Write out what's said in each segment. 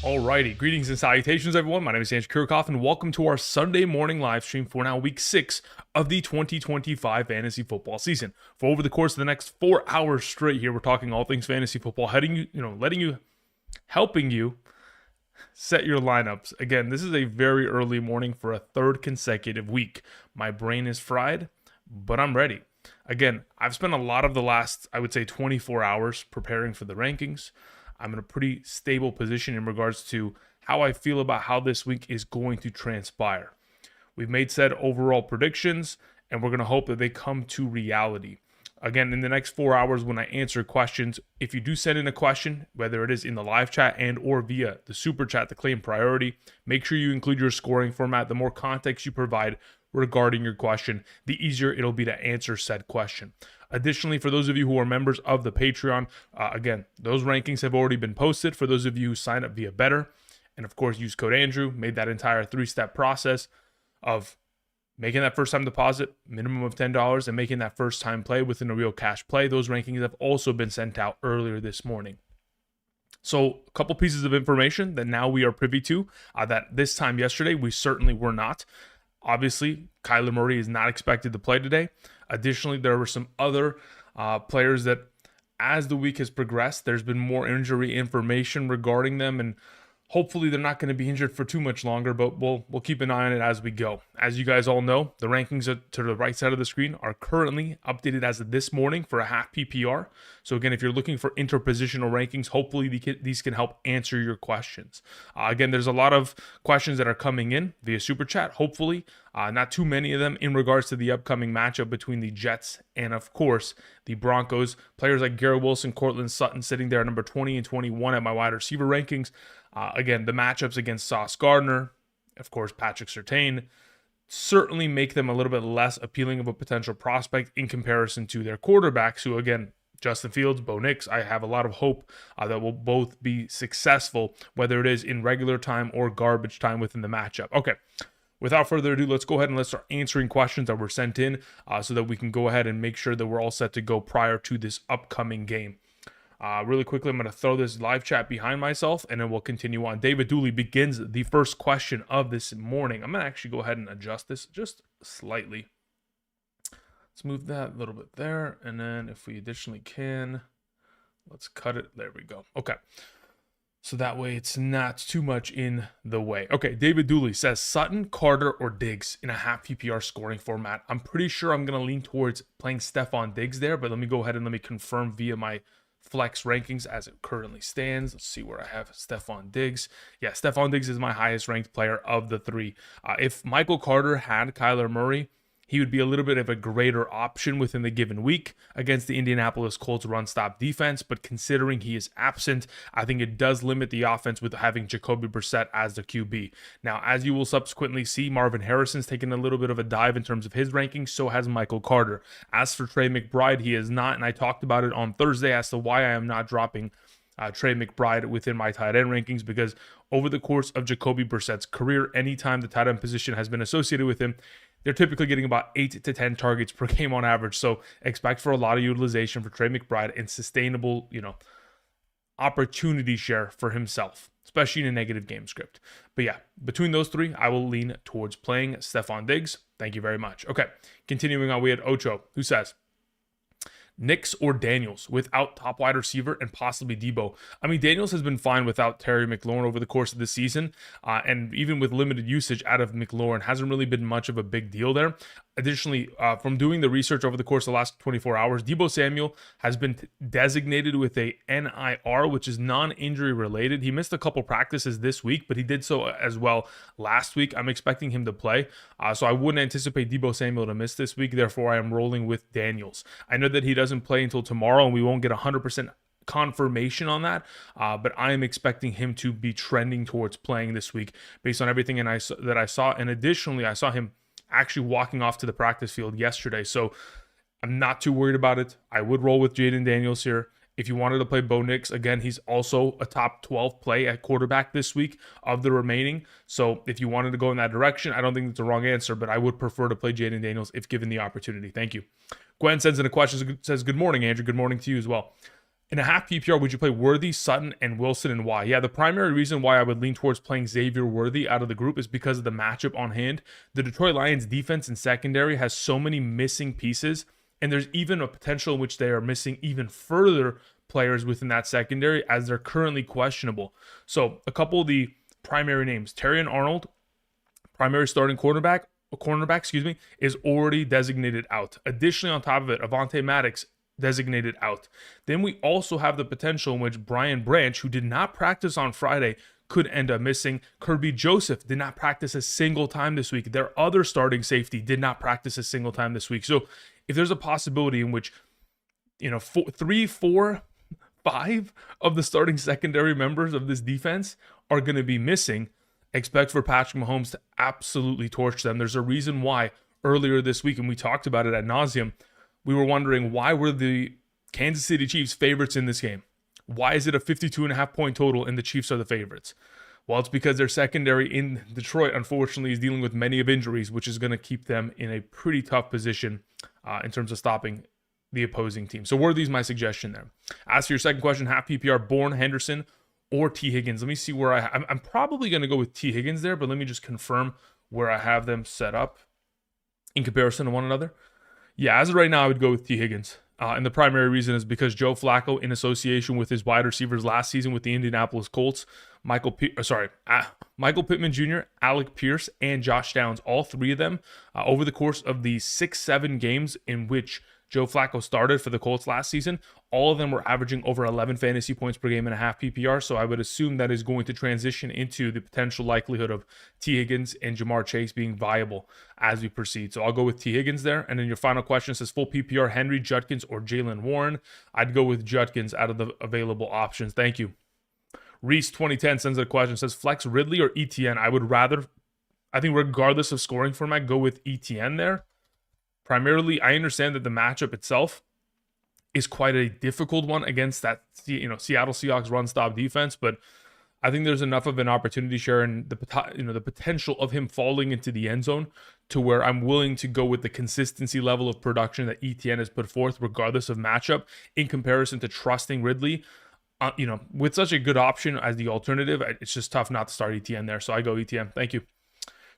Alrighty, greetings and salutations, everyone. My name is Andrew Kirchhoff, and welcome to our Sunday morning live stream for now week 6 of the 2025 fantasy football season. For over the course of the next 4 hours straight here, we're talking all things fantasy football, helping you set your lineups. Again, this is a very early morning for a third consecutive week. My brain is fried, but I'm ready. Again, I've spent a lot of the last, 24 hours preparing for the rankings. I'm in a pretty stable position in regards to how I feel about how this week is going to transpire. We've made said overall predictions, and we're going to hope that they come to reality. Again, in the next 4 hours when I answer questions, if you do send in a question, whether it is in the live chat and or via the super chat to claim priority, make sure you include your scoring format. The more context you provide regarding your question, the easier it'll be to answer said question. Additionally, for those of you who are members of the Patreon, again, those rankings have already been posted. For those of you who sign up via Betr, and of course use code Andrew, made that entire 3-step process of making that first time deposit, minimum of $10, and making that first time play within a real cash play. Those rankings have also been sent out earlier this morning. So a couple pieces of information that now we are privy to that this time yesterday we certainly were not. Obviously, Kyler Murray is not expected to play today. Additionally, there were some other players that, as the week has progressed, there's been more injury information regarding them, and hopefully they're not going to be injured for too much longer, but we'll keep an eye on it as we go. As you guys all know, the rankings to the right side of the screen are currently updated as of this morning for a half PPR. So again, if you're looking for interpositional rankings, hopefully these can help answer your questions. Again, there's a lot of questions that are coming in via Super Chat, hopefully. Not too many of them in regards to the upcoming matchup between the Jets and, of course, the Broncos. Players like Garrett Wilson, Cortland Sutton sitting there at number 20 and 21 at my wide receiver rankings. Again, the matchups against Sauce Gardner, of course, Patrick Surtain, certainly make them a little bit less appealing of a potential prospect in comparison to their quarterbacks, who, again, Justin Fields, Bo Nix, I have a lot of hope that will both be successful, whether it is in regular time or garbage time within the matchup. Okay, without further ado, let's go ahead and let's start answering questions that were sent in so that we can go ahead and make sure that we're all set to go prior to this upcoming game. Really quickly, I'm going to throw this live chat behind myself, and then we'll continue on. David Dooley begins the first question of this morning. I'm going to actually go ahead and adjust this just slightly. Let's move that a little bit there, and then if we additionally can, let's cut it. There we go. Okay. So that way it's not too much in the way. Okay, David Dooley says Sutton, Carter, or Diggs in a half PPR scoring format. I'm pretty sure I'm going to lean towards playing Stephon Diggs there, but let me go ahead and let me confirm via my flex rankings as it currently stands. Let's see where I have Stephon Diggs. Yeah, Stephon Diggs is my highest ranked player of the three. If Michael Carter had Kyler Murray, he would be a little bit of a greater option within the given week against the Indianapolis Colts run-stop defense, but considering he is absent, I think it does limit the offense with having Jacoby Brissett as the QB. Now, as you will subsequently see, Marvin Harrison's taken a little bit of a dive in terms of his rankings, so has Michael Carter. As for Trey McBride, he is not, and I talked about it on Thursday as to why I am not dropping Trey McBride within my tight end rankings, because over the course of Jacoby Brissett's career, anytime the tight end position has been associated with him, they're typically getting about 8 to 10 targets per game on average. So expect for a lot of utilization for Trey McBride and sustainable, opportunity share for himself, especially in a negative game script. But yeah, between those three, I will lean towards playing Stephon Diggs. Thank you very much. Okay, continuing on, we had Ocho, who says, Nix or Daniels without top wide receiver and possibly Debo. I mean, Daniels has been fine without Terry McLaurin over the course of the season, and even with limited usage out of McLaurin, hasn't really been much of a big deal there. Additionally, from doing the research over the course of the last 24 hours, Debo Samuel has been designated with a NIR, which is non-injury related. He missed a couple practices this week, but he did so as well last week. I'm expecting him to play, so I wouldn't anticipate Debo Samuel to miss this week. Therefore, I am rolling with Daniels. I know that he doesn't play until tomorrow, and we won't get 100% confirmation on that, but I am expecting him to be trending towards playing this week based on everything that I saw. And additionally, I saw him actually walking off to the practice field yesterday, so I'm not too worried about it. I would roll with Jaden Daniels here. If you wanted to play Bo Nix, again, he's also a top 12 play at quarterback this week of the remaining. So if you wanted to go in that direction, I don't think it's the wrong answer, but I would prefer to play Jaden Daniels if given the opportunity. Thank you. Gwen sends in a question, says, good morning, Andrew. Good morning to you as well. In a half PPR, would you play Worthy, Sutton, and Wilson, and why? Yeah, the primary reason why I would lean towards playing Xavier Worthy out of the group is because of the matchup on hand. The Detroit Lions defense and secondary has so many missing pieces, and there's even a potential in which they are missing even further players within that secondary as they're currently questionable. So a couple of the primary names, Terrion Arnold, primary starting cornerback, is already designated out. Additionally, on top of it, Avonte Maddox designated out. Then we also have the potential in which Brian Branch, who did not practice on Friday, could end up missing. Kirby Joseph did not practice a single time this week. Their other starting safety did not practice a single time this week. So if there's a possibility in which, 3, 4, 5 of the starting secondary members of this defense are going to be missing, expect for Patrick Mahomes to absolutely torch them. There's a reason why earlier this week, and we talked about it ad nauseum, we were wondering why were the Kansas City Chiefs favorites in this game? Why is it a 52.5 point total and the Chiefs are the favorites? Well, it's because their secondary in Detroit, unfortunately, is dealing with many of injuries, which is going to keep them in a pretty tough position in terms of stopping the opposing team. So Worthy's my suggestion there. As for your second question, half PPR, Bourne, Henderson, or T. Higgins. Let me see where I'm probably going to go with T. Higgins there, but let me just confirm where I have them set up in comparison to one another. Yeah, as of right now, I would go with T. Higgins. And the primary reason is because Joe Flacco, in association with his wide receivers last season with the Indianapolis Colts, Michael Pittman Jr., Alec Pierce, and Josh Downs, all three of them, over the course of the 6-7 games in which Joe Flacco started for the Colts last season, all of them were averaging over 11 fantasy points per game and a half PPR. So I would assume that is going to transition into the potential likelihood of T. Higgins and Jamar Chase being viable as we proceed. So I'll go with T. Higgins there. And then your final question says full PPR, Henry, Judkins, or Jaylen Warren. I'd go with Judkins out of the available options. Thank you. Reese 2010 sends a question, says flex Ridley or ETN. I think regardless of scoring format, go with ETN there. Primarily, I understand that the matchup itself is quite a difficult one against that, Seattle Seahawks run-stop defense, but I think there's enough of an opportunity share and the potential of him falling into the end zone to where I'm willing to go with the consistency level of production that ETN has put forth, regardless of matchup, in comparison to trusting Ridley. With such a good option as the alternative, it's just tough not to start ETN there. So I go ETN. Thank you.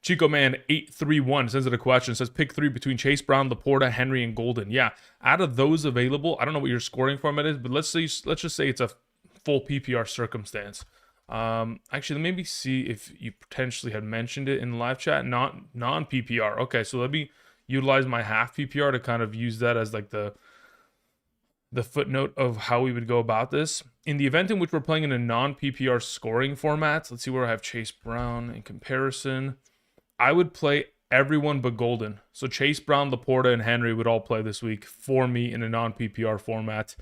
Chico Man 831 sends it a question. Says pick 3 between Chase Brown, Laporta, Henry, and Golden. Yeah, out of those available, I don't know what your scoring format is, but let's just say it's a full PPR circumstance. Actually, let me see if you potentially had mentioned it in the live chat. Not non-PPR. Okay, so let me utilize my half PPR to kind of use that as like the footnote of how we would go about this. In the event in which we're playing in a non-PPR scoring format, let's see where I have Chase Brown in comparison. I would play everyone but Golden. So Chase Brown, Laporta, and Henry would all play this week for me in a non-PPR format.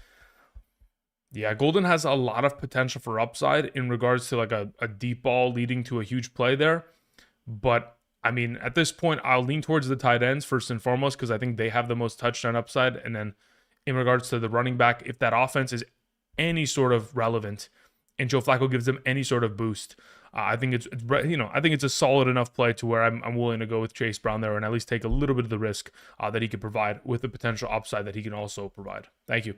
Yeah, Golden has a lot of potential for upside in regards to like a deep ball leading to a huge play there. But, I mean, at this point, I'll lean towards the tight ends first and foremost because I think they have the most touchdown upside. And then in regards to the running back, if that offense is any sort of relevant and Joe Flacco gives them any sort of boost, I think it's a solid enough play to where I'm willing to go with Chase Brown there and at least take a little bit of the risk that he could provide with the potential upside that he can also provide. Thank you.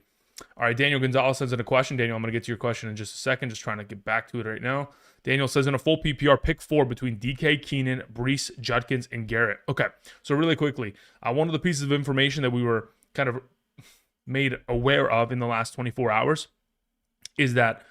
All right, Daniel Gonzalez sends in a question. Daniel, I'm going to get to your question in just a second. Just trying to get back to it right now. Daniel says in a full PPR, pick 4 between DK, Keenan, Brees, Judkins, and Garrett. Okay, so really quickly, one of the pieces of information that we were kind of made aware of in the last 24 hours is that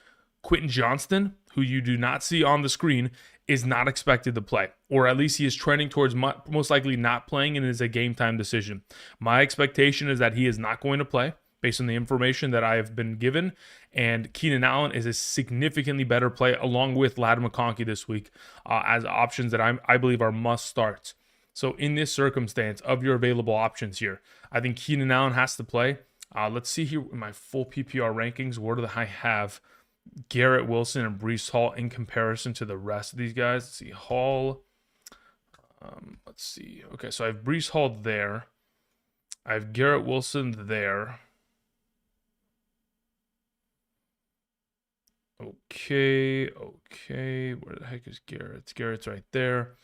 Quentin Johnston, who you do not see on the screen, is not expected to play, or at least he is trending towards most likely not playing, and it is a game time decision. My expectation is that he is not going to play based on the information that I have been given, and Keenan Allen is a significantly better play along with Ladd McConkey this week as options that I believe are must starts. So in this circumstance of your available options here, I think Keenan Allen has to play. Let's see here in my full PPR rankings, what do I have? Garrett Wilson and Brees Hall in comparison to the rest of these guys. Let's see, Hall. Let's see. Okay, so I have Brees Hall there. I have Garrett Wilson there. Okay. Where the heck is Garrett? Garrett's right there.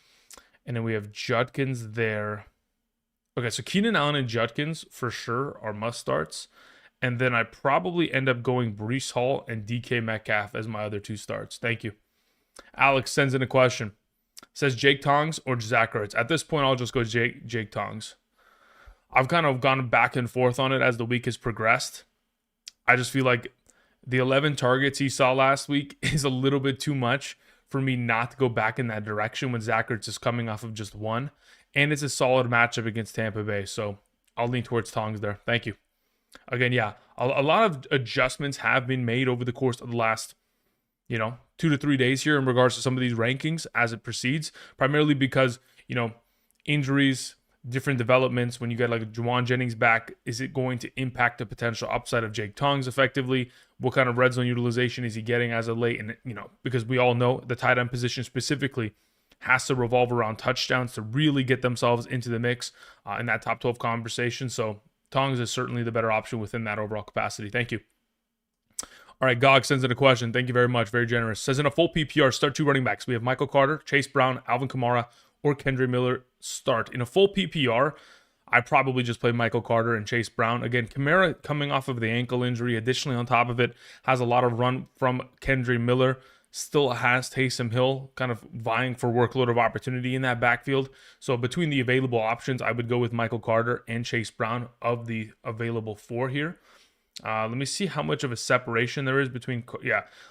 And then we have Judkins there. Okay, so Keenan Allen and Judkins for sure are must starts. And then I probably end up going Breece Hall and DK Metcalf as my other 2 starts. Thank you. Alex sends in a question. Says Jake Tongs or Zach Ertz. At this point, I'll just go Jake Tongs. I've kind of gone back and forth on it as the week has progressed. I just feel like the 11 targets he saw last week is a little bit too much for me not to go back in that direction when Zach Ertz is coming off of just 1. And it's a solid matchup against Tampa Bay. So I'll lean towards Tongs there. Thank you. Again, yeah, a lot of adjustments have been made over the course of the last, 2 to 3 days here in regards to some of these rankings as it proceeds, primarily because, injuries, different developments. When you get like Juwan Jennings back, is it going to impact the potential upside of Jake Tongs effectively? What kind of red zone utilization is he getting as of late? And, because we all know the tight end position specifically has to revolve around touchdowns to really get themselves into the mix in that top 12 conversation. So Tongs is certainly the better option within that overall capacity. Thank you. All right, Gog sends in a question. Thank you very much. Very generous. Says in a full PPR, start 2 running backs. We have Michael Carter, Chase Brown, Alvin Kamara, or Kendre Miller start. In a full PPR, I probably just play Michael Carter and Chase Brown. Again, Kamara coming off of the ankle injury. Additionally, on top of it, has a lot of run from Kendre Miller. Still has Taysom Hill kind of vying for workload of opportunity in that backfield. So between the available options, I would go with Michael Carter and Chase Brown of the available 4 here. Let me see how much of a separation there is between,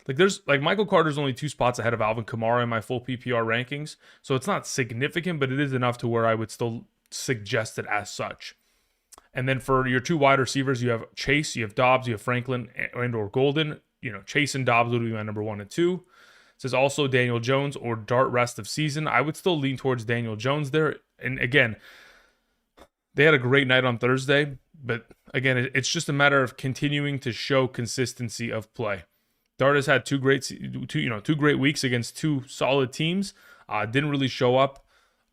there's Michael Carter's only 2 spots ahead of Alvin Kamara in my full PPR rankings. So it's not significant, but it is enough to where I would still suggest it as such. And then for your 2 wide receivers, you have Chase, you have Dobbs, you have Franklin and or Golden. Chase and Dobbs would be my number 1 and 2. It says also Daniel Jones or Dart rest of season. I would still lean towards Daniel Jones there. And again, they had a great night on Thursday, but again, it's just a matter of continuing to show consistency of play. Dart has had 2 great weeks against 2 solid teams. Didn't really show up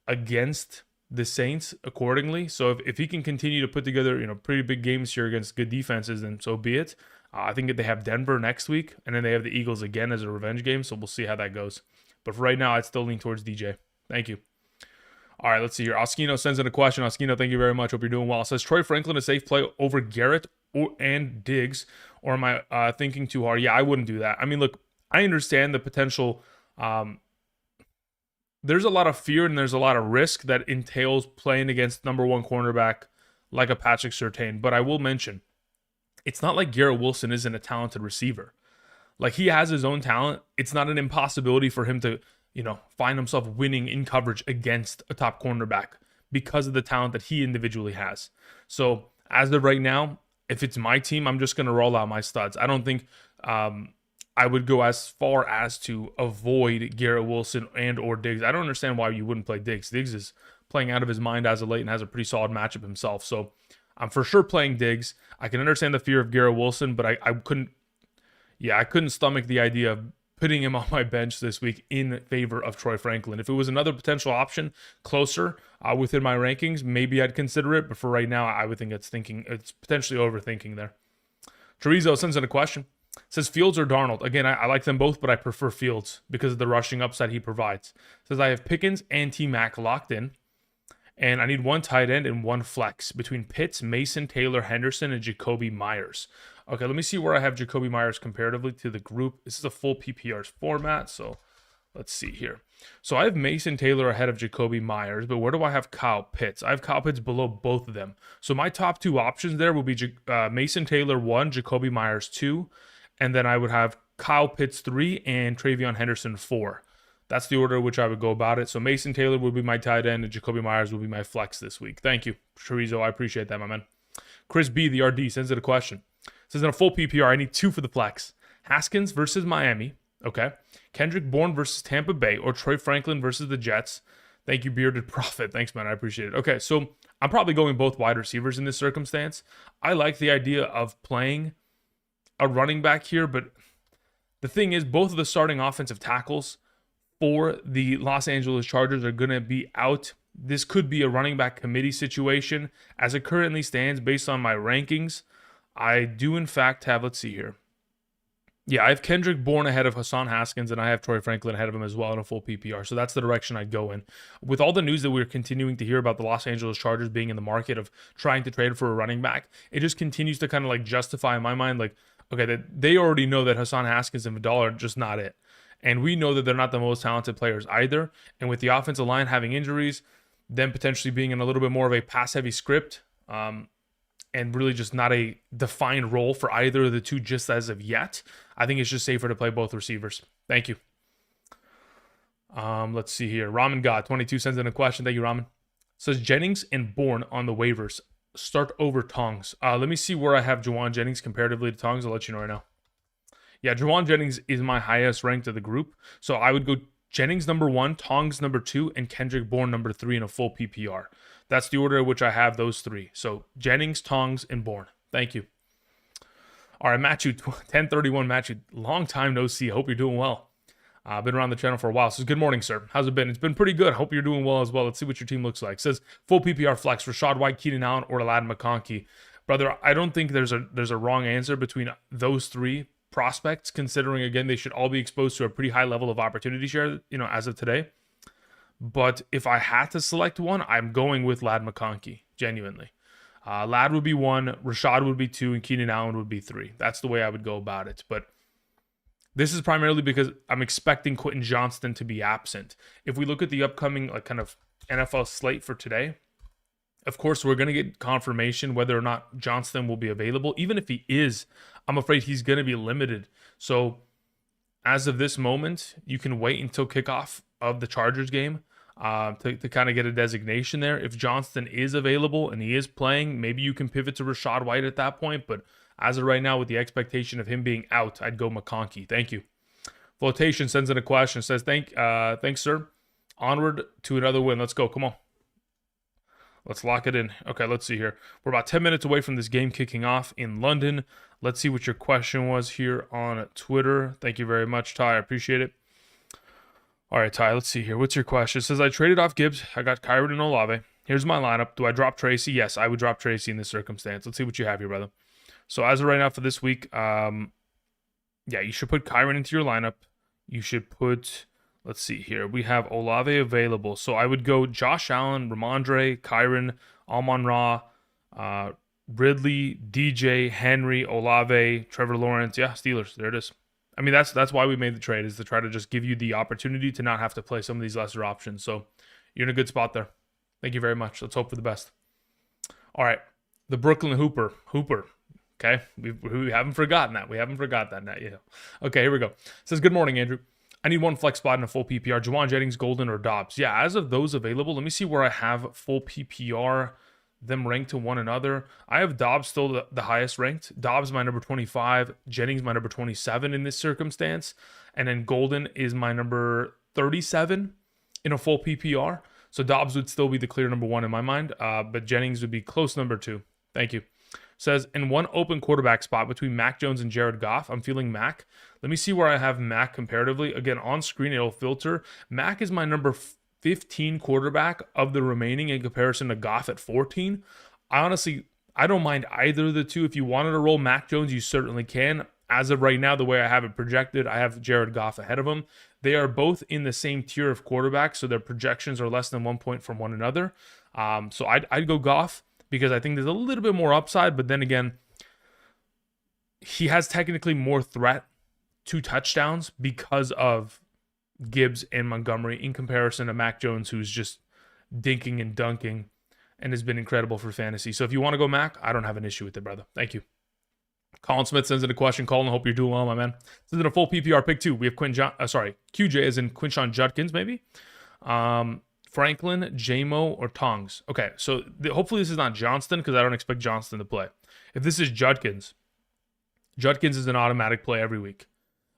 against the Saints accordingly. So if he can continue to put together, pretty big games here against good defenses, then so be it. I think that they have Denver next week, and then they have the Eagles again as a revenge game, so we'll see how that goes. But for right now, I'd still lean towards DJ. Thank you. All right, let's see here. Oskino sends in a question. Oskino, thank you very much. Hope you're doing well. It says Troy Franklin a safe play over Garrett and Diggs, or am I thinking too hard? Yeah, I wouldn't do that. I mean, look, I understand the potential. There's a lot of fear and there's a lot of risk that entails playing against number 1 cornerback like a Patrick Surtain. But I will mention, it's not like Garrett Wilson isn't a talented receiver. Like, he has his own talent. It's not an impossibility for him to, find himself winning in coverage against a top cornerback because of the talent that he individually has. So as of right now, if it's my team, I'm just going to roll out my studs. I don't think I would go as far as to avoid Garrett Wilson and or Diggs. I don't understand why you wouldn't play Diggs. Diggs is playing out of his mind as of late and has a pretty solid matchup himself. So I'm for sure playing Diggs. I can understand the fear of Garrett Wilson, but I couldn't stomach the idea of putting him on my bench this week in favor of Troy Franklin. If it was another potential option closer within my rankings, maybe I'd consider it. But for right now, I would think it's potentially overthinking there. Chorizo sends in a question. Says Fields or Darnold. Again, I like them both, but I prefer Fields because of the rushing upside he provides. Says I have Pickens and T-Mac locked in. And I need 1 tight end and 1 flex between Pitts, Mason, Taylor, Henderson, and Jacoby Myers. Okay, let me see where I have Jacoby Myers comparatively to the group. This is a full PPR format, so let's see here. So I have Mason Taylor ahead of Jacoby Myers, but where do I have Kyle Pitts? I have Kyle Pitts below both of them. So my top 2 options there will be Mason Taylor 1, Jacoby Myers 2, and then I would have Kyle Pitts 3 and Travion Henderson 4. That's the order in which I would go about it. So Mason Taylor would be my tight end and Jacoby Myers will be my flex this week. Thank you, Chorizo. I appreciate that, my man. Chris B, the RD, sends it a question. Says in a full PPR, I need 2 for the flex. Haskins versus Miami. Okay. Kendrick Bourne versus Tampa Bay, or Troy Franklin versus the Jets. Thank you, Bearded Prophet. Thanks, man. I appreciate it. Okay, so I'm probably going both wide receivers in this circumstance. I like the idea of playing a running back here, but the thing is, both of the starting offensive tackles for the Los Angeles Chargers are going to be out. This could be a running back committee situation. As it currently stands, based on my rankings, I do in fact have, let's see here. Yeah, I have Kendrick Bourne ahead of Hassan Haskins, and I have Troy Franklin ahead of him as well in a full PPR. So that's the direction I'd go in. With all the news that we're continuing to hear about the Los Angeles Chargers being in the market of trying to trade for a running back, it just continues to kind of like justify in my mind, like, okay, that they already know that Hassan Haskins and Vidal are just not it. And we know that they're not the most talented players either. And with the offensive line having injuries, them potentially being in a little bit more of a pass-heavy script, and really just not a defined role for either of the two just as of yet, I think it's just safer to play both receivers. Thank you. Let's see here. Ramen God, 22 cents in a question. Thank you, Ramen. Says Jennings and Bourne on the waivers. Start over Tongs. Let me see where I have Juwan Jennings comparatively to Tongs. I'll let you know right now. Yeah, Juwan Jennings is my highest ranked of the group. So I would go Jennings number 1, Tongs number 2, and Kendrick Bourne number 3 in a full PPR. That's the order in which I have those three. So Jennings, Tongs, and Bourne. Thank you. All right, Matthew, 1031 Matthew. Long time no see. Hope you're doing well. I've been around the channel for a while. Says, good morning, sir. How's it been? It's been pretty good. Hope you're doing well as well. Let's see what your team looks like. Says, full PPR flex, Rashad White, Keenan Allen, or Ladd McConkey. Brother, I don't think there's a wrong answer between those three prospects, considering, again, they should all be exposed to a pretty high level of opportunity share, as of today. But if I had to select one, I'm going with Ladd McConkey, genuinely. Ladd would be 1, Rashad would be 2, and Keenan Allen would be 3. That's the way I would go about it. But this is primarily because I'm expecting Quentin Johnston to be absent. If we look at the upcoming kind of NFL slate for today, of course, we're going to get confirmation whether or not Johnston will be available. Even if he is, I'm afraid he's going to be limited. So as of this moment, you can wait until kickoff of the Chargers game to kind of get a designation there. If Johnston is available and he is playing, maybe you can pivot to Rashad White at that point. But as of right now, with the expectation of him being out, I'd go McConkey. Thank you. Flotation sends in a question. Says, thanks, sir. Onward to another win. Let's go. Come on. Let's lock it in. Okay, let's see here. We're about 10 minutes away from this game kicking off in London. Let's see what your question was here on Twitter. Thank you very much, Ty. I appreciate it. All right, Ty, let's see here. What's your question? It says, I traded off Gibbs. I got Kyron and Olave. Here's my lineup. Do I drop Tracy? Yes, I would drop Tracy in this circumstance. Let's see what you have here, brother. So as of right now for this week, yeah, you should put Kyron into your lineup. You should put, let's see here. We have Olave available. So I would go Josh Allen, Ramondre, Kyron, Amon-Ra, Ridley, DJ, Henry, Olave, Trevor Lawrence. Yeah, Steelers. There it is. I mean, that's why we made the trade, is to try to just give you the opportunity to not have to play some of these lesser options. So you're in a good spot there. Thank you very much. Let's hope for the best. All right. The Brooklyn Hooper. Okay. We haven't forgotten that. We haven't forgotten that yet. Okay, here we go. It says, good morning, Andrew. I need one flex spot in a full PPR. Juwan Jennings, Golden, or Dobbs. Yeah, as of those available, let me see where I have full PPR, them ranked to one another. I have Dobbs still the highest ranked. Dobbs my number 25. Jennings my number 27 in this circumstance. And then Golden is my number 37 in a full PPR. So Dobbs would still be the clear number 1 in my mind. But Jennings would be close number 2. Thank you. Says, in one open quarterback spot between Mac Jones and Jared Goff, I'm feeling Mac. Let me see where I have Mac comparatively. Again, on screen, it'll filter. Mac is my number 15 quarterback of the remaining in comparison to Goff at 14. I don't mind either of the two. If you wanted to roll Mac Jones, you certainly can. As of right now, the way I have it projected, I have Jared Goff ahead of him. They are both in the same tier of quarterbacks, so their projections are less than 1 point from one another. So I'd go Goff, because I think there's a little bit more upside, but then again, he has technically more threat to touchdowns because of Gibbs and Montgomery in comparison to Mac Jones, who's just dinking and dunking and has been incredible for fantasy. So if you want to go Mac, I don't have an issue with it, brother. Thank you. Colin Smith sends in a question. Colin, I hope you're doing well, my man. This is in a full PPR pick too. We have QJ as in Quinshon Judkins, maybe. Franklin, JMO, or Tongs. Okay, so hopefully this is not Johnston, because I don't expect Johnston to play. If this is Judkins is an automatic play every week.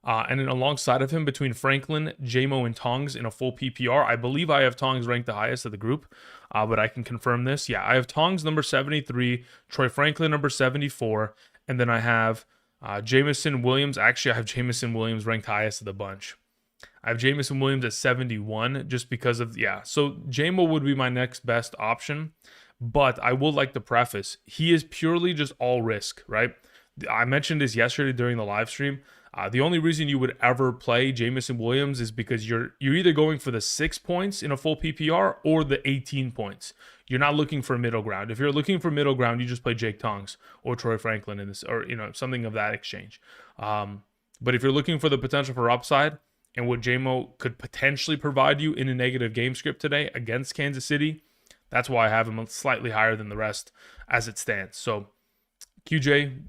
And then alongside of him, between Franklin, JMO, and Tongs in a full PPR, I believe I have Tongs ranked the highest of the group, but I can confirm this. Yeah, I have Tongs number 73, Troy Franklin number 74, and then I have Jamison Williams. Actually, I have Jamison Williams ranked highest of the bunch. I have Jamison Williams at 71 just because of, so JMO would be my next best option, but I would like to preface, he is purely just all risk, right? I mentioned this yesterday during the live stream. The only reason you would ever play Jamison Williams is because you're either going for the 6 points in a full PPR or the 18 points. You're not looking for middle ground. If you're looking for middle ground, you just play Jake Tongs or Troy Franklin in this, or something of that exchange. But if you're looking for the potential for upside and what JMO could potentially provide you in a negative game script today against Kansas City, that's why I have him slightly higher than the rest as it stands. So QJ,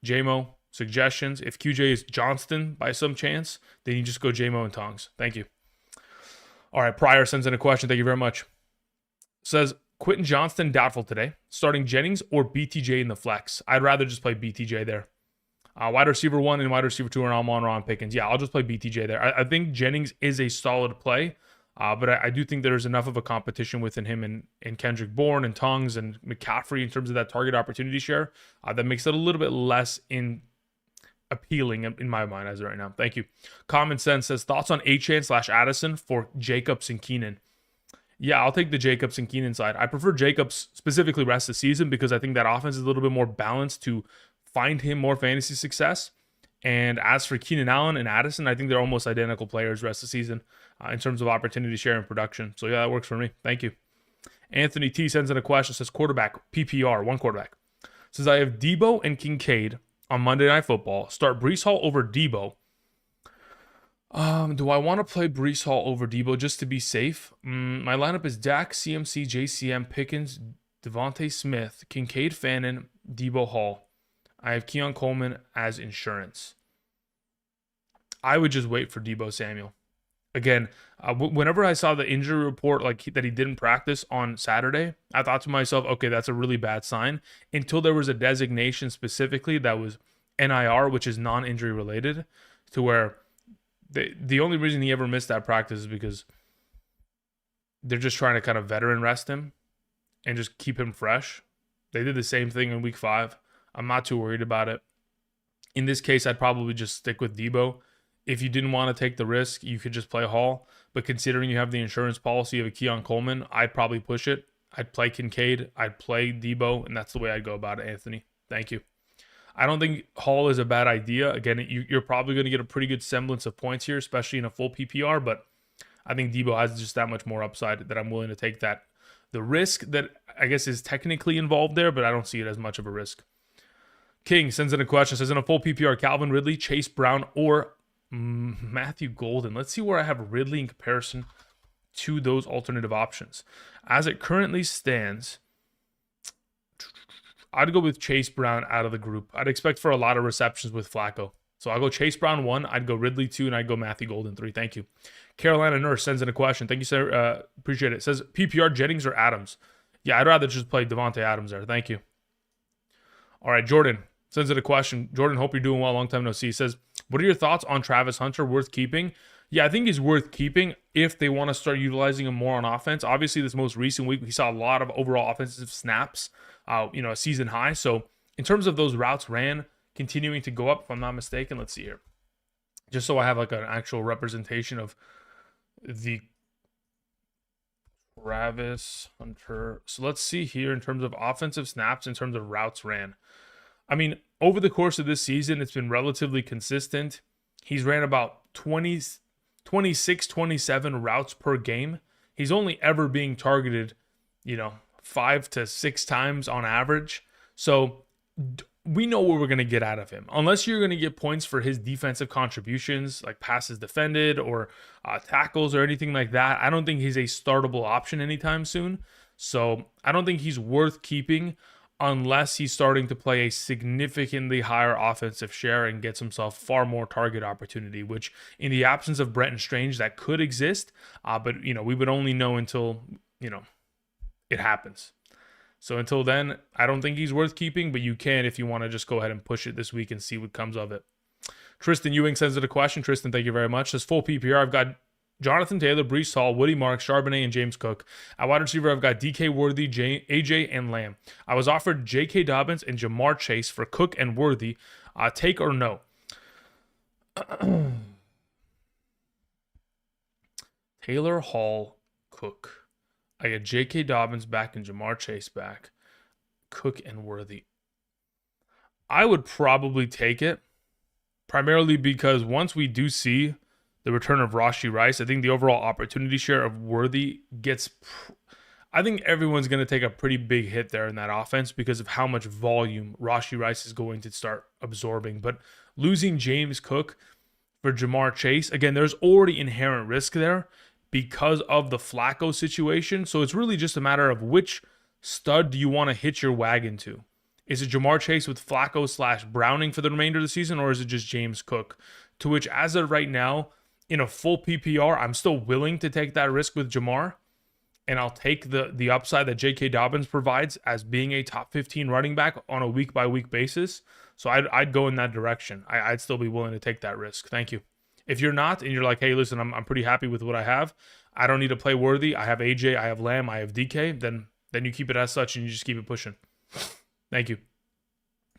JMO, suggestions. If QJ is Johnston by some chance, then you just go JMO and Tongs. Thank you. All right, Pryor sends in a question. Thank you very much. Says, Quentin Johnston doubtful today. Starting Jennings or BTJ in the flex? I'd rather just play BTJ there. Wide receiver 1 and wide receiver 2 are Amon-Ra Pickens. Yeah, I'll just play BTJ there. I think Jennings is a solid play, but I do think there's enough of a competition within him and Kendrick Bourne and Tongs and McCaffrey in terms of that target opportunity share that makes it a little bit less appealing in my mind as of right now. Thank you. Common Sense says, thoughts on Achane/Addison for Jacobs and Keenan? Yeah, I'll take the Jacobs and Keenan side. I prefer Jacobs specifically rest of the season because I think that offense is a little bit more balanced to find him more fantasy success. And as for Keenan Allen and Addison, I think they're almost identical players rest of the season in terms of opportunity share and production. So yeah, that works for me. Thank you. Anthony T sends in a question, says quarterback, PPR, one quarterback. Says, I have Debo and Kincaid on Monday Night Football. Start Breece Hall over Debo. Do I want to play Breece Hall over Debo just to be safe? My lineup is Dak, CMC, JCM, Pickens, Devontae Smith, Kincaid, Fannin, Debo Hall. I have Keon Coleman as insurance. I would just wait for Debo Samuel. Again, whenever I saw the injury report that he didn't practice on Saturday, I thought to myself, okay, that's a really bad sign. Until there was a designation specifically that was NIR, which is non-injury related, to where the only reason he ever missed that practice is because they're just trying to kind of veteran rest him and just keep him fresh. They did the same thing in week 5. I'm not too worried about it. In this case, I'd probably just stick with Debo. If you didn't want to take the risk, you could just play Hall. But considering you have the insurance policy of a Keon Coleman, I'd probably push it. I'd play Kincaid. I'd play Debo. And that's the way I'd go about it, Anthony. Thank you. I don't think Hall is a bad idea. Again, you're probably going to get a pretty good semblance of points here, especially in a full PPR. But I think Debo has just that much more upside that I'm willing to take that. The risk that I guess is technically involved there, but I don't see it as much of a risk. King sends in a question, says, in a full PPR, Calvin Ridley, Chase Brown, or Matthew Golden. Let's see where I have Ridley in comparison to those alternative options. As it currently stands, I'd go with Chase Brown out of the group. I'd expect for a lot of receptions with Flacco. So I'll go Chase Brown 1, I'd go Ridley 2, and I'd go Matthew Golden 3. Thank you. Carolina Nurse sends in a question. Thank you, sir. Appreciate it. Says, PPR, Jennings or Adams? Yeah, I'd rather just play Devontae Adams there. Thank you. All right, Jordan sends in a question. Jordan, hope you're doing well. Long time no see. Says, what are your thoughts on Travis Hunter? Worth keeping? Yeah, I think he's worth keeping if they want to start utilizing him more on offense. Obviously, this most recent week, we saw a lot of overall offensive snaps, a season high. So in terms of those routes ran, continuing to go up, if I'm not mistaken, let's see here. Just so I have like an actual representation of the Travis Hunter. So let's see here in terms of offensive snaps, in terms of routes ran. I mean, over the course of this season, it's been relatively consistent. He's ran about 26, 27 routes per game. He's only ever being targeted, 5 to 6 times on average. So we know what we're going to get out of him. Unless you're going to get points for his defensive contributions, like passes defended or tackles or anything like that, I don't think he's a startable option anytime soon. So I don't think he's worth keeping unless he's starting to play a significantly higher offensive share and gets himself far more target opportunity, which in the absence of Brenton Strange, that could exist. But, we would only know until, it happens. So until then, I don't think he's worth keeping, but you can if you want to just go ahead and push it this week and see what comes of it. Tristan Ewing sends it a question. Tristan, thank you very much. Says full PPR, I've got Jonathan Taylor, Breece Hall, Woody Marks, Charbonnet, and James Cook. At wide receiver, I've got DK Worthy, AJ, and Lamb. I was offered J.K. Dobbins and Jamar Chase for Cook and Worthy. Take or no? Taylor, Hall, Cook. I got J.K. Dobbins back and Jamar Chase back. Cook and Worthy. I would probably take it, primarily because once we do see the return of Rashee Rice, I think the overall opportunity share of Worthy gets. I think everyone's going to take a pretty big hit there in that offense because of how much volume Rashee Rice is going to start absorbing. But losing James Cook for Jamar Chase, again, there's already inherent risk there because of the Flacco situation. So it's really just a matter of which stud do you want to hitch your wagon to. Is it Jamar Chase with Flacco / Browning for the remainder of the season, or is it just James Cook? To which, as of right now, in a full PPR, I'm still willing to take that risk with Jamar, and I'll take the upside that J.K. Dobbins provides as being a top 15 running back on a week-by-week basis. So I'd go in that direction. I'd still be willing to take that risk. Thank you. If you're not, and you're like, hey, listen, I'm pretty happy with what I have. I don't need to play Worthy. I have AJ, I have Lamb, I have DK. Then you keep it as such, and you just keep it pushing. Thank you.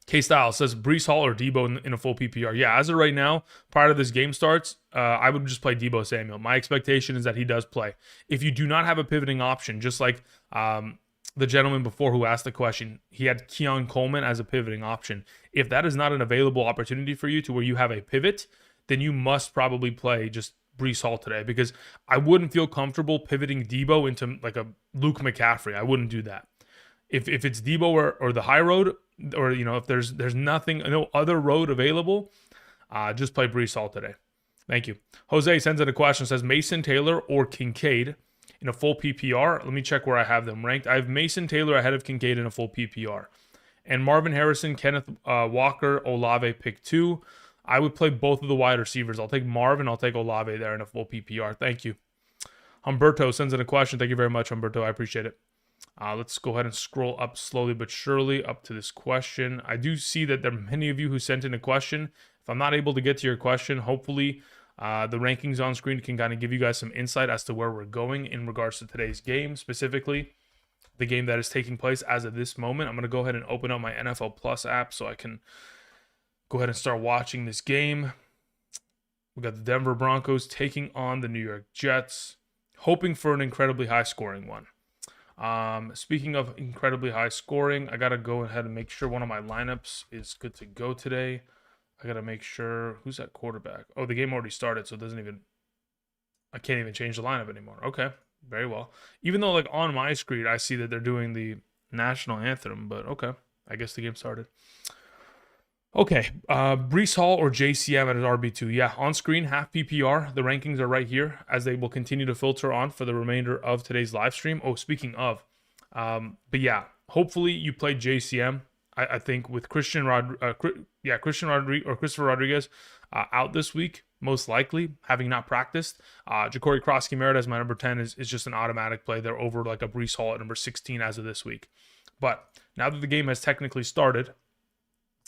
K-Style says Breece Hall or Debo in a full PPR. Yeah, as of right now, prior to this game starts, I would just play Debo Samuel. My expectation is that he does play. If you do not have a pivoting option, just like the gentleman before who asked the question, he had Keon Coleman as a pivoting option. If that is not an available opportunity for you to where you have a pivot, then you must probably play just Breece Hall today, because I wouldn't feel comfortable pivoting Debo into like a Luke McCaffrey. I wouldn't do that. If it's Debo or the high road, or if there's nothing, no other road available, just play Breece Hall today. Thank you. Jose sends in a question, says Mason Taylor or Kincaid in a full PPR. Let me check where I have them ranked. I have Mason Taylor ahead of Kincaid in a full PPR. And Marvin Harrison, Kenneth Walker, Olave pick 2. I would play both of the wide receivers. I'll take Marvin, I'll take Olave there in a full PPR. Thank you. Humberto sends in a question. Thank you very much, Humberto. I appreciate it. Let's go ahead and scroll up slowly but surely up to this question. I do see that there are many of you who sent in a question. If I'm not able to get to your question, hopefully the rankings on screen can kind of give you guys some insight as to where we're going in regards to today's game, specifically the game that is taking place as of this moment. I'm going to go ahead and open up my NFL Plus app so I can go ahead and start watching this game. We got the Denver Broncos taking on the New York Jets, hoping for an incredibly high scoring one. Speaking of incredibly high scoring, I got to go ahead and make sure one of my lineups is good to go today. I got to make sure, who's that quarterback? Oh, the game already started, so it doesn't even, I can't even change the lineup anymore. Okay, very well. Even though like on my screen, I see that they're doing the national anthem, but okay, I guess the game started. Okay, Breece Hall or JCM at his RB2. Yeah, on screen, half PPR. The rankings are right here as they will continue to filter on for the remainder of today's live stream. Oh, speaking of, but yeah, hopefully you played JCM. I think with Christopher Rodriguez out this week, most likely, having not practiced. Ja'Cory Krosky-Merritt as my number 10 is just an automatic play. They're over like a Breece Hall at number 16 as of this week. But now that the game has technically started,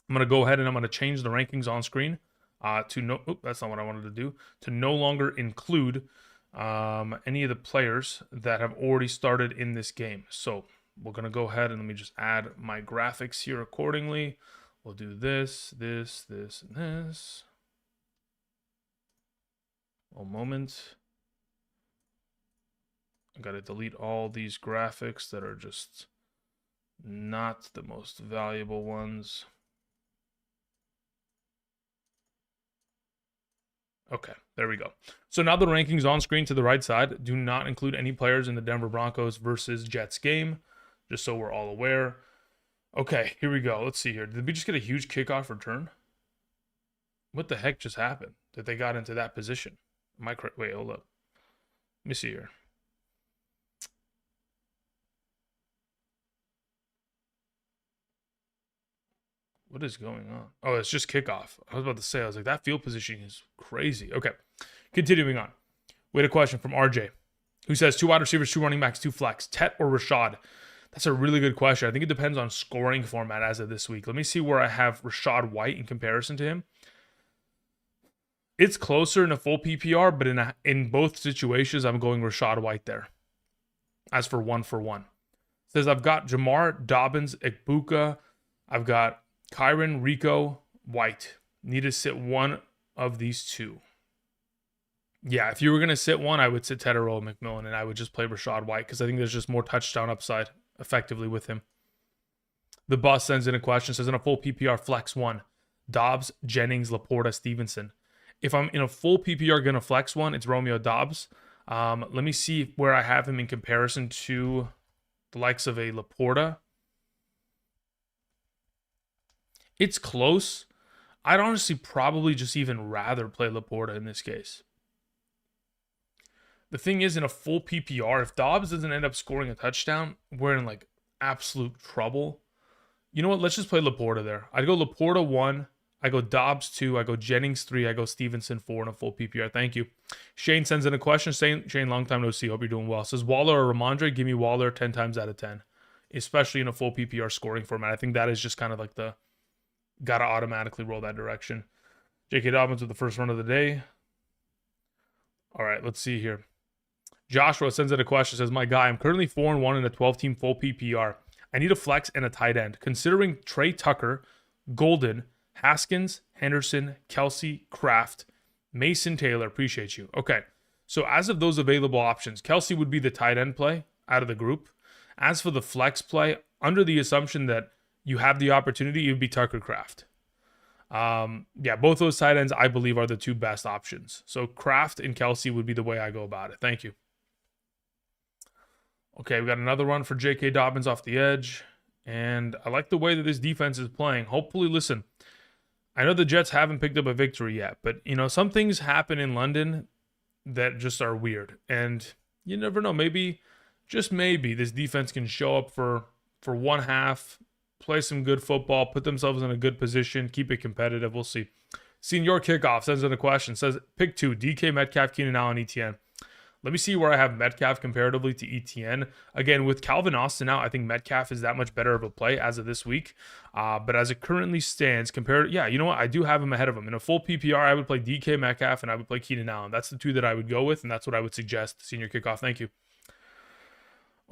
I'm going to go ahead and I'm going to change the rankings on screen to no. That's not what I wanted to do. To no longer include any of the players that have already started in this game. So we're going to go ahead and let me just add my graphics here accordingly. We'll do this, this, this, and this. One moment. I got to delete all these graphics that are just not the most valuable ones. Okay, there we go. So now the rankings on screen to the right side do not include any players in the Denver Broncos versus Jets game, just so we're all aware. Okay, here we go. Let's see here. Did we just get a huge kickoff return? What the heck just happened that they got into that position? Am I correct? Wait, hold up. Let me see here. What is going on? Oh, it's just kickoff. I was about to say, I was like, that field positioning is crazy. Okay, continuing on. We had a question from RJ, who says 2 wide receivers, 2 running backs, 2 flex, Tet or Rashad? That's a really good question. I think it depends on scoring format as of this week. Let me see where I have Rashad White in comparison to him. It's closer in a full PPR, but in both situations, I'm going Rashad White there. As for 1-for-1. It says I've got Jamar, Dobbins, Ekbuka. I've got Kyron, Rico, White. Need to sit one of these 2. Yeah, if you were going to sit one, I would sit Tedero McMillan, and I would just play Rashad White because I think there's just more touchdown upside effectively with him. The boss sends in a question, says in a full PPR flex 1, Dobbs, Jennings, Laporta, Stevenson. If I'm in a full PPR going to flex one, it's Romeo Dobbs. Let me see where I have him in comparison to the likes of a Laporta. It's close. I'd honestly probably just even rather play Laporta in this case. The thing is, in a full PPR, if Dobbs doesn't end up scoring a touchdown, we're in like absolute trouble. You know what? Let's just play Laporta there. I'd go Laporta 1. I go Dobbs 2. I go Jennings 3. I go Stevenson 4 in a full PPR. Thank you. Shane sends in a question. Shane, long time no see. Hope you're doing well. Says Waller or Ramondre? Give me Waller 10 times out of 10, especially in a full PPR scoring format. I think that is just kind of like the gotta automatically roll that direction. J.K. Dobbins with the first run of the day. All right, let's see here. Joshua sends in a question. Says, my guy, I'm currently 4-1 in a 12-team full PPR. I need a flex and a tight end. Considering Trey Tucker, Golden, Haskins, Henderson, Kelsey, Kraft, Mason Taylor. Appreciate you. Okay, so as of those available options, Kelsey would be the tight end play out of the group. As for the flex play, under the assumption that you have the opportunity, it would be Tucker, Kraft. Yeah, both those tight ends, I believe, are the two best options. So Kraft and Kelsey would be the way I go about it. Thank you. Okay, we got another run for J.K. Dobbins off the edge. And I like the way that this defense is playing. Hopefully, listen, I know the Jets haven't picked up a victory yet, but, you know, some things happen in London that just are weird. And you never know. Maybe, just maybe, this defense can show up for one half, play some good football, put themselves in a good position, keep it competitive. We'll see. Senior Kickoff sends in a question. Says, pick 2, DK, Metcalf, Keenan Allen, ETN. Let me see where I have Metcalf comparatively to ETN. Again, with Calvin Austin out, I think Metcalf is that much better of a play as of this week. But as it currently stands, yeah, you know what? I do have him ahead of him. In a full PPR, I would play DK Metcalf and I would play Keenan Allen. That's the two that I would go with, and that's what I would suggest. Senior Kickoff, thank you.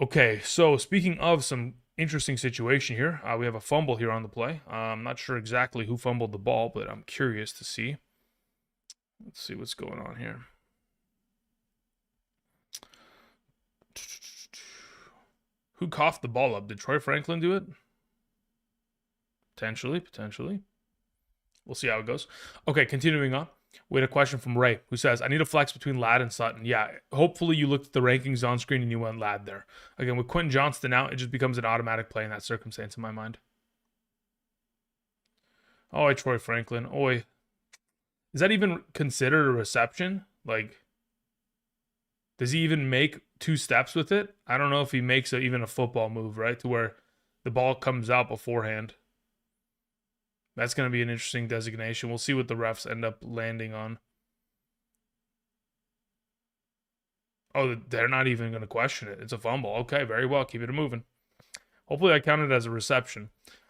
Okay, so speaking of some interesting situation here, we have a fumble here on the play. I'm not sure exactly who fumbled the ball, but I'm curious to see. Let's see what's going on here. Who coughed the ball up? Did Troy Franklin do it? Potentially. We'll see how it goes. Okay, continuing on. We had a question from Ray who says, I need a flex between Ladd and Sutton. Yeah, hopefully you looked at the rankings on screen and you went Ladd there. Again, with Quentin Johnston out, it just becomes an automatic play in that circumstance in my mind. Oh, Troy Franklin. Oi. Is that even considered a reception? Like, does he even make 2 steps with it? I don't know if he makes even a football move, right? To where the ball comes out beforehand. That's going to be an interesting designation. We'll see what the refs end up landing on. Oh, they're not even going to question it. It's a fumble. Okay, very well. Keep it moving. Hopefully that counted as a reception.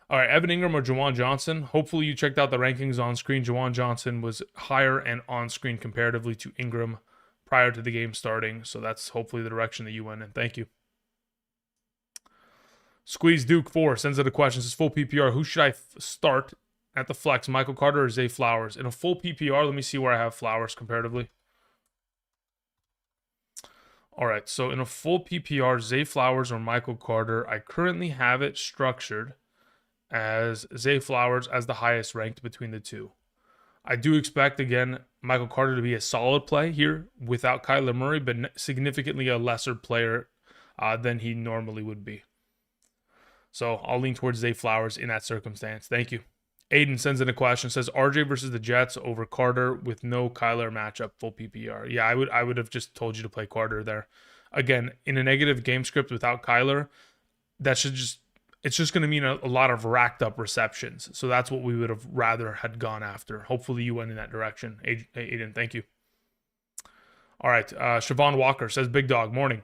All right, Evan Ingram or Juwan Johnson. Hopefully you checked out the rankings on screen. Juwan Johnson was higher and on screen comparatively to Ingram prior to the game starting. So that's hopefully the direction that you went in. Thank you. Squeeze Duke 4 sends out a question. Says full PPR. Who should I start at the flex? Michael Carter or Zay Flowers? In a full PPR, let me see where I have Flowers comparatively. All right, so in a full PPR, Zay Flowers or Michael Carter, I currently have it structured as Zay Flowers as the highest ranked between the two. I do expect, again, Michael Carter to be a solid play here without Kyler Murray, but significantly a lesser player than he normally would be. So I'll lean towards Zay Flowers in that circumstance. Thank you. Aiden sends in a question. Says RJ versus the Jets over Carter with no Kyler matchup, full PPR. Yeah, I would have just told you to play Carter there. Again, in a negative game script without Kyler, it's just going to mean a lot of racked up receptions. So that's what we would have rather had gone after. Hopefully you went in that direction. Aiden, thank you. All right. Siobhan Walker says, Big Dog, morning.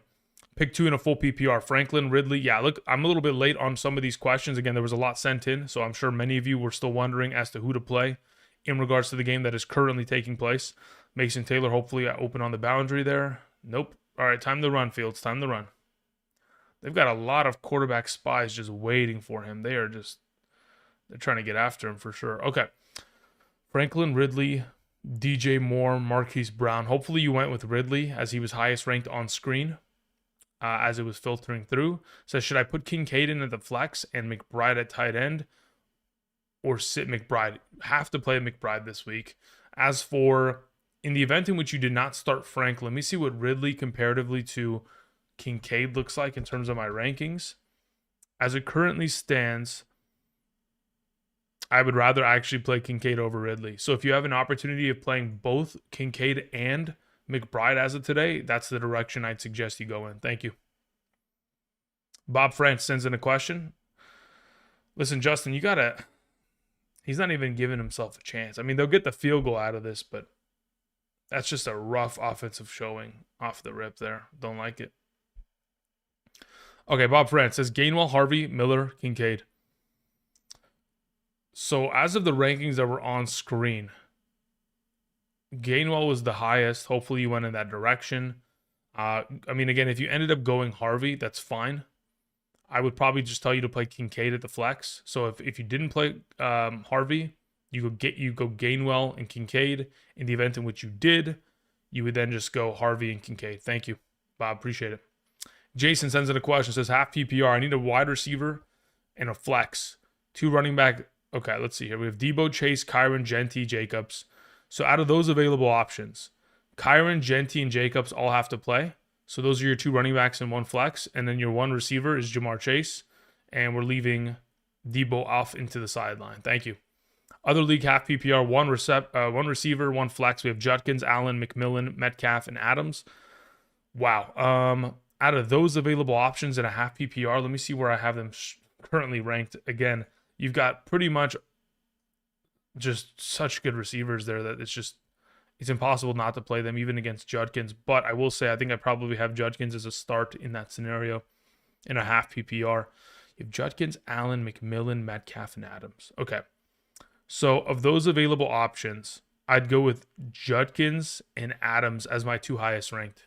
Pick 2 in a full PPR. Franklin, Ridley. Yeah, look, I'm a little bit late on some of these questions. Again, there was a lot sent in, so I'm sure many of you were still wondering as to who to play in regards to the game that is currently taking place. Mason Taylor, hopefully open on the boundary there. Nope. All right, time to run, Fields. Time to run. They've got a lot of quarterback spies just waiting for him. They're trying to get after him for sure. Okay. Franklin, Ridley, DJ Moore, Marquise Brown. Hopefully you went with Ridley as he was highest ranked on screen as it was filtering through. So should I put Kincaid in at the flex and McBride at tight end? or sit McBride. Have to play McBride this week. As for in the event in which you did not start Frank, let me see what Ridley comparatively to Kincaid looks like in terms of my rankings. As it currently stands, I would rather actually play Kincaid over Ridley. So if you have an opportunity of playing both Kincaid and McBride as of today, that's the direction I'd suggest you go in. Thank you. Bob France sends in a question. Listen, Justin, you gotta. He's not even giving himself a chance. I mean, they'll get the field goal out of this, but that's just a rough offensive showing off the rip there. Don't like it. Okay, Bob France says Gainwell, Harvey, Miller, Kincaid. So as of the rankings that were on screen, Gainwell was the highest. Hopefully you went in that direction. I mean, again, if you ended up going Harvey, that's fine. I would probably just tell you to play Kincaid at the flex. So if you didn't play Harvey, you go Gainwell and Kincaid. In the event in which you did, you would then just go Harvey and Kincaid. Thank you, Bob. Appreciate it. Jason sends in a question. Says half PPR. I need a wide receiver and a flex. 2 running back. Okay, let's see here. We have Debo, Chase, Kyron, Genty, Jacobs. So out of those available options, Kyron, Genty, and Jacobs all have to play. So those are your 2 running backs and 1 flex. And then your 1 receiver is Jamar Chase. And we're leaving Debo off into the sideline. Thank you. Other league half PPR, 1 receiver, 1 flex. We have Judkins, Allen, McMillan, Metcalf, and Adams. Wow. Out of those available options in a half PPR, let me see where I have them currently ranked. Again, you've got pretty much just such good receivers there that it's impossible not to play them even against Judkins. But I will say I think I probably have Judkins as a start in that scenario in a half PPR. You have Judkins, Allen, McMillan, Metcalf, and Adams. Okay. So of those available options, I'd go with Judkins and Adams as my 2 highest ranked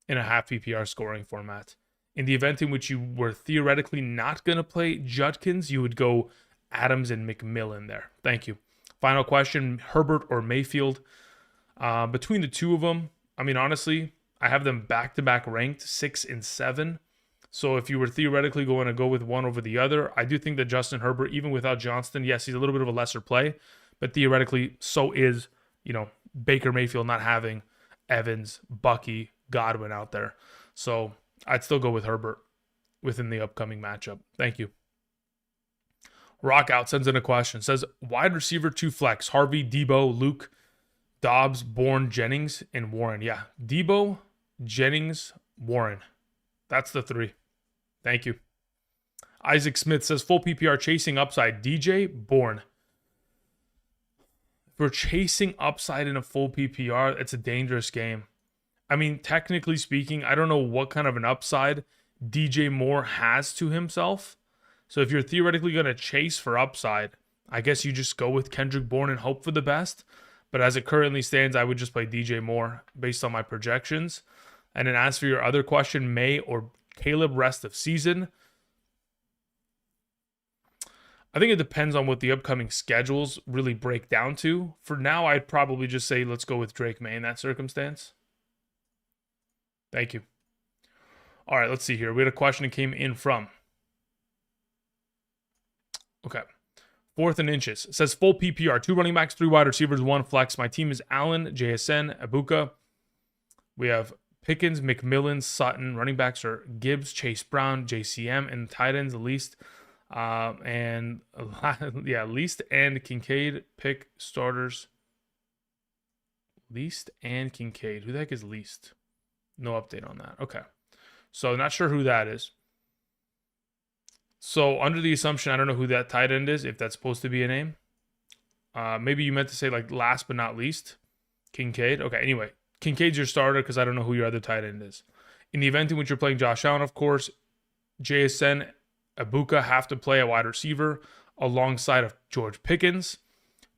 in a half PPR scoring format. In the event in which you were theoretically not going to play Judkins, you would go Adams and McMillan there. Thank you. Final question, Herbert or Mayfield? Between the 2 of them, I mean, honestly, I have them back-to-back ranked 6 and 7. So if you were theoretically going to go with one over the other, I do think that Justin Herbert, even without Johnston, yes, he's a little bit of a lesser play, but theoretically, so is, Baker Mayfield not having Evans, Bucky, Godwin out there. So I'd still go with Herbert within the upcoming matchup. Thank you. Rockout sends in a question. Says, wide receiver 2 flex, Harvey, Debo, Luke, Dobbs, Bourne, Jennings, and Warren. Yeah, Debo, Jennings, Warren. That's the 3. Thank you. Isaac Smith says, full PPR chasing upside, DJ, Bourne. If we're chasing upside in a full PPR, it's a dangerous game. I mean, technically speaking, I don't know what kind of an upside DJ Moore has to himself. So if you're theoretically going to chase for upside, I guess you just go with Kendrick Bourne and hope for the best. But as it currently stands, I would just play DJ Moore based on my projections. And then as for your other question, May or Caleb rest of season, I think it depends on what the upcoming schedules really break down to. For now, I'd probably just say let's go with Drake May in that circumstance. Thank you. All right, let's see here. We had a question that came in from. Okay. 4th and inches. It says full PPR. 2 running backs, 3 wide receivers, 1 flex. My team is Allen, JSN, Ibuka. We have Pickens, McMillan, Sutton. Running backs are Gibbs, Chase Brown, JCM, and tight ends least. Least and Kincaid. Pick starters. Least and Kincaid. Who the heck is Least? No update on that. Okay. So not sure who that is. So under the assumption, I don't know who that tight end is, if that's supposed to be a name. Maybe you meant to say like last but not least. Kincaid. Okay, anyway. Kincaid's your starter because I don't know who your other tight end is. In the event in which you're playing Josh Allen, of course, JSN, Ibuka have to play a wide receiver alongside of George Pickens,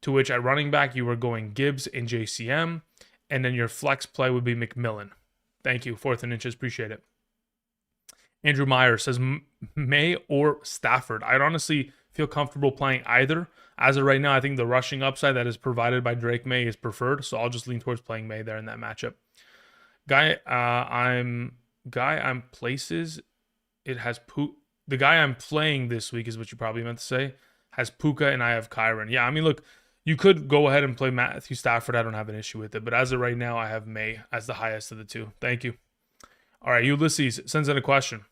to which at running back you were going Gibbs and JCM, and then your flex play would be McMillan. Thank you. 4th and inches. Appreciate it. Andrew Meyer says May or Stafford. I'd honestly feel comfortable playing either. As of right now, I think the rushing upside that is provided by Drake May is preferred, so I'll just lean towards playing May there in that matchup. The guy I'm playing this week is what you probably meant to say, has Puka, and I have Kyron. Yeah, I mean, look, you could go ahead and play Matthew Stafford. I don't have an issue with it. But as of right now, I have May as the highest of the two. Thank you. All right, Ulysses sends in a question.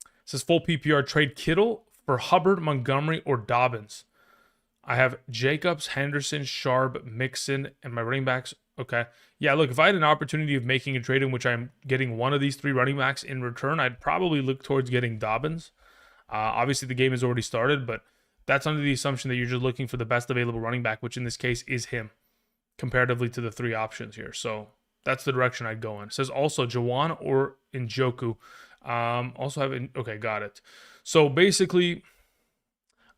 It says full PPR trade Kittle for Hubbard, Montgomery, or Dobbins. I have Jacobs, Henderson, Sharp, Mixon, and my running backs. Okay. Yeah, look, if I had an opportunity of making a trade in which I'm getting one of these 3 running backs in return, I'd probably look towards getting Dobbins. Obviously, the game has already started, but that's under the assumption that you're just looking for the best available running back, which in this case is him, comparatively to the 3 options here. So that's the direction I'd go in. It says also Jawan or Njoku. Also have, okay, got it. So basically,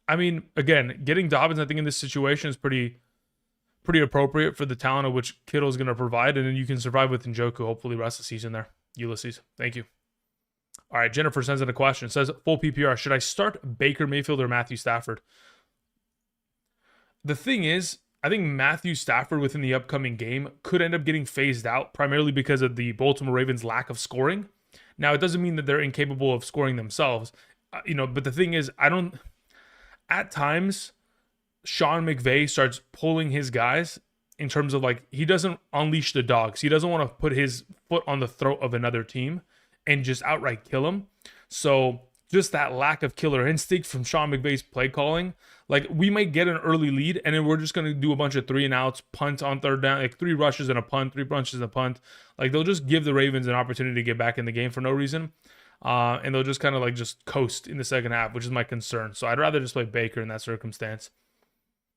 I mean, again, getting Dobbins, I think in this situation is pretty appropriate for the talent of which Kittle is going to provide, and then you can survive with Njoku, hopefully rest of the season there. Ulysses, thank you. All right, Jennifer sends in a question. It says, full PPR, should I start Baker Mayfield or Matthew Stafford? The thing is, I think Matthew Stafford within the upcoming game could end up getting phased out, primarily because of the Baltimore Ravens' lack of scoring. Now, it doesn't mean that they're incapable of scoring themselves, but the thing is, at times, Sean McVay starts pulling his guys in terms of like, he doesn't unleash the dogs. He doesn't want to put his foot on the throat of another team and just outright kill them. So just that lack of killer instinct from Sean McVay's play calling, like we might get an early lead and then we're just going to do a bunch of 3 and outs, punt on 3rd down, like 3 rushes and a punt, 3 bunches and a punt. Like they'll just give the Ravens an opportunity to get back in the game for no reason. And they'll just kind of like just coast in the second half, which is my concern. So I'd rather just play Baker in that circumstance.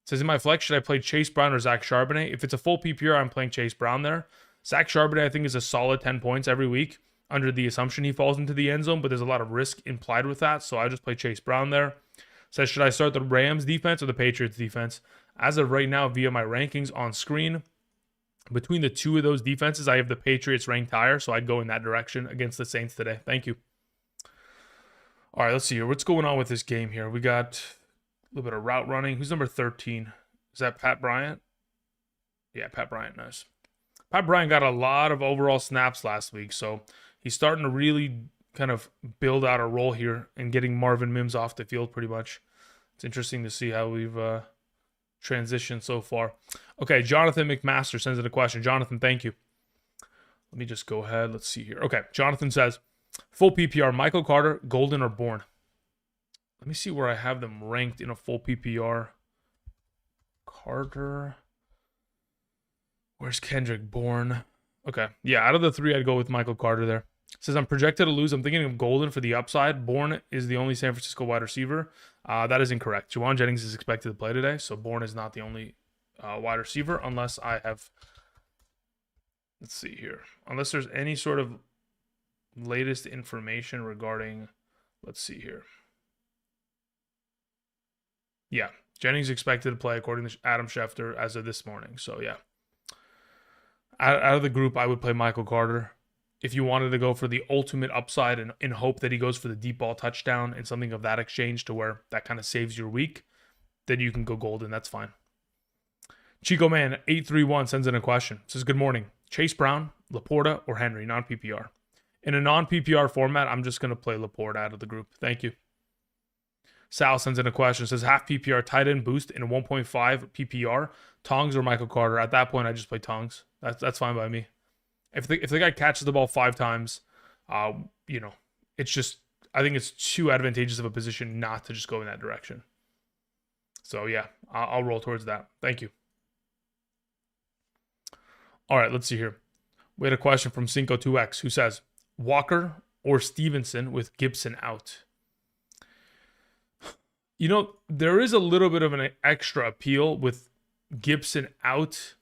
It says in my flex, should I play Chase Brown or Zach Charbonnet? If it's a full PPR, I'm playing Chase Brown there. Zach Charbonnet, I think, is a solid 10 points every week under the assumption he falls into the end zone, but there's a lot of risk implied with that. So I just play Chase Brown there. It says, should I start the Rams defense or the Patriots defense? As of right now, via my rankings on screen, between the 2 of those defenses, I have the Patriots ranked higher, so I'd go in that direction against the Saints today. Thank you. All right, let's see here. What's going on with this game here? We got a little bit of route running. Who's number 13? Is that Pat Bryant? Yeah, Pat Bryant, nice. Pat Bryant got a lot of overall snaps last week, so he's starting to really kind of build out a role here and getting Marvin Mims off the field pretty much. It's interesting to see how we've transitioned so far. Okay, Jonathan McMaster sends in a question. Jonathan, thank you. Let me just go ahead. Let's see here. Okay, Jonathan says, full PPR, Michael Carter, Golden, or Bourne? Let me see where I have them ranked in a full PPR. Carter. Where's Kendrick? Bourne. Okay. Yeah, out of the 3, I'd go with Michael Carter there. It says, I'm projected to lose. I'm thinking of Golden for the upside. Bourne is the only San Francisco wide receiver. That is incorrect. Juwan Jennings is expected to play today, so Bourne is not the only wide receiver unless I have... Let's see here. Unless there's any sort of latest information regarding... Let's see here. Yeah, Jennings expected to play according to Adam Schefter as of this morning. So, yeah. Out of the group, I would play Michael Carter. If you wanted to go for the ultimate upside and in hope that he goes for the deep ball touchdown and something of that exchange to where that kind of saves your week, then you can go Golden. That's fine. Chico Man 831 sends in a question. Says, good morning. Chase Brown, Laporta, or Henry, non-PPR? In a non-PPR format, I'm just going to play Laporta out of the group. Thank you. Sal sends in a question. Says, half PPR tight end boost in a 1.5 PPR. Tongs or Michael Carter? At that point, I just play Tongs. That's fine by me. If the guy catches the ball 5 times, it's just, I think it's too advantageous of a position not to just go in that direction. So yeah, I'll roll towards that. Thank you. All right, let's see here. We had a question from Cinco2X who says, Walker or Stevenson with Gibson out? There is a little bit of an extra appeal with Gibson out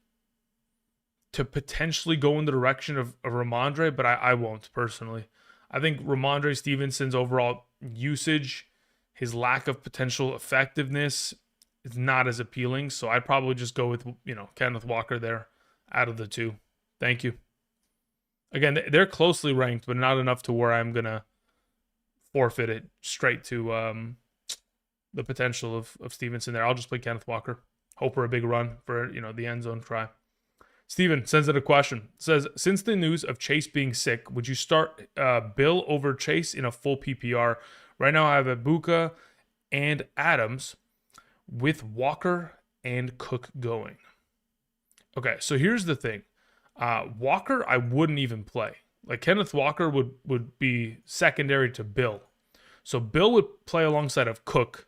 to potentially go in the direction of Ramondre, but I won't personally. I think Ramondre Stevenson's overall usage, his lack of potential effectiveness is not as appealing. So I'd probably just go with, Kenneth Walker there out of the 2. Thank you. Again, they're closely ranked, but not enough to where I'm going to forfeit it straight to the potential of Stevenson there. I'll just play Kenneth Walker. Hope for a big run for, the end zone try. Steven sends in a question. Says, since the news of Chase being sick, would you start Bill over Chase in a full PPR? Right now I have Ibuka and Adams. with Walker and Cook going. Okay, so here's the thing. Walker, I wouldn't even play. Like Kenneth Walker would be secondary to Bill. So Bill would play alongside of Cook,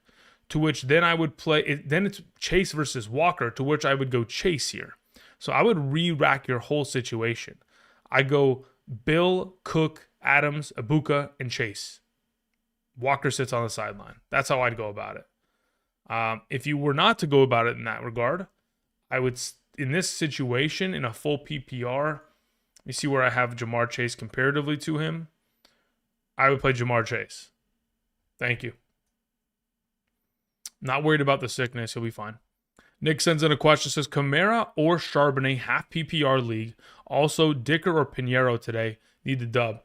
to which then I would play. Then it's Chase versus Walker, to which I would go Chase here. So I would re-rack your whole situation. I go Bill, Cook, Adams, Ibuka, and Chase. Walker sits on the sideline. That's how I'd go about it. If you were not to go about it in that regard, I would, in this situation, in a full PPR, let me see where I have Jamar Chase comparatively to him. I would play Jamar Chase. Thank you. Not worried about the sickness. He'll be fine. Nick sends in a question. Says, Kamara or Charbonnet half PPR league. Also, Dicker or Pinheiro today. Need the dub.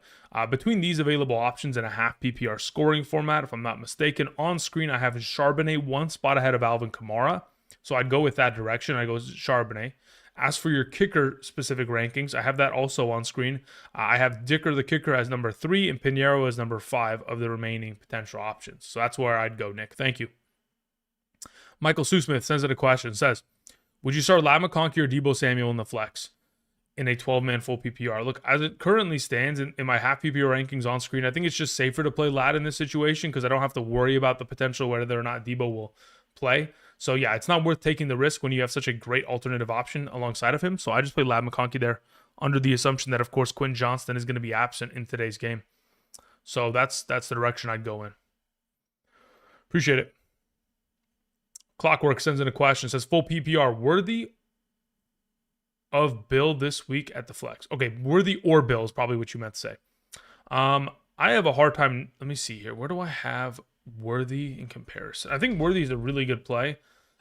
Between these available options in a half PPR scoring format, if I'm not mistaken, on screen I have Charbonnet one spot ahead of Alvin Kamara. So I'd go with that direction. I go Charbonnet. As for your kicker specific rankings, I have that also on screen. I have Dicker the kicker as number 3 and Pinheiro as number 5 of the remaining potential options. So that's where I'd go, Nick. Thank you. Michael Sue Smith sends in a question. Says, would you start Ladd McConkey or Deebo Samuel in the flex in a 12-man full PPR? Look, as it currently stands in my half PPR rankings on screen, I think it's just safer to play Ladd in this situation because I don't have to worry about the potential whether or not Deebo will play. So yeah, it's not worth taking the risk when you have such a great alternative option alongside of him. So I just play Ladd McConkey there under the assumption that, of course, Quinn Johnston is going to be absent in today's game. So that's the direction I'd go in. Appreciate it. Clockwork sends in a question. Says, full PPR worthy of Bill this week at the flex. Okay, worthy or Bill is probably what you meant to say. I have a hard time. Let me see here. Where do I have worthy in comparison? I think worthy is a really good play.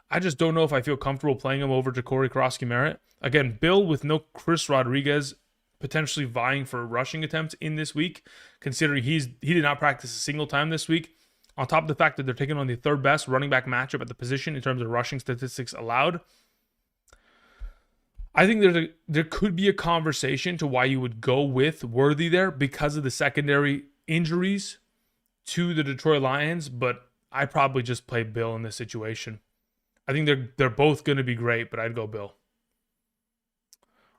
I just don't know if I feel comfortable playing him over Ja'Cory Krosky-Merritt. Again, Bill with no Chris Rodriguez potentially vying for rushing attempts in this week, considering he did not practice a single time this week. On top of the fact that they're taking on the third best running back matchup at the position in terms of rushing statistics allowed, I think there could be a conversation to why you would go with Worthy there because of the secondary injuries to the Detroit Lions, but I probably just play Bill in this situation. I think they're both going to be great, but I'd go Bill.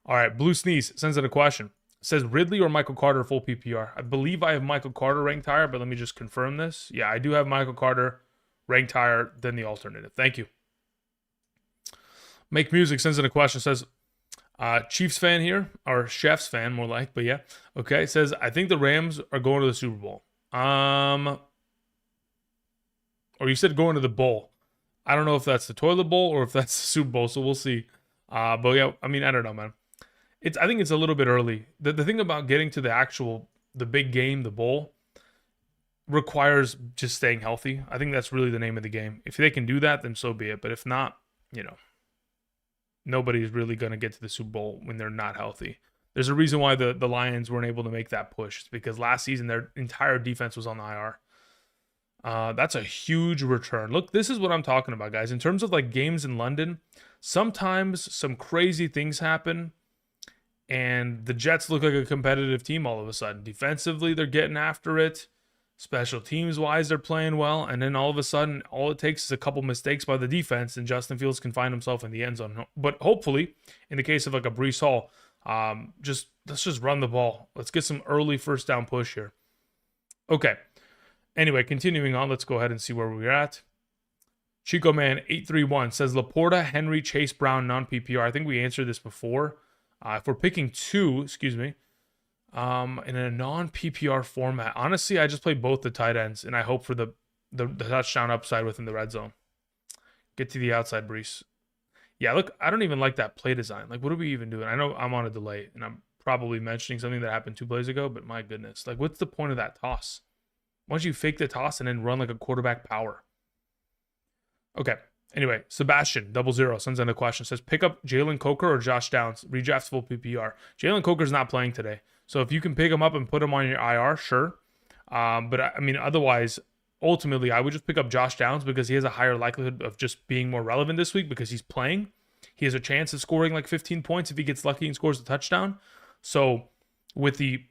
All right, Blue Sneeze sends in a question. Says Ridley or Michael Carter full PPR. I believe I have Michael Carter ranked higher, but let me just confirm this. Yeah, I do have Michael Carter ranked higher than the alternative. Thank you. Make Music sends in a question. Says, Chiefs fan here, or Chefs fan more like, but yeah. Okay, says, I think the Rams are going to the Super Bowl. Or you said going to the bowl. I don't know if that's the toilet bowl or if that's the Super Bowl, so we'll see. But yeah, I mean, I don't know, man. I think it's a little bit early. The thing about getting to the big game, the bowl, requires just staying healthy. I think that's really the name of the game. If they can do that, then so be it. But if not, nobody's really going to get to the Super Bowl when they're not healthy. There's a reason why the Lions weren't able to make that push. It's because last season their entire defense was on the IR. That's a huge return. Look, this is what I'm talking about, guys. In terms of like games in London, sometimes some crazy things happen. And the Jets look like a competitive team all of a sudden. Defensively, they're getting after it. Special teams-wise, they're playing well. And then all of a sudden, all it takes is a couple mistakes by the defense, and Justin Fields can find himself in the end zone. But hopefully, in the case of like a Breece Hall, let's just run the ball. Let's get some early first down push here. Okay. Anyway, continuing on, let's go ahead and see where we're at. Chico Man 831 says Laporta, Henry, Chase Brown, non-PPR. I think we answered this before. If we're picking two, in a non-PPR format, honestly, I just play both the tight ends, and I hope for the touchdown upside within the red zone. Get to the outside, Breece. Yeah, look, I don't even like that play design. Like, what are we even doing? I know I'm on a delay, and I'm probably mentioning something that happened 2 plays ago, but my goodness. Like, what's the point of that toss? Why don't you fake the toss and then run like a quarterback power? Okay. Anyway, Sebastian 00 sends in a question. Says, pick up Jalen Coker or Josh Downs. Redraft full PPR. Jalen Coker's not playing today. So if you can pick him up and put him on your IR, sure. But I mean, otherwise, ultimately, I would just pick up Josh Downs because he has a higher likelihood of just being more relevant this week because he's playing. He has a chance of scoring like 15 points if he gets lucky and scores a touchdown. So with the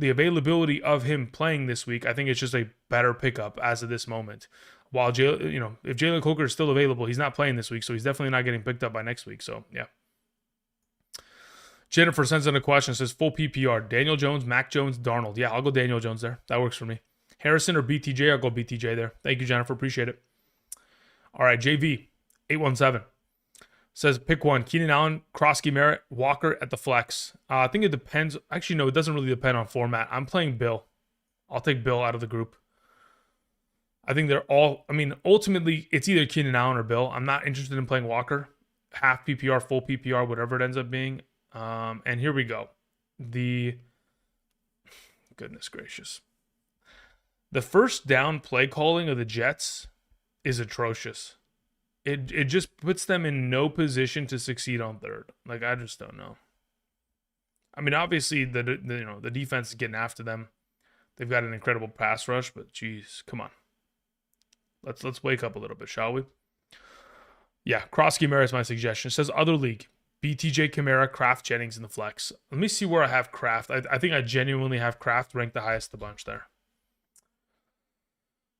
availability of him playing this week, I think it's just a better pickup as of this moment. While if Jalen Coker is still available, he's not playing this week, so he's definitely not getting picked up by next week. So yeah. Jennifer sends in a question, says full PPR, Daniel Jones, Mac Jones, Darnold. Yeah, I'll go Daniel Jones there. That works for me. Harrison or BTJ, I'll go BTJ there. Thank you, Jennifer. Appreciate it. All right, JV817 says pick one. Keenan Allen, Krosky Merritt, Walker at the flex. I think it depends. Actually, no, it doesn't really depend on format. I'm playing Bill. I'll take Bill out of the group. I think they're all, ultimately, it's either Keenan Allen or Bill. I'm not interested in playing Walker. Half PPR, full PPR, whatever it ends up being. And here we go. Goodness gracious. The first down play calling of the Jets is atrocious. It just puts them in no position to succeed on third. Like, I just don't know. Obviously the defense is getting after them. They've got an incredible pass rush, but geez, come on. Let's wake up a little bit, shall we? Yeah, Krosky Merritt is my suggestion. It says other league. BTJ Kamara, Kraft, Jennings in the flex. Let me see where I have Kraft. I think I genuinely have Kraft ranked the highest of the bunch there.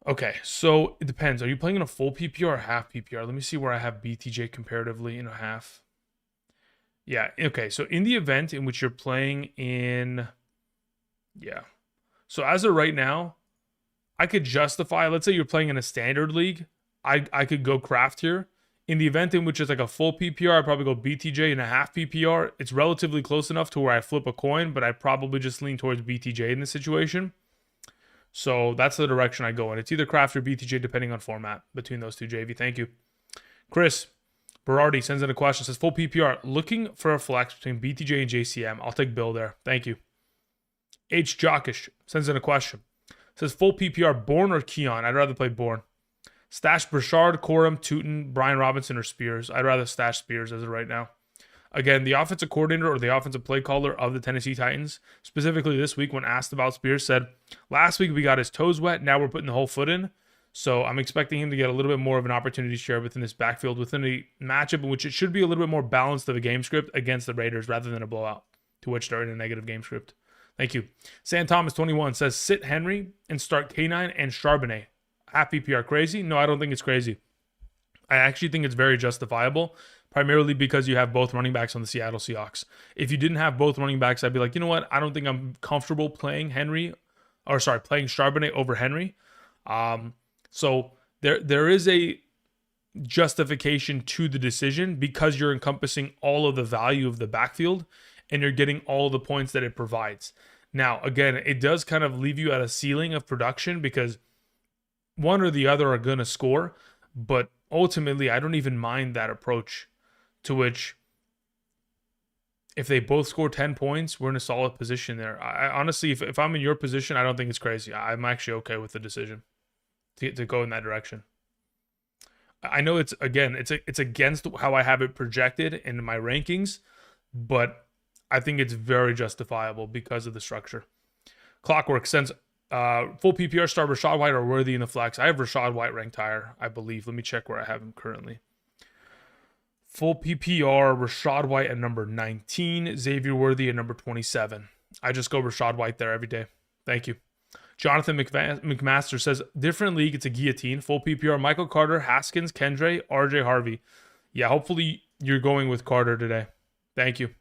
Okay, so it depends. Are you playing in a full PPR or half PPR? Let me see where I have BTJ comparatively in a half. Yeah, okay. So in the event in which you're playing in... Yeah. So as of right now, I could justify... Let's say you're playing in a standard league. I could go Kraft here. In the event in which it's like a full PPR, I'd probably go BTJ in a half PPR. It's relatively close enough to where I flip a coin, but I probably just lean towards BTJ in this situation. So that's the direction I go in. It's either Kraft or BTJ depending on format between those two, JV. Thank you. Chris Berardi sends in a question. Says full PPR. Looking for a flex between BTJ and JCM. I'll take Bill there. Thank you. H. Jockish sends in a question. Says full PPR. Bourne or Keon? I'd rather play Bourne. Stash Brashard, Corum, Tootin, Brian Robinson, or Spears. I'd rather stash Spears as of right now. Again, the offensive coordinator or the offensive play caller of the Tennessee Titans, specifically this week when asked about Spears, said, last week we got his toes wet, now we're putting the whole foot in. So I'm expecting him to get a little bit more of an opportunity share within this backfield, within a matchup in which it should be a little bit more balanced of a game script against the Raiders rather than a blowout, to which they're in a negative game script. Thank you. Sam Thomas 21 says, sit Henry and start K9 and Charbonnet. Half PPR crazy? No, I don't think it's crazy. I actually think it's very justifiable, primarily because you have both running backs on the Seattle Seahawks. If you didn't have both running backs, I'd be like, you know what? I don't think I'm comfortable playing playing Charbonnet over Henry. So there is a justification to the decision because you're encompassing all of the value of the backfield and you're getting all the points that it provides. Now, again, it does kind of leave you at a ceiling of production because one or the other are going to score, but ultimately, I don't even mind that approach, to which if they both score 10 points, we're in a solid position there. I honestly, if I'm in your position, I don't think it's crazy. I'm actually okay with the decision to go in that direction. I know it's against how I have it projected in my rankings, but I think it's very justifiable because of the structure. Clockwork sends full PPR star Rachaad White or Worthy in the flex. I have Rachaad White ranked higher, I believe. Let me check where I have him currently. Full PPR, Rachaad White at number 19, Xavier Worthy at number 27. I just go Rachaad White there every day. Thank you. Jonathan McMaster says, different league, it's a guillotine. Full PPR, Michael Carter, Haskins, Kendre, RJ Harvey. Yeah, hopefully you're going with Carter today. Thank you.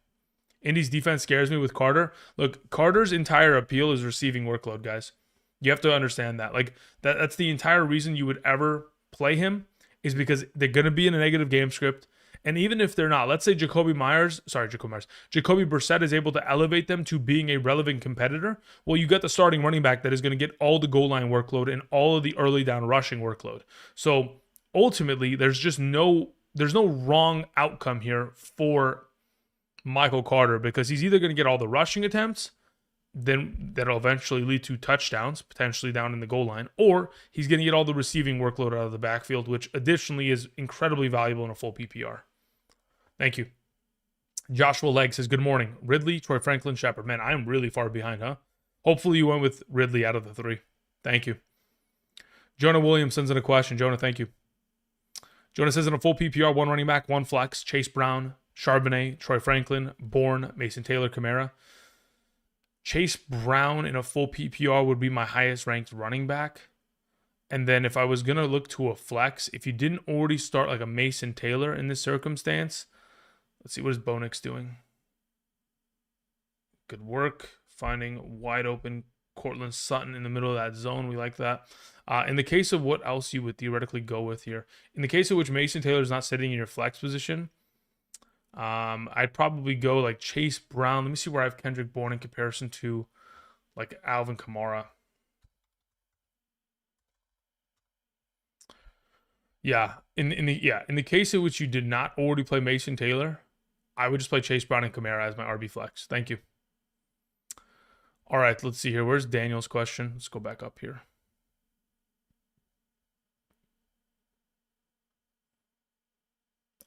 Indy's defense scares me with Carter. Look, Carter's entire appeal is receiving workload, guys. You have to understand that. Like, that's the entire reason you would ever play him is because they're going to be in a negative game script. And even if they're not, let's say Jacoby Brissett is able to elevate them to being a relevant competitor. Well, you got the starting running back that is going to get all the goal line workload and all of the early down rushing workload. So ultimately, there's no wrong outcome here for Michael Carter because he's either going to get all the rushing attempts, then that'll eventually lead to touchdowns, potentially down in the goal line, or he's going to get all the receiving workload out of the backfield, which additionally is incredibly valuable in a full PPR. Thank you. Joshua Legg says, good morning. Ridley, Troy Franklin, Shepard. Man, I'm really far behind, huh? Hopefully you went with Ridley out of the three. Thank you. Jonah Williams sends in a question. Jonah, thank you. Jonah says in a full PPR, one running back, one flex, Chase Brown, Charbonnet, Troy Franklin, Bourne, Mason Taylor, Kamara. Chase Brown in a full PPR would be my highest ranked running back. And then if I was going to look to a flex, if you didn't already start like a Mason Taylor in this circumstance, let's see, what is Bonix doing? Good work finding wide open Cortland Sutton in the middle of that zone. We like that. In the case of what else you would theoretically go with here, in the case of which Mason Taylor is not sitting in your flex position, I'd probably go like Chase Brown. Let me see where I have Kendrick Bourne in comparison to like Alvin Kamara. Yeah, in the case in which you did not already play Mason Taylor, I would just play Chase Brown and Kamara as my RB flex. Thank you. All right, let's see here. Where's Daniel's question? Let's go back up here.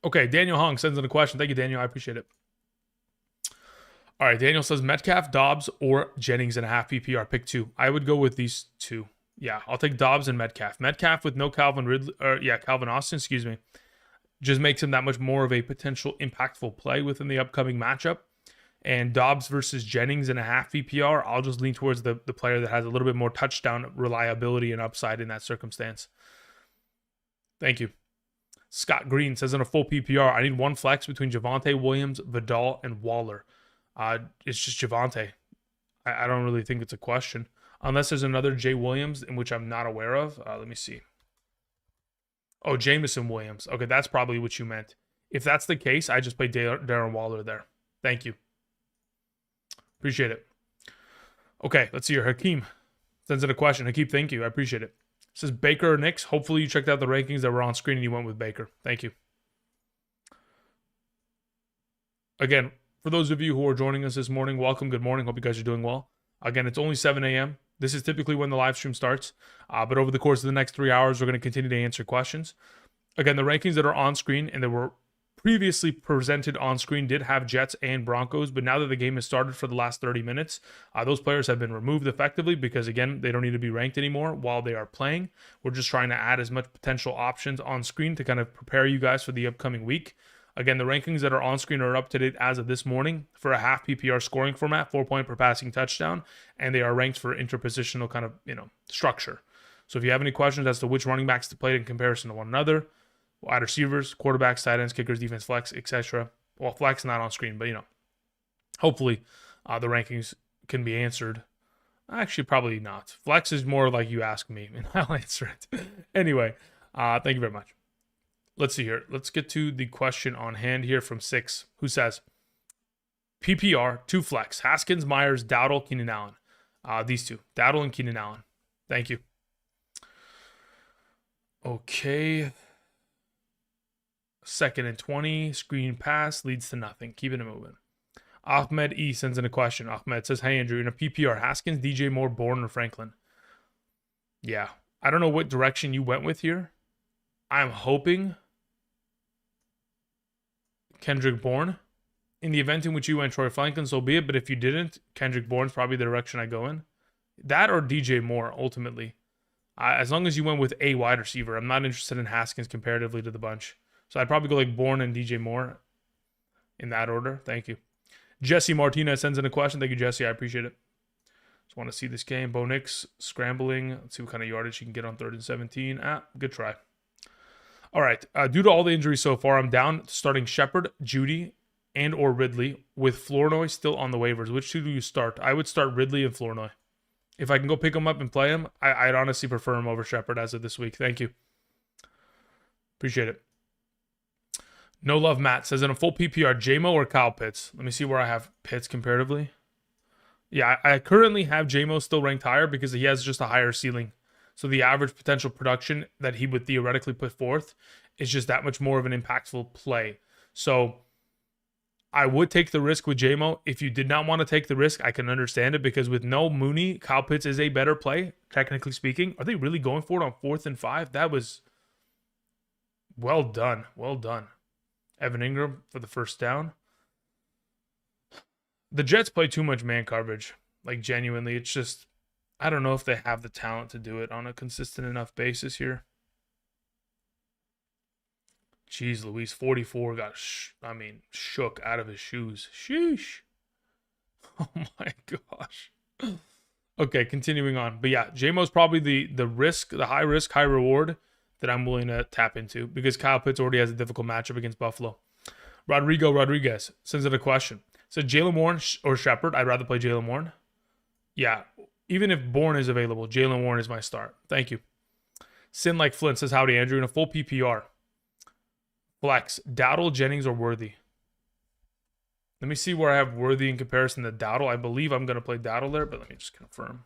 Okay, Daniel Hong sends in a question. Thank you, Daniel. I appreciate it. All right, Daniel says Metcalf, Dobbs, or Jennings in a half PPR. Pick two. I would go with these two. Yeah, I'll take Dobbs and Metcalf. Metcalf with no Calvin Austin, excuse me, just makes him that much more of a potential impactful play within the upcoming matchup. And Dobbs versus Jennings in a half PPR, I'll just lean towards the player that has a little bit more touchdown reliability and upside in that circumstance. Thank you. Scott Green says in a full PPR, I need one flex between Javonte Williams, Vidal, and Waller. It's just Javonte. I don't really think it's a question. Unless there's another Jay Williams, in which I'm not aware of. Let me see. Oh, Jamison Williams. Okay, that's probably what you meant. If that's the case, I just play Darren Waller there. Thank you. Appreciate it. Okay, let's see here. Hakeem sends in a question. Hakeem, thank you. I appreciate it. It says Baker or Knicks. Hopefully you checked out the rankings that were on screen and you went with Baker. Thank you. Again, for those of you who are joining us this morning, welcome. Good morning. Hope you guys are doing well. Again, it's only 7 a.m. This is typically when the live stream starts. But over the course of the next 3 hours, we're going to continue to answer questions. Again, the rankings that are on screen and that were previously presented on screen did have Jets and Broncos, but now that the game has started for the last 30 minutes, those players have been removed effectively because, again, they don't need to be ranked anymore while they are playing. We're just trying to add as much potential options on screen to kind of prepare you guys for the upcoming week. Again, the rankings that are on screen are up to date as of this morning for a half PPR scoring format, 4-point per passing touchdown, and they are ranked for interpositional kind of, structure. So if you have any questions as to which running backs to play in comparison to one another, wide receivers, quarterbacks, tight ends, kickers, defense, flex, etc. Well, flex not on screen, but hopefully the rankings can be answered. Actually, probably not. Flex is more like you ask me, and I'll answer it. Anyway, thank you very much. Let's see here. Let's get to the question on hand here from 6, who says, PPR, 2 flex, Haskins, Myers, Dowdle, Keenan Allen. These two, Dowdle and Keenan Allen. Thank you. Okay. 2nd and 20, screen pass leads to nothing. Keeping it moving. Ahmed E sends in a question. Ahmed says, hey, Andrew, in a PPR, Haskins, DJ Moore, Bourne, or Franklin? Yeah. I don't know what direction you went with here. I'm hoping Kendrick Bourne. In the event in which you went Troy Franklin, so be it. But if you didn't, Kendrick Bourne's probably the direction I go in. That or DJ Moore, ultimately. As long as you went with a wide receiver. I'm not interested in Haskins comparatively to the bunch. So I'd probably go like Bourne and DJ Moore in that order. Thank you. Jesse Martinez sends in a question. Thank you, Jesse. I appreciate it. Just want to see this game. Bo Nix scrambling. Let's see what kind of yardage he can get on 3rd and 17. Good try. All right. Due to all the injuries so far, I'm down starting Shepard, Judy, and or Ridley with Flournoy still on the waivers. Which two do you start? I would start Ridley and Flournoy. If I can go pick him up and play him, I'd honestly prefer him over Shepard as of this week. Thank you. Appreciate it. No Love Matt says in a full PPR, JMO or Kyle Pitts? Let me see where I have Pitts comparatively. Yeah, I currently have JMO still ranked higher because he has just a higher ceiling. So the average potential production that he would theoretically put forth is just that much more of an impactful play. So I would take the risk with JMO. If you did not want to take the risk, I can understand it because with no Mooney, Kyle Pitts is a better play, technically speaking. Are they really going for it on 4th and 5? That was well done. Well done. Evan Ingram for the first down. The Jets play too much man coverage. Like, genuinely, it's just, I don't know if they have the talent to do it on a consistent enough basis here. Jeez Louise, 44 got, shook out of his shoes. Sheesh. Oh my gosh. Okay, continuing on. But yeah, JMO's probably the high risk, high reward that I'm willing to tap into because Kyle Pitts already has a difficult matchup against Buffalo. Rodrigo Rodriguez sends in a question. So Jalen Warren or Shepard? I'd rather play Jalen Warren. Yeah, even if Bourne is available, Jalen Warren is my start. Thank you. Sin Like Flint says, howdy, Andrew. In a full PPR. Flex, Dowdle, Jennings, or Worthy? Let me see where I have Worthy in comparison to Dowdle. I believe I'm going to play Dowdle there, but let me just confirm.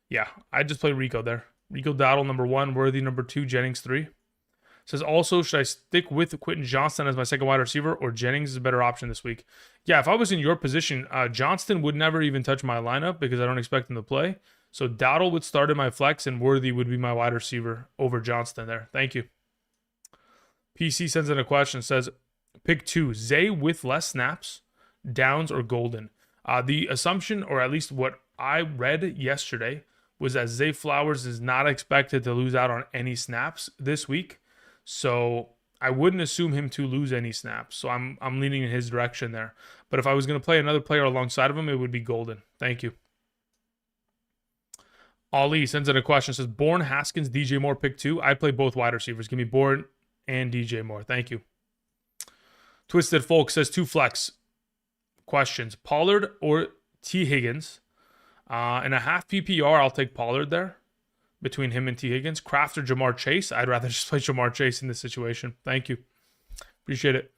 Yeah, I just play Rico there. Rico Dowdle, number 1. Worthy, number 2. Jennings, 3. Says also, should I stick with Quentin Johnston as my second wide receiver, or Jennings is a better option this week? Yeah, if I was in your position, Johnston would never even touch my lineup because I don't expect him to play. So Dowdle would start in my flex, and Worthy would be my wide receiver over Johnston there. Thank you. PC sends in a question. Says, pick 2, Zay with less snaps, Downs, or Golden. The assumption, or at least what I read yesterday, was that Zay Flowers is not expected to lose out on any snaps this week. So I wouldn't assume him to lose any snaps. So I'm leaning in his direction there. But if I was going to play another player alongside of him, it would be Golden. Thank you. Ali sends in a question. Says, Bourne, Haskins, DJ Moore, pick 2. I'd play both wide receivers. Give me Bourne and DJ Moore. Thank you. Twisted Folk says 2 flex questions. Pollard or T. Higgins? In a half PPR, I'll take Pollard there between him and T. Higgins. Kraft or Jamar Chase? I'd rather just play Jamar Chase in this situation. Thank you. Appreciate it.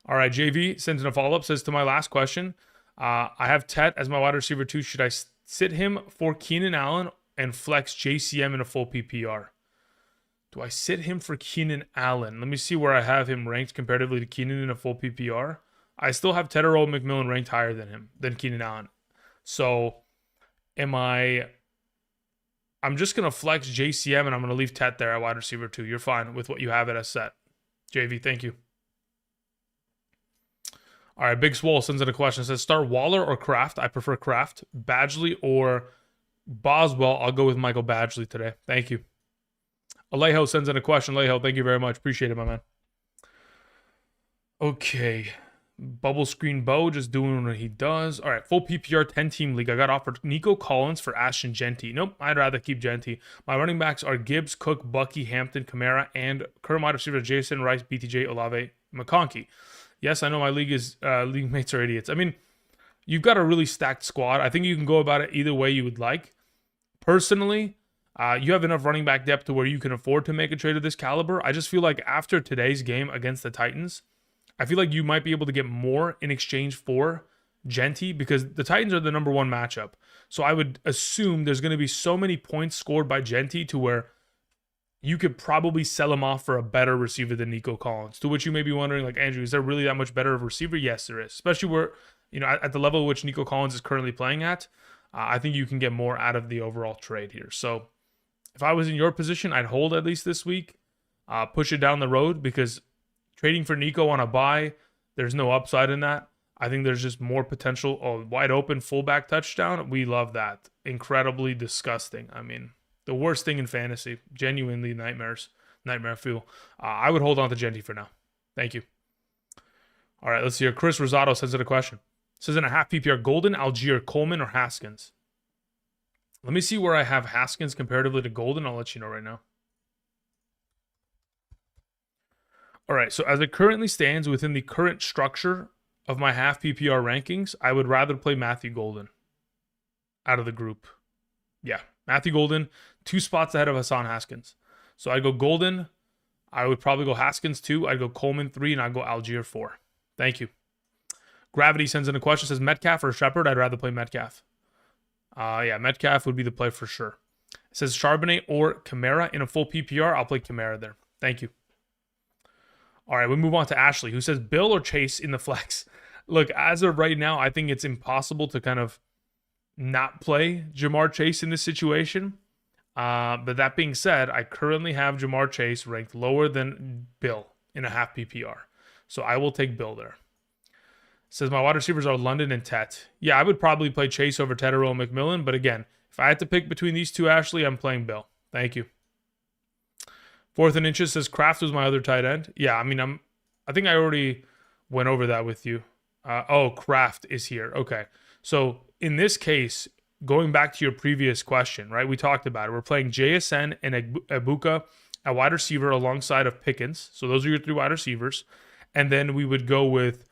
All right, JV sends in a follow-up. Says, to my last question, I have Tet as my wide receiver 2. Should I sit him for Keenan Allen and flex JCM in a full PPR? Do I sit him for Keenan Allen? Let me see where I have him ranked comparatively to Keenan in a full PPR. I still have Tedero McMillan ranked higher than Keenan Allen. So I'm just going to flex JCM and I'm going to leave Tet there at wide receiver 2. You're fine with what you have it as set. JV, thank you. All right, Big Swole sends in a question. It says, start Waller or Kraft? I prefer Kraft. Badgley or Boswell? I'll go with Michael Badgley today. Thank you. Alejo sends in a question. Alejo, thank you very much. Appreciate it, my man. Okay. Bubble Screen Bo just doing what he does. All right, full PPR 10-team league. I got offered Nico Collins for Ashton Genty. Nope, I'd rather keep Genty. My running backs are Gibbs, Cook, Bucky, Hampton, Kamara, and current wide receiver Jason, Rice, BTJ, Olave, McConkey. Yes, I know my league mates are idiots. I mean, you've got a really stacked squad. I think you can go about it either way you would like. Personally, you have enough running back depth to where you can afford to make a trade of this caliber. I just feel like after today's game against the Titans, I feel like you might be able to get more in exchange for Genty because the Titans are the number 1 matchup. So I would assume there's going to be so many points scored by Genty to where you could probably sell him off for a better receiver than Nico Collins. To which you may be wondering, like, Andrew, is there really that much better of a receiver? Yes, there is. Especially where, at the level at which Nico Collins is currently playing at, I think you can get more out of the overall trade here. So if I was in your position, I'd hold at least this week, push it down the road because trading for Nico on a buy, there's no upside in that. I think there's just more potential. Oh, wide open fullback touchdown. We love that. Incredibly disgusting. I mean, the worst thing in fantasy. Genuinely nightmare fuel. I would hold on to Genty for now. Thank you. All right, let's see here. Chris Rosado sends in a question. Says in a half PPR, Golden, Algier, Coleman, or Haskins? Let me see where I have Haskins comparatively to Golden. I'll let you know right now. All right, so as it currently stands within the current structure of my half PPR rankings, I would rather play Matthew Golden out of the group. Yeah, Matthew Golden, 2 spots ahead of Hassan Haskins. So I'd go Golden. I would probably go Haskins 2. I'd go Coleman 3, and I'd go Algier 4. Thank you. Gravity sends in a question. Says Metcalf or Shepard? I'd rather play Metcalf. Yeah, Metcalf would be the play for sure. It says Charbonnet or Kamara in a full PPR. I'll play Kamara there. Thank you. All right, we move on to Ashley, who says Bill or Chase in the flex. Look, as of right now, I think it's impossible to kind of not play Jamar Chase in this situation. But that being said, I currently have Jamar Chase ranked lower than Bill in a half PPR. So I will take Bill there. Says my wide receivers are London and Tet. Yeah, I would probably play Chase over Tedero and McMillan. But again, if I had to pick between these two, Ashley, I'm playing Bill. Thank you. 4th and Inches says Kraft was my other tight end. Yeah, I mean, I think I already went over that with you. Kraft is here. Okay. So in this case, going back to your previous question, right? We talked about it. We're playing JSN and Ibuka at wide receiver alongside of Pickens. So those are your 3 wide receivers. And then we would go with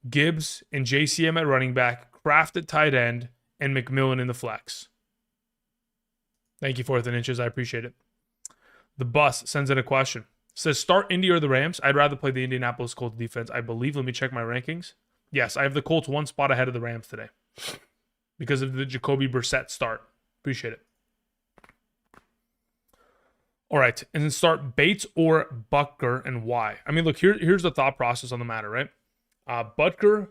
Gibbs and JCM at running back, Kraft at tight end, and McMillan in the flex. Thank you, 4th and Inches. I appreciate it. The Bus sends in a question. Says, start Indy or the Rams? I'd rather play the Indianapolis Colts defense, I believe. Let me check my rankings. Yes, I have the Colts 1 spot ahead of the Rams today because of the Jacoby Brissett start. Appreciate it. All right, and then start Bates or Butker, and why? I mean, look, here's the thought process on the matter, right? Butker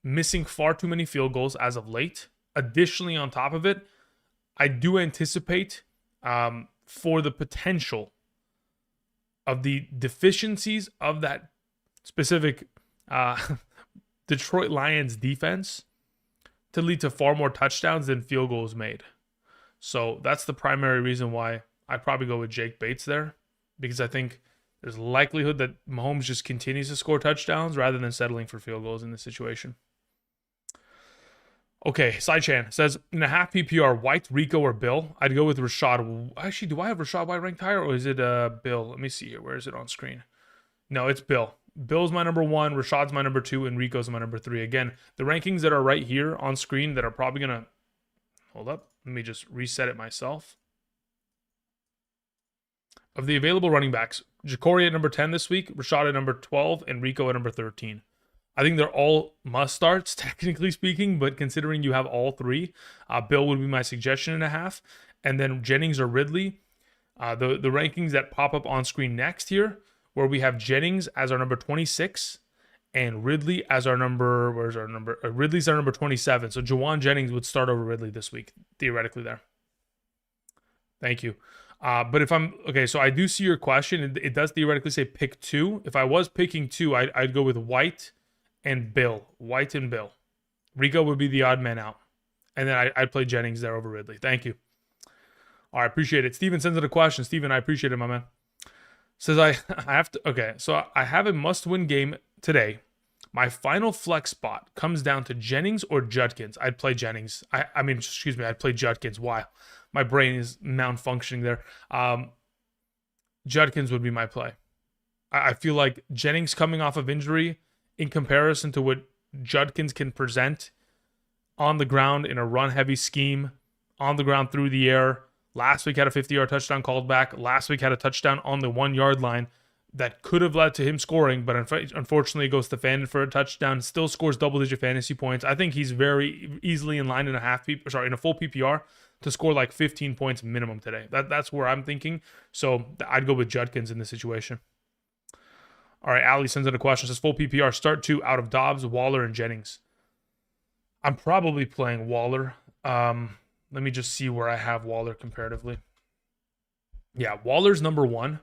missing far too many field goals as of late. Additionally, on top of it, I do anticipate for the potential of the deficiencies of that specific Detroit Lions defense to lead to far more touchdowns than field goals made. So that's the primary reason why I'd probably go with Jake Bates there, because I think there's likelihood that Mahomes just continues to score touchdowns rather than settling for field goals in this situation. Okay, Sidechan says, in a half PPR, White, Rico, or Bill? I'd go with Rashad. Actually, do I have Rashad White ranked higher, or is it Bill? Let me see here. Where is it on screen? No, it's Bill. Bill's my number 1, Rashad's my number 2, and Rico's my number 3. Again, the rankings that are right here on screen that are probably going to... Hold up. Let me just reset it myself. Of the available running backs, Ja'Cory at number 10 this week, Rashad at number 12, and Rico at number 13. I think they're all must-starts, technically speaking, but considering you have all 3, Bill would be my suggestion in a half. And then Jennings or Ridley. The rankings that pop up on screen next here, where we have Jennings as our number 26 and Ridley as our number, where's our number? Ridley's our number 27. So Jawan Jennings would start over Ridley this week, theoretically there. Thank you. But if I'm, okay, so I do see your question. It does theoretically say pick 2. If I was picking 2, I'd go with White and Bill. White and Bill. Rico would be the odd man out. And then I'd play Jennings there over Ridley. Thank you. All right, appreciate it. Steven sends in a question. Steven, I appreciate it, my man. Says I have to, okay, so I have a must-win game today. My final flex spot comes down to Jennings or Judkins. I'd play Jennings. I'd play Judkins. Why? My brain is malfunctioning there. Judkins would be my play. I feel like Jennings coming off of injury in comparison to what Judkins can present on the ground in a run-heavy scheme, on the ground through the air. Last week had a 50-yard touchdown called back. Last week had a touchdown on the 1-yard line that could have led to him scoring, but unfortunately goes to Fandon for a touchdown. Still scores double-digit fantasy points. I think he's very easily in line in a full PPR to score like 15 points minimum today. That's where I'm thinking. So I'd go with Judkins in this situation. All right, Ali sends in a question. Says full PPR, start 2 out of Dobbs, Waller, and Jennings. I'm probably playing Waller. Let me just see where I have Waller comparatively. Yeah, Waller's number 1.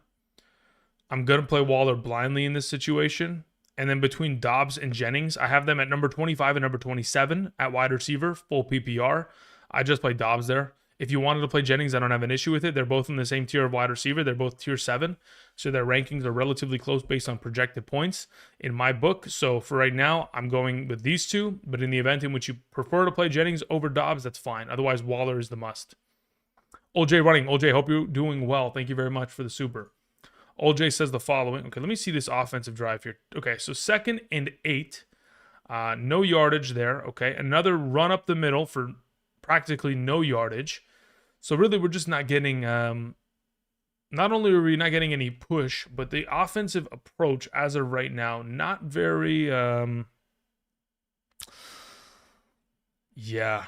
I'm going to play Waller blindly in this situation. And then between Dobbs and Jennings, I have them at number 25 and number 27 at wide receiver, full PPR. I just play Dobbs there. If you wanted to play Jennings, I don't have an issue with it. They're both in the same tier of wide receiver. They're both tier 7. So their rankings are relatively close based on projected points in my book. So for right now, I'm going with these 2. But in the event in which you prefer to play Jennings over Dobbs, that's fine. Otherwise, Waller is the must. OJ running. OJ, hope you're doing well. Thank you very much for the super. OJ says the following. Okay, let me see this offensive drive here. Okay, so 2nd and 8. No yardage there. Okay, another run up the middle for practically no yardage. So really, we're just not getting, not only are we not getting any push, but the offensive approach as of right now, not very, yeah.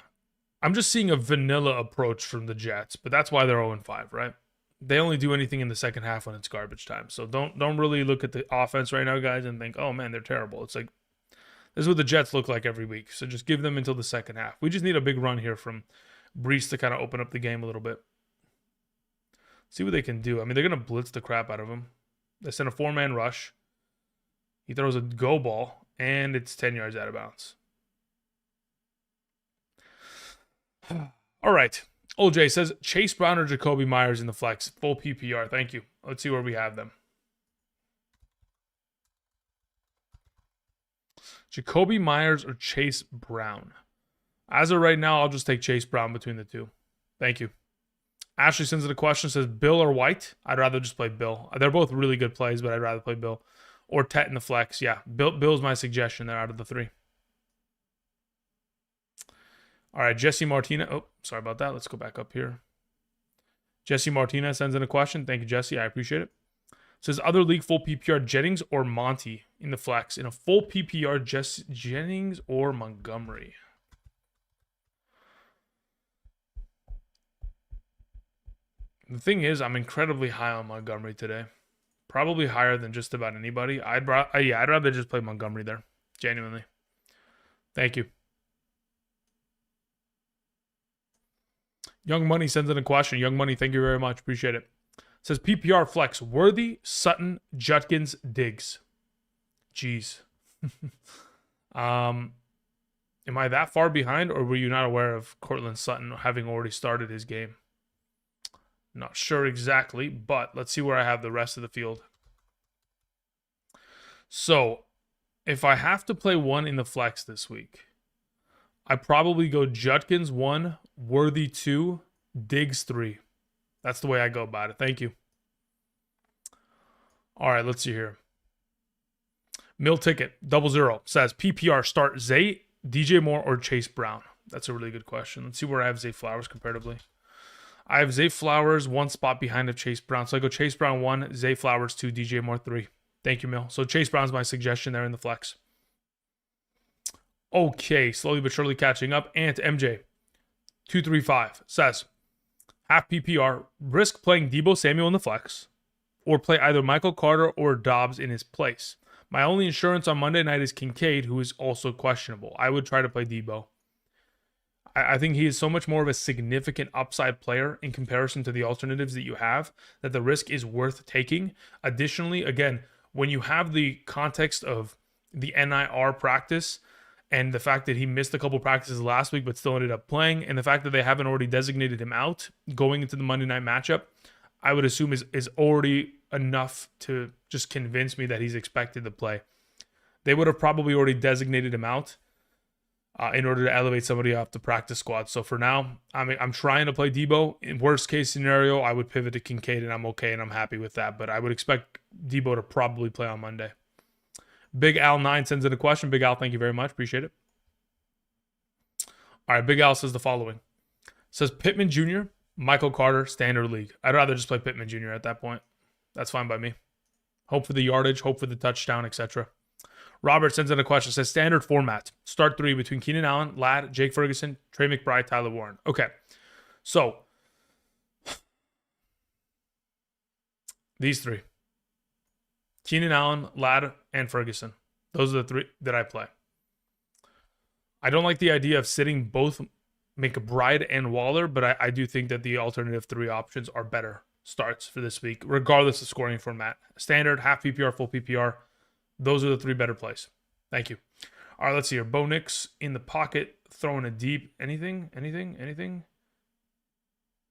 I'm just seeing a vanilla approach from the Jets, but that's why they're 0-5, right? They only do anything in the second half when it's garbage time. So don't really look at the offense right now, guys, and think, oh man, they're terrible. It's like, this is what the Jets look like every week. So just give them until the second half. We just need a big run here from Brees to kind of open up the game a little bit. See what they can do. I mean, they're going to blitz the crap out of him. They send a 4-man rush. He throws a go ball, and it's 10 yards out of bounds. All right. OJ says, Chase Brown or Jacoby Myers in the flex. Full PPR. Thank you. Let's see where we have them. Jacoby Myers or Chase Brown. As of right now, I'll just take Chase Brown between the two. Thank you. Ashley sends in a question, says Bill or White? I'd rather just play Bill. They're both really good plays, but I'd rather play Bill. Or Tet in the flex. Yeah, Bill's my suggestion there out of the three. All right, Jesse Martinez. Oh, sorry about that. Let's go back up here. Jesse Martinez sends in a question. Thank you, Jesse. I appreciate it. Says other league full PPR, Jennings or Monty in the flex. In a full PPR, Jennings or Montgomery. The thing is, I'm incredibly high on Montgomery today. Probably higher than just about anybody. I'd rather just play Montgomery there. Genuinely. Thank you. Young Money sends in a question. Young Money, thank you very much. Appreciate it. Says PPR flex. Worthy, Sutton, Judkins, Diggs. Jeez. Am I that far behind, or were you not aware of Cortland Sutton having already started his game? Not sure exactly, but let's see where I have the rest of the field. So, if I have to play one in the flex this week, I probably go Judkins 1, Worthy 2, Diggs 3. That's the way I go about it. Thank you. All right, let's see here. Mill Ticket 00 says PPR start Zay, DJ Moore, or Chase Brown. That's a really good question. Let's see where I have Zay Flowers comparatively. I have Zay Flowers one spot behind of Chase Brown. So I go Chase Brown 1, Zay Flowers 2, DJ Moore 3. Thank you, Mill. So Chase Brown's my suggestion there in the flex. Okay, slowly but surely catching up. And MJ 235 says half PPR, risk playing Deebo Samuel in the flex, or play either Michael Carter or Dobbs in his place. My only insurance on Monday night is Kincaid, who is also questionable. I would try to play Deebo. I think he is so much more of a significant upside player in comparison to the alternatives that you have, that the risk is worth taking. Additionally, again, when you have the context of the NIR practice and the fact that he missed a couple practices last week but still ended up playing, and the fact that they haven't already designated him out going into the Monday night matchup, I would assume is already enough to just convince me that he's expected to play. They would have probably already designated him out in order to elevate somebody off the practice squad. So for now, I'm trying to play Deebo. In worst case scenario, I would pivot to Kincaid, and I'm okay, and I'm happy with that. But I would expect Deebo to probably play on Monday. Big Al 9 sends in a question. Big Al, thank you very much. Appreciate it. All right, Big Al says the following. Says Pittman Jr., Michael Carter, standard league. I'd rather just play Pittman Jr. at that point. That's fine by me. Hope for the yardage, hope for the touchdown, etc. Robert sends in a question. Says standard format. Start 3 between Keenan Allen, Ladd, Jake Ferguson, Trey McBride, Tyler Warren. Okay. So, these 3. Keenan Allen, Ladd, and Ferguson. Those are the 3 that I play. I don't like the idea of sitting both McBride and Waller, but I do think that the alternative 3 options are better starts for this week, regardless of scoring format. Standard, half PPR, full PPR. Those are the 3 better plays. Thank you. All right, let's see here. Bo Nix in the pocket, throwing a deep. Anything?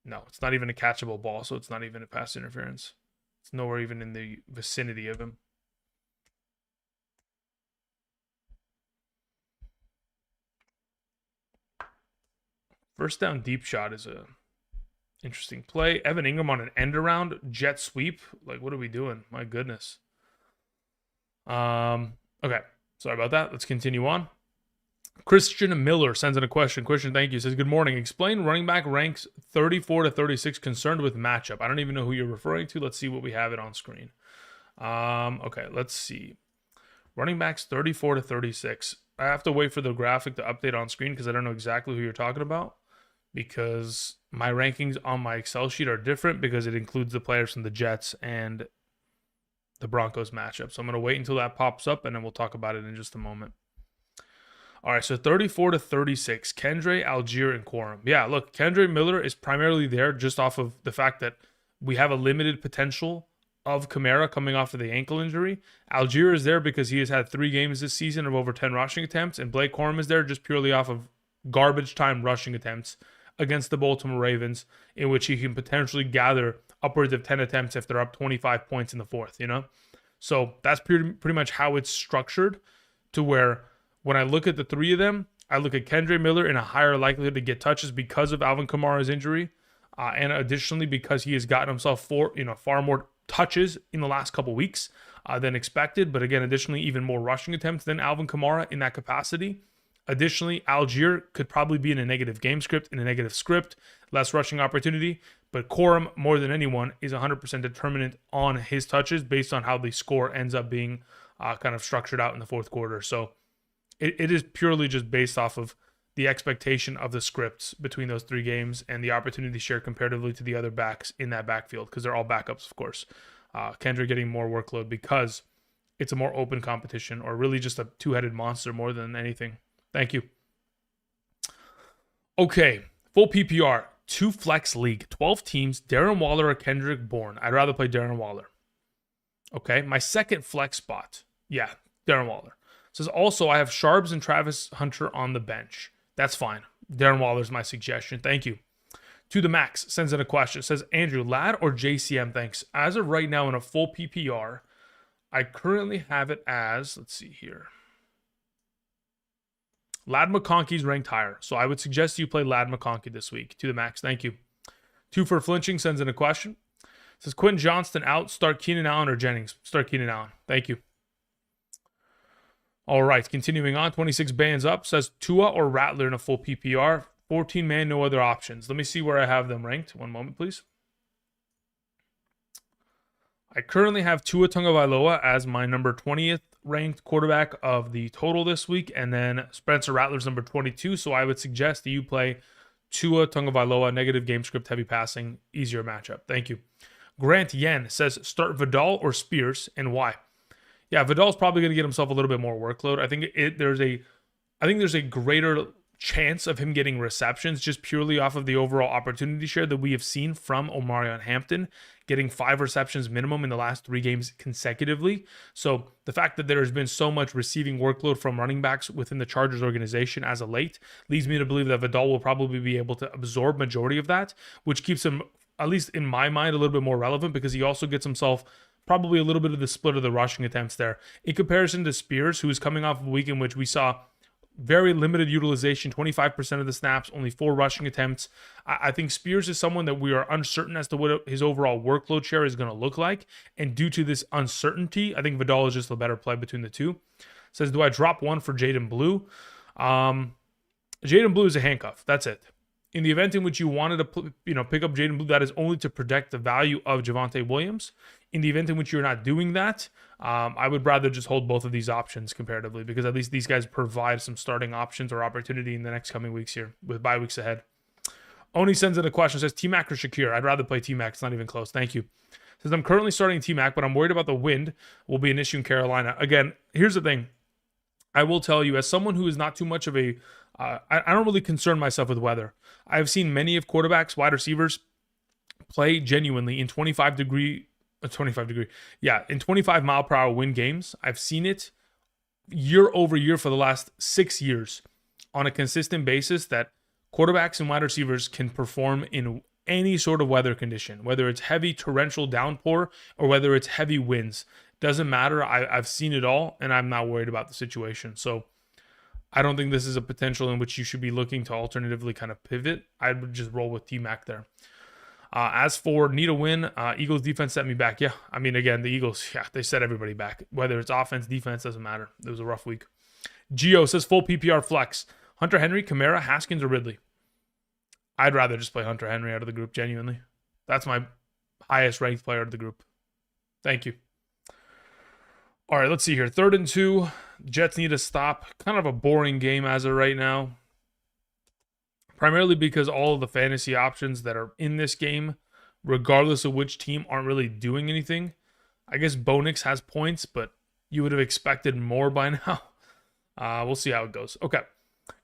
No, it's not even a catchable ball, so it's not even a pass interference. It's nowhere even in the vicinity of him. First down deep shot is a interesting play. Evan Ingram on an end around jet sweep. Like, what are we doing? My goodness. Okay. Sorry about that. Let's continue on. Christian Miller sends in a question. Christian, thank you. Says, good morning. Explain running back ranks 34 to 36 concerned with matchup. I don't even know who you're referring to. Let's see what we have it on screen. Okay, let's see. Running backs 34 to 36. I have to wait for the graphic to update on screen because I don't know exactly who you're talking about, because my rankings on my Excel sheet are different because it includes the players from the Jets and the Broncos matchup. So I'm going to wait until that pops up, and then we'll talk about it in just a moment. All right, so 34 to 36, Kendre, Algier, and Quorum. Yeah, look, Kendre Miller is primarily there just off of the fact that we have a limited potential of Kamara coming off of the ankle injury. Algier is there because he has had 3 games this season of over 10 rushing attempts, and Blake Corum is there just purely off of garbage time rushing attempts against the Baltimore Ravens, in which he can potentially gather upwards of 10 attempts if they're up 25 points in the fourth, you know? So that's pretty much how it's structured, to where when I look at the 3 of them, I look at Kendre Miller in a higher likelihood to get touches because of Alvin Kamara's injury, and additionally because he has gotten himself far more touches in the last couple weeks than expected. But again, additionally, even more rushing attempts than Alvin Kamara in that capacity. Additionally, Algier could probably be in a negative game script, less rushing opportunity. But Corum, more than anyone, is 100% determinant on his touches based on how the score ends up being kind of structured out in the fourth quarter. So it is purely just based off of the expectation of the scripts between those three games and the opportunity share comparatively to the other backs in that backfield, because they're all backups, of course. Kendrick getting more workload because it's a more open competition, or really just a two-headed monster more than anything. Thank you. Okay, full PPR, 2 flex league, 12 teams, Darren Waller or Kendrick Bourne. I'd rather play Darren Waller. Okay, my second flex spot, yeah, Darren Waller. Says also I have Sharps and Travis Hunter on the bench. That's fine. Darren Waller's my suggestion. Thank you. To the Max sends in a question. Says, Andrew, Ladd or JCM? Thanks. As of right now in a full PPR, I currently have it as, let's see here. Ladd McConkey's ranked higher, so I would suggest you play Ladd McConkey this week. To the Max, thank you. 2 for Flinching sends in a question. Says, Quentin Johnston out, start Keenan Allen or Jennings? Start Keenan Allen. Thank you. All right, continuing on, 26 bands up, says Tua or Rattler in a full PPR. 14 man, no other options. Let me see where I have them ranked. One moment, please. I currently have Tua Tagovailoa as my number 20th ranked quarterback of the total this week, and then Spencer Rattler's number 22. So I would suggest that you play Tua Tagovailoa, negative game script, heavy passing, easier matchup. Thank you. Grant Yen says start Vidal or Spears, and why? Yeah, Vidal's probably going to get himself a little bit more workload. I think there's a greater chance of him getting receptions just purely off of the overall opportunity share that we have seen from Omarion Hampton, getting 5 receptions minimum in the last 3 games consecutively. So the fact that there has been so much receiving workload from running backs within the Chargers organization as of late leads me to believe that Vidal will probably be able to absorb majority of that, which keeps him, at least in my mind, a little bit more relevant because he also gets himself probably a little bit of the split of the rushing attempts there. In comparison to Spears, who is coming off of a week in which we saw very limited utilization, 25% of the snaps, only 4 rushing attempts. I think Spears is someone that we are uncertain as to what his overall workload share is going to look like. And due to this uncertainty, I think Vidal is just a better play between the two. Says, do I drop one for Jaden Blue? Jaden Blue is a handcuff. That's it. In the event in which you wanted to pick up Jaden Blue, that is only to protect the value of Javonte Williams. In the event in which you're not doing that, I would rather just hold both of these options comparatively, because at least these guys provide some starting options or opportunity in the next coming weeks here with bye weeks ahead. Oni sends in a question, says T-Mac or Shakir? I'd rather play T-Mac. It's not even close. Thank you. Says, I'm currently starting T-Mac, but I'm worried about the wind will be an issue in Carolina. Again, here's the thing. I will tell you, as someone who is not too much of a I don't really concern myself with weather. I've seen many of quarterbacks, wide receivers, play genuinely in 25 mile per hour wind games. I've seen it year over year for the last 6 years on a consistent basis that quarterbacks and wide receivers can perform in any sort of weather condition, whether it's heavy torrential downpour or whether it's heavy winds. Doesn't matter. I've seen it all, and I'm not worried about the situation. So I don't think this is a potential in which you should be looking to alternatively kind of pivot. I would just roll with T-Mac there. As for need a win, Eagles defense set me back. Yeah, I mean, again, the Eagles, they set everybody back. Whether it's offense, defense, doesn't matter. It was a rough week. Gio says full PPR flex. Hunter Henry, Kamara, Haskins, or Ridley? I'd rather just play Hunter Henry out of the group, genuinely. That's my highest ranked player of the group. Thank you. All right, let's see here. 3rd and 2. Jets need to stop. Kind of a boring game as of right now. Primarily because all of the fantasy options that are in this game, regardless of which team, aren't really doing anything. I guess Bonix has points, but you would have expected more by now. We'll see how it goes. Okay.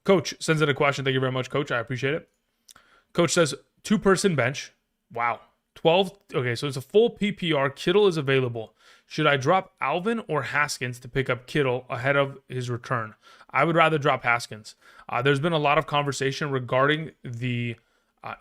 Coach sends in a question. Thank you very much, Coach. I appreciate it. Coach says, 2-person bench. Wow. 12. Okay, so it's a full PPR. Kittle is available. Should I drop Alvin or Haskins to pick up Kittle ahead of his return? I would rather drop Haskins. There's been a lot of conversation regarding the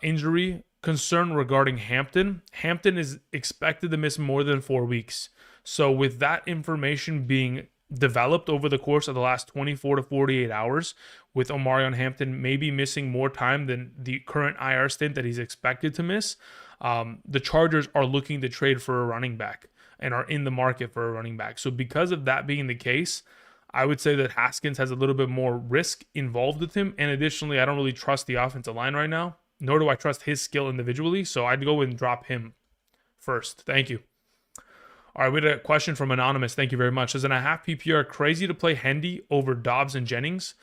injury concern regarding Hampton. Hampton is expected to miss more than 4 weeks. So with that information being developed over the course of the last 24 to 48 hours, with Omarion Hampton maybe missing more time than the current IR stint that he's expected to miss, the Chargers are looking to trade for a running back and are in the market for a running back. So because of that being the case, I would say that Haskins has a little bit more risk involved with him. And additionally, I don't really trust the offensive line right now, nor do I trust his skill individually. So I'd go and drop him first. Thank you. All right, we had a question from Anonymous. Thank you very much. Says, in a half PPR, crazy to play Hendy over Dobbs and Jennings?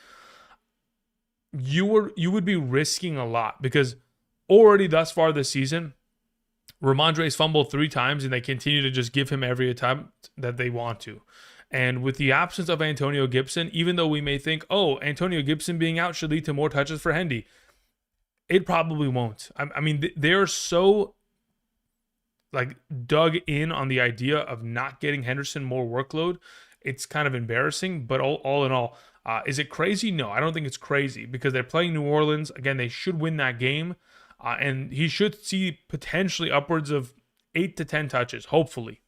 You would be risking a lot because already thus far this season, Ramondre's fumbled 3 times and they continue to just give him every attempt that they want to. And with the absence of Antonio Gibson, even though we may think, oh, Antonio Gibson being out should lead to more touches for Hendy, it probably won't. I mean, they're so dug in on the idea of not getting Henderson more workload. It's kind of embarrassing, but all in all, is it crazy? No, I don't think it's crazy because they're playing New Orleans. Again, they should win that game, and he should see potentially upwards of 8 to 10 touches, hopefully.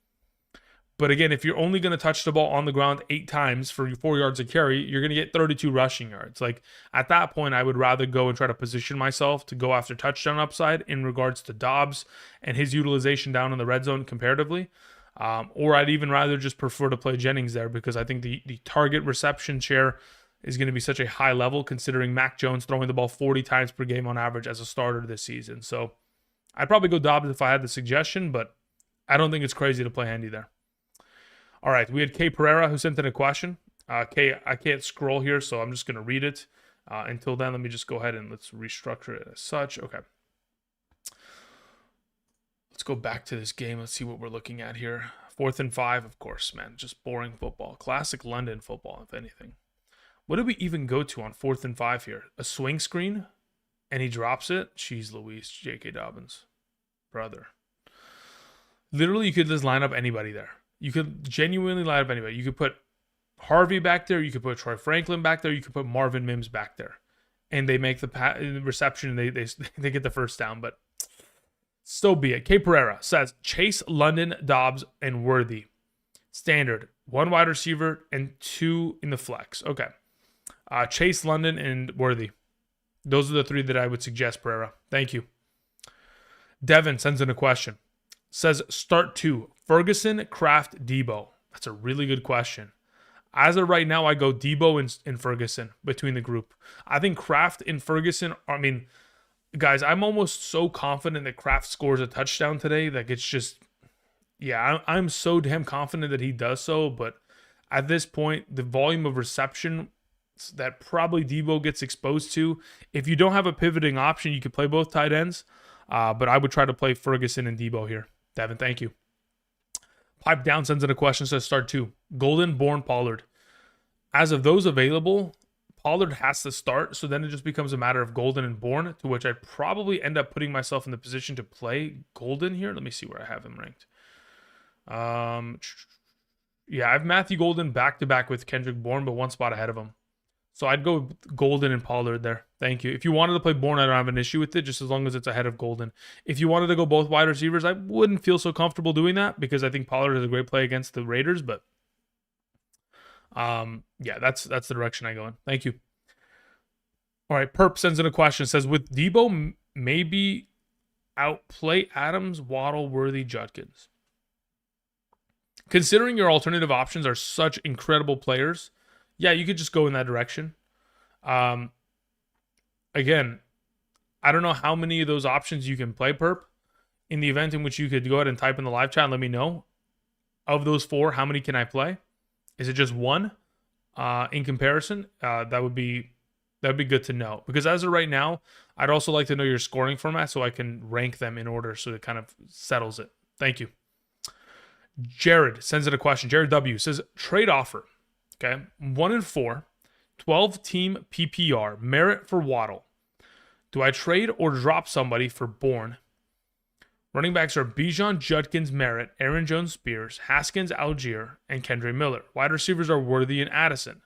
But again, if you're only going to touch the ball on the ground 8 times for 4 yards of carry, you're going to get 32 rushing yards. At that point, I would rather go and try to position myself to go after touchdown upside in regards to Dobbs and his utilization down in the red zone comparatively. Or I'd even rather just prefer to play Jennings there because I think the target reception share is going to be such a high level considering Mac Jones throwing the ball 40 times per game on average as a starter this season. So I'd probably go Dobbs if I had the suggestion, but I don't think it's crazy to play Handy there. All right, we had Kay Pereira who sent in a question. Kay, I can't scroll here, so I'm just going to read it. Until then, let me just go ahead and let's restructure it as such. Okay. Let's go back to this game. Let's see what we're looking at here. 4th and 5, of course, man. Just boring football. Classic London football, if anything. What did we even go to on 4th and 5 here? A swing screen? And he drops it? Jeez Louise, J.K. Dobbins. Brother. Literally, you could just line up anybody there. You could genuinely line up anybody. You could put Harvey back there. You could put Troy Franklin back there. You could put Marvin Mims back there. And they make the reception and they get the first down. But so be it. K. Pereira says, Chase, London, Dobbs, and Worthy. Standard. 1 wide receiver and 2 in the flex. Okay. Chase, London, and Worthy. Those are the 3 that I would suggest, Pereira. Thank you. Devin sends in a question. Says, start 2. Ferguson, Kraft, Debo. That's a really good question. As of right now, I go Debo and Ferguson between the group. I think Kraft and Ferguson, guys, I'm almost so confident that Kraft scores a touchdown today. It's just, I'm so damn confident that he does so. But at this point, the volume of reception that probably Debo gets exposed to, if you don't have a pivoting option, you could play both tight ends. But I would try to play Ferguson and Debo here. Devin, thank you. Pipe Down sends in a question, says start 2. Golden, Bourne, Pollard. As of those available, Pollard has to start, so then it just becomes a matter of Golden and Bourne, to which I'd probably end up putting myself in the position to play Golden here. Let me see where I have him ranked. I have Matthew Golden back-to-back with Kendrick Bourne, but 1 spot ahead of him. So I'd go Golden and Pollard there. Thank you. If you wanted to play Bourne, I don't have an issue with it, just as long as it's ahead of Golden. If you wanted to go both wide receivers, I wouldn't feel so comfortable doing that because I think Pollard is a great play against the Raiders. But that's the direction I go in. Thank you. All right, Perp sends in a question. Says, with Debo maybe outplay Adams, Waddle, Worthy, Judkins. Considering your alternative options are such incredible players, yeah, you could just go in that direction. Again, I don't know how many of those options you can play, Perp. In the event in which you could go ahead and type in the live chat and let me know. Of those 4, how many can I play? Is it just 1 in comparison? That would be good to know. Because as of right now, I'd also like to know your scoring format so I can rank them in order so it kind of settles it. Thank you. Jared sends in a question. Jared W. says, trade offer. Okay, 1 and 4, 12-team PPR, merit for Waddle. Do I trade or drop somebody for Bourne? Running backs are Bijan, Judkins, Merritt, Aaron Jones-Spears, Haskins, Algier, and Kendre Miller. Wide receivers are Worthy and Addison.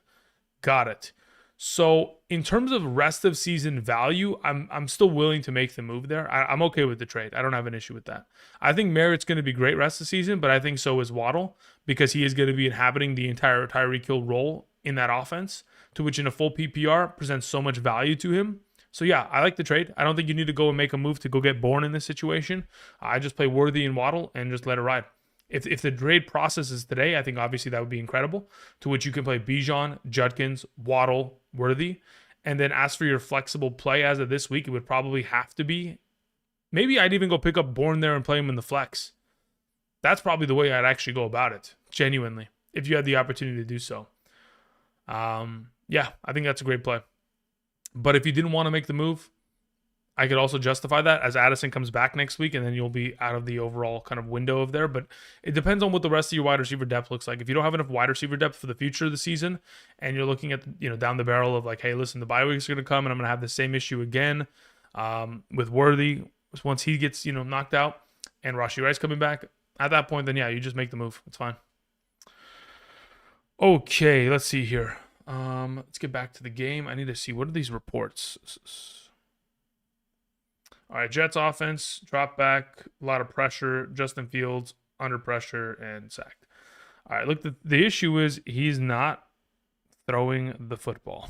Got it. So in terms of rest of season value, I'm still willing to make the move there. I'm okay with the trade. I don't have an issue with that. I think Merritt's going to be great rest of season, but I think so is Waddle because he is going to be inhabiting the entire Tyreek Hill role in that offense, to which in a full PPR presents so much value to him. So yeah, I like the trade. I don't think you need to go and make a move to go get Bourne in this situation. I just play Worthy and Waddle and just let it ride. If the trade process is today, I think obviously that would be incredible. To which you can play Bijan, Judkins, Waddle, Worthy. And then as for your flexible play as of this week, it would probably have to be, maybe I'd even go pick up Bourne there and play him in the flex. That's probably the way I'd actually go about it, genuinely, if you had the opportunity to do so. Yeah, I think that's a great play. But if you didn't want to make the move, I could also justify that as Addison comes back next week, and then you'll be out of the overall kind of window of there. But it depends on what the rest of your wide receiver depth looks like. If you don't have enough wide receiver depth for the future of the season, and you're looking at down the barrel of like, hey, listen, the bye week's going to come, and I'm going to have the same issue again with Worthy once he gets knocked out, and Rashee Rice coming back. At that point, then yeah, you just make the move. It's fine. Okay, let's see here. Let's get back to the game. I need to see, what are these reports? All right, Jets offense, drop back, a lot of pressure. Justin Fields under pressure and sacked. All right, look, the issue is he's not throwing the football.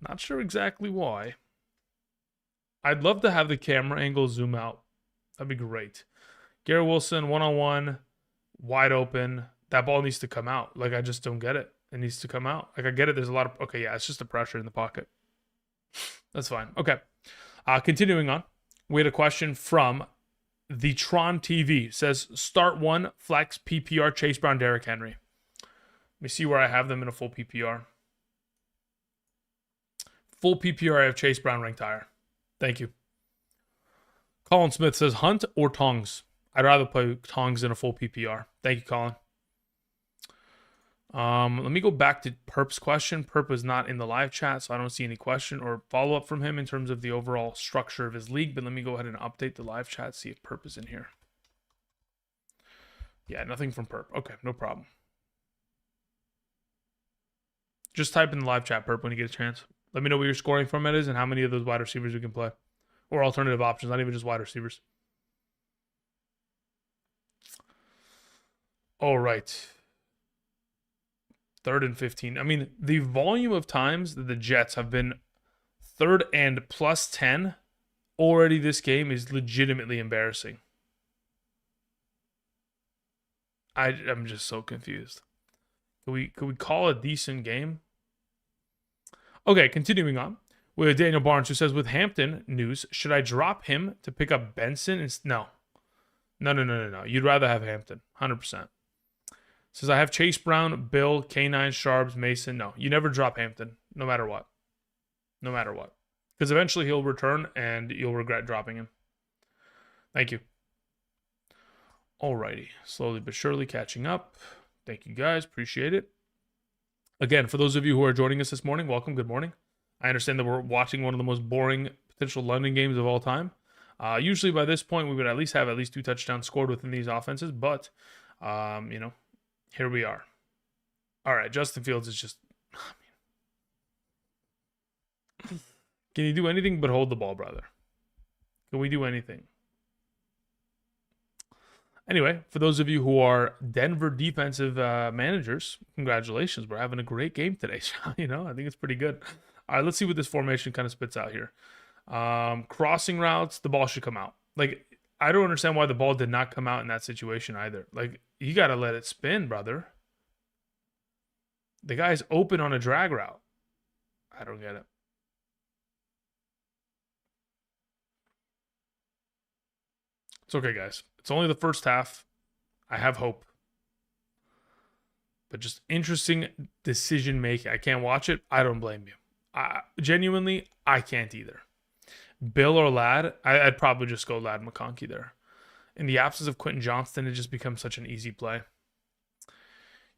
Not sure exactly why. I'd love to have the camera angle zoom out. That'd be great. Garrett Wilson, one-on-one, wide open. That ball needs to come out. Like, I just don't get it. It needs to come out. Like, I get it. There's a lot of... Okay, yeah, it's just the pressure in the pocket. That's fine. Okay. Continuing on. We had a question from the Tron TV. It says, start one, flex, PPR, Chase Brown, Derrick Henry. Let me see where I have them in a full PPR. Full PPR, I have Chase Brown ranked higher. Thank you. Colin Smith says, Hunt or Tongs? I'd rather play Tongs in a full PPR. Thank you, Colin. Let me go back to Perp's question. Perp is not in the live chat, so I don't see any question or follow-up from him in terms of the overall structure of his league, but let me go ahead and update the live chat, see if Perp is in here. Yeah, nothing from Perp. Okay, no problem. Just type in the live chat, Perp, when you get a chance. Let me know what your scoring format is and how many of those wide receivers we can play. Or alternative options, not even just wide receivers. All right. 3rd and 15. I mean, the volume of times that the Jets have been 3rd and plus 10 already this game is legitimately embarrassing. I'm just so confused. Could we call a decent game? Okay, continuing on with Daniel Barnes, who says, with Hampton news, should I drop him to pick up Benson? No. No. You'd rather have Hampton, 100%. Says, I have Chase Brown, Bill, K9, Sharps, Mason. No, you never drop Hampton, no matter what. No matter what. Because eventually he'll return and you'll regret dropping him. Thank you. Alrighty. Slowly but surely catching up. Thank you guys. Appreciate it. Again, for those of you who are joining us this morning, welcome. Good morning. I understand that we're watching one of the most boring potential London games of all time. Usually by this point, we would at least have 2 touchdowns scored within these offenses. But, here we are. All right, Justin Fields is just... Can you do anything but hold the ball, brother? Can we do anything? Anyway, for those of you who are Denver defensive managers, congratulations. We're having a great game today. I think it's pretty good. All right, let's see what this formation kind of spits out here. Crossing routes, the ball should come out. Like, I don't understand why the ball did not come out in that situation either. Like, you got to let it spin, brother. The guy's open on a drag route. I don't get it. It's okay, guys. It's only the first half. I have hope. But just interesting decision making. I can't watch it. I don't blame you. Genuinely, I can't either. Bill or Ladd, I'd probably just go Ladd McConkey there. In the absence of Quentin Johnston, it just becomes such an easy play.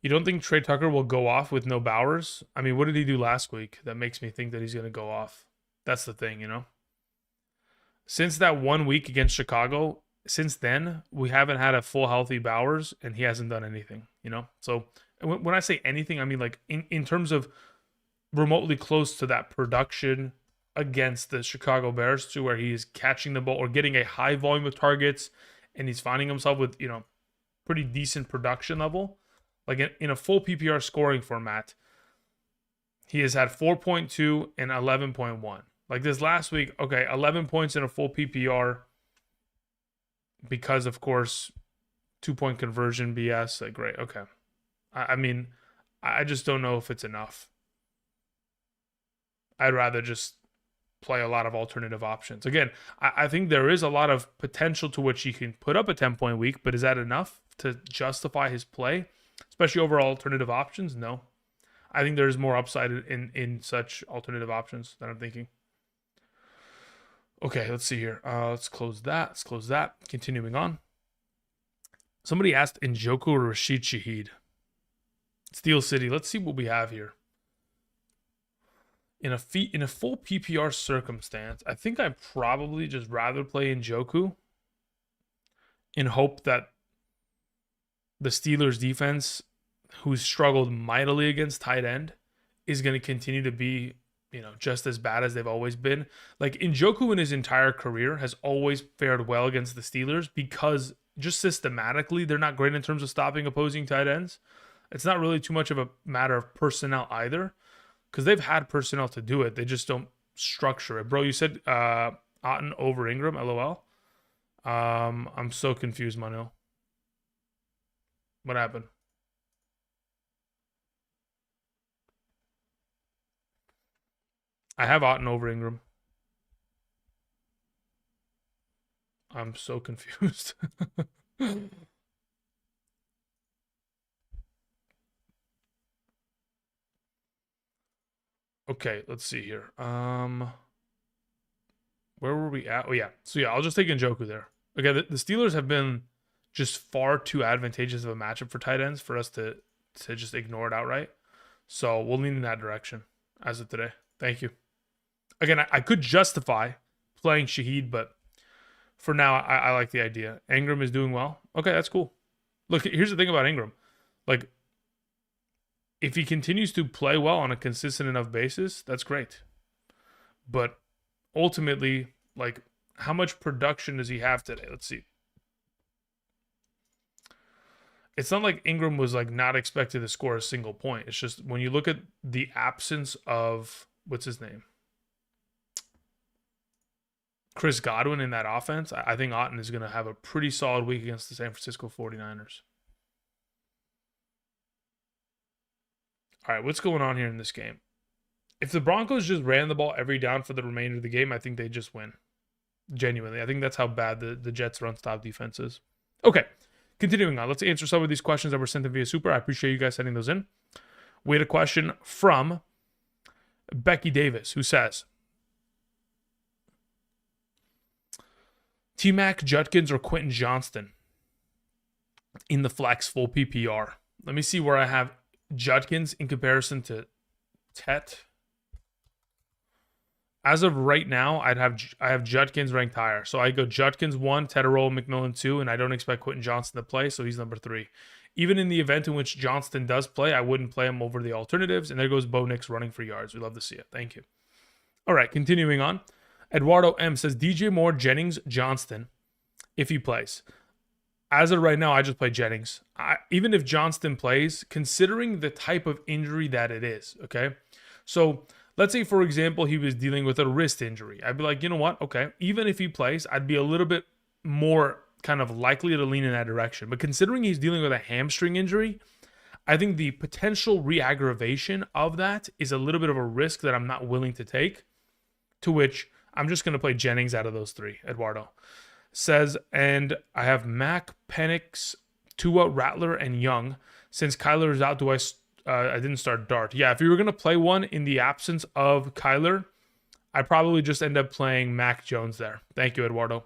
You don't think Trey Tucker will go off with no Bowers? I mean, what did he do last week that makes me think that he's going to go off? That's the thing, Since that 1 week against Chicago, since then, we haven't had a full healthy Bowers, and he hasn't done anything, So when I say anything, I mean like in terms of remotely close to that production against the Chicago Bears, to where he is catching the ball or getting a high volume of targets, and he's finding himself with, pretty decent production level. Like in a full PPR scoring format, he has had 4.2 and 11.1. Like this last week, okay, 11 points in a full PPR because, of course, 2-point conversion BS. Like, great, okay. I mean, I just don't know if it's enough. I'd rather just play a lot of alternative options. Again, I think there is a lot of potential to which he can put up a 10-point week, but is that enough to justify his play, especially over alternative options? No. I think there's more upside in such alternative options than I'm thinking. Okay, let's see here. Let's close that. Let's close that. Continuing on. Somebody asked Njoku or Rashid Shaheed. Steel City. Let's see what we have here. In a full PPR circumstance, I think I'd probably just rather play Njoku in hope that the Steelers defense, who's struggled mightily against tight end, is going to continue to be, just as bad as they've always been. Like Njoku in his entire career has always fared well against the Steelers because just systematically, they're not great in terms of stopping opposing tight ends. It's not really too much of a matter of personnel either, because they've had personnel to do it. They just don't structure it. Bro, you said Otten over Ingram, LOL. I'm so confused, Manuel. What happened? I have Otten over Ingram. I'm so confused. Okay, let's see here. Where were we at? Oh yeah. So yeah, I'll just take Njoku there. Okay, the Steelers have been just far too advantageous of a matchup for tight ends for us to just ignore it outright. So we'll lean in that direction as of today. Thank you. Again, I could justify playing Shaheed, but for now, I like the idea. Ingram is doing well. Okay, that's cool. Look, here's the thing about Ingram. Like, if he continues to play well on a consistent enough basis, that's great. But ultimately, like, how much production does he have today? Let's see. It's not like Ingram was like not expected to score a single point. It's just when you look at the absence of what's his name? Chris Godwin in that offense, I think Otten is going to have a pretty solid week against the San Francisco 49ers. All right, what's going on here in this game? If the Broncos just ran the ball every down for the remainder of the game, I think they just win. Genuinely. I think that's how bad the Jets' run-stop defense is. Okay, continuing on. Let's answer some of these questions that were sent in via Super. I appreciate you guys sending those in. We had a question from Becky Davis, who says, T-Mac, Judkins, or Quentin Johnston in the flex full PPR? Let me see where I have Judkins in comparison to Tet. As of right now, I have Judkins ranked higher. So I go Judkins 1, Tetarola, McMillan 2, and I don't expect Quentin Johnston to play, so he's number 3. Even in the event in which Johnston does play, I wouldn't play him over the alternatives. And there goes Bo Nix running for yards. We love to see it. Thank you. All right, continuing on. Eduardo M says DJ Moore, Jennings, Johnston, if he plays. As of right now, I just play Jennings. Even if Johnston plays, considering the type of injury that it is, okay? So let's say, for example, he was dealing with a wrist injury. I'd be like, you know what? Okay, even if he plays, I'd be a little bit more kind of likely to lean in that direction. But considering he's dealing with a hamstring injury, I think the potential re-aggravation of that is a little bit of a risk that I'm not willing to take, to which I'm just going to play Jennings out of those 3, Eduardo. Says, and I have Mac, Penix, Tua, Rattler, and Young. Since Kyler is out, I didn't start Dart. Yeah, if you were going to play one in the absence of Kyler, I'd probably just end up playing Mac Jones there. Thank you, Eduardo.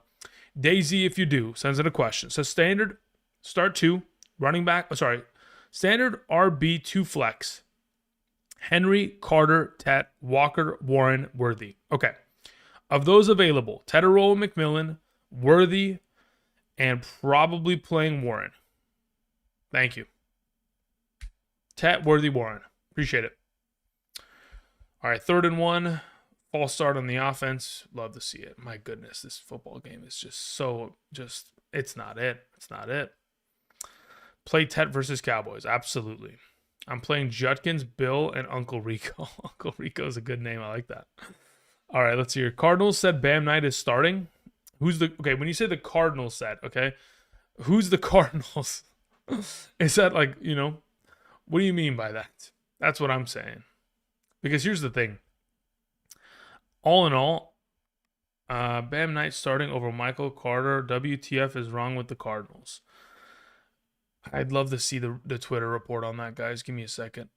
Daisy, if you do, sends in a question. So standard, start 2, running back, standard RB 2 flex. Henry, Carter, Tet, Walker, Warren, Worthy. Okay. Of those available, Tetarola, McMillan, Worthy, and probably playing Warren. Thank you. Tet, Worthy, Warren. Appreciate it. All right, 3rd and 1. False start on the offense. Love to see it. My goodness, this football game is it's not it. It's not it. Play Tet versus Cowboys. Absolutely. I'm playing Judkins, Bill, and Uncle Rico. Uncle Rico is a good name. I like that. All right, let's see here. Cardinals said Bam Knight is starting. Okay, when you say the Cardinals said, okay, who's the Cardinals? Is that like, what do you mean by that? That's what I'm saying. Because here's the thing. All in all, Bam Knight starting over Michael Carter. WTF is wrong with the Cardinals. I'd love to see the Twitter report on that, guys. Give me a second.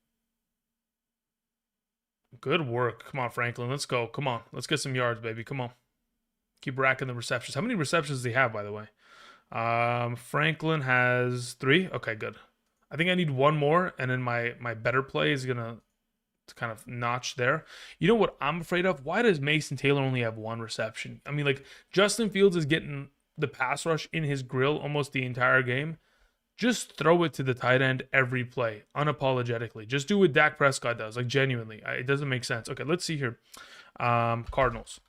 Good work. Come on, Franklin. Let's go. Come on. Let's get some yards, baby. Come on. Keep racking the receptions. How many receptions does he have, by the way? Franklin has 3. Okay, good. I think I need 1 more, and then my better play is going to kind of notch there. You know what I'm afraid of? Why does Mason Taylor only have 1 reception? I mean, like, Justin Fields is getting the pass rush in his grill almost the entire game. Just throw it to the tight end every play, unapologetically. Just do what Dak Prescott does, like, genuinely. It doesn't make sense. Okay, let's see here. Cardinals.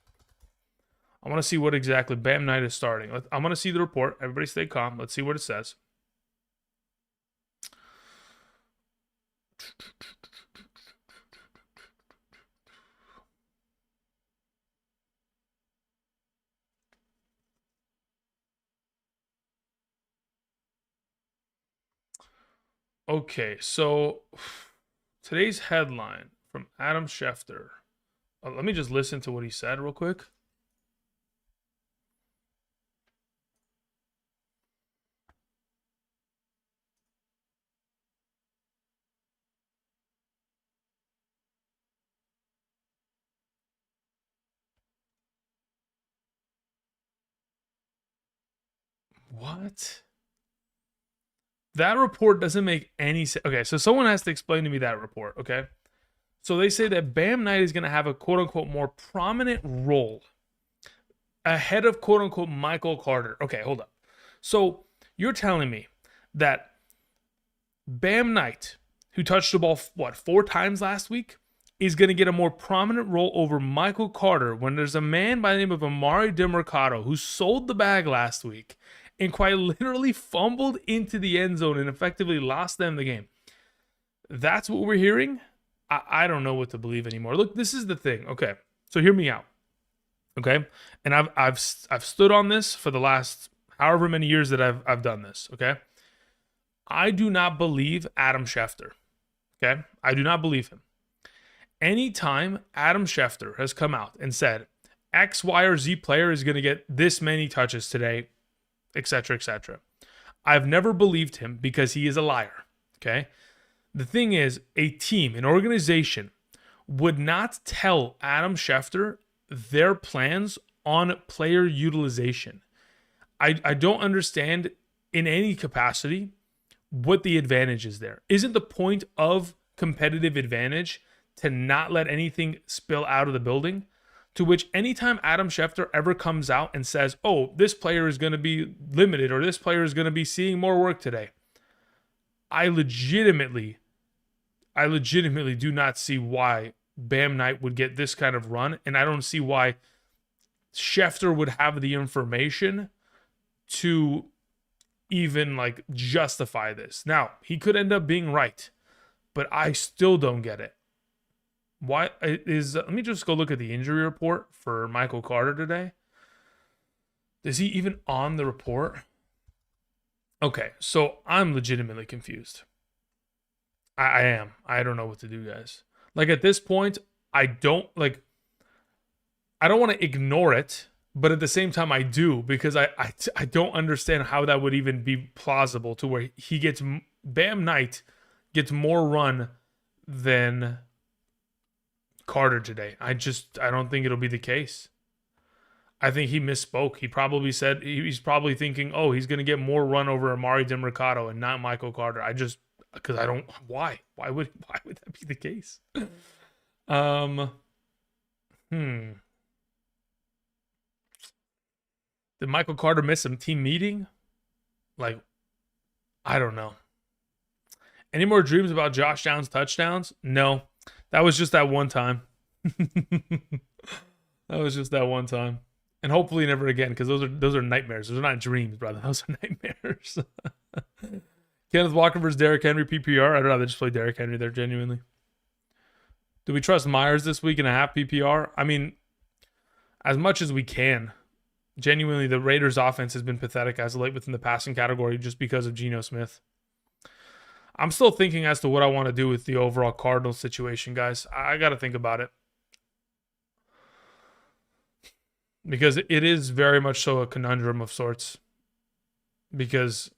I want to see what exactly Bam Knight is starting. I'm going to see the report. Everybody stay calm. Let's see what it says. Okay, so today's headline from Adam Schefter. Let me just listen to what he said real quick. What? That report doesn't make any sense. Okay, so someone has to explain to me that report, okay? So they say that Bam Knight is going to have a quote-unquote more prominent role ahead of quote-unquote Michael Carter. Okay, hold up. So you're telling me that Bam Knight, who touched the ball, 4 times last week, is going to get a more prominent role over Michael Carter when there's a man by the name of Amari DeMercado who sold the bag last week and quite literally fumbled into the end zone and effectively lost them the game. That's what we're hearing? I don't know what to believe anymore. Look, this is the thing. Okay, so hear me out. Okay, and I've stood on this for the last however many years that I've done this. Okay, I do not believe Adam Schefter. Okay, I do not believe him. Anytime Adam Schefter has come out and said X, Y, or Z player is going to get this many touches today, etc., etc., I've never believed him because he is a liar. Okay. The thing is, a team, an organization would not tell Adam Schefter their plans on player utilization. I don't understand in any capacity what the advantage is there. Isn't the point of competitive advantage to not let anything spill out of the building? To which anytime Adam Schefter ever comes out and says, oh, this player is going to be limited or this player is going to be seeing more work today, I legitimately do not see why Bam Knight would get this kind of run, and I don't see why Schefter would have the information to even like justify this. Now, he could end up being right, but I still don't get it. Why is let me just go look at the injury report for Michael Carter today. Is he even on the report? Okay, so I'm legitimately confused. I am. I don't know what to do, guys. Like at this point, I don't want to ignore it, but at the same time I do, because I don't understand how that would even be plausible to where Bam Knight gets more run than Carter today. I don't think it'll be the case. I think he misspoke. He probably said he's probably thinking, oh, he's going to get more run over Amari DeMercado and not Michael Carter. Because I don't. Why would that be the case? Did Michael Carter miss some team meeting? Like, I don't know. Any more dreams about Josh Downs touchdowns? No. That was just that one time. That was just that one time. And hopefully never again, because those are nightmares. Those are not dreams, brother. Those are nightmares. Kenneth Walker versus Derrick Henry PPR. I'd rather just play Derrick Henry there, genuinely. Do we trust Myers this week in a half PPR? I mean, as much as we can. Genuinely, the Raiders' offense has been pathetic as of late within the passing category just because of Geno Smith. I'm still thinking as to what I want to do with the overall Cardinals situation, guys. I got to think about it. Because it is very much so a conundrum of sorts. Because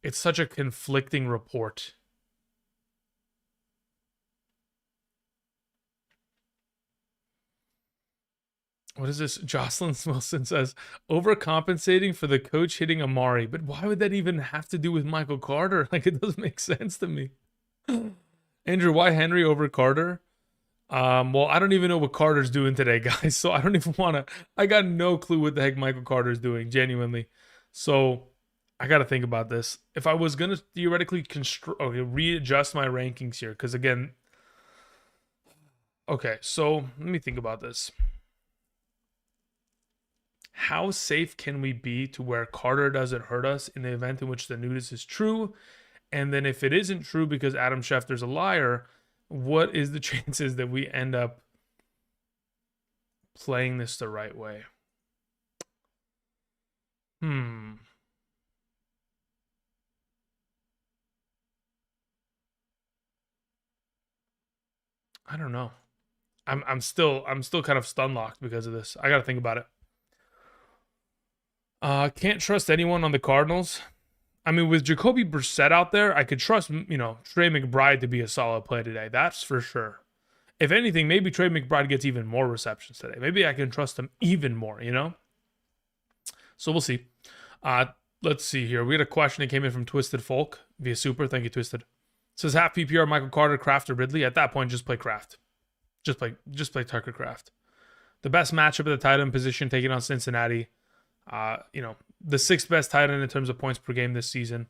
it's such a conflicting report. What is this? Jocelyn Wilson says, overcompensating for the coach hitting Amari. But why would that even have to do with Michael Carter? Like, it doesn't make sense to me. Andrew, why Henry over Carter? Well, I don't even know what Carter's doing today, guys. So I don't even want to. I got no clue what the heck Michael Carter's doing, genuinely. So I got to think about this. If I was going to theoretically readjust my rankings here, because again, okay, so let me think about this. How safe can we be to where Carter doesn't hurt us in the event in which the news is true? And then if it isn't true because Adam Schefter's a liar, what is the chances that we end up playing this the right way? I don't know. I'm still kind of stun locked because of this. I got to think about it. Can't trust anyone on the Cardinals. I mean, with Jacoby Brissett out there, I could trust, Trey McBride to be a solid play today. That's for sure. If anything, maybe Trey McBride gets even more receptions today. Maybe I can trust him even more, So we'll see. Let's see here. We had a question that came in from Twisted Folk via Super. Thank you, Twisted. It says half PPR, Michael Carter, Kraft, or Ridley. At that point, just play Kraft. Just play Tucker Kraft. The best matchup at the tight end position, taking on Cincinnati. The sixth best tight end in terms of points per game this season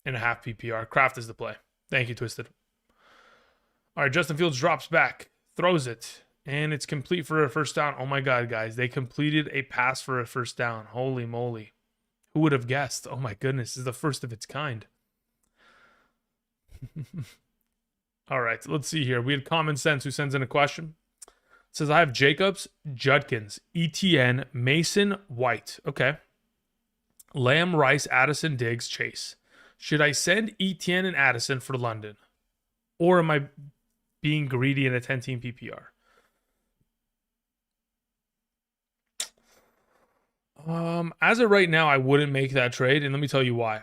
in a half PPR. Kraft is the play. Thank you, Twisted. All right, Justin Fields drops back, throws it, and it's complete for a first down. Oh my God, guys. They completed a pass for a first down. Holy moly. Who would have guessed? Oh my goodness. This is the first of its kind. All right, let's see here. We had Common Sense who sends in a question. It says, I have Jacobs, Judkins, ETN, Mason, White. Okay. Lamb, Rice, Addison, Diggs, Chase. Should I send ETN and Addison for London? Or am I being greedy in a 10-team PPR? As of right now, I wouldn't make that trade, and let me tell you why.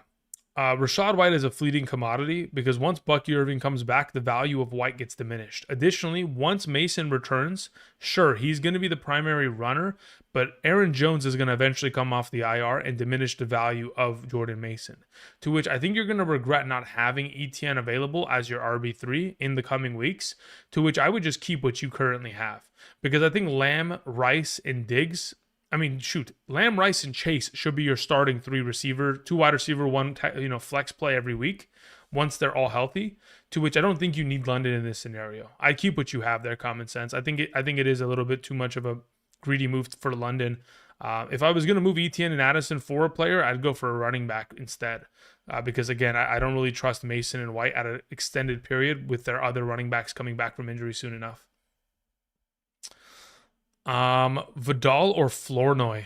Rachaad White is a fleeting commodity because once Bucky Irving comes back, the value of White gets diminished. Additionally, once Mason returns, sure, he's going to be the primary runner, but Aaron Jones is going to eventually come off the IR and diminish the value of Jordan Mason. To which I think you're going to regret not having ETN available as your RB3 in the coming weeks, to which I would just keep what you currently have. Because I think Lamb, Rice, and Diggs, Lamb, Rice, and Chase should be your starting two wide receiver, one flex play every week once they're all healthy. To which I don't think you need London in this scenario. I keep what you have there, Common Sense. I think it is a little bit too much of a greedy move for London. If I was going to move ETN and Addison for a player, I'd go for a running back instead. Because again, I don't really trust Mason and White at an extended period with their other running backs coming back from injury soon enough. Vidal or Flournoy?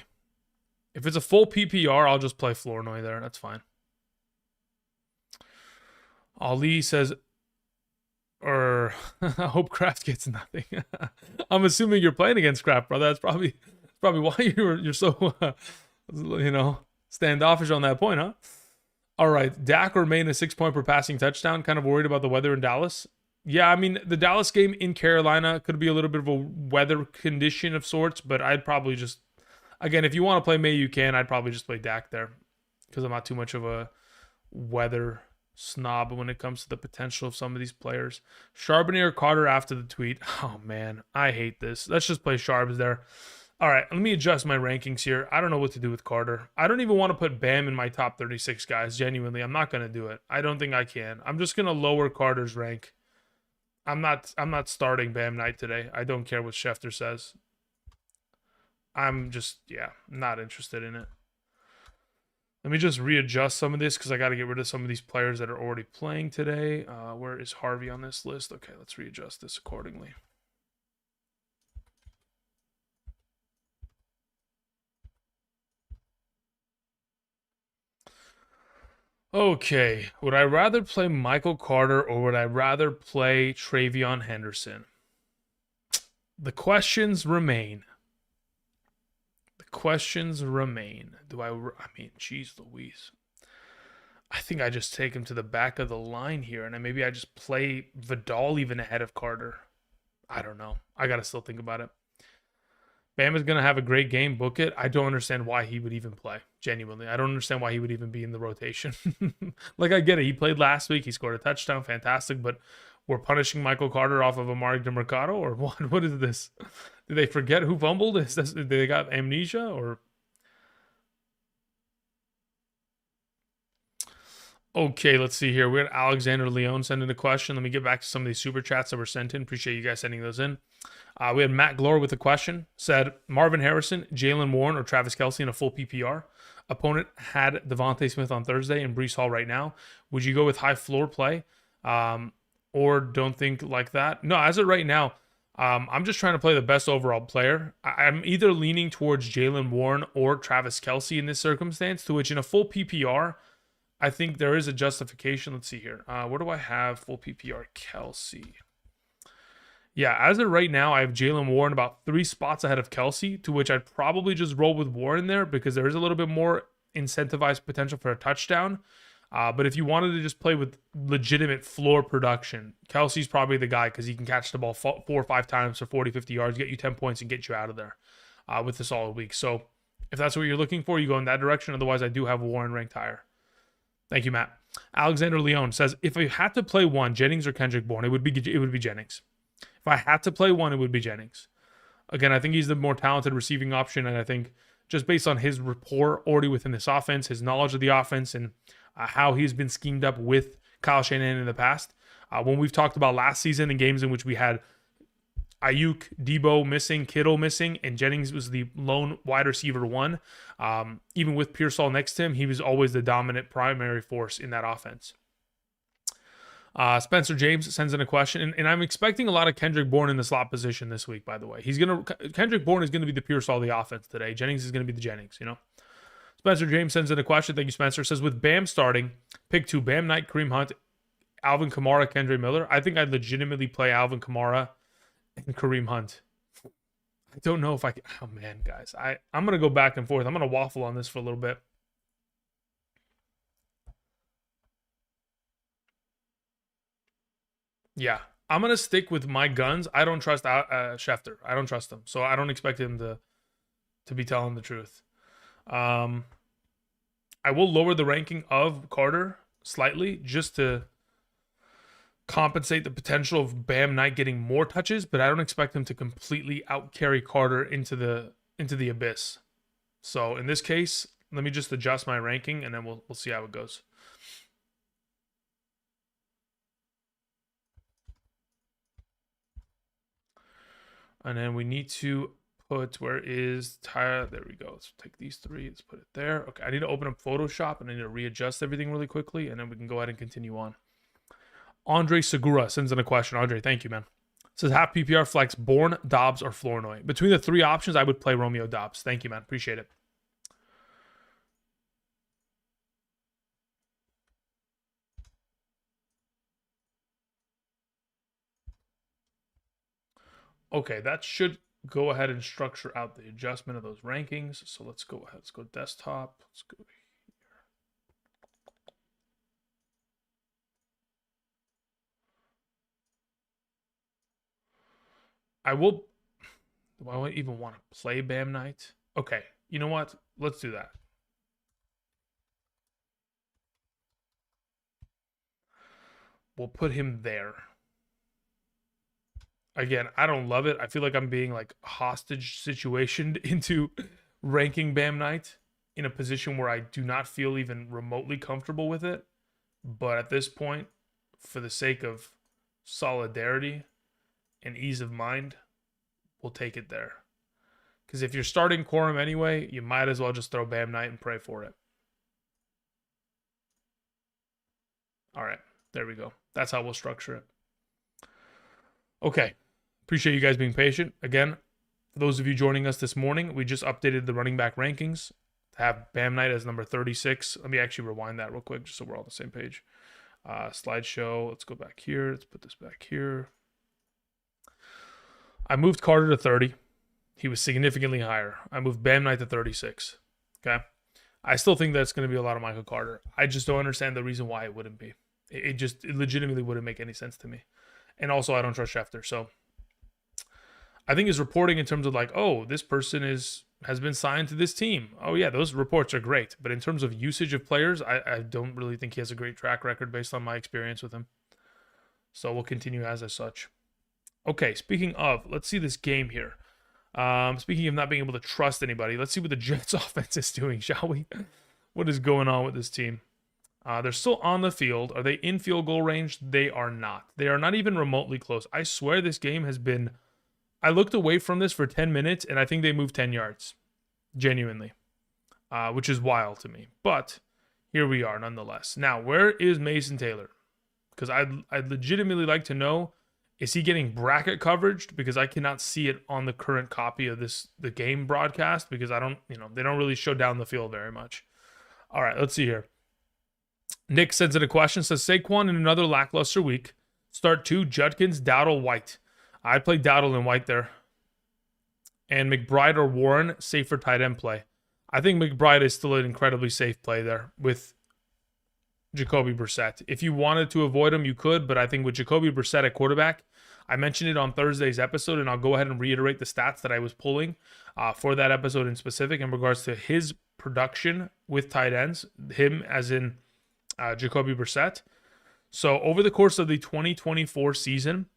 If it's a full PPR, I'll just play Flournoy there. That's fine. Ali says, I hope Kraft gets nothing. I'm assuming you're playing against Kraft, brother. That's probably why you're so, standoffish on that point, huh? All right, Dak or Maine a 6-point per passing touchdown. Kind of worried about the weather in Dallas. Yeah, I mean, the Dallas game in Carolina could be a little bit of a weather condition of sorts, but I'd probably just, again, if you want to play May, you can. I'd probably just play Dak there because I'm not too much of a weather snob when it comes to the potential of some of these players. Charbonnet or Carter after the tweet. Oh, man, I hate this. Let's just play Charbs there. All right, let me adjust my rankings here. I don't know what to do with Carter. I don't even want to put Bam in my top 36 guys. Genuinely, I'm not going to do it. I don't think I can. I'm just going to lower Carter's rank. I'm not starting Bam Knight today. I don't care what Schefter says. I'm just, yeah, not interested in it. Let me just readjust some of this because I got to get rid of some of these players that are already playing today. Where is Harvey on this list? Okay, let's readjust this accordingly. Okay, would I rather play Michael Carter or would I rather play Travion Henderson? The questions remain. The questions remain. I mean, geez Louise. I think I just take him to the back of the line here, and maybe I just play Vidal even ahead of Carter. I don't know. I got to still think about it. Bam is going to have a great game. Book it. I don't understand why he would even play. Genuinely. I don't understand why he would even be in the rotation. Like, I get it. He played last week. He scored a touchdown. Fantastic. But we're punishing Michael Carter off of Amari DeMercado? Or what? What is this? Did they forget who fumbled? Did they got amnesia? Or... Okay, let's see here. We got Alexander Leone sending a question. Let me get back to some of these super chats that were sent in. Appreciate you guys sending those in. We had Matt Glore with a question. Said Marvin Harrison, Jalen Warren, or Travis Kelce in a full PPR. Opponent had Devontae Smith on Thursday and Breece Hall right now. Would you go with high floor play, or don't think like that? No, as of right now, I'm just trying to play the best overall player. I'm either leaning towards Jalen Warren or Travis Kelce in this circumstance. To which in a full PPR, I think there is a justification. Let's see here. Where do I have full PPR Kelce? Yeah, as of right now, I have Jalen Warren about 3 spots ahead of Kelce, to which I'd probably just roll with Warren there because there is a little bit more incentivized potential for a touchdown. But if you wanted to just play with legitimate floor production, Kelce's probably the guy because he can catch the ball 4 or 5 times for 40, 50 yards, get you 10 points, and get you out of there with a solid week. So if that's what you're looking for, you go in that direction. Otherwise, I do have Warren ranked higher. Thank you, Matt. Alexander Leone says, if I had to play one, Jennings or Kendrick Bourne, it would be Jennings. If I had to play one, it would be Jennings. Again, I think he's the more talented receiving option, and I think just based on his rapport already within this offense, his knowledge of the offense, and how he's been schemed up with Kyle Shanahan in the past. When we've talked about last season in games in which we had Ayuk, Debo missing, Kittle missing, and Jennings was the lone wide receiver one. Even with Pearsall next to him, he was always the dominant primary force in that offense. Spencer James sends in a question, and I'm expecting a lot of Kendrick Bourne in the slot position this week, by the way. Kendrick Bourne is going to be the Pearsall of the offense today. Jennings is going to be the Jennings, you know? Spencer James sends in a question. Thank you, Spencer. Says, with Bam starting, pick 2, Bam Knight, Kareem Hunt, Alvin Kamara, Kendre Miller. I think I'd legitimately play Alvin Kamara and Kareem Hunt. I don't know if I can. Oh, man, guys. I'm going to go back and forth. I'm going to waffle on this for a little bit. Yeah, I'm going to stick with my guns. I don't trust Schefter. I don't trust him. So I don't expect him to be telling the truth. I will lower the ranking of Carter slightly just to compensate the potential of Bam Knight getting more touches, but I don't expect him to completely outcarry Carter into the abyss. So in this case, let me just adjust my ranking and then we'll see how it goes. And then we need to put, where is Tyler? There we go. Let's take these 3. Let's put it there. Okay, I need to open up Photoshop and I need to readjust everything really quickly, and then we can go ahead and continue on. Andre Segura sends in a question. Andre, thank you, man. Says, half PPR flex, Bourne, Dobbs, or Flournoy. Between the 3 options, I would play Romeo Dobbs. Thank you, man. Appreciate it. Okay, that should go ahead and structure out the adjustment of those rankings. So let's go ahead. Let's go desktop. Let's go here. Do I even want to play Bam Knight? Okay, you know what? Let's do that. We'll put him there. Again, I don't love it. I feel like I'm being like hostage situationed into ranking Bam Knight in a position where I do not feel even remotely comfortable with it. But at this point, for the sake of solidarity, and ease of mind, we'll take it there. Because if you're starting Quorum anyway, you might as well just throw Bam Knight and pray for it. All right, there we go. That's how we'll structure it. Okay, appreciate you guys being patient. Again, for those of you joining us this morning, we just updated the running back rankings to have Bam Knight as number 36. Let me actually rewind that real quick just so we're all on the same page. Slideshow, let's go back here. Let's put this back here. I moved Carter to 30. He was significantly higher. I moved Bam Knight to 36. Okay. I still think that's going to be a lot of Michael Carter. I just don't understand the reason why it wouldn't be. It legitimately wouldn't make any sense to me. And also, I don't trust Schefter. So I think his reporting in terms of like, oh, this person has been signed to this team. Oh, yeah, those reports are great. But in terms of usage of players, I don't really think he has a great track record based on my experience with him. So we'll continue as such. Okay, speaking of, let's see this game here. Speaking of not being able to trust anybody, let's see what the Jets offense is doing, shall we? What is going on with this team? They're still on the field. Are they in field goal range? They are not. They are not even remotely close. I swear this game has been... I looked away from this for 10 minutes, and I think they moved 10 yards. Genuinely. Which is wild to me. But here we are nonetheless. Now, where is Mason Taylor? Because I'd legitimately like to know, is he getting bracket coverage? Because I cannot see it on the current copy of the game broadcast because they don't really show down the field very much. All right, let's see here. Nick sends in a question, says Saquon in another lackluster week. Start 2, Judkins, Dowdle, White. I'd play Dowdle and White there. And McBride or Warren, safer tight end play. I think McBride is still an incredibly safe play there with Jacoby Brissett. If you wanted to avoid him, you could, but I think with Jacoby Brissett at quarterback, I mentioned it on Thursday's episode, and I'll go ahead and reiterate the stats that I was pulling for that episode in specific in regards to his production with tight ends, him as in Jacoby Brissett. So over the course of the 2024 season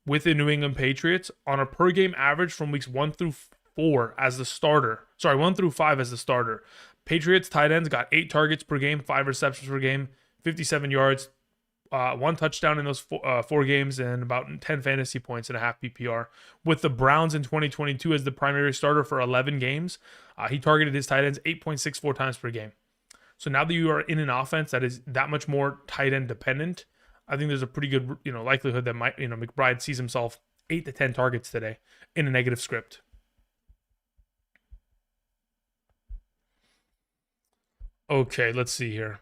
with the New England Patriots, on a per game average from weeks 1 through 4 as the starter, 1 through 5 as the starter, Patriots tight ends got 8 targets per game, 5 receptions per game, 57 yards, 1 touchdown in those 4 games, and about 10 fantasy points and a half PPR. With the Browns in 2022 as the primary starter for 11 games, he targeted his tight ends 8.64 times per game. So now that you are in an offense that is that much more tight end dependent, I think there's a pretty good likelihood that McBride sees himself 8 to 10 targets today in a negative script. Okay, let's see here.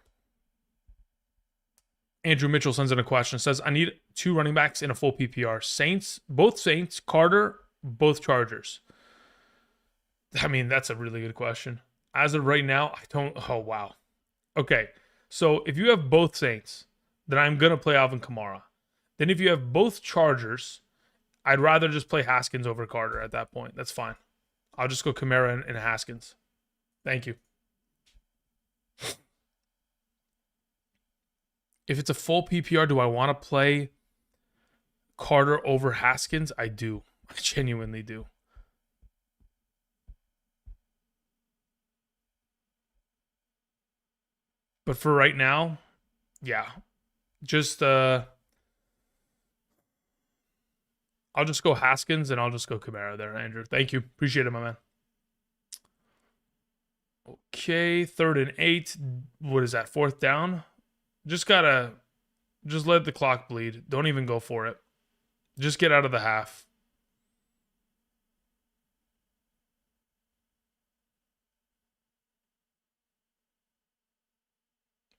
Andrew Mitchell sends in a question. Says, I need 2 running backs in a full PPR. Both Saints, Carter, both Chargers. I mean, that's a really good question. As of right now, I don't... Oh, wow. Okay, so if you have both Saints, then I'm going to play Alvin Kamara. Then if you have both Chargers, I'd rather just play Haskins over Carter at that point. That's fine. I'll just go Kamara and Haskins. Thank you. If it's a full PPR, do I want to play Carter over Haskins? I do. I genuinely do. But for right now, yeah. Just I'll just go Haskins and I'll just go Kamara there, Andrew. Thank you. Appreciate it, my man. Okay, 3rd and 8. What is that? 4th down? Just let the clock bleed. Don't even go for it. Just get out of the half.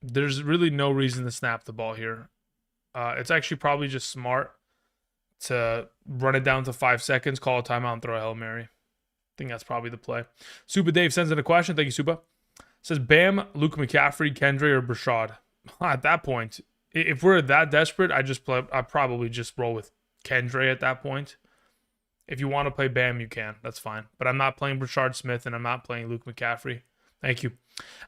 There's really no reason to snap the ball here. It's actually probably just smart to run it down to 5 seconds, call a timeout, and throw a Hail Mary. I think that's probably the play. Super Dave sends in a question. Thank you, Super. Says, Bam, Luke McCaffrey, Kendra, or Brashad? At that point, if we're that desperate, I'd probably just roll with Kendra at that point. If you want to play Bam, you can. That's fine. But I'm not playing Brashard Smith, and I'm not playing Luke McCaffrey. Thank you.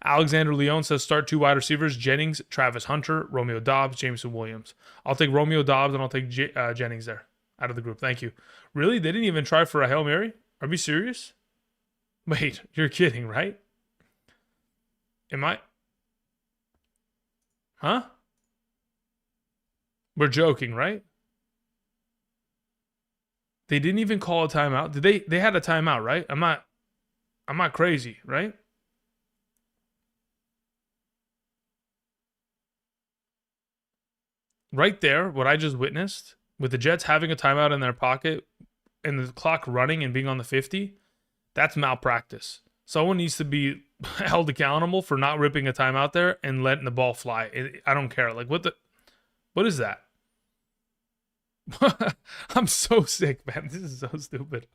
Alexander Leone says, start 2 wide receivers, Jennings, Travis Hunter, Romeo Doubs, Jameson Williams. I'll take Romeo Doubs, and I'll take Jennings there out of the group. Thank you. Really? They didn't even try for a Hail Mary? Are we serious? Wait, you're kidding, right? Am I? Huh? We're joking, right? They didn't even call a timeout. Did they? They had a timeout, right? I'm not crazy, right? Right there, what I just witnessed, with the Jets having a timeout in their pocket and the clock running and being on the 50, that's malpractice. Someone needs to be held accountable for not ripping a timeout there and letting the ball fly. I don't care. Like, what is that? I'm so sick, man. This is so stupid.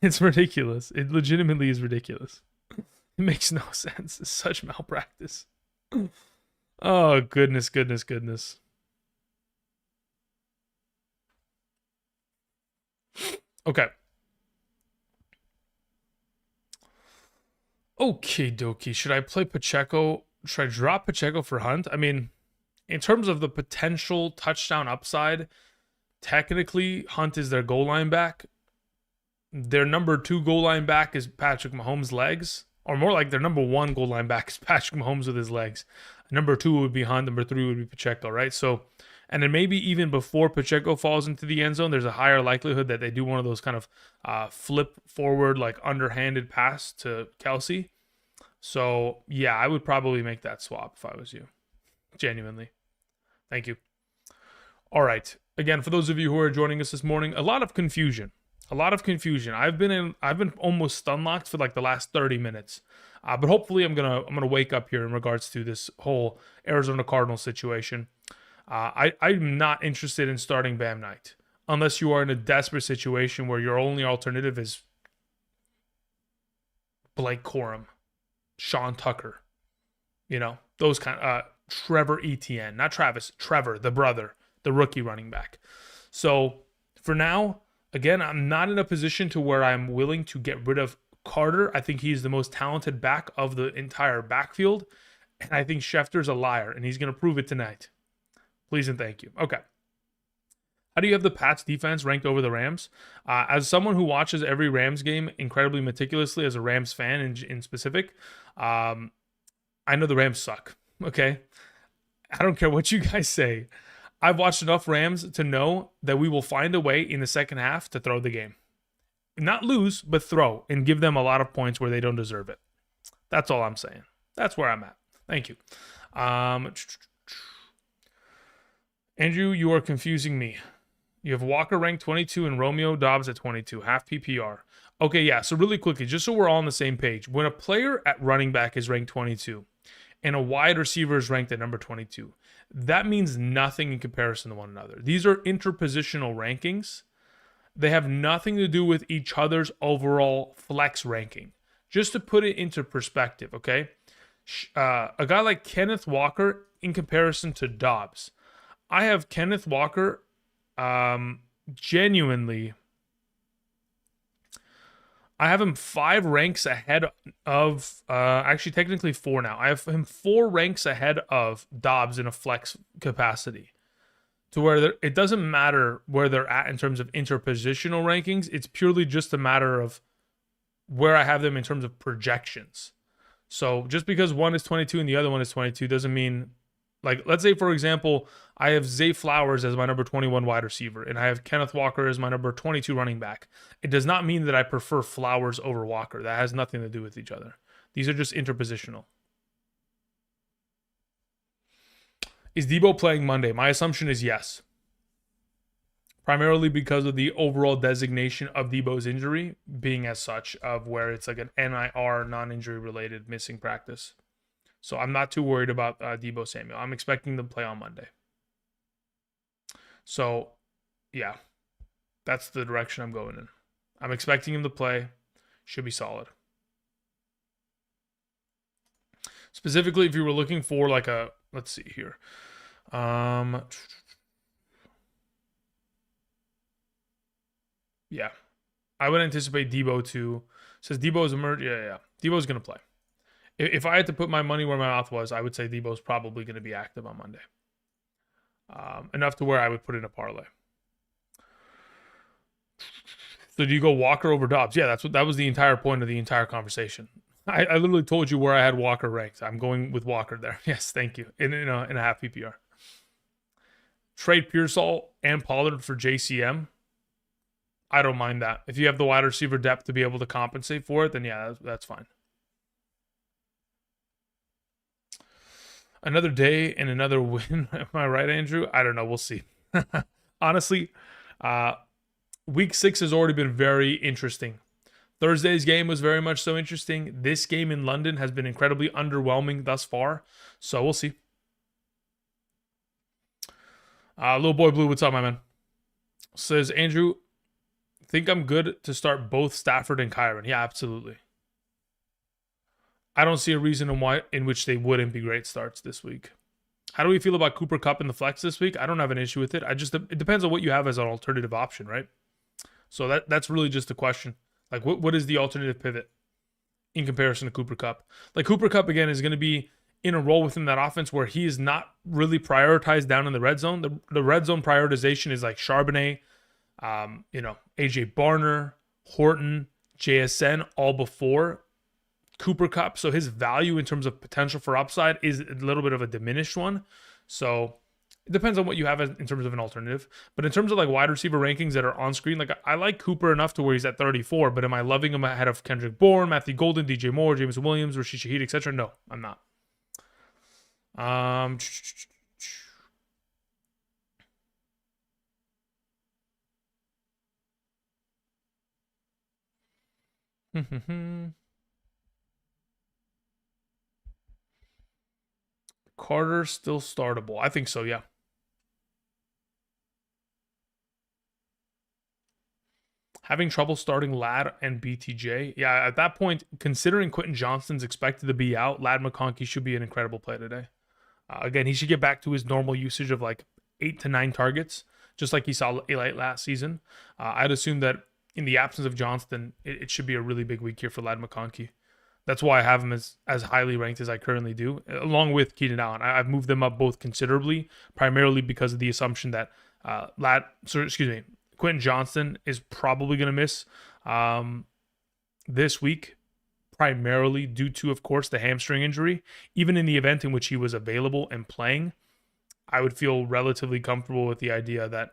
It's ridiculous. It legitimately is ridiculous. It makes no sense. It's such malpractice. Oh, goodness, goodness, goodness. Okay. Okay, dokie. Should I play Pacheco? Should I drop Pacheco for Hunt? I mean, in terms of the potential touchdown upside, technically, Hunt is their goal line back. Their number 2 goal line back is Patrick Mahomes' legs. Or more like their number 1 goal line back is Patrick Mahomes with his legs. Number 2 would be Hunt. Number 3 would be Pacheco, right? So, and then maybe even before Pacheco falls into the end zone, there's a higher likelihood that they do one of those kind of flip forward, like underhanded pass to Kelsey. So, yeah, I would probably make that swap if I was you. Genuinely. Thank you. All right. Again, for those of you who are joining us this morning, a lot of confusion. I've been almost stun locked for like the last 30 minutes. But hopefully I'm gonna wake up here in regards to this whole Arizona Cardinals situation. I'm not interested in starting Bam Knight unless you are in a desperate situation where your only alternative is Blake Corum, Sean Tucker, those kind. Trevor Etienne, not Travis, Trevor, the brother, the rookie running back. So for now, again, I'm not in a position to where I'm willing to get rid of Carter. I think he's the most talented back of the entire backfield. And I think Schefter's a liar, and he's going to prove it tonight. Please and thank you. Okay. How do you have the Pats defense ranked over the Rams? As someone who watches every Rams game incredibly meticulously, as a Rams fan in specific, I know the Rams suck. Okay? I don't care what you guys say. I've watched enough Rams to know that we will find a way in the second half to throw the game. Not lose, but throw and give them a lot of points where they don't deserve it. That's all I'm saying. That's where I'm at. Thank you. Andrew, you are confusing me. You have Walker ranked 22 and Romeo Doubs at 22, half PPR. Okay, yeah, so really quickly, just so we're all on the same page, when a player at running back is ranked 22 and a wide receiver is ranked at number 22, that means nothing in comparison to one another. These are interpositional rankings. They have nothing to do with each other's overall flex ranking. Just to put it into perspective, okay? A guy like Kenneth Walker in comparison to Dobbs. I have Kenneth Walker genuinely... I have him 5 ranks ahead of, actually technically 4 now. I have him 4 ranks ahead of Dobbs in a flex capacity. To where it doesn't matter where they're at in terms of interpositional rankings. It's purely just a matter of where I have them in terms of projections. So just because one is 22 and the other one is 22 doesn't mean... Like, let's say, for example, I have Zay Flowers as my number 21 wide receiver, and I have Kenneth Walker as my number 22 running back. It does not mean that I prefer Flowers over Walker. That has nothing to do with each other. These are just interpositional. Is Debo playing Monday? My assumption is yes. Primarily because of the overall designation of Debo's injury being as such, of where it's like an NIR, non-injury related missing practice. So I'm not too worried about Debo Samuel. I'm expecting them to play on Monday. So, yeah, that's the direction I'm going in. I'm expecting him to play. Should be solid. Specifically, if you were looking for like a, let's see here. Yeah, I would anticipate Debo to, says Debo's emerged. Yeah. Debo's going to play. If I had to put my money where my mouth was, I would say Debo's probably going to be active on Monday. Enough to where I would put in a parlay. So do you go Walker over Dobbs? Yeah, that was the entire point of the entire conversation. I literally told you where I had Walker ranked. I'm going with Walker there. Yes, thank you. In a half PPR. Trade Pearsall and Pollard for JCM. I don't mind that. If you have the wide receiver depth to be able to compensate for it, then yeah, that's fine. Another day and another win. Am I right, Andrew? I don't know. We'll see. Honestly, uh, week 6 has already been very interesting. Thursday's game was very much so interesting. This game in London has been incredibly underwhelming thus far. So we'll see. Little boy blue, what's up, my man? Says Andrew, think I'm good to start both Stafford and Kyron. Yeah, absolutely. I don't see a reason in which they wouldn't be great starts this week. How do we feel about Cooper Kupp in the flex this week? I don't have an issue with it. It depends on what you have as an alternative option, right? So that's really just the question. Like, what is the alternative pivot in comparison to Cooper Kupp? Like, Cooper Kupp, again, is going to be in a role within that offense where he is not really prioritized down in the red zone. The red zone prioritization is like Charbonnet, AJ Barner, Horton, JSN, all before Cooper Kupp. So his value in terms of potential for upside is a little bit of a diminished one. So it depends on what you have in terms of an alternative. But in terms of like wide receiver rankings that are on screen, like I like Cooper enough to where he's at 34, but am I loving him ahead of Kendrick Bourne, Matthew Golden, DJ Moore, James Williams, Rashid Shaheed, etc.? No, I'm not. Carter still startable. I think so, yeah. Having trouble starting Ladd and BTJ. Yeah, at that point, considering Quentin Johnston's expected to be out, Ladd McConkey should be an incredible play today. Again, he should get back to his normal usage of like 8 to 9 targets, just like he saw late last season. I'd assume that in the absence of Johnston, it should be a really big week here for Ladd McConkey. That's why I have him as highly ranked as I currently do, along with Keenan Allen. I've moved them up both considerably, primarily because of the assumption that Quentin Johnston is probably going to miss this week, primarily due to, of course, the hamstring injury. Even in the event in which he was available and playing, I would feel relatively comfortable with the idea that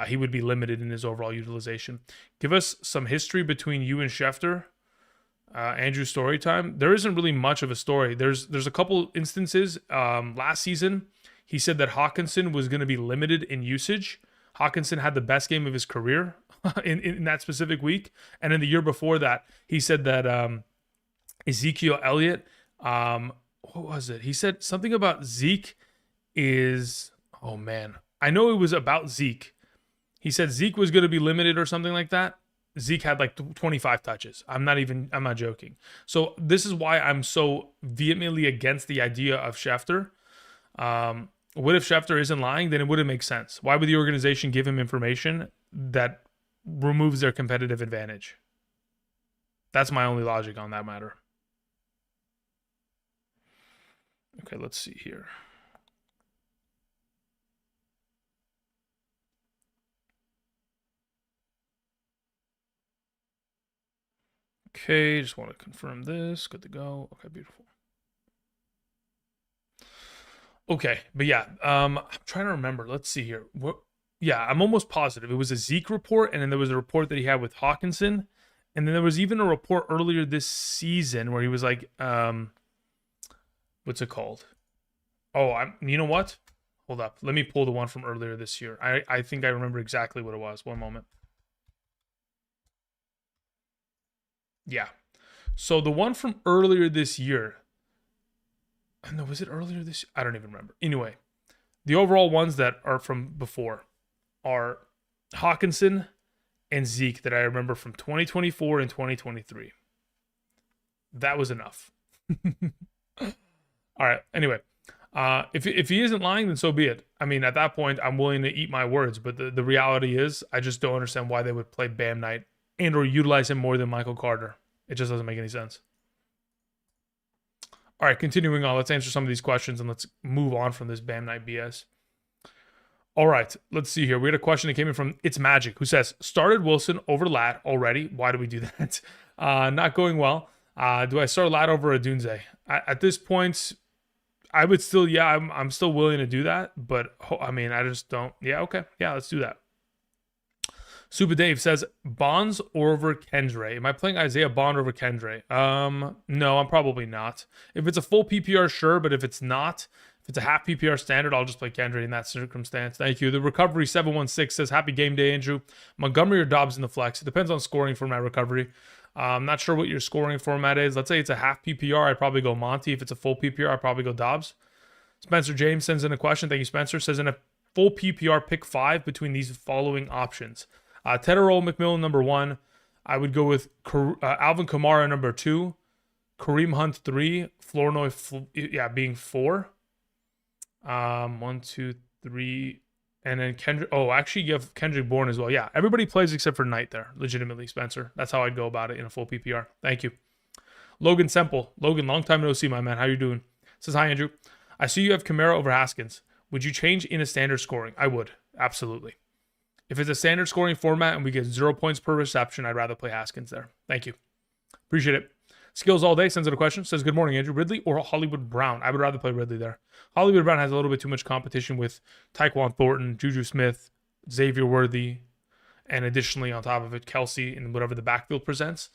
he would be limited in his overall utilization. Give us some history between you and Schefter. Andrew, story time. There isn't really much of a story. There's a couple instances. Last season, he said that Hawkinson was going to be limited in usage. Hawkinson had the best game of his career in that specific week. And in the year before that, he said that Ezekiel Elliott, what was it? He said something about Zeke is, oh man, I know it was about Zeke. He said Zeke was going to be limited or something like that. Zeke had like 25 touches. I'm not joking. So this is why I'm so vehemently against the idea of Schefter. What if Schefter isn't lying? Then it wouldn't make sense. Why would the organization give him information that removes their competitive advantage? That's my only logic on that matter. Okay, let's see here. Okay, just want to confirm this. Good to go. Okay, beautiful. Okay, but yeah, I'm trying to remember. Let's see here. Yeah, I'm almost positive. It was a Zeke report, and then there was a report that he had with Hawkinson. And then there was even a report earlier this season where he was like, what's it called? Oh, you know what? Hold up. Let me pull the one from earlier this year. I think I remember exactly what it was. One moment. Yeah. So the one from earlier this year. No, was it earlier this year? I don't even remember. Anyway, the overall ones that are from before are Hawkinson and Zeke that I remember from 2024 and 2023. That was enough. All right. Anyway, if he isn't lying, then so be it. I mean, at that point, I'm willing to eat my words. But the reality is, I just don't understand why they would play Bam Knight and or utilize him more than Michael Carter. It just doesn't make any sense. All right, continuing on. Let's answer some of these questions and let's move on from this Bam Knight BS. All right, let's see here. We had a question that came in from It's Magic, who says, started Wilson over Ladd already. Why do we do that? Not going well. Do I start Ladd over Adunze? At this point, I would still, yeah, I'm still willing to do that. But, I mean, I just don't. Yeah, okay. Yeah, let's do that. Super Dave says Bonds over Kendre. Am I playing Isaiah Bond over Kendre? No, I'm probably not. If it's a full PPR, sure, but if it's not, if it's a half PPR standard, I'll just play Kendre in that circumstance. Thank you. The Recovery 716 says happy game day, Andrew. Montgomery or Dobbs in the flex. It depends on scoring format Recovery. I'm not sure what your scoring format is. Let's say it's a half PPR, I'd probably go Monty. If it's a full PPR, I'd probably go Dobbs. Spencer James sends in a question. Thank you, Spencer. Says in a full PPR, pick 5 between these following options. Tedderole McMillan, number 1. I would go with Alvin Kamara, number 2. Kareem Hunt, 3. Flournoy, being 4. 1, 2, 3. And then Kendrick. Oh, actually, you have Kendrick Bourne as well. Yeah, everybody plays except for Knight there. Legitimately, Spencer. That's how I'd go about it in a full PPR. Thank you. Logan Semple. Logan, long time no see, my man. How you doing? Says, hi, Andrew. I see you have Kamara over Haskins. Would you change in a standard scoring? I would. Absolutely. If it's a standard scoring format and we get 0 points per reception, I'd rather play Haskins there. Thank you. Appreciate it. Skills All Day sends in a question. Says, good morning, Andrew. Ridley or Hollywood Brown? I would rather play Ridley there. Hollywood Brown has a little bit too much competition with Tyquan Thornton, Juju Smith, Xavier Worthy, and additionally on top of it, Kelsey and whatever the backfield presents.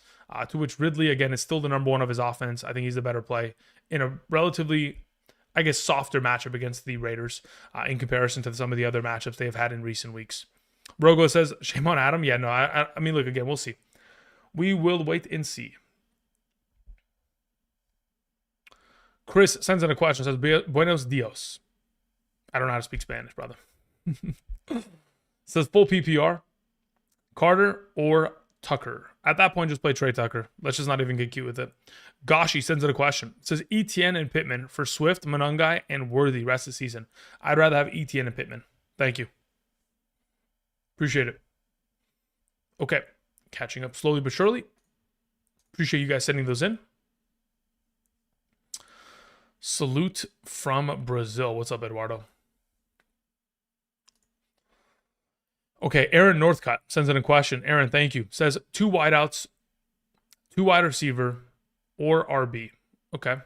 To which Ridley, again, is still the number 1 of his offense. I think he's the better play in a relatively, I guess, softer matchup against the Raiders in comparison to some of the other matchups they've had in recent weeks. Rogo says, shame on Adam. Yeah, no, I mean, look, again, we'll see. We will wait and see. Chris sends in a question. Says, Buenos dios. I don't know how to speak Spanish, brother. Says, full PPR. Carter or Tucker. At that point, just play Trey Tucker. Let's just not even get cute with it. Gashi sends in a question. It says, Etienne and Pittman for Swift, Monungai, and Worthy rest of the season. I'd rather have Etienne and Pittman. Thank you. Appreciate it. Okay. Catching up slowly but surely. Appreciate you guys sending those in. Salute from Brazil. What's up, Eduardo? Okay, Aaron Northcutt sends in a question. Aaron, thank you. Says 2 wideouts, 2 wide receiver, or RB. Okay.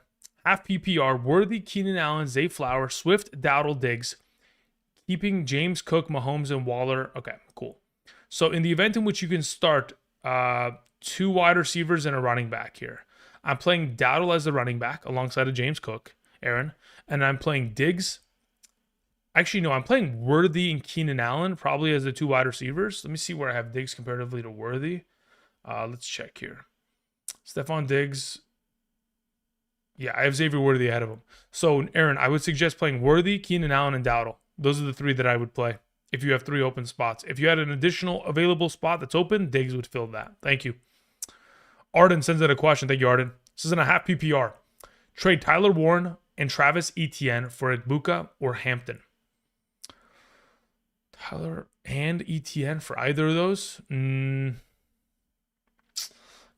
Half PPR, Worthy, Keenan Allen, Zay Flower, Swift, Dowdle, Diggs. Keeping James Cook, Mahomes, and Waller. Okay, cool. So in the event in which you can start 2 wide receivers and a running back here, I'm playing Dowdle as the running back alongside of James Cook, Aaron, and I'm playing Diggs. Actually, no, I'm playing Worthy and Keenan Allen probably as the 2 wide receivers. Let me see where I have Diggs comparatively to Worthy. Let's check here. Stephon Diggs. Yeah, I have Xavier Worthy ahead of him. So, Aaron, I would suggest playing Worthy, Keenan Allen, and Dowdle. Those are the 3 that I would play if you have 3 open spots. If you had an additional available spot that's open, Diggs would fill that. Thank you. Arden sends in a question. Thank you, Arden. This is in a half PPR. Trade Tyler Warren and Travis Etienne for Egbuka or Hampton. Tyler and Etienne for either of those? You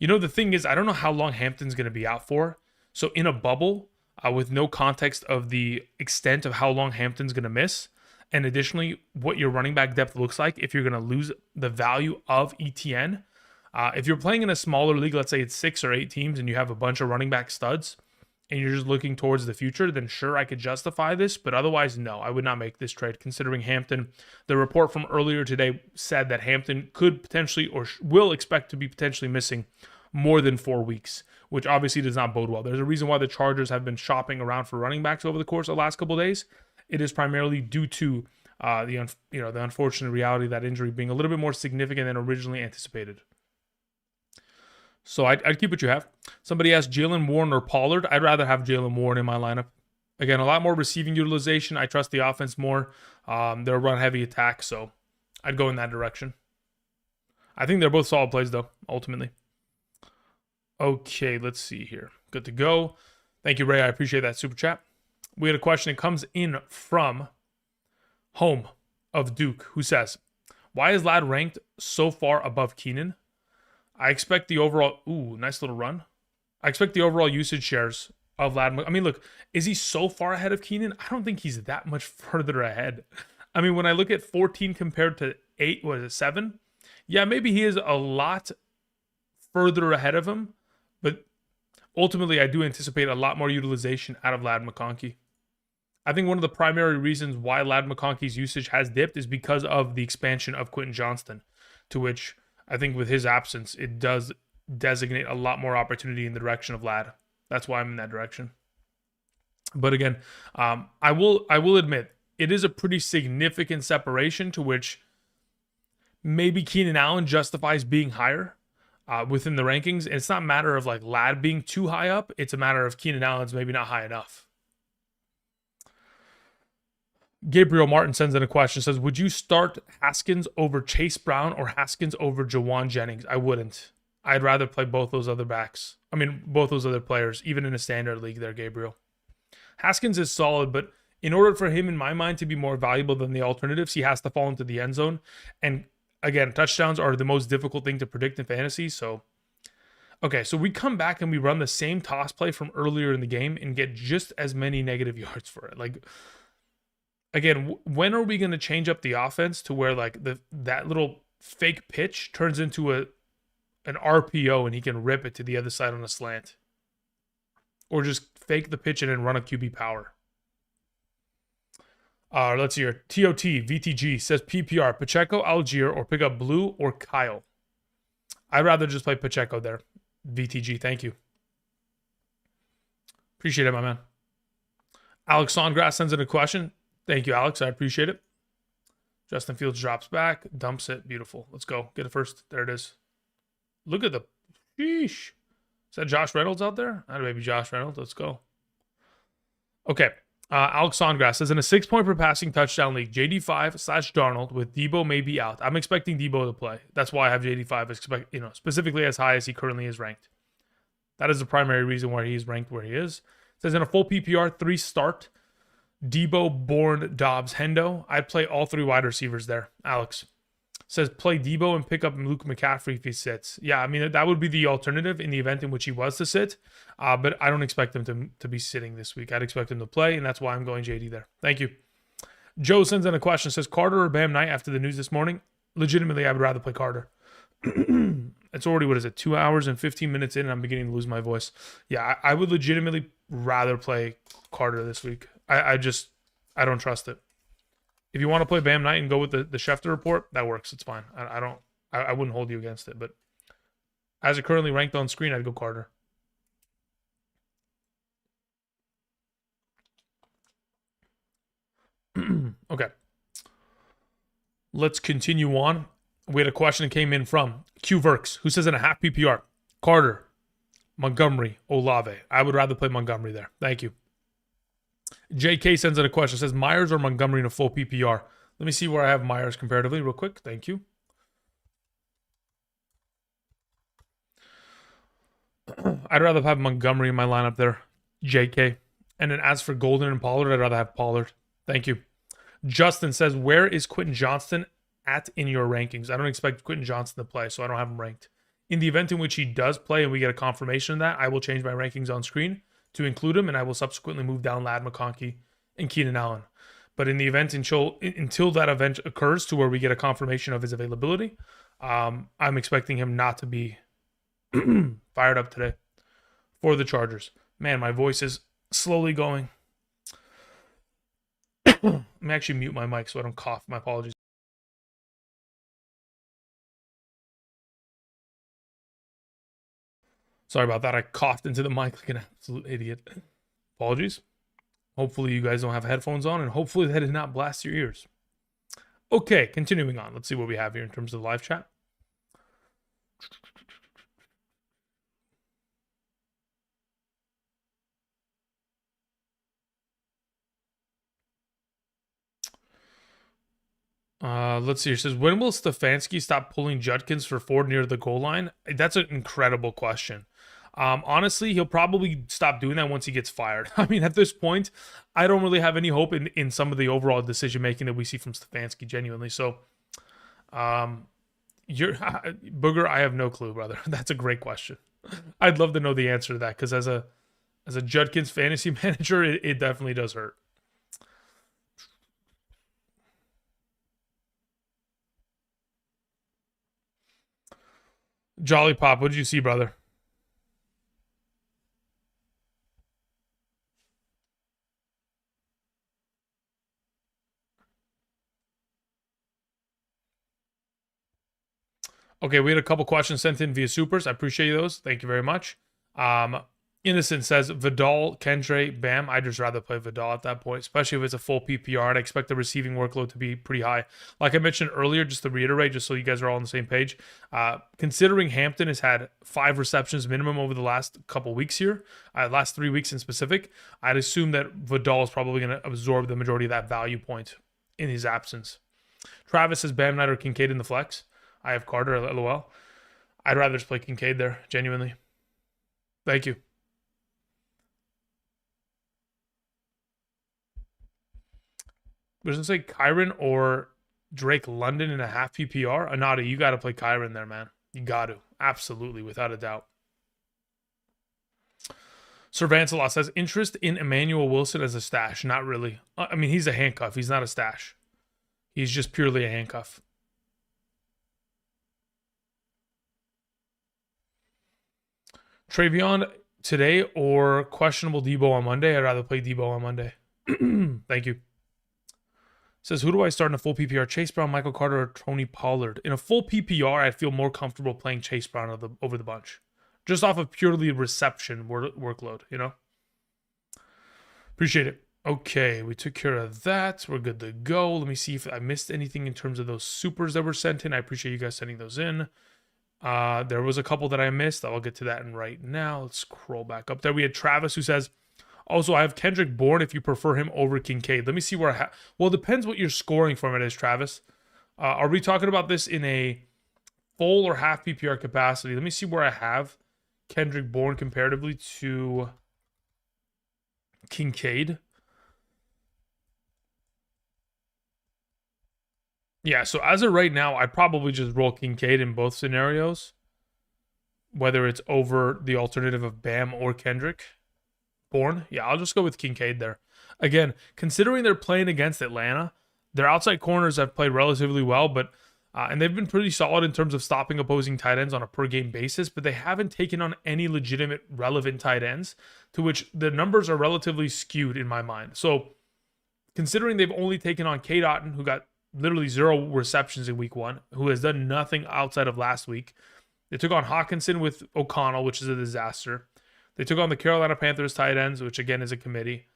know, the thing is, I don't know how long Hampton's going to be out for. So in a bubble, with no context of the extent of how long Hampton's going to miss, and additionally, what your running back depth looks like if you're going to lose the value of Etienne. If you're playing in a smaller league, let's say it's 6 or 8 teams and you have a bunch of running back studs and you're just looking towards the future, then sure, I could justify this. But otherwise, no, I would not make this trade considering Hampton. The report from earlier today said that Hampton could potentially or will expect to be potentially missing more than 4 weeks, which obviously does not bode well. There's a reason why the Chargers have been shopping around for running backs over the course of the last couple of days. It is primarily due to the unfortunate reality of that injury being a little bit more significant than originally anticipated. So I'd keep what you have. Somebody asked Jalen Warren or Pollard. I'd rather have Jalen Warren in my lineup. Again, a lot more receiving utilization. I trust the offense more. They're a run-heavy attack, so I'd go in that direction. I think they're both solid plays, though, ultimately. Okay, let's see here. Good to go. Thank you, Ray. I appreciate that super chat. We had a question that comes in from Home of Duke, who says, why is Ladd ranked so far above Keenan? I expect the overall... Ooh, nice little run. I expect the overall usage shares of Ladd. I mean, look, is he so far ahead of Keenan? I don't think he's that much further ahead. I mean, when I look at 14 compared to 8, what is it, 7? Yeah, maybe he is a lot further ahead of him, but ultimately I do anticipate a lot more utilization out of Ladd McConkey. I think one of the primary reasons why Ladd McConkey's usage has dipped is because of the expansion of Quentin Johnston. to which I think with his absence, it does designate a lot more opportunity in the direction of Lad. That's why I'm in that direction. But again, I will admit it is a pretty significant separation to which maybe Keenan Allen justifies being higher within the rankings. And it's not a matter of like Lad being too high up. It's a matter of Keenan Allen's maybe not high enough. Gabriel Martin sends in a question, says, would you start Haskins over Chase Brown or Haskins over Jawan Jennings? I wouldn't. I'd rather play both those other backs. I mean, both those other players, even in a standard league there, Gabriel. Haskins is solid, but in order for him, in my mind, to be more valuable than the alternatives, he has to fall into the end zone. And again, touchdowns are the most difficult thing to predict in fantasy. So, okay, so we come back and we run the same toss play from earlier in the game and get just as many negative yards for it. Like, again, when are we going to change up the offense to where like that little fake pitch turns into an RPO and he can rip it to the other side on a slant? Or just fake the pitch and then run a QB power. Let's see here. TOT VTG says PPR, Pacheco, Algier, or pick up Blue or Kyle. I'd rather just play Pacheco there. VTG, thank you. Appreciate it, my man. Alex Songrass sends in a question. Thank you, Alex. I appreciate it. Justin Fields drops back, dumps it. Beautiful. Let's go. Get it first. There it is. Look at the... Sheesh. Is that Josh Reynolds out there? That may be Josh Reynolds. Let's go. Okay. Alex Songrass says, in a 6-point per passing touchdown league, JD5/Darnold with Debo may be out. I'm expecting Debo to play. That's why I have JD5 specifically as high as he currently is ranked. That is the primary reason why he's ranked where he is. It says in a full PPR, 3-start, Debo, Bourne, Dobbs, Hendo. I'd play all 3 wide receivers there. Alex says play Debo and pick up Luke McCaffrey if he sits. Yeah, I mean, that would be the alternative in the event in which he was to sit. But I don't expect him to be sitting this week. I'd expect him to play, and that's why I'm going JD there. Thank you. Joe sends in a question, says Carter or Bam Knight after the news this morning? Legitimately, I would rather play Carter. It's already, 2 hours and 15 minutes in, and I'm beginning to lose my voice. Yeah, I would legitimately rather play Carter this week. I don't trust it. If you want to play Bam Knight and go with the Schefter report, that works. It's fine. I wouldn't hold you against it. But as it currently ranked on screen, I'd go Carter. Okay. Let's continue on. We had a question that came in from Q Verks, who says in a half PPR, Carter, Montgomery, Olave. I would rather play Montgomery there. Thank you. JK sends in a question, says Myers or Montgomery in a full PPR. Let me see where I have Myers comparatively real quick. Thank you. I'd rather have Montgomery in my lineup there. JK. And then as for Golden and Pollard, I'd rather have Pollard. Thank you. Justin says, where is Quentin Johnston at in your rankings? I don't expect Quentin Johnston to play, so I don't have him ranked. In the event in which he does play and we get a confirmation of that, I will change my rankings on screen to include him, and I will subsequently move down Ladd McConkey and Keenan Allen. But in the event until that event occurs to where we get a confirmation of his availability, I'm expecting him not to be fired up today for the Chargers. Man, my voice is slowly going. Let me actually mute my mic so I don't cough. My apologies. Sorry about that. I coughed into the mic like an absolute idiot. Apologies. Hopefully you guys don't have headphones on, and hopefully that did not blast your ears. Okay, continuing on. Let's see what we have here in terms of the live chat. Let's see. It says, when will Stefanski stop pulling Judkins for Ford near the goal line? That's an incredible question. Honestly, he'll probably stop doing that once he gets fired. I mean, at this point, I don't really have any hope in some of the overall decision making that we see from Stefanski, genuinely. So, Booger, I have no clue, brother. That's a great question. I'd love to know the answer to that, because as a Judkins fantasy manager, it definitely does hurt. Jolly Pop, what did you see, brother? Okay, we had a couple questions sent in via supers. I appreciate those. Thank you very much. Innocent says Vidal, Kendre, Bam. I'd just rather play Vidal at that point, especially if it's a full PPR. I'd expect the receiving workload to be pretty high. Like I mentioned earlier, just to reiterate, just so you guys are all on the same page, considering Hampton has had 5 receptions minimum over the last couple weeks here, last 3 weeks in specific, I'd assume that Vidal is probably going to absorb the majority of that value point in his absence. Travis says Bam Knight or Kincaid in the flex. I have Carter, lol. I'd rather just play Kincaid there, genuinely. Thank you. Was it say Kyron or Drake London in a half PPR? Anada, you got to play Kyron there, man. You got to. Absolutely, without a doubt. Sir Vancelot says, interest in Emmanuel Wilson as a stash? Not really. I mean, he's a handcuff. He's not a stash. He's just purely a handcuff. Travion today or questionable Debo on Monday? I'd rather play Debo on Monday. Thank you. Says, who do I start in a full PPR? Chase Brown, Michael Carter, or Tony Pollard? In a full PPR, I'd feel more comfortable playing Chase Brown over the bunch. Just off of purely reception workload, you know? Appreciate it. Okay, we took care of that. We're good to go. Let me see if I missed anything in terms of those supers that were sent in. I appreciate you guys sending those in. There was a couple that I missed. I'll get to that in right now. Let's scroll back up there. We had Travis who says, also, I have Kendrick Bourne if you prefer him over Kincaid. Let me see where I have. Well, it depends what your scoring format is, Travis. Are we talking about this in a full or half PPR capacity? Let me see where I have Kendrick Bourne comparatively to Kincaid. Yeah, so as of right now, I'd probably just roll Kincaid in both scenarios, whether it's over the alternative of Bam or Kendrick Bourne. Yeah, I'll just go with Kincaid there. Again, considering they're playing against Atlanta, their outside corners have played relatively well, but and they've been pretty solid in terms of stopping opposing tight ends on a per-game basis, but they haven't taken on any legitimate relevant tight ends, to which the numbers are relatively skewed in my mind. So considering they've only taken on Cade Otton, who got literally 0 receptions in week 1, who has done nothing outside of last week. They took on Hawkinson with O'Connell, which is a disaster. They took on the Carolina Panthers tight ends, which again is a committee.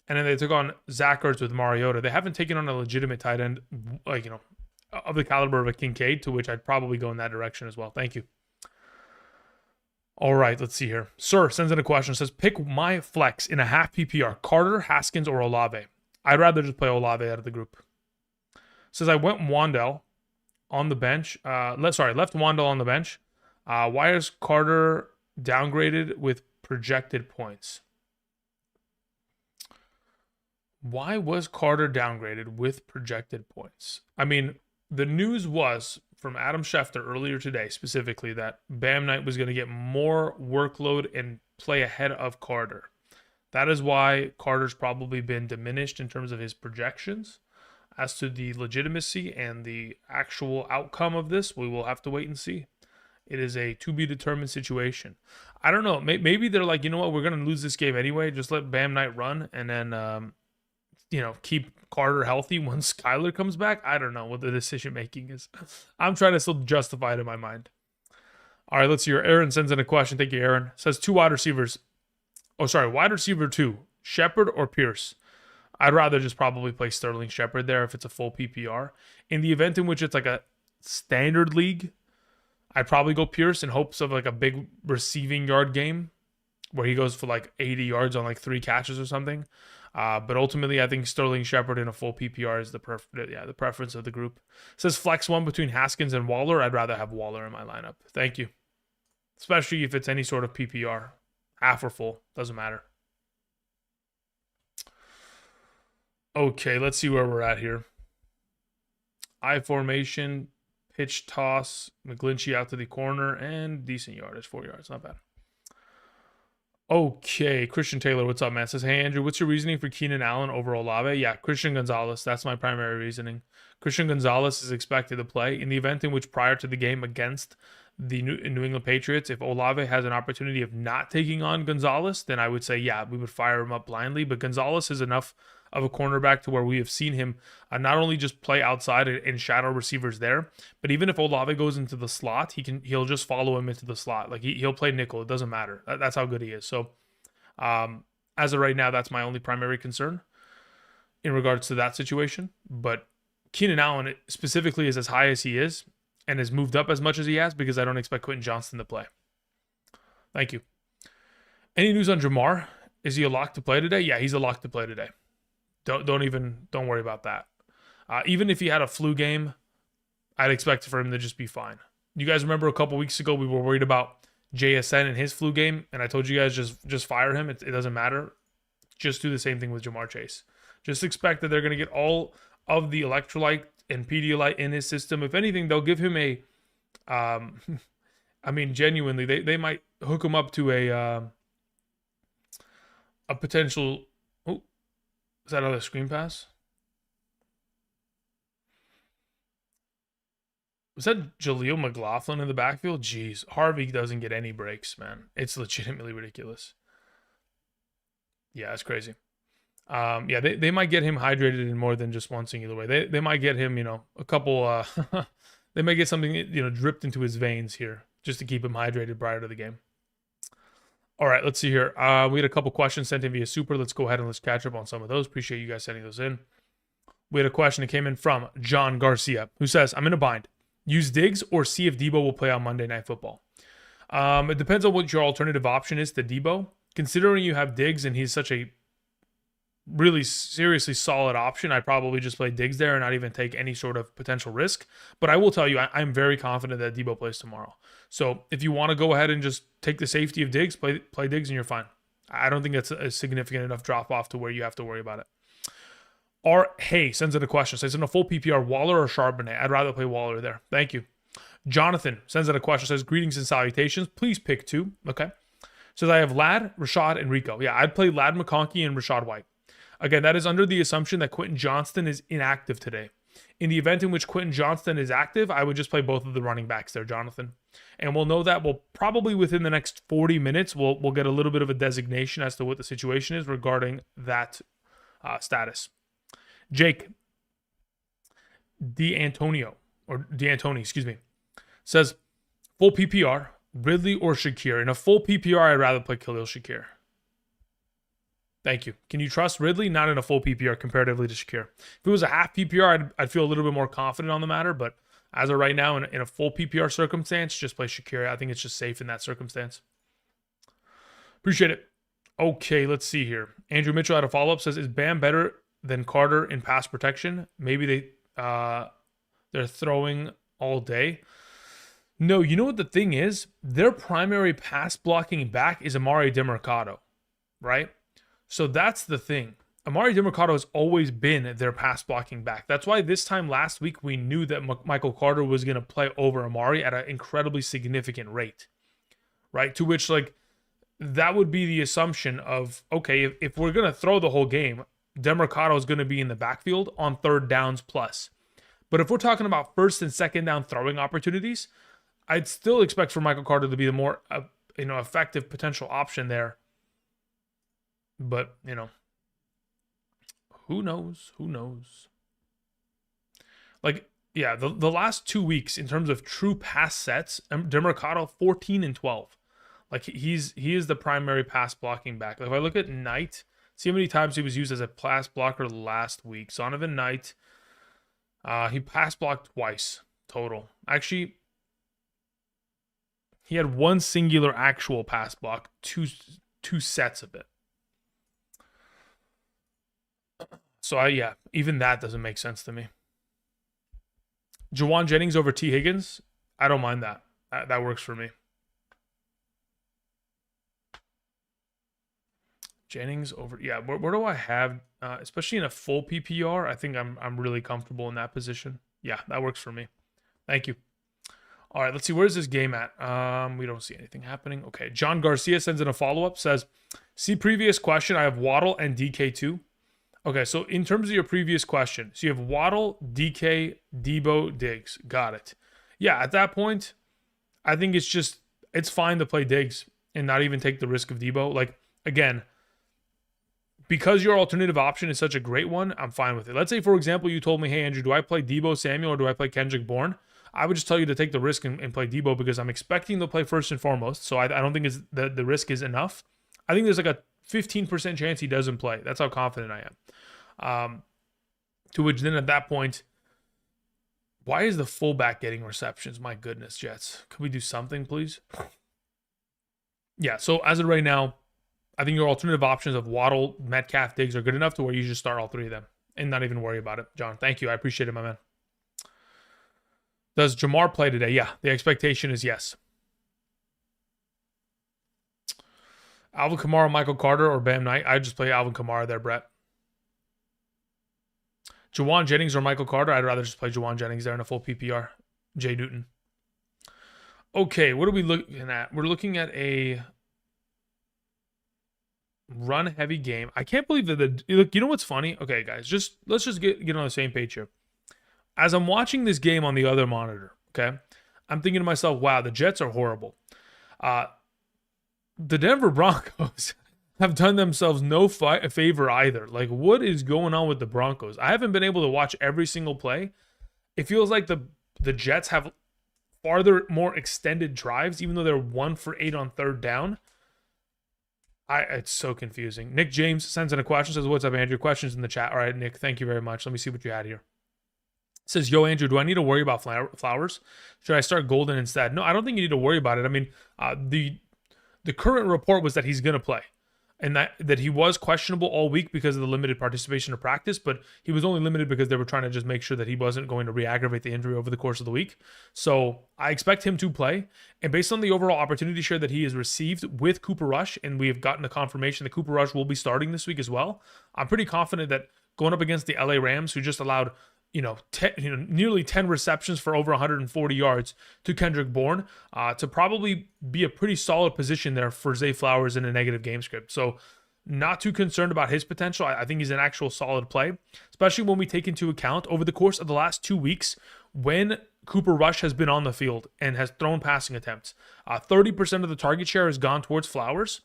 And then they took on Zach Ertz with Mariota. They haven't taken on a legitimate tight end, like, you know, of the caliber of a Kincaid, to which I'd probably go in that direction as well. Thank you. All right, let's see here. Sir sends in a question. Says, pick my flex in a half PPR. Carter, Haskins, or Olave? I'd rather just play Olave out of the group. Says, I went Wandell on the bench. Left Wandell on the bench. Why is Carter downgraded with projected points? Why was Carter downgraded with projected points? I mean, the news was from Adam Schefter earlier today, specifically, that Bam Knight was going to get more workload and play ahead of Carter. That is why Carter's probably been diminished in terms of his projections. As to the legitimacy and the actual outcome of this, we will have to wait and see. It is a to-be-determined situation. I don't know. Maybe they're like, you know what, we're going to lose this game anyway. Just let Bam Knight run and then, keep Carter healthy once Skyler comes back. I don't know what the decision-making is. I'm trying to still justify it in my mind. All right, let's see here. Aaron sends in a question. Thank you, Aaron. Says 2 wide receivers. Wide receiver 2. Shepard or Pierce? I'd rather just probably play Sterling Shepard there if it's a full PPR. In the event in which it's like a standard league, I'd probably go Pierce in hopes of like a big receiving yard game where he goes for like 80 yards on like 3 catches or something. But ultimately, I think Sterling Shepard in a full PPR is the preference of the group. It says flex 1 between Haskins and Waller. I'd rather have Waller in my lineup. Thank you. Especially if it's any sort of PPR. Half or full. Doesn't matter. Okay, let's see where we're at here. I formation, pitch toss, McGlinchey out to the corner, and decent yardage, 4 yards, not bad. Okay, Christian Taylor, what's up, man? Says, hey, Andrew, what's your reasoning for Keenan Allen over Olave? Yeah, Christian Gonzalez, that's my primary reasoning. Christian Gonzalez is expected to play in the event in which prior to the game against the New England Patriots, if Olave has an opportunity of not taking on Gonzalez, then I would say, yeah, we would fire him up blindly. But Gonzalez is enough of a cornerback to where we have seen him not only just play outside and shadow receivers there, but even if Olave goes into the slot, he'll just follow him into the slot. Like he'll play nickel. It doesn't matter. That's how good he is. So as of right now, that's my only primary concern in regards to that situation. But Keenan Allen specifically is as high as he is and has moved up as much as he has because I don't expect Quentin Johnston to play. Thank you. Any news on Jamar? Is he a lock to play today? Yeah, he's a lock to play today. Don't worry about that. Even if he had a flu game, I'd expect for him to just be fine. You guys remember a couple weeks ago we were worried about JSN and his flu game, and I told you guys just fire him. It doesn't matter. Just do the same thing with Jamar Chase. Just expect that they're going to get all of the electrolyte and Pedialyte in his system. If anything, they'll give him a, I mean, genuinely, they might hook him up to a potential. Oh, is that another screen pass? Was that Jaleel McLaughlin in the backfield? Jeez, Harvey doesn't get any breaks, man. It's legitimately ridiculous. Yeah, it's crazy. Yeah, they might get him hydrated in more than just one singular way. They might get him, a couple. They might get something, dripped into his veins here just to keep him hydrated prior to the game. All right, let's see here. We had a couple questions sent in via Super. Let's go ahead and let's catch up on some of those. Appreciate you guys sending those in. We had a question that came in from John Garcia, who says, "I'm in a bind. Use Diggs or see if Debo will play on Monday Night Football." It depends on what your alternative option is to Debo. Considering you have Diggs and he's such a really seriously solid option, I'd probably just play Diggs there and not even take any sort of potential risk. But I will tell you, I'm very confident that Debo plays tomorrow. So if you want to go ahead and just take the safety of Diggs, play Diggs and you're fine. I don't think that's a significant enough drop off to where you have to worry about it. Hey sends in a question. Says, in a full PPR, Waller or Charbonnet? I'd rather play Waller there. Thank you. Jonathan sends in a question. Says, greetings and salutations. Please pick two. Okay. Says, I have Ladd, Rashad, and Rico. Yeah, I'd play Ladd McConkey and Rashad White. Again, that is under the assumption that Quentin Johnston is inactive today. In the event in which Quentin Johnston is active, I would just play both of the running backs there, Jonathan. And we'll know that probably within the next 40 minutes, we'll get a little bit of a designation as to what the situation is regarding that status. Jake D'Antoni, says, full PPR, Ridley or Shakir. In a full PPR, I'd rather play Khalil Shakir. Thank you. Can you trust Ridley? Not in a full PPR comparatively to Shakir. If it was a half PPR, I'd feel a little bit more confident on the matter. But as of right now, in a full PPR circumstance, just play Shakir. I think it's just safe in that circumstance. Appreciate it. Okay, let's see here. Andrew Mitchell had a follow-up. Says, is Bam better than Carter in pass protection? Maybe they're throwing all day. No, you know what the thing is? Their primary pass blocking back is Amari DeMercado, right? So that's the thing. Amari DeMercado has always been their pass blocking back. That's why this time last week we knew that Michael Carter was going to play over Amari at an incredibly significant rate, right? To which, that would be the assumption of, okay, if we're going to throw the whole game, DeMercado is going to be in the backfield on third downs plus. But if we're talking about first and second down throwing opportunities, I'd still expect for Michael Carter to be the more effective potential option there. But, who knows? Who knows? The last 2 weeks in terms of true pass sets, DeMercado 14 and 12. He is the primary pass blocking back. If I look at Knight, see how many times he was used as a pass blocker last week. Zonovan Knight, he pass blocked twice total. Actually, he had one singular actual pass block, two sets of it. So even that doesn't make sense to me. Jawan Jennings over T. Higgins, I don't mind that. That works for me. Jennings over, where do I have, especially in a full PPR, I think I'm really comfortable in that position. Yeah, that works for me. Thank you. All right, let's see, where's this game at? We don't see anything happening. Okay, John Garcia sends in a follow-up, says, see previous question, I have Waddle and DK2. Okay, so in terms of your previous question, so you have Waddle, DK, Debo, Diggs. Got it. Yeah, at that point, I think it's fine to play Diggs and not even take the risk of Debo. Like, again, because your alternative option is such a great one, I'm fine with it. Let's say, for example, you told me, hey, Andrew, do I play Debo Samuel or do I play Kendrick Bourne? I would just tell you to take the risk and play Debo because I'm expecting to play first and foremost. So I don't think the risk is enough. I think there's like a 15% chance he doesn't play. That's how confident I am. To which then at that point, why is the fullback getting receptions? My goodness, Jets. Could we do something, please? Yeah, so as of right now, I think your alternative options of Waddle, Metcalf, Diggs are good enough to where you just start all three of them and not even worry about it. John, thank you. I appreciate it, my man. Does Jamar play today? Yeah, the expectation is yes. Alvin Kamara, Michael Carter, or Bam Knight? I just play Alvin Kamara there, Brett. Jawan Jennings or Michael Carter? I'd rather just play Jawan Jennings there in a full PPR. Jay Newton. Okay, what are we looking at? We're looking at a run-heavy game. I can't believe that look. You know what's funny? Okay, guys, let's just get on the same page here. As I'm watching this game on the other monitor, okay, I'm thinking to myself, wow, the Jets are horrible. The Denver Broncos have done themselves no favor either. Like, what is going on with the Broncos? I haven't been able to watch every single play. It feels like the Jets have farther, more extended drives, even though they're 1 for 8 on third down. It's so confusing. Nick James sends in a question, says, what's up, Andrew? Questions in the chat. All right, Nick, thank you very much. Let me see what you had here. Says, yo, Andrew, do I need to worry about Flowers? Should I start Golden instead? No, I don't think you need to worry about it. I mean, the current report was that he's going to play and that he was questionable all week because of the limited participation of practice, but he was only limited because they were trying to just make sure that he wasn't going to re-aggravate the injury over the course of the week. So I expect him to play. And based on the overall opportunity share that he has received with Cooper Rush, and we have gotten a confirmation that Cooper Rush will be starting this week as well, I'm pretty confident that going up against the LA Rams, who just allowed nearly 10 receptions for over 140 yards to Kendrick Bourne, to probably be a pretty solid position there for Zay Flowers in a negative game script. So not too concerned about his potential. I think he's an actual solid play, especially when we take into account over the course of the last 2 weeks when Cooper Rush has been on the field and has thrown passing attempts. 30% of the target share has gone towards Flowers.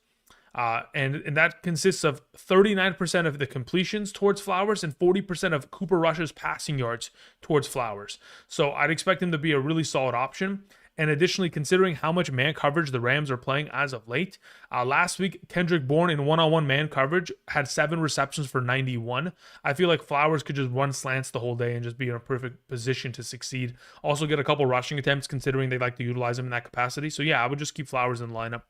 And that consists of 39% of the completions towards Flowers and 40% of Cooper Rush's passing yards towards Flowers. So I'd expect him to be a really solid option. And additionally, considering how much man coverage the Rams are playing as of late, last week, Kendrick Bourne in one-on-one man coverage had 7 receptions for 91. I feel like Flowers could just run slants the whole day and just be in a perfect position to succeed. Also get a couple rushing attempts considering they like to utilize him in that capacity. So yeah, I would just keep Flowers in the lineup.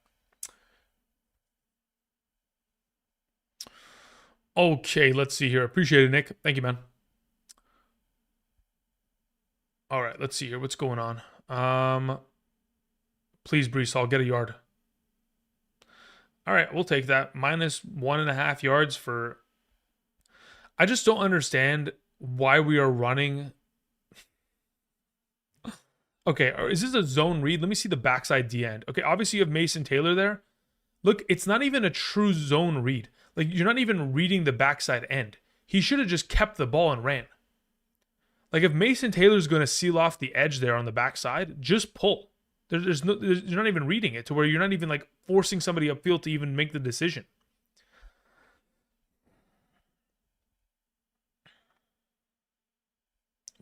Okay, let's see here. Appreciate it, Nick. Thank you, man. All right, let's see here. What's going on? Please, Brees Hall, get a yard. All right, we'll take that. Minus 1.5 yards for... I just don't understand why we are running... Okay, is this a zone read? Let me see the backside D end. Okay, obviously you have Mason Taylor there. Look, it's not even a true zone read. Like, you're not even reading the backside end. He should have just kept the ball and ran. Like, if Mason Taylor's going to seal off the edge there on the backside, just pull. You're not even reading it to where you're not even, like, forcing somebody upfield to even make the decision.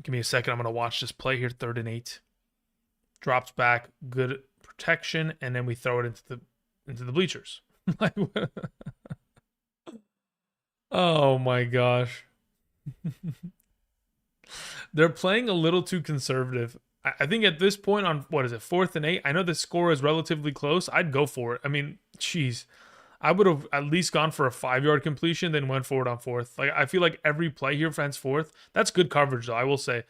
Give me a second. I'm going to watch this play here. 3rd and 8. Drops back. Good protection. And then we throw it into the bleachers. Like, oh my gosh. They're playing a little too conservative. I think at this point on, 4th and 8, I know the score is relatively close. I'd go for it. I mean, geez. I would have at least gone for a 5-yard completion, then went forward on 4th. Like, I feel like every play here for henceforth, that's good coverage, though, I will say.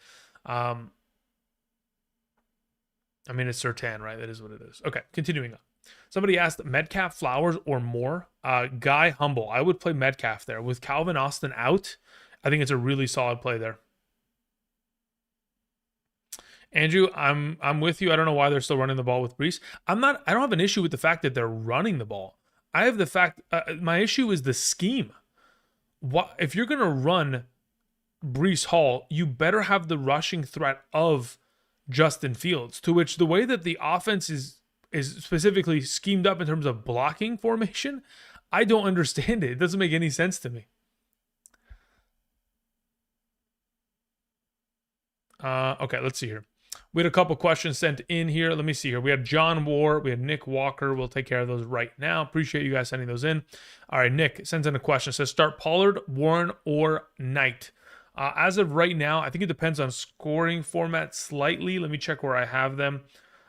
I mean, it's Surtain, right? That is what it is. Okay, continuing on. Somebody asked Metcalf, Flowers, or more. Guy Humble. I would play Metcalf there. With Calvin Austin out, I think it's a really solid play there. Andrew, I'm with you. I don't know why they're still running the ball with Brees. I don't have an issue with the fact that they're running the ball. I have the fact, my issue is the scheme. If you're going to run Brees Hall, you better have the rushing threat of Justin Fields, to which the way that the offense is specifically schemed up in terms of blocking formation, I don't understand it. It doesn't make any sense to me. Okay, let's see here. We had a couple questions sent in here. Let me see here. We had John War. We had Nick Walker. We'll take care of those right now. Appreciate you guys sending those in. All right, Nick sends in a question. It says, start Pollard, Warren, or Knight. As of right now, I think it depends on scoring format slightly. Let me check where I have them.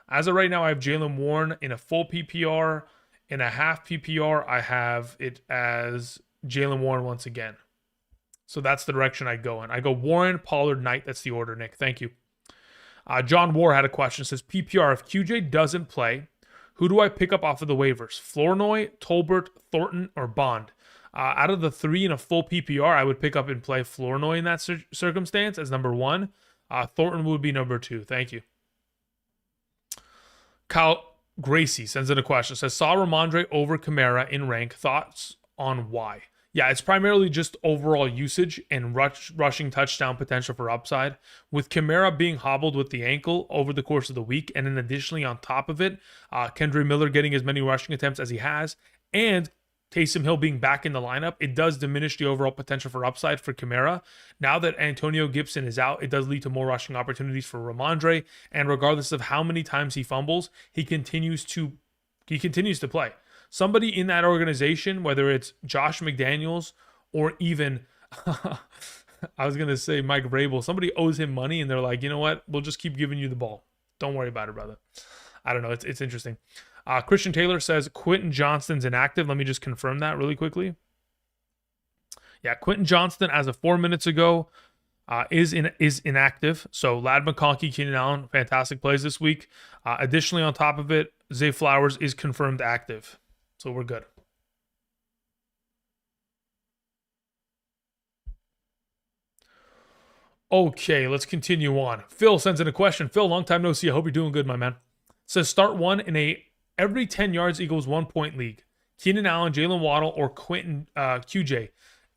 As of right now, I have Jaylen Warren in a full PPR. In a half PPR, I have it as Jaylen Warren once again. So that's the direction I go in. I go Warren, Pollard, Knight. That's the order, Nick. Thank you. John War had a question. It says, PPR, if QJ doesn't play, who do I pick up off of the waivers? Flournoy, Tolbert, Thornton, or Bond? Out of the three in a full PPR, I would pick up and play Flournoy in that circumstance as number one. Thornton would be number two. Thank you. Kyle Gracie sends in a question. It says, saw Ramondre over Kamara in rank. Thoughts on why? Yeah, it's primarily just overall usage and rushing touchdown potential for upside. With Kamara being hobbled with the ankle over the course of the week, and then additionally on top of it, Kendra Miller getting as many rushing attempts as he has, and Taysom Hill being back in the lineup, it does diminish the overall potential for upside for Kamara. Now that Antonio Gibson is out, it does lead to more rushing opportunities for Ramondre, and regardless of how many times he fumbles, he continues to play. Somebody in that organization, whether it's Josh McDaniels or even, I was going to say Mike Vrabel, somebody owes him money and they're like, you know what? We'll just keep giving you the ball. Don't worry about it, brother. I don't know. It's interesting. Christian Taylor says Quentin Johnston's inactive. Let me just confirm that really quickly. Yeah, Quentin Johnston, as of 4 minutes ago, is inactive. So Ladd McConkey, Keenan Allen, fantastic plays this week. Additionally, on top of it, Zay Flowers is confirmed active. So we're good. Okay, let's continue on. Phil sends in a question. Phil, long time no see. I hope you're doing good, my man. Says start one in a every 10 yards equals 1 point league. Keenan Allen, Jalen Waddle, or Quentin QJ.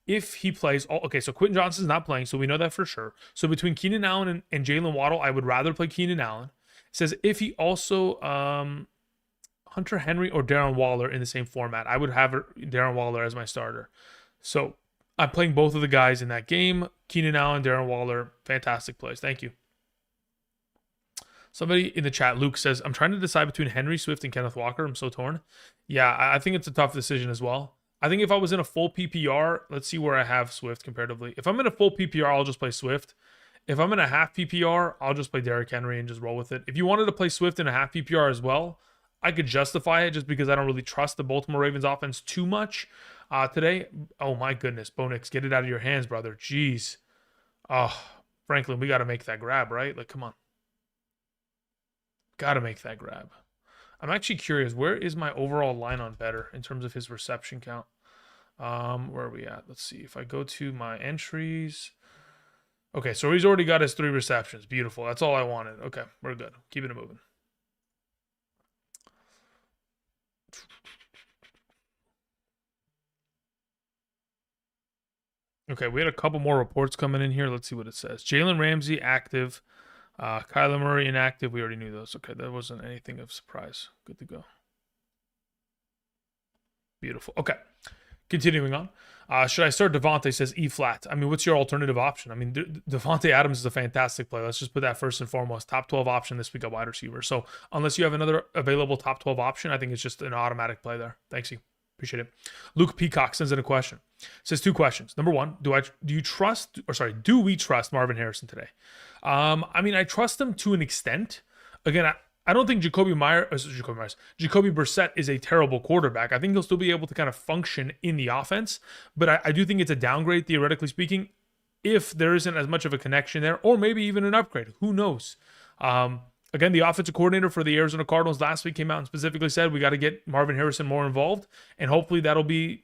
If he plays, okay, so Quentin Johnston's not playing, so we know that for sure. So between Keenan Allen and Jalen Waddle, I would rather play Keenan Allen. It says if he also Hunter Henry or Darren Waller in the same format, I would have Darren Waller as my starter. So I'm playing both of the guys in that game. Keenan Allen, Darren Waller, fantastic plays. Thank you. Somebody in the chat, Luke, says, I'm trying to decide between Henry Swift and Kenneth Walker. I'm so torn. Yeah, I think it's a tough decision as well. I think if I was in a full PPR, let's see where I have Swift comparatively. If I'm in a full PPR, I'll just play Swift. If I'm in a half PPR, I'll just play Derrick Henry and just roll with it. If you wanted to play Swift in a half PPR as well, I could justify it just because I don't really trust the Baltimore Ravens offense too much today. Oh, my goodness. Bo Nix, get it out of your hands, brother. Jeez. Oh, Franklin, we got to make that grab, right? Like, come on. Got to make that grab. I'm actually curious, where is my overall line on Betr in terms of his reception count? Where are we at? Let's see. If I go to my entries. Okay, so he's already got his 3 receptions. Beautiful. That's all I wanted. Okay, we're good. Keeping it moving. Okay, we had a couple more reports coming in here. Let's see what it says. Jalen Ramsey active. Kyler Murray inactive. We already knew those. Okay, that wasn't anything of surprise. Good to go. Beautiful. Okay, continuing on. Should I start Devontae? Says E flat. I mean, what's your alternative option? I mean, Devontae Adams is a fantastic play. Let's just put that first and foremost. Top 12 option this week at wide receiver. So unless you have another available top 12 option, I think it's just an automatic play there. Thanks, you. Appreciate it. Luke Peacock sends in a question. Says 2 questions. Number 1, do we trust Marvin Harrison today? I mean, I trust him to an extent. Again, I don't think Jacoby Brissett is a terrible quarterback. I think he'll still be able to kind of function in the offense, but I do think it's a downgrade, theoretically speaking, if there isn't as much of a connection there, or maybe even an upgrade. Who knows? Again, the offensive coordinator for the Arizona Cardinals last week came out and specifically said we got to get Marvin Harrison more involved, and hopefully that'll be,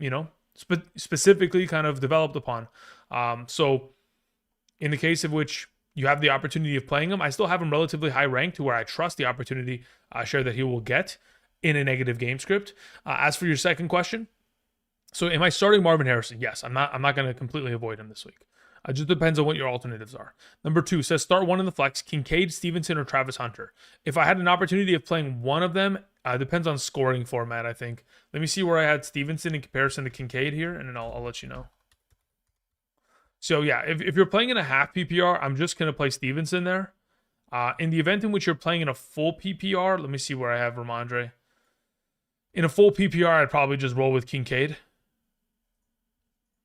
specifically kind of developed upon. So in the case of which you have the opportunity of playing him, I still have him relatively high ranked to where I trust the opportunity share that he will get in a negative game script. As for your second question, so am I starting Marvin Harrison? Yes, I'm not going to completely avoid him this week. It just depends on what your alternatives are. Number 2 says start one in the flex, Kincaid, Stevenson, or Travis Hunter. If I had an opportunity of playing one of them, depends on scoring format, I think. Let me see where I had Stevenson in comparison to Kincaid here, and then I'll let you know. So yeah, if you're playing in a half PPR, I'm just going to play Stevenson there. In the event in which you're playing in a full PPR, let me see where I have Ramondre. In a full PPR, I'd probably just roll with Kincaid.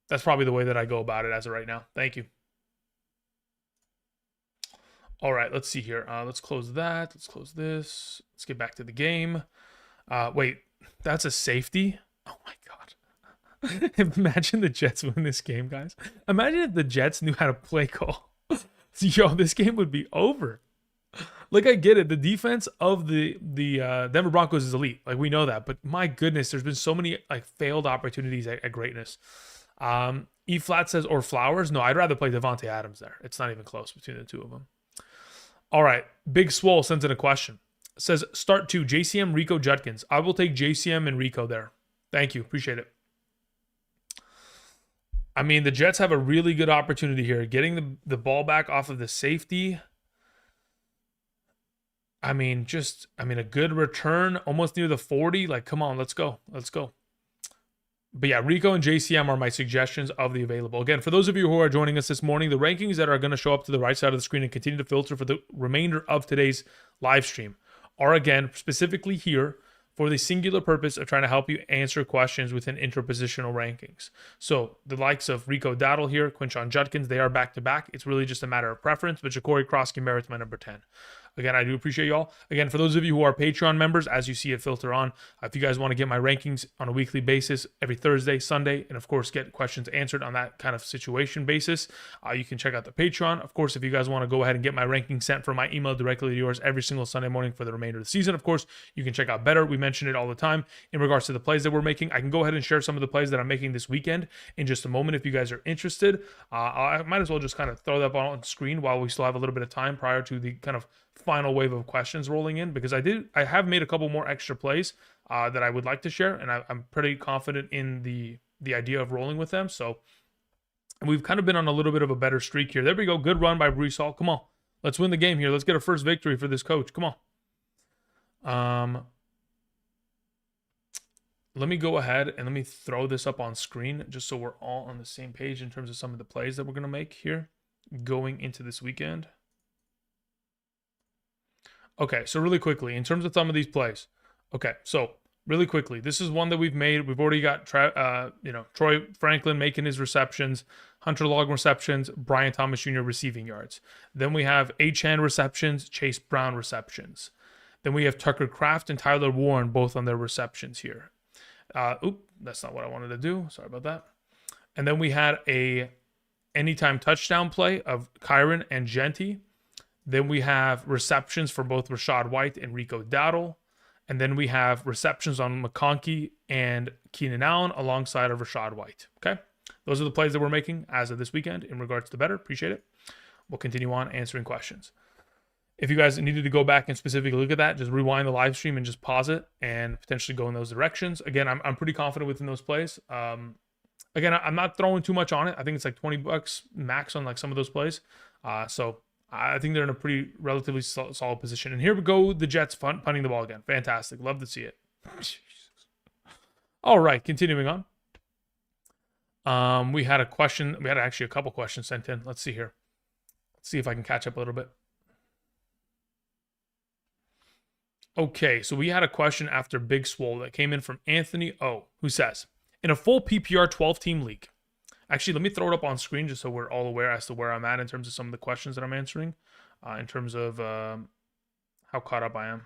That's probably the way that I go about it as of right now. Thank you. All right, let's see here. Let's close that. Let's close this. Let's get back to the game. Wait, that's a safety? Oh my God. Imagine the Jets win this game, guys. Imagine if the Jets knew how to play call. Yo, this game would be over. Like, I get it. The defense of the Denver Broncos is elite. Like, we know that. But my goodness, there's been so many like failed opportunities at greatness. E Flat says, or Flowers. No, I'd rather play Devontae Adams there. It's not even close between the two of them. All right. Big Swole sends in a question. Says, start 2, JCM, Rico, Judkins. I will take JCM and Rico there. Thank you. Appreciate it. I mean, the Jets have a really good opportunity here. Getting the ball back off of the safety. I mean, a good return, almost near the 40. Like, come on, let's go. Let's go. But yeah, Rico and JCM are my suggestions of the available. Again, for those of you who are joining us this morning, the rankings that are going to show up to the right side of the screen and continue to filter for the remainder of today's live stream are, again, specifically here for the singular purpose of trying to help you answer questions within interpositional rankings. So the likes of Rico Dowdle here, Quinshon Judkins, they are back-to-back. It's really just a matter of preference, but Ja'Cory Krosky merits my number 10. Again, I do appreciate y'all. Again, for those of you who are Patreon members, as you see it filter on, if you guys want to get my rankings on a weekly basis every Thursday, Sunday, and of course get questions answered on that kind of situation basis, you can check out the Patreon. Of course, if you guys want to go ahead and get my rankings sent from my email directly to yours every single Sunday morning for the remainder of the season, of course, you can check out Betr. We mention it all the time in regards to the plays that we're making. I can go ahead and share some of the plays that I'm making this weekend in just a moment if you guys are interested. I might as well just kind of throw that on screen while we still have a little bit of time prior to the kind of final wave of questions rolling in, because I have made a couple more extra plays that I would like to share, and I'm pretty confident in the idea of rolling with them. So we've kind of been on a little bit of a better streak here. There we go. Good run by Breece Hall. Come on. Let's win the game here. Let's get a first victory for this coach. Come on. Let me go ahead and let me throw this up on screen just so we're all on the same page in terms of some of the plays that we're going to make here going into this weekend. Okay, so really quickly, in terms of some of these plays. Okay, so really quickly, this is one that we've made. We've already got Troy Franklin making his receptions, Hunter Long receptions, Brian Thomas Jr. receiving yards. Then we have Achane receptions, Chase Brown receptions. Then we have Tucker Kraft and Tyler Warren both on their receptions here. That's not what I wanted to do. Sorry about that. And then we had a anytime touchdown play of Kyron and Genty. Then we have receptions for both Rachaad White and Rico Dowdle. And then we have receptions on McConkey and Keenan Allen alongside of Rachaad White. Okay? Those are the plays that we're making as of this weekend in regards to Betr. Appreciate it. We'll continue on answering questions. If you guys needed to go back and specifically look at that, just rewind the live stream and just pause it and potentially go in those directions. Again, I'm pretty confident within those plays. Again, I'm not throwing too much on it. I think it's like $20 max on like some of those plays. So I think they're in a pretty relatively solid position. And here we go, the Jets punting the ball again. Fantastic. Love to see it. All right, continuing on. We had a question. We had actually a couple questions sent in. Let's see here. Let's see if I can catch up a little bit. Okay, so we had a question after Big Swole that came in from Anthony O, who says, in a full PPR 12-team league, actually, let me throw it up on screen just so we're all aware as to where I'm at in terms of some of the questions that I'm answering, in terms of how caught up I am.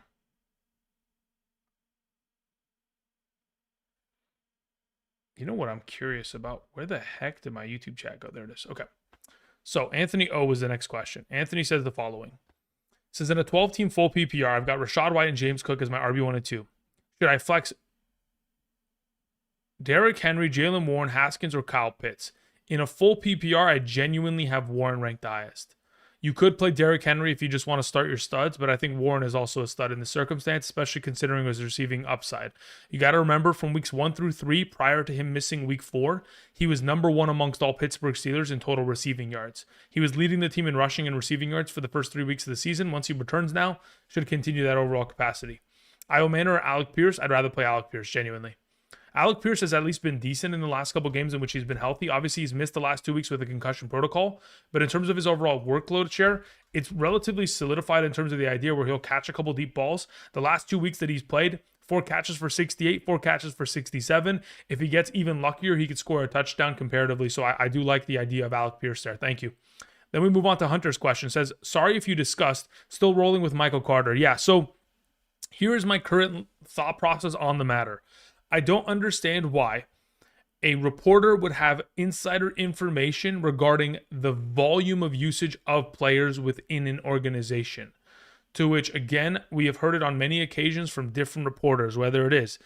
You know what I'm curious about? Where the heck did my YouTube chat go? There it is. Okay. So Anthony O is the next question. Anthony says the following. Says, in a 12-team full PPR, I've got Rachaad White and James Cook as my RB1 and 2. Should I flex Derrick Henry, Jalen Warren, Haskins, or Kyle Pitts? In a full PPR, I genuinely have Warren ranked highest. You could play Derrick Henry if you just want to start your studs, but I think Warren is also a stud in this circumstance, especially considering his receiving upside. You got to remember from weeks 1 through 3, prior to him missing week 4, he was number 1 amongst all Pittsburgh Steelers in total receiving yards. He was leading the team in rushing and receiving yards for the first 3 weeks of the season. Once he returns now, should continue that overall capacity. Io Manor or Alec Pierce? I'd rather play Alec Pierce, genuinely. Alec Pierce has at least been decent in the last couple games in which he's been healthy. Obviously, he's missed the last 2 weeks with a concussion protocol, but in terms of his overall workload share, it's relatively solidified in terms of the idea where he'll catch a couple deep balls. The last 2 weeks that he's played, 4 catches for 68, 4 catches for 67. If he gets even luckier, he could score a touchdown comparatively. So I do like the idea of Alec Pierce there. Thank you. Then we move on to Hunter's question. It says, sorry if you discussed, still rolling with Michael Carter. Yeah, so here is my current thought process on the matter. I don't understand why a reporter would have insider information regarding the volume of usage of players within an organization. To which, again, we have heard it on many occasions from different reporters, whether it is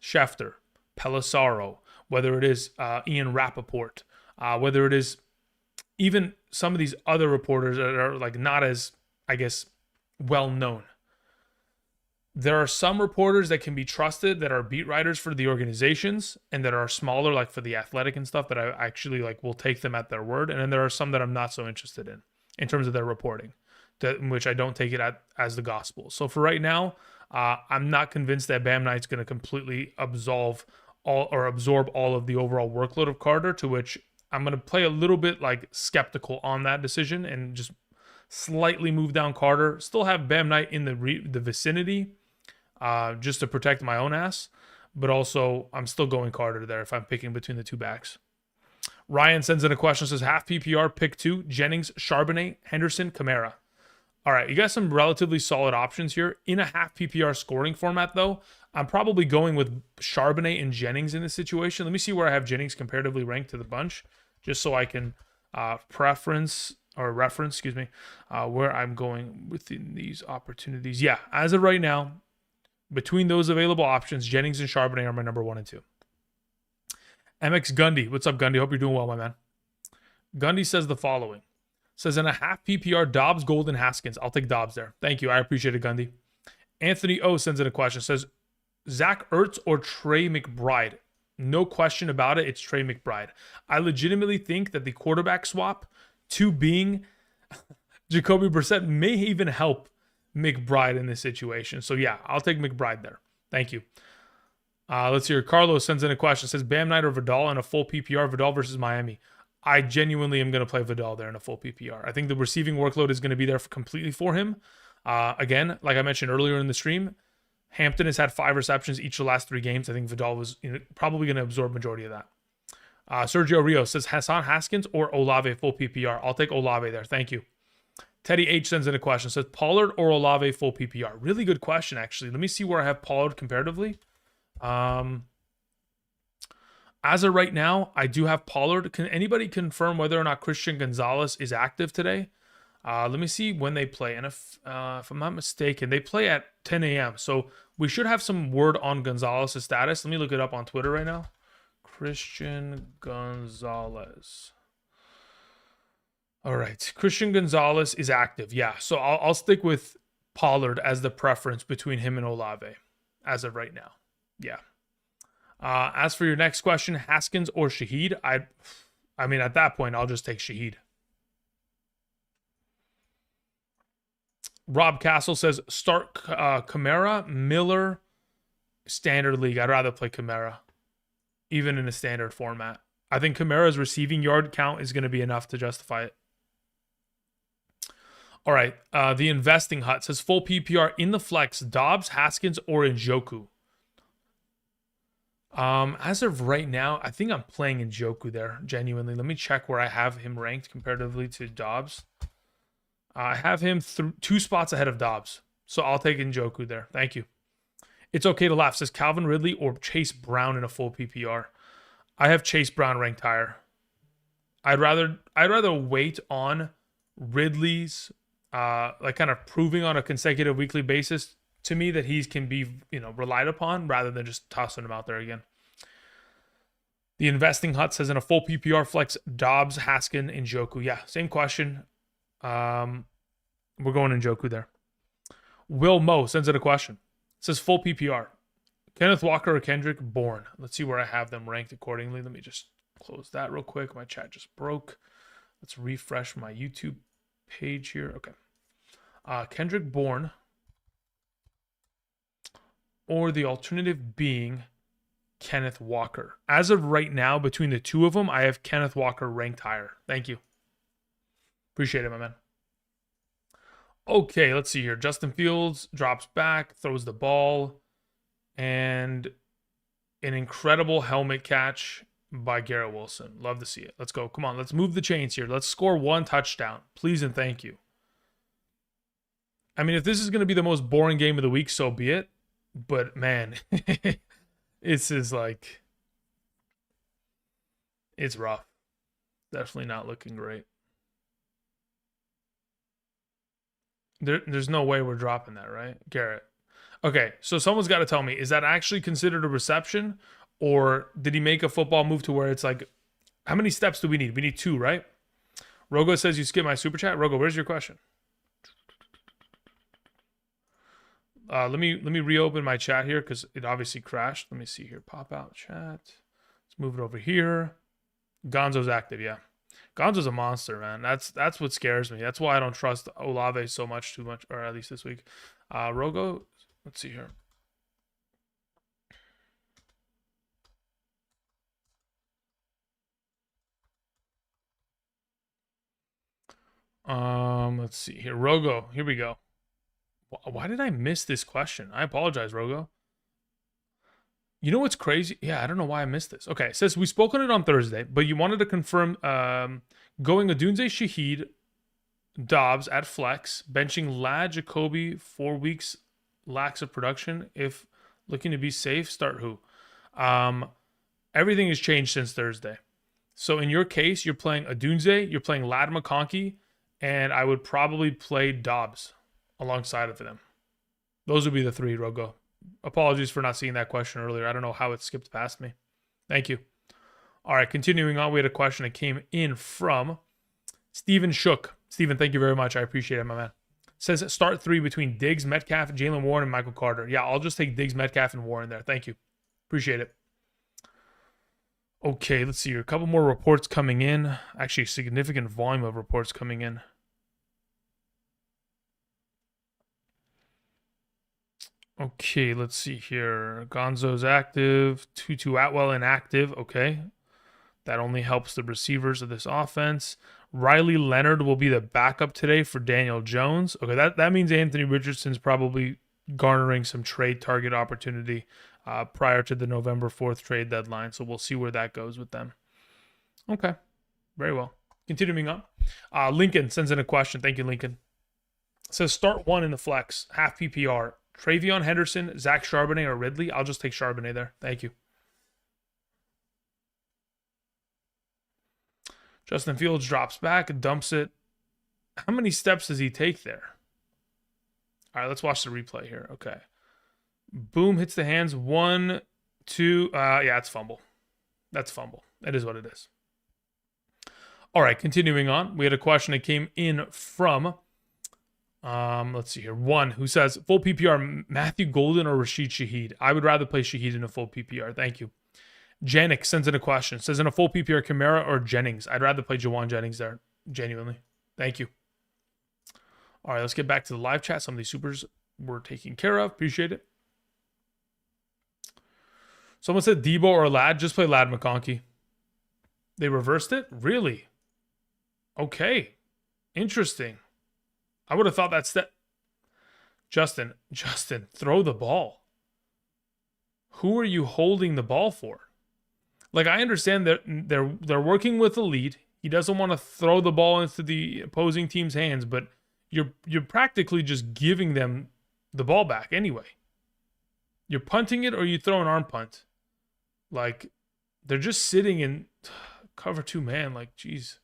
Schefter, Pelissaro, whether it is Ian Rappaport, whether it is even some of these other reporters that are like not as, I guess, well known. There are some reporters that can be trusted that are beat writers for the organizations and that are smaller, like for the Athletic and stuff, that I actually like will take them at their word. And then there are some that I'm not so interested in terms of their reporting, which I don't take it as the gospel. So for right now, I'm not convinced that Bam Knight's going to completely absorb all of the overall workload of Carter, to which I'm going to play a little bit like skeptical on that decision and just slightly move down Carter. Still have Bam Knight in the vicinity, just to protect my own ass. But also, I'm still going Carter there if I'm picking between the two backs. Ryan sends in a question, says, half PPR, pick 2, Jennings, Charbonnet, Henderson, Kamara. All right, you got some relatively solid options here. In a half PPR scoring format, though, I'm probably going with Charbonnet and Jennings in this situation. Let me see where I have Jennings comparatively ranked to the bunch, just so I can reference, where I'm going within these opportunities. Yeah, as of right now, between those available options, Jennings and Charbonnet are my number 1 and 2. MX Gundy. What's up, Gundy? Hope you're doing well, my man. Gundy says the following. Says, in a half PPR, Dobbs, Golden, Haskins. I'll take Dobbs there. Thank you. I appreciate it, Gundy. Anthony O sends in a question. Says, Zach Ertz or Trey McBride? No question about it. It's Trey McBride. I legitimately think that the quarterback swap, 2 being Jacoby Brissett, may even help McBride in this situation. So yeah, I'll take McBride there. Thank you. Let's hear. Carlos sends in a question. Says, Bam Knight or Vidal in a full PPR? Vidal versus Miami. I genuinely am going to play Vidal there in a full PPR. I think the receiving workload is going to be there completely for him. Again, like I mentioned earlier in the stream, Hampton has had 5 receptions each of the last 3 games. I think Vidal was probably going to absorb majority of that. Sergio Rios says, Hassan Haskins or Olave full PPR? I'll take Olave there. Thank you. Teddy H sends in a question. Says, Pollard or Olave full PPR? Really good question, actually. Let me see where I have Pollard comparatively. As of right now, I do have Pollard. Can anybody confirm whether or not Christian Gonzalez is active today? Let me see when they play. And if I'm not mistaken, they play at 10 a.m. So we should have some word on Gonzalez's status. Let me look it up on Twitter right now. Christian Gonzalez. All right. Christian Gonzalez is active. Yeah. So I'll stick with Pollard as the preference between him and Olave as of right now. Yeah. As for your next question, Haskins or Shaheed, I mean, at that point, I'll just take Shaheed. Rob Castle says, start Kamara, Miller, standard league. I'd rather play Kamara, even in a standard format. I think Kamara's receiving yard count is going to be enough to justify it. All right. The Investing Hut says, full PPR in the flex, Dobbs, Haskins, or Njoku. As of right now, I think I'm playing Njoku there, genuinely. Let me check where I have him ranked comparatively to Dobbs. I have him 2 spots ahead of Dobbs, so I'll take Njoku there. Thank you. It's okay to laugh, says Calvin Ridley or Chase Brown in a full PPR. I have Chase Brown ranked higher. I'd rather wait on Ridley's like kind of proving on a consecutive weekly basis to me that he can be, relied upon rather than just tossing him out there again. The Investing Hut says in a full PPR flex, Dobbs, Haskin, and Njoku. Yeah, same question. We're going in Njoku there. Will Mo sends in a question. It says full PPR. Kenneth Walker or Kendrick Bourne. Let's see where I have them ranked accordingly. Let me just close that real quick. My chat just broke. Let's refresh my YouTube page here. Okay. Kendrick Bourne. Or the alternative being Kenneth Walker. As of right now, between the two of them, I have Kenneth Walker ranked higher. Thank you. Appreciate it, my man. Okay, let's see here. Justin Fields drops back, throws the ball, and an incredible helmet catch by Garrett Wilson. Love to see it. Let's go. Come on, let's move the chains here. Let's score one touchdown. Please and thank you. I mean, if this is going to be the most boring game of the week, so be it. But, man, this is like, it's rough. Definitely not looking great. There's no way we're dropping that, right? Garrett. Okay, so someone's got to tell me, is that actually considered a reception? Or did he make a football move to where it's like, how many steps do we need? We need 2, right? Rogo says you skip my super chat. Rogo, where's your question? Let me reopen my chat here because it obviously crashed. Let me see here. Pop out chat. Let's move it over here. Gonzo's active, yeah. Gonzo's a monster, man. That's what scares me. That's why I don't trust Olave too much, or at least this week. Rogo, let's see here. Let's see here. Rogo, here we go. Why did I miss this question? I apologize, Rogo. You know what's crazy? Yeah, I don't know why I missed this. Okay, it says we spoke on it on Thursday, but you wanted to confirm going Odunze Shaheed, Dobbs at flex, benching Lad Jacoby 4 weeks lacks of production. If looking to be safe, start who? Everything has changed since Thursday. So in your case, you're playing Odunze, you're playing Lad McConkey, and I would probably play Dobbs alongside of them. Those would be the 3, Rogo. Apologies for not seeing that question earlier. I don't know how it skipped past me. Thank you. All right, continuing on, we had a question that came in from Steven Shook. Steven, thank you very much. I appreciate it, my man. Says start 3 between Diggs, Metcalf, Jalen Warren, and Michael Carter. Yeah, I'll just take Diggs, Metcalf, and Warren there. Thank you. Appreciate it. Okay, let's see here. A couple more reports coming in. Actually, a significant volume of reports coming in. Okay, let's see here. Gonzo's active. Tutu Atwell inactive. Okay. That only helps the receivers of this offense. Riley Leonard will be the backup today for Daniel Jones. Okay, that means Anthony Richardson's probably garnering some trade target opportunity prior to the November 4th trade deadline. So we'll see where that goes with them. Okay, very well. Continuing on. Lincoln sends in a question. Thank you, Lincoln. Says start 1 in the flex, half PPR. Travion Henderson, Zach Charbonnet, or Ridley. I'll just take Charbonnet there. Thank you. Justin Fields drops back and dumps it. How many steps does he take there? All right, let's watch the replay here. Okay. Boom, hits the hands. 1, 2. Yeah, it's fumble. That's fumble. That is what it is. All right, continuing on. We had a question that came in from... let's see here. One who says full PPR, Matthew Golden or Rashid Shaheed. I would rather play Shaheed in a full PPR. Thank you. Janik sends in a question. Says in a full PPR, Kamara or Jennings. I'd rather play Jawan Jennings there. Genuinely. Thank you. All right, let's get back to the live chat. Some of these supers were taken care of. Appreciate it. Someone said Debo or Lad. Just play Lad McConkey. They reversed it? Really? Okay. Interesting. I would have thought that's that. Justin, throw the ball. Who are you holding the ball for? Like, I understand that they're working with the lead. He doesn't want to throw the ball into the opposing team's hands, but you're practically just giving them the ball back anyway. You're punting it or you throw an arm punt. Like, they're just sitting in cover 2 man. Like, geez.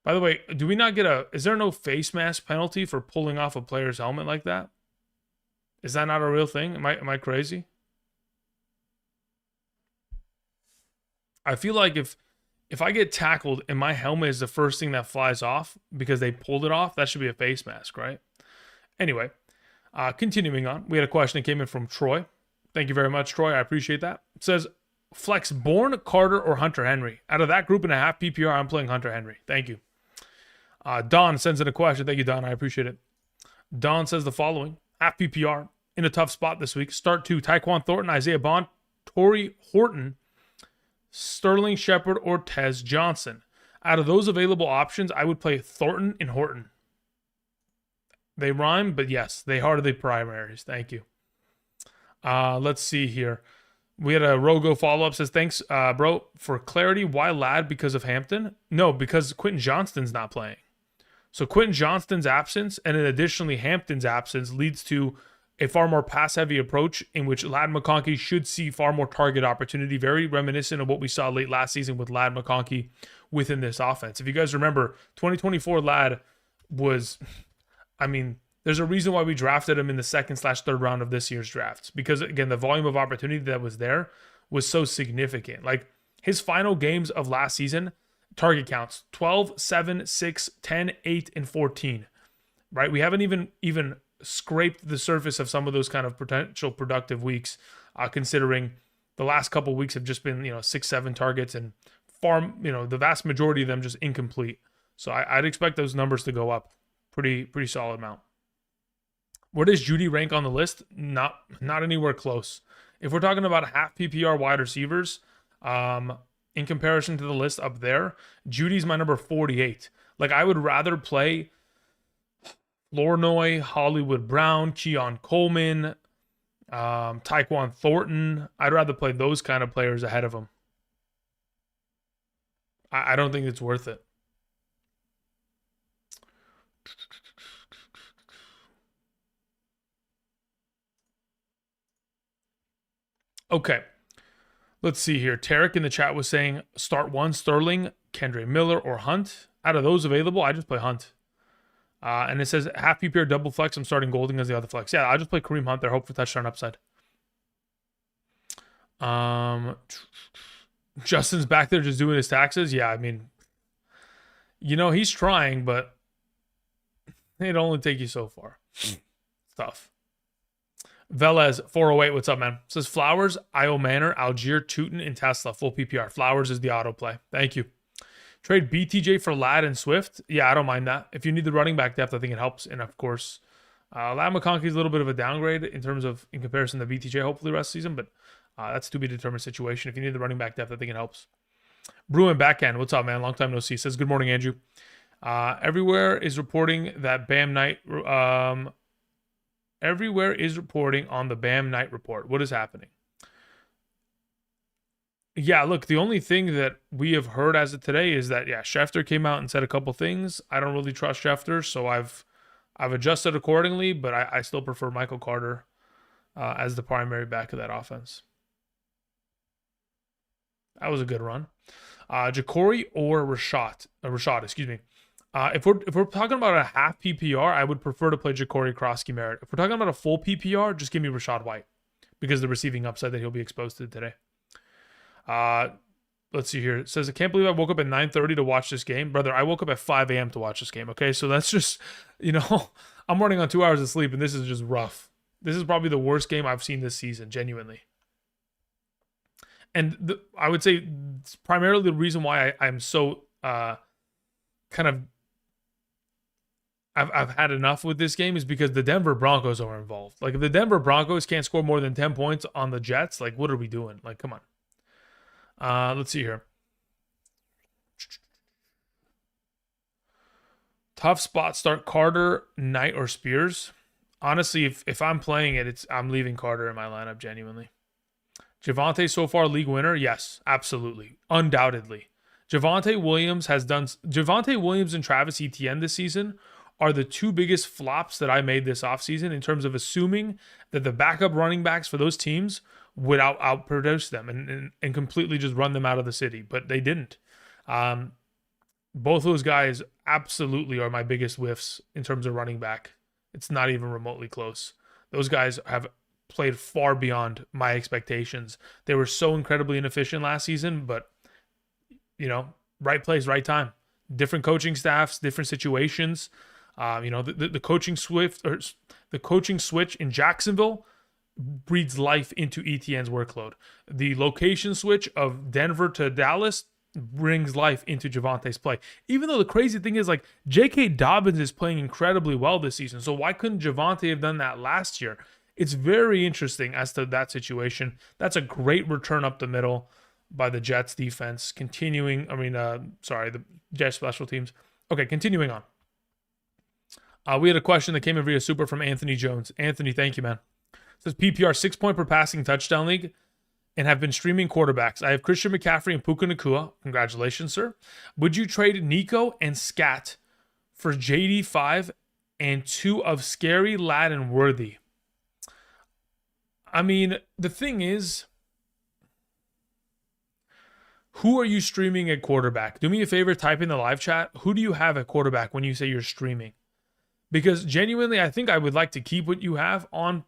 By the way, do we not get is there no face mask penalty for pulling off a player's helmet like that? Is that not a real thing? Am I crazy? I feel like if if I get tackled and my helmet is the first thing that flies off because they pulled it off, that should be a face mask, right? Anyway, continuing on, we had a question that came in from Troy. Thank you very much, Troy. I appreciate that. It says, flex Bourne, Carter, or Hunter Henry. Out of that group and a half PPR, I'm playing Hunter Henry. Thank you. Don sends in a question. Thank you, Don. I appreciate it. Don says the following. Half PPR in a tough spot this week. Start 2, Tyquan Thornton, Isaiah Bond, Torrey Horton, Sterling Shepard, or Tez Johnson. Out of those available options, I would play Thornton and Horton. They rhyme, but yes, they are the primaries. Thank you. Let's see here. We had a Rogo follow-up. Says, thanks, bro. For clarity, why Ladd? Because of Hampton? No, because Quentin Johnston's not playing. So Quentin Johnston's absence and then additionally Hampton's absence leads to a far more pass-heavy approach in which Ladd McConkey should see far more target opportunity, very reminiscent of what we saw late last season with Ladd McConkey within this offense. If you guys remember, 2024 Ladd was, I mean, there's a reason why we drafted him in the second/third round of this year's drafts because, again, the volume of opportunity that was there was so significant. Like, his final games of last season, target counts 12, 7, 6, 10, 8, and 14, right? We haven't even scraped the surface of some of those kind of potential productive weeks, considering the last couple of weeks have just been, 6, 7 targets and far, the vast majority of them just incomplete. So I'd expect those numbers to go up pretty solid amount. Where does Judy rank on the list? Not anywhere close. If we're talking about half PPR wide receivers, in comparison to the list up there, Judy's my number 48. Like, I would rather play Flournoy, Hollywood Brown, Keon Coleman, Tyquan Thornton. I'd rather play those kind of players ahead of him. I don't think it's worth it. Okay. Let's see here. Tarek in the chat was saying start 1, Sterling, Kendre Miller, or Hunt. Out of those available, I just play Hunt. And it says half PPR double flex. I'm starting Golding as the other flex. Yeah, I'll just play Kareem Hunt there. Hope for touchdown upside. Justin's back there just doing his taxes. Yeah, I mean, he's trying, but it'd only take you so far. It's tough. Velez 408, what's up, man? Says Flowers, Io Manor, Algier, Tootin, and Tesla. Full PPR. Flowers is the auto play. Thank you. Trade BTJ for Ladd and Swift. Yeah, I don't mind that. If you need the running back depth, I think it helps. And of course, Ladd McConkey is a little bit of a downgrade in comparison to BTJ, hopefully rest of the season, but that's to be determined situation. If you need the running back depth, I think it helps. Bruin Backhand, what's up, man? Long time no see. Says good morning, Andrew. Everywhere is reporting that Bam Knight. Everywhere is reporting on the Bam Knight report. What is happening? Yeah, look, the only thing that we have heard as of today is that, Schefter came out and said a couple things. I don't really trust Schefter, so I've adjusted accordingly, but I still prefer Michael Carter as the primary back of that offense. That was a good run. Ja'Cory or Rashad, excuse me. If we're talking about a half PPR, I would prefer to play Ja'Cory Krosky Merritt. If we're talking about a full PPR, just give me Rashad White because of the receiving upside that he'll be exposed to today. Let's see here. It says, I can't believe I woke up at 9:30 to watch this game. Brother, I woke up at 5 a.m. to watch this game, okay? So that's just, I'm running on 2 hours of sleep, and this is just rough. This is probably the worst game I've seen this season, genuinely. And I would say primarily the reason why I'm so kind of I've had enough with this game is because the Denver Broncos are involved. Like, if the Denver Broncos can't score more than 10 points on the Jets, like, what are we doing? Like, come on. Let's see here. Tough spot start Carter, Knight, or Spears. Honestly, if I'm playing it, I'm leaving Carter in my lineup, genuinely. Javonte so far league winner? Yes, absolutely. Undoubtedly. Javonte Williams and Travis Etienne this season are the two biggest flops that I made this offseason in terms of assuming that the backup running backs for those teams would outproduce them and completely just run them out of the city. But they didn't. Both those guys absolutely are my biggest whiffs in terms of running back. It's not even remotely close. Those guys have played far beyond my expectations. They were so incredibly inefficient last season, but right place, right time. Different coaching staffs, different situations. The coaching the coaching switch in Jacksonville breathes life into ETN's workload. The location switch of Denver to Dallas brings life into Javante's play. Even though the crazy thing is, like, J.K. Dobbins is playing incredibly well this season, so why couldn't Javante have done that last year? It's very interesting as to that situation. That's a great return up the middle by the Jets defense. The Jets special teams. Okay, continuing on. We had a question that came in via Super from Anthony Jones. Anthony, thank you, man. It says PPR 6-point per passing touchdown league and have been streaming quarterbacks. I have Christian McCaffrey and Puka Nacua. Congratulations, sir. Would you trade Nico and Scat for JD5 and 2 of Scary, Ladd, and Worthy? I mean, the thing is, who are you streaming at quarterback? Do me a favor, type in the live chat. Who do you have at quarterback when you say you're streaming? Because genuinely, I think I would like to keep what you have on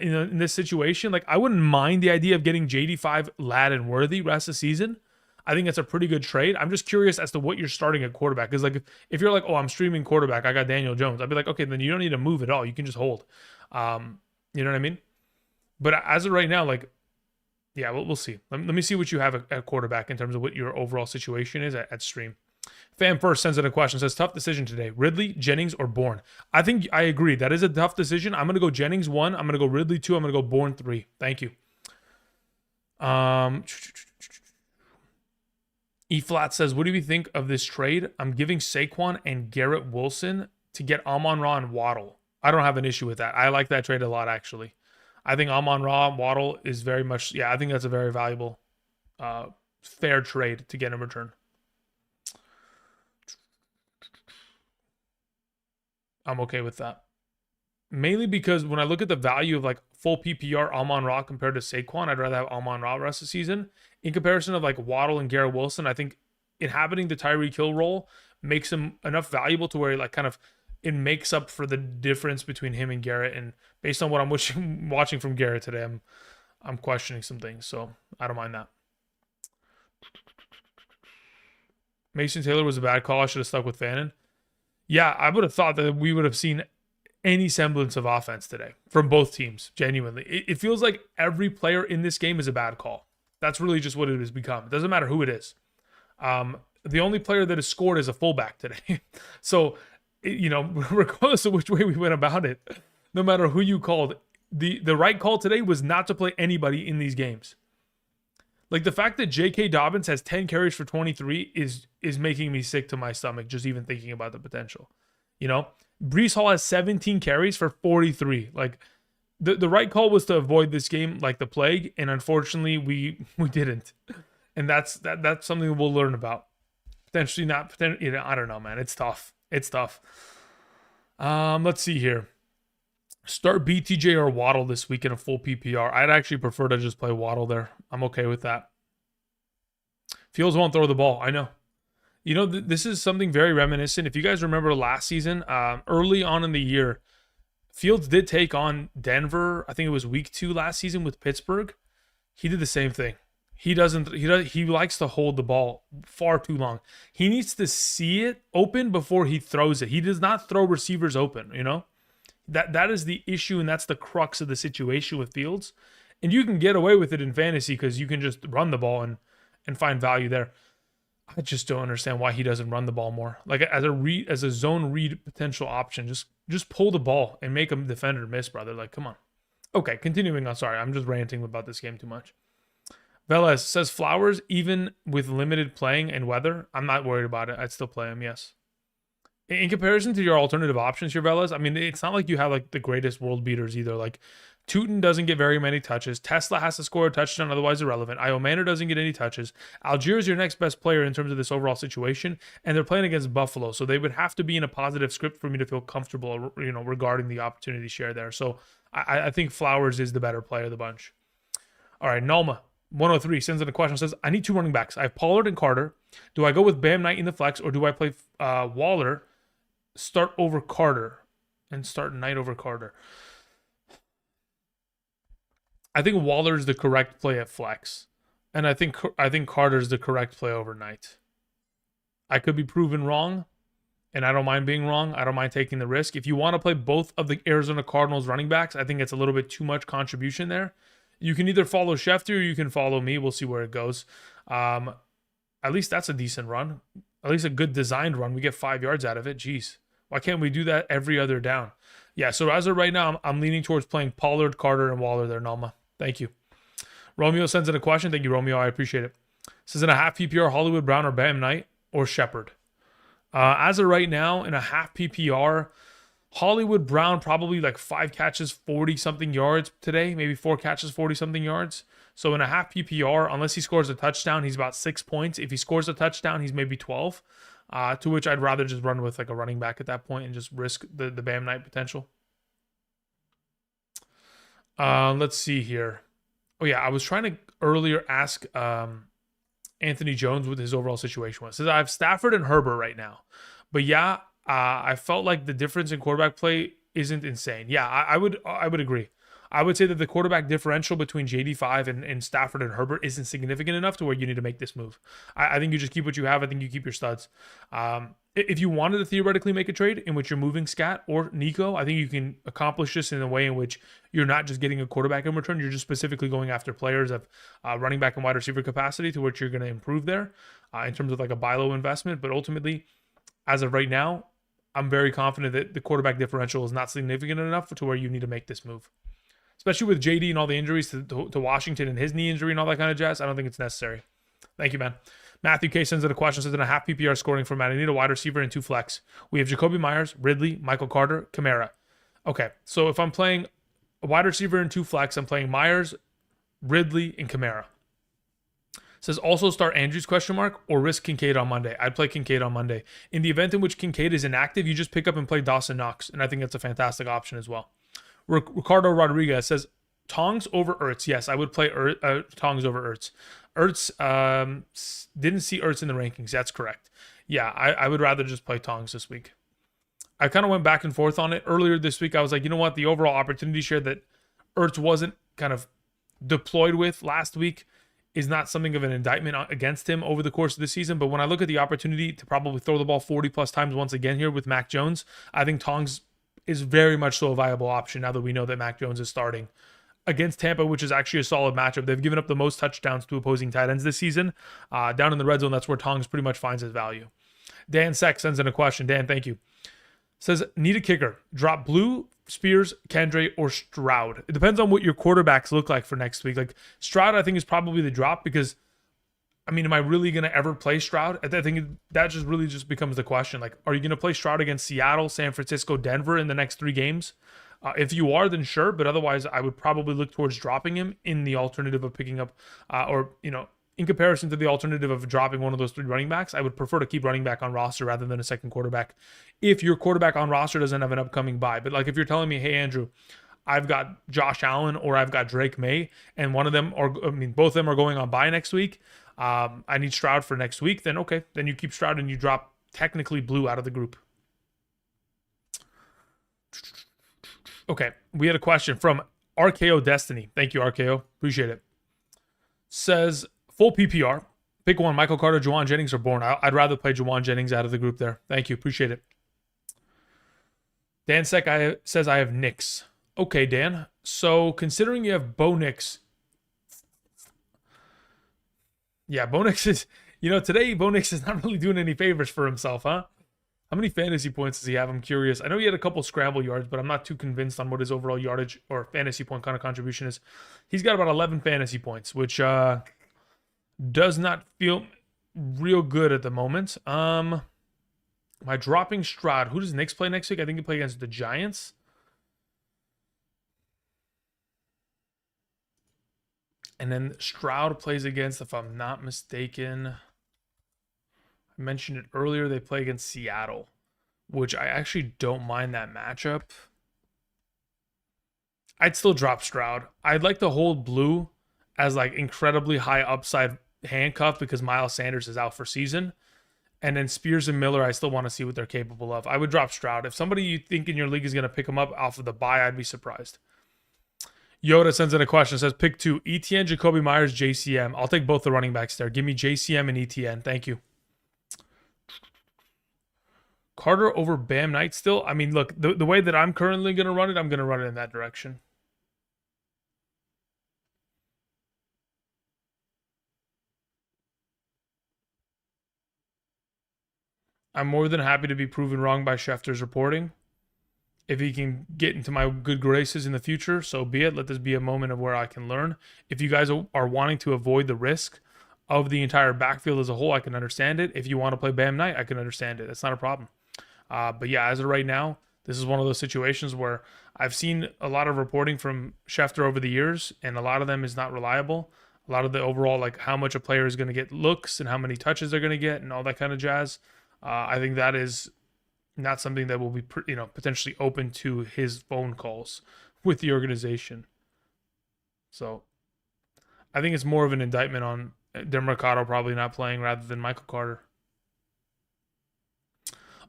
in this situation. Like, I wouldn't mind the idea of getting JD5, Ladd, and Worthy rest of the season. I think that's a pretty good trade. I'm just curious as to what you're starting at quarterback. Because, like, if you're like, oh, I'm streaming quarterback, I got Daniel Jones, I'd be like, okay, then you don't need to move at all. You can just hold. You know what I mean? But as of right now, like, yeah, we'll see. Let me see what you have at quarterback in terms of what your overall situation is at stream. Fan First sends in a question, says, tough decision today. Ridley, Jennings, or Bourne? I think I agree. That is a tough decision. I'm going to go Jennings 1. I'm going to go Ridley 2. I'm going to go Bourne 3. Thank you. E-Flat says, what do we think of this trade? I'm giving Saquon and Garrett Wilson to get Amon-Ra and Waddle. I don't have an issue with that. I like that trade a lot, actually. I think Amon-Ra and Waddle is very much, I think that's a very valuable, fair trade to get in return. I'm okay with that. Mainly because when I look at the value of like full PPR Amon-Ra compared to Saquon, I'd rather have Amon-Ra the rest of the season. In comparison of like Waddle and Garrett Wilson, I think inhabiting the Tyreek Hill role makes him enough valuable to where like kind of it makes up for the difference between him and Garrett. And based on what I'm watching from Garrett today, I'm questioning some things. So I don't mind that. Mason Taylor was a bad call. I should have stuck with Fannin. Yeah, I would have thought that we would have seen any semblance of offense today from both teams, genuinely. It feels like every player in this game is a bad call. That's really just what it has become. It doesn't matter who it is. The only player that has scored is a fullback today. So, regardless of which way we went about it, no matter who you called, the right call today was not to play anybody in these games. Like, the fact that J.K. Dobbins has 10 carries for 23 is making me sick to my stomach just even thinking about the potential. Breece Hall has 17 carries for 43. Like, the right call was to avoid this game like the plague, and unfortunately we didn't. And that's something we'll learn about. Potentially not. I don't know, man. It's tough. Let's see here. Start BTJ or Waddle this week in a full PPR. I'd actually prefer to just play Waddle there. I'm okay with that. Fields won't throw the ball. I know. This is something very reminiscent. If you guys remember last season, early on in the year, Fields did take on Denver. I think it was week 2 last season with Pittsburgh. He did the same thing. He likes to hold the ball far too long. He needs to see it open before he throws it. He does not throw receivers open, That is the issue, and that's the crux of the situation with Fields. And you can get away with it in fantasy because you can just run the ball and find value there. I just don't understand why he doesn't run the ball more. Like, as a zone read potential option, just pull the ball and make a defender miss, brother. Like, come on. Okay, continuing on. Sorry, I'm just ranting about this game too much. Velez says Flowers, even with limited playing and weather, I'm not worried about it. I'd still play him, yes. In comparison to your alternative options here, Velez, I mean, it's not like you have like the greatest world beaters either. Like, Tootin doesn't get very many touches. Tesla has to score a touchdown, otherwise irrelevant. Iomander doesn't get any touches. Algier is your next best player in terms of this overall situation, and they're playing against Buffalo, so they would have to be in a positive script for me to feel comfortable, regarding the opportunity share there. So I think Flowers is the better player of the bunch. All right, Nalma 103 sends in a question, says, I need 2 running backs. I have Pollard and Carter. Do I go with Bam Knight in the flex, or do I play Waller, start over Carter, and start Knight over Carter? I think Waller's the correct play at flex, and I think Carter's the correct play over Knight. I could be proven wrong, and I don't mind being wrong. I don't mind taking the risk. If you want to play both of the Arizona Cardinals running backs, I think it's a little bit too much contribution there. You can either follow Schefter or you can follow me. We'll see where it goes. At least that's a decent run. At least a good designed run. We get 5 yards out of it. Jeez. Why can't we do that every other down? Yeah, so as of right now, I'm leaning towards playing Pollard, Carter, and Waller there, Nalma. Thank you. Romeo sends in a question. Thank you, Romeo. I appreciate it. Says in a half PPR, Hollywood Brown or Bam Knight or Shepard. As of right now, in a half PPR, Hollywood Brown probably like 5 catches, 40-something yards today. Maybe 4 catches, 40-something yards. So in a half PPR, unless he scores a touchdown, he's about 6 points. If he scores a touchdown, he's maybe 12. To which I'd rather just run with like a running back at that point and just risk the Bam Knight potential. Let's see here. Oh yeah, I was trying to earlier ask Anthony Jones what his overall situation was. Says I have Stafford and Herbert right now. But yeah, I felt like the difference in quarterback play isn't insane. Yeah, I would agree. I would say that the quarterback differential between JD5 and Stafford and Herbert isn't significant enough to where you need to make this move. I think you just keep what you have. I think you keep your studs. If you wanted to theoretically make a trade in which you're moving Scat or Nico, I think you can accomplish this in a way in which you're not just getting a quarterback in return. You're just specifically going after players of running back and wide receiver capacity to which you're going to improve there in terms of like a buy low investment. But ultimately, as of right now, I'm very confident that the quarterback differential is not significant enough to where you need to make this move. Especially with JD and all the injuries to Washington and his knee injury and all that kind of jazz, I don't think it's necessary. Thank you, man. Matthew K sends in a question, says in a half PPR scoring format, I need a wide receiver and 2 flex. We have Jacoby Myers, Ridley, Michael Carter, Kamara. Okay, so if I'm playing a wide receiver and 2 flex, I'm playing Myers, Ridley, and Kamara. Says also start Andrews or risk Kincaid on Monday. I'd play Kincaid on Monday. In the event in which Kincaid is inactive, you just pick up and play Dawson Knox, and I think that's a fantastic option as well. Ricardo Rodriguez says Tongs over Ertz. Yes, I would play Tongs over Ertz. Ertz didn't see Ertz in the rankings. That's correct. Yeah, I would rather just play Tongs this week. I kind of went back and forth on it. Earlier this week, I was like, you know what? The overall opportunity share that Ertz wasn't kind of deployed with last week is not something of an indictment against him over the course of the season. But when I look at the opportunity to probably throw the ball 40-plus times once again here with Mac Jones, I think Tongs is very much so a viable option now that we know that Mac Jones is starting against Tampa, which is actually a solid matchup. They've given up the most touchdowns to opposing tight ends this season. Down in the red zone, that's where Tongs pretty much finds his value. Dan Seck sends in a question. Dan, thank you. Says, need a kicker. Drop Blue, Spears, Kendre, or Stroud. It depends on what your quarterbacks look like for next week. Like Stroud, I think, is probably the drop because, I mean, am I really going to ever play Stroud? I think that just really just becomes the question. Like, are you going to play Stroud against Seattle, San Francisco, Denver in the next 3 games? If you are, then sure. But otherwise, I would probably look towards dropping him in the alternative of picking up, in comparison to the alternative of dropping one of those 3 running backs, I would prefer to keep running back on roster rather than a second quarterback if your quarterback on roster doesn't have an upcoming bye. But like if you're telling me, hey, Andrew, I've got Josh Allen or I've got Drake May, and both of them are going on bye next week. I need Stroud for next week. Then okay, then you keep Stroud and you drop technically Blue out of the group. Okay, we had a question from RKO Destiny. Thank you, RKO. Appreciate it. Says full PPR. Pick one: Michael Carter, Juwan Jennings, or Bourne. I'd rather play Juwan Jennings out of the group there. Thank you. Appreciate it. Dan Sek says I have Nix. Okay, Dan. So considering you have Bo Nix, yeah, Bo Nix is, today Bo Nix is not really doing any favors for himself, huh? How many fantasy points does he have? I'm curious. I know he had a couple scramble yards, but I'm not too convinced on what his overall yardage or fantasy point kind of contribution is. He's got about 11 fantasy points, which does not feel real good at the moment. Am I dropping Stroud? Who does Knicks play next week? I think he play against the Giants. And then Stroud plays against, if I'm not mistaken, I mentioned it earlier, they play against Seattle, which I actually don't mind that matchup. I'd still drop Stroud. I'd like to hold Blue as like incredibly high upside handcuff because Miles Sanders is out for season. And then Spears and Miller, I still want to see what they're capable of. I would drop Stroud. If somebody you think in your league is going to pick him up off of the bye, I'd be surprised. Yoda sends in a question, says pick 2, ETN, Jacoby Myers, JCM. I'll take both the running backs there. Give me JCM and ETN. Thank you. Carter over Bam Knight still? I mean, look, the way that I'm currently going to run it, I'm going to run it in that direction. I'm more than happy to be proven wrong by Schefter's reporting. If he can get into my good graces in the future, so be it. Let this be a moment of where I can learn. If you guys are wanting to avoid the risk of the entire backfield as a whole, I can understand it. If you want to play Bam Knight, I can understand it. That's not a problem. But yeah, as of right now, this is one of those situations where I've seen a lot of reporting from Schefter over the years, and a lot of them is not reliable. A lot of the overall, like how much a player is going to get looks and how many touches they're going to get and all that kind of jazz. I think that is not something that will be, potentially open to his phone calls with the organization. So I think it's more of an indictment on DeMarcado probably not playing rather than Michael Carter.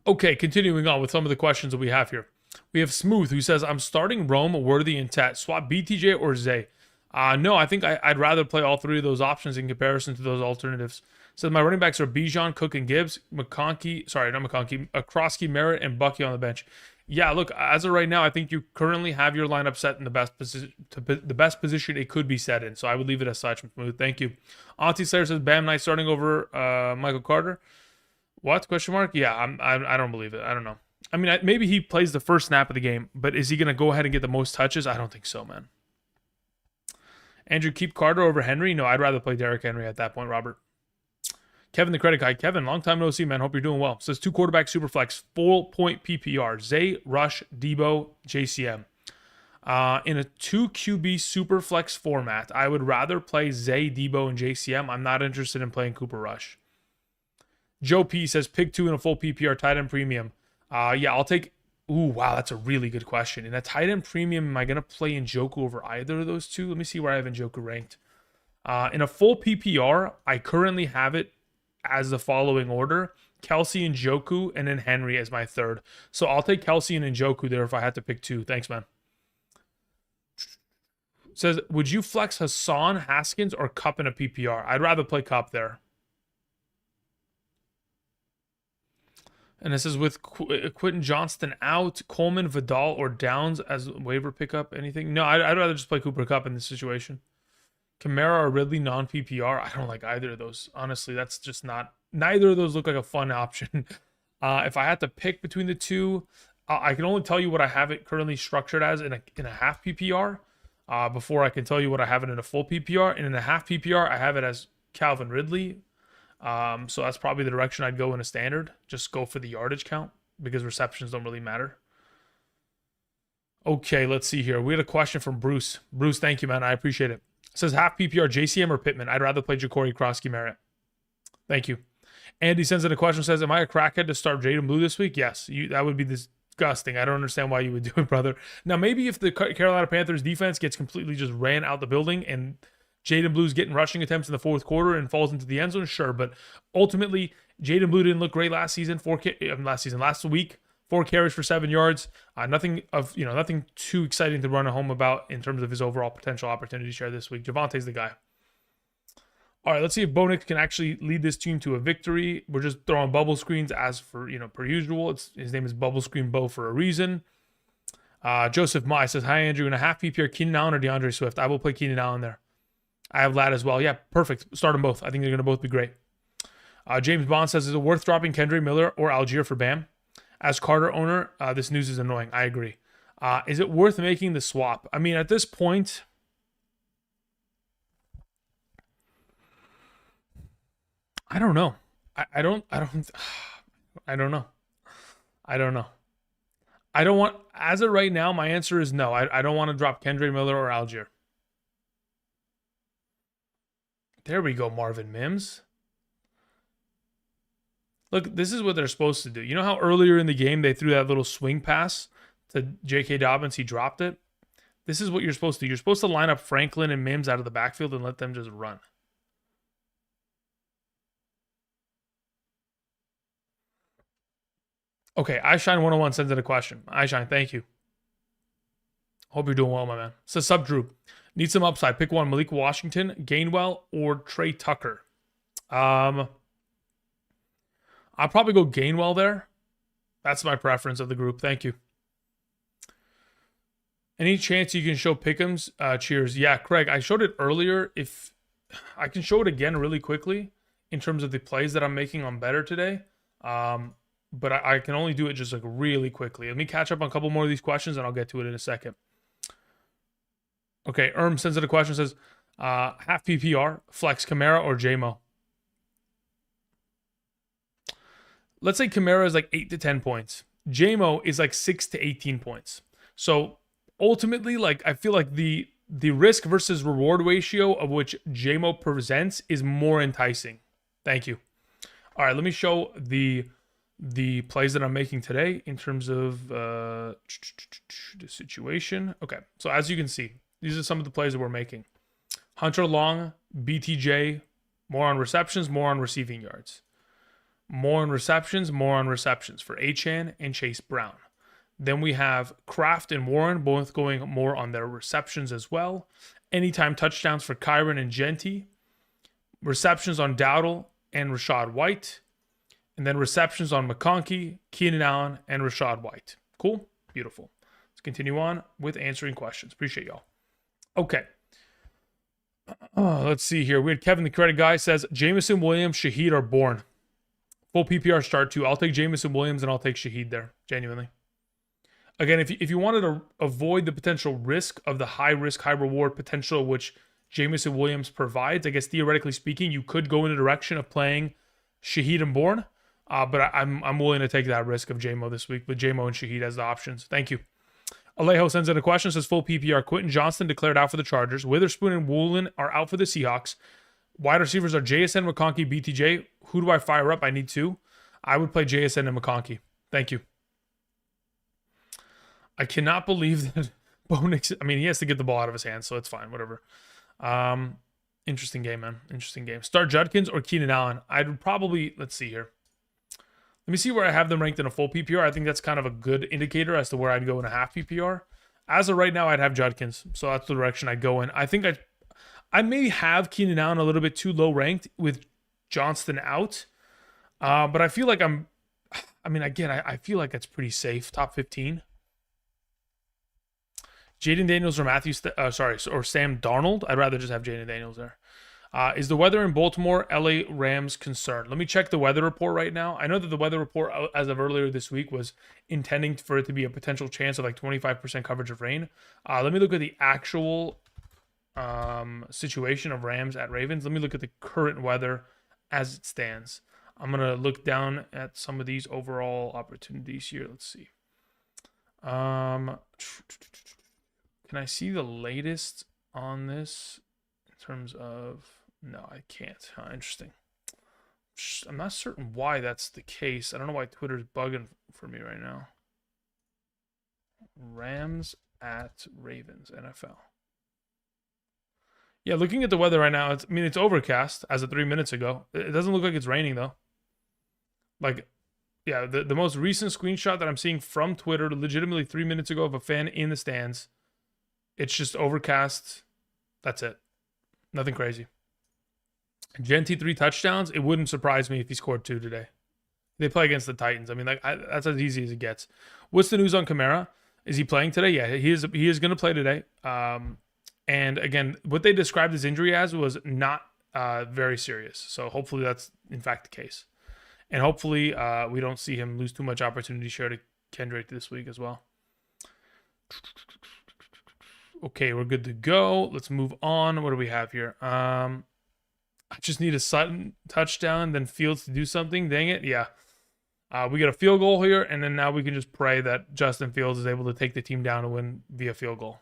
Okay, continuing on with some of the questions that we have here. We have Smooth, who says, I'm starting Rome, Worthy, and Tet. Swap BTJ or Zay? No, I think I'd rather play all three of those options in comparison to those alternatives. So my running backs are Bijan, Cook, and Gibbs. Krosky, Merritt, and Bucky on the bench. Yeah, look, as of right now, I think you currently have your lineup set in the best position it could be set in. So I would leave it as such. Smooth, thank you. Auntie Slayer says Bam Knight starting over Michael Carter. What? Question mark? Yeah, I don't believe it. I don't know. I mean, maybe he plays the first snap of the game, but is he going to go ahead and get the most touches? I don't think so, man. Andrew, keep Carter over Henry? No, I'd rather play Derrick Henry at that point, Robert. Kevin, the credit guy. Kevin, long time no see, man. Hope you're doing well. Says 2 quarterback super flex, full point PPR. Zay, Rush, Debo, JCM. In a 2 QB super flex format, I would rather play Zay, Debo, and JCM. I'm not interested in playing Cooper Rush. Joe P says pick 2 in a full PPR tight end premium. Yeah, I'll take. Ooh, wow, that's a really good question. In a tight end premium, am I going to play Njoku over either of those two? Let me see where I have Njoku ranked. In a full PPR, I currently have it as the following order: Kelsey, Njoku, and then Henry as my third. So I'll take Kelsey and Njoku there if I had to pick 2. Thanks, man. Says, would you flex Hassan, Haskins, or Kupp in a PPR? I'd rather play Kupp there. And this is with Quentin Johnston out, Coleman, Vidal, or Downs as waiver pickup. Anything? No, I'd rather just play Cooper Kupp in this situation. Kamara or Ridley non-PPR. I don't like either of those. Honestly, that's just not. Neither of those look like a fun option. If I had to pick between the two, I can only tell you what I have it currently structured as in a half PPR. Before I can tell you what I have it in a full PPR. And in a half PPR, I have it as Calvin Ridley. So that's probably the direction I'd go in a standard. Just go for the yardage count because receptions don't really matter. Okay, let's see here. We had a question from Bruce. Bruce, thank you, man. I appreciate it. It says half PPR, JCM or Pittman? I'd rather play Ja'Cory, Krosky, Merritt. Thank you. Andy sends in a question, says, am I a crackhead to start Jaden Blue this week? Yes. That would be disgusting. I don't understand why you would do it, brother. Now, maybe if the Carolina Panthers defense gets completely just ran out the building and Jaden Blue's getting rushing attempts in the fourth quarter and falls into the end zone, sure. But ultimately, Jaden Blue didn't look great last week. 4 carries for 7 yards. Nothing too exciting to run home about in terms of his overall potential opportunity share this week. Javante's the guy. All right, let's see if Bo Nix can actually lead this team to a victory. We're just throwing bubble screens as for per usual. His name is Bubble Screen Bo for a reason. Joseph Mai says, hi Andrew, in a half PPR, Keenan Allen or DeAndre Swift? I will play Keenan Allen there. I have Lad as well. Yeah, perfect. Start them both. I think they're going to both be great. James Bond says, is it worth dropping Kendry Miller or Algier for Bam? As Carter owner, this news is annoying. I agree. Is it worth making the swap? I mean, at this point, I don't know. I don't know. I don't want, as of right now, my answer is no. I don't want to drop Kendry Miller or Algier. There we go, Marvin Mims. Look, this is what they're supposed to do. You know how earlier in the game they threw that little swing pass to J.K. Dobbins? He dropped it. This is what you're supposed to do. You're supposed to line up Franklin and Mims out of the backfield and let them just run. Okay, iShine101 sends in a question. iShine, thank you. Hope you're doing well, my man. Says Sub Drew. Need some upside. Pick one. Malik Washington, Gainwell, or Trey Tucker. I'll probably go Gainwell there. That's my preference of the group. Thank you. Any chance you can show pick'ems? Cheers. Yeah, Craig, I showed it earlier. If I can show it again really quickly in terms of the plays that I'm making on Betr today. But I can only do it just like really quickly. Let me catch up on a couple more of these questions and I'll get to it in a second. Okay, sends in a question, says, half PPR, flex Kamara or JMO? Let's say Kamara is like 8 to 10 points. JMO is like 6 to 18 points. So ultimately, like I feel like the risk versus reward ratio of which JMO presents is more enticing. Thank you. All right, let me show the plays that I'm making today in terms of the situation. Okay, so as you can see, these are some of the plays that we're making. Hunter Long, BTJ, more on receptions, more on receiving yards. More on receptions for Achane and Chase Brown. Then we have Kraft and Warren both going more on their receptions as well. Anytime touchdowns for Kyron and Genty. Receptions on Dowdle and Rashad White. And then receptions on McConkey, Keenan Allen, and Rashad White. Cool? Beautiful. Let's continue on with answering questions. Appreciate y'all. Okay. Let's see here. We had Kevin, the credit guy, says, Jameson Williams, Shaheed are born. Full PPR start too. I'll take Jameson Williams and I'll take Shaheed there. Genuinely. Again, if you wanted to avoid the potential risk of the high risk, high reward potential which Jameson Williams provides, I guess theoretically speaking, you could go in the direction of playing Shaheed and Bourne. But I'm willing to take that risk of JMO this week with JMO and Shaheed as the options. Thank you. Alejo sends in a question, says full PPR. Quentin Johnston declared out for the Chargers. Witherspoon and Woolen are out for the Seahawks. Wide receivers are JSN, McConkey, BTJ. Who do I fire up? I need two. I would play JSN and McConkey. Thank you. I cannot believe that Bo Nix, I mean, he has to get the ball out of his hands, so it's fine. Whatever. Interesting game, man. Interesting game. Start Judkins or Keenan Allen? I'd probably, let's see here. Let me see where I have them ranked in a full PPR. I think that's kind of a good indicator as to where I'd go in a half PPR. As of right now, I'd have Judkins. So that's the direction I'd go in. I think I may have Keenan Allen a little bit too low ranked with Johnston out. But I feel like I feel like that's pretty safe. Top 15. Jaden Daniels or or Sam Darnold. I'd rather just have Jaden Daniels there. Is the weather in Baltimore, LA Rams concerned? Let me check the weather report right now. I know that the weather report as of earlier this week was intending for it to be a potential chance of like 25% coverage of rain. Let me look at the actual situation of Rams at Ravens. Let me look at the current weather as it stands. I'm going to look down at some of these overall opportunities here. Let's see. Can I see the latest on this in terms of... No, I can't. Interesting. I'm not certain why that's the case. I don't know why Twitter's bugging for me right now. Rams at Ravens, NFL. Yeah, looking at the weather right now, it's overcast as of 3 minutes ago. It doesn't look like it's raining, though. Like, yeah, the most recent screenshot that I'm seeing from Twitter, legitimately 3 minutes ago of a fan in the stands, it's just overcast. That's it. Nothing crazy. Genty 3 touchdowns. It wouldn't surprise me if he scored 2 today. They play against the Titans. I mean, that's as easy as it gets. What's the news on Kamara? Is he playing today? Yeah, he is going to play today. And again, what they described his injury as was not very serious. So hopefully that's in fact the case. And hopefully we don't see him lose too much opportunity share to Kendrick this week as well. Okay, we're good to go. Let's move on. What do we have here? I just need a Sutton touchdown, then Fields to do something. Dang it. Yeah. We get a field goal here, and then now we can just pray that Justin Fields is able to take the team down and win via field goal.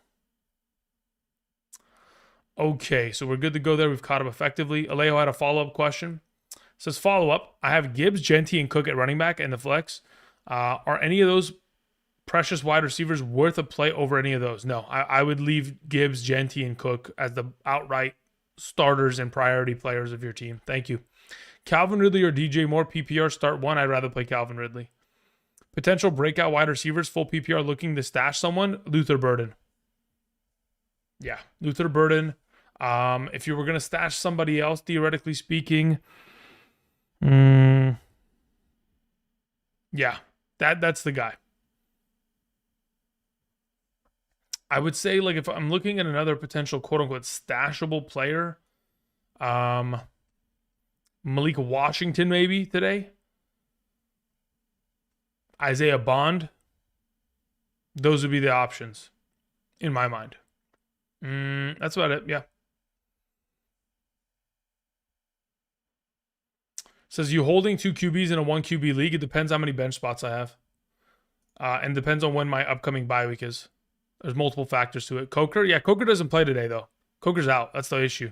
Okay, so we're good to go there. We've caught up effectively. Alejo had a follow-up question. It says, follow-up. I have Gibbs, Genty, and Cook at running back and the flex. Are any of those precious wide receivers worth a play over any of those? No, I would leave Gibbs, Genty, and Cook as the outright starters and priority players of your team. Thank you. Calvin Ridley or DJ Moore, PPR start 1. I'd rather play Calvin Ridley. Potential breakout wide receivers, full PPR looking to stash someone, Luther Burden. Yeah, Luther Burden. If you were going to stash somebody else, theoretically speaking, yeah, That's the guy. I would say, like, if I'm looking at another potential quote-unquote stashable player, Malik Washington maybe today. Isaiah Bond. Those would be the options in my mind. That's about it. Yeah. Says you holding 2 QBs in a 1 QB league. It depends how many bench spots I have. And depends on when my upcoming bye week is. There's multiple factors to it. Coker, yeah, Coker doesn't play today though. Coker's out. That's the issue.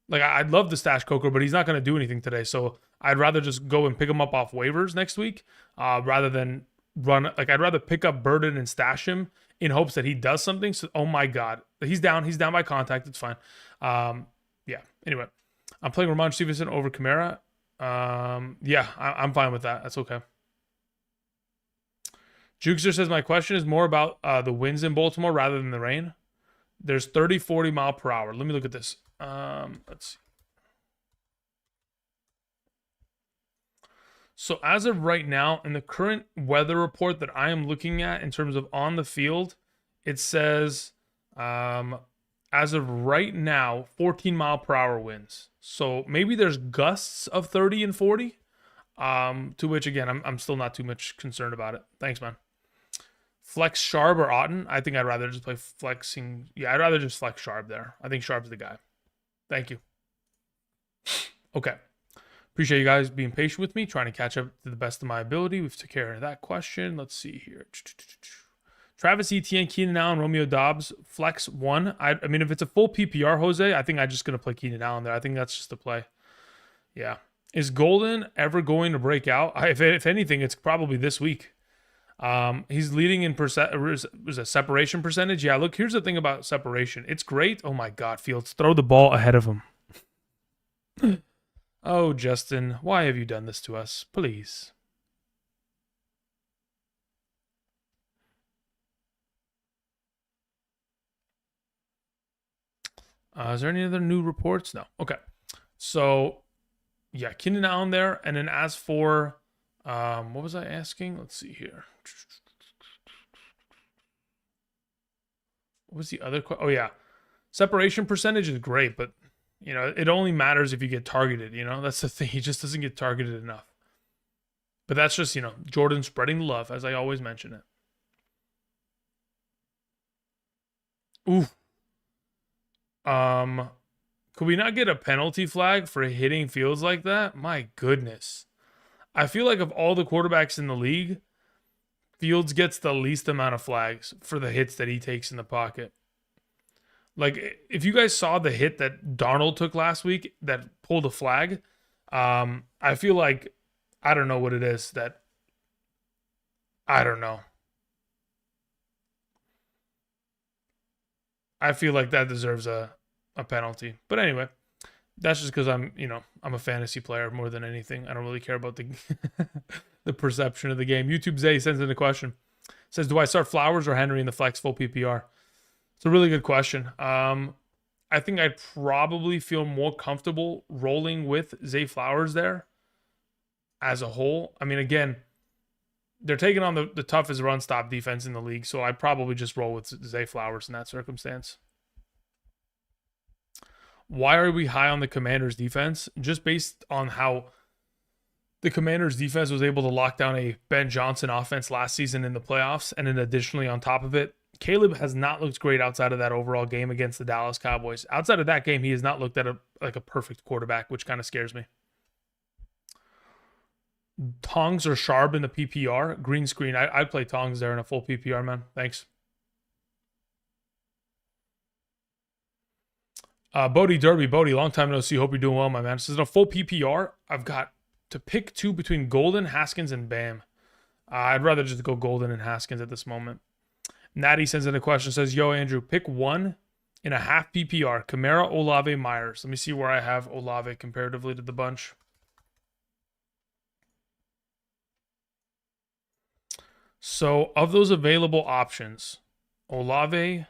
Like, I'd love to stash Coker, but he's not going to do anything today. So I'd rather just go and pick him up off waivers next week, rather than run. Like, I'd rather pick up Burden and stash him in hopes that he does something. So, oh my God, he's down. He's down by contact. It's fine. Yeah. Anyway, I'm playing Ramon Stevenson over Kamara. Yeah, I'm fine with that. That's okay. Jukester says my question is more about the winds in Baltimore rather than the rain. There's 30, 40 mile per hour. Let me look at this. Let's see. So as of right now, in the current weather report that I am looking at in terms of on the field, it says as of right now, 14 mile per hour winds. So maybe there's gusts of 30 and 40. To which again, I'm still not too much concerned about it. Thanks, man. Flex Sharp or Otten? I think I'd rather just play flexing. Yeah, I'd rather just flex Sharp there. I think Sharp's the guy. Thank you. Okay. Appreciate you guys being patient with me, trying to catch up to the best of my ability. We've took care of that question. Let's see here. Travis Etienne, Keenan Allen, Romeo Dobbs, flex 1. I mean, if it's a full PPR, Jose, I think I'm just going to play Keenan Allen there. I think that's just the play. Yeah. Is Golden ever going to break out? If anything, it's probably this week. He's leading in separation percentage. Yeah, look, here's the thing about separation. It's great. Oh my God, Fields, throw the ball ahead of him. Oh, Justin, why have you done this to us? Please. Is there any other new reports? No. Okay. So, yeah, Keenan Allen there. And then as for, what was I asking? Let's see here. What was the other question? Oh, yeah. Separation percentage is great, but, you know, it only matters if you get targeted, you know? That's the thing. He just doesn't get targeted enough. But that's just, you know, Jordan spreading love, as I always mention it. Ooh. Could we not get a penalty flag for hitting Fields like that? My goodness. I feel like of all the quarterbacks in the league, Fields gets the least amount of flags for the hits that he takes in the pocket. Like, if you guys saw the hit that Darnold took last week that pulled a flag, I feel like, I don't know what it is that, I don't know. I feel like that deserves a penalty. But anyway, that's just because I'm a fantasy player more than anything. I don't really care about the the perception of the game. YouTube Zay sends in a question. Says, do I start Flowers or Henry in the flex full PPR? It's a really good question. I think I'd probably feel more comfortable rolling with Zay Flowers there as a whole. I mean, again, they're taking on the toughest run stop defense in the league, so I'd probably just roll with Zay Flowers in that circumstance. Why are we high on the Commanders defense? Just based on how the Commanders defense was able to lock down a Ben Johnson offense last season in the playoffs. And then additionally on top of it, Caleb has not looked great outside of that overall game against the Dallas Cowboys. Outside of that game, he has not looked at a perfect quarterback, which kind of scares me. Tongs or Sharp in the PPR? Green screen. I'd play Tongs there in a full PPR, man. Thanks. Bodie Derby. Bodie, long time no see. Hope you're doing well, my man. This is a full PPR. I've got to pick two between Golden, Haskins, and Bam. I'd rather just go Golden and Haskins at this moment. Natty sends in a question. Says, yo, Andrew, pick one in a half PPR. Kamara, Olave, Myers. Let me see where I have Olave comparatively to the bunch. So, of those available options, Olave,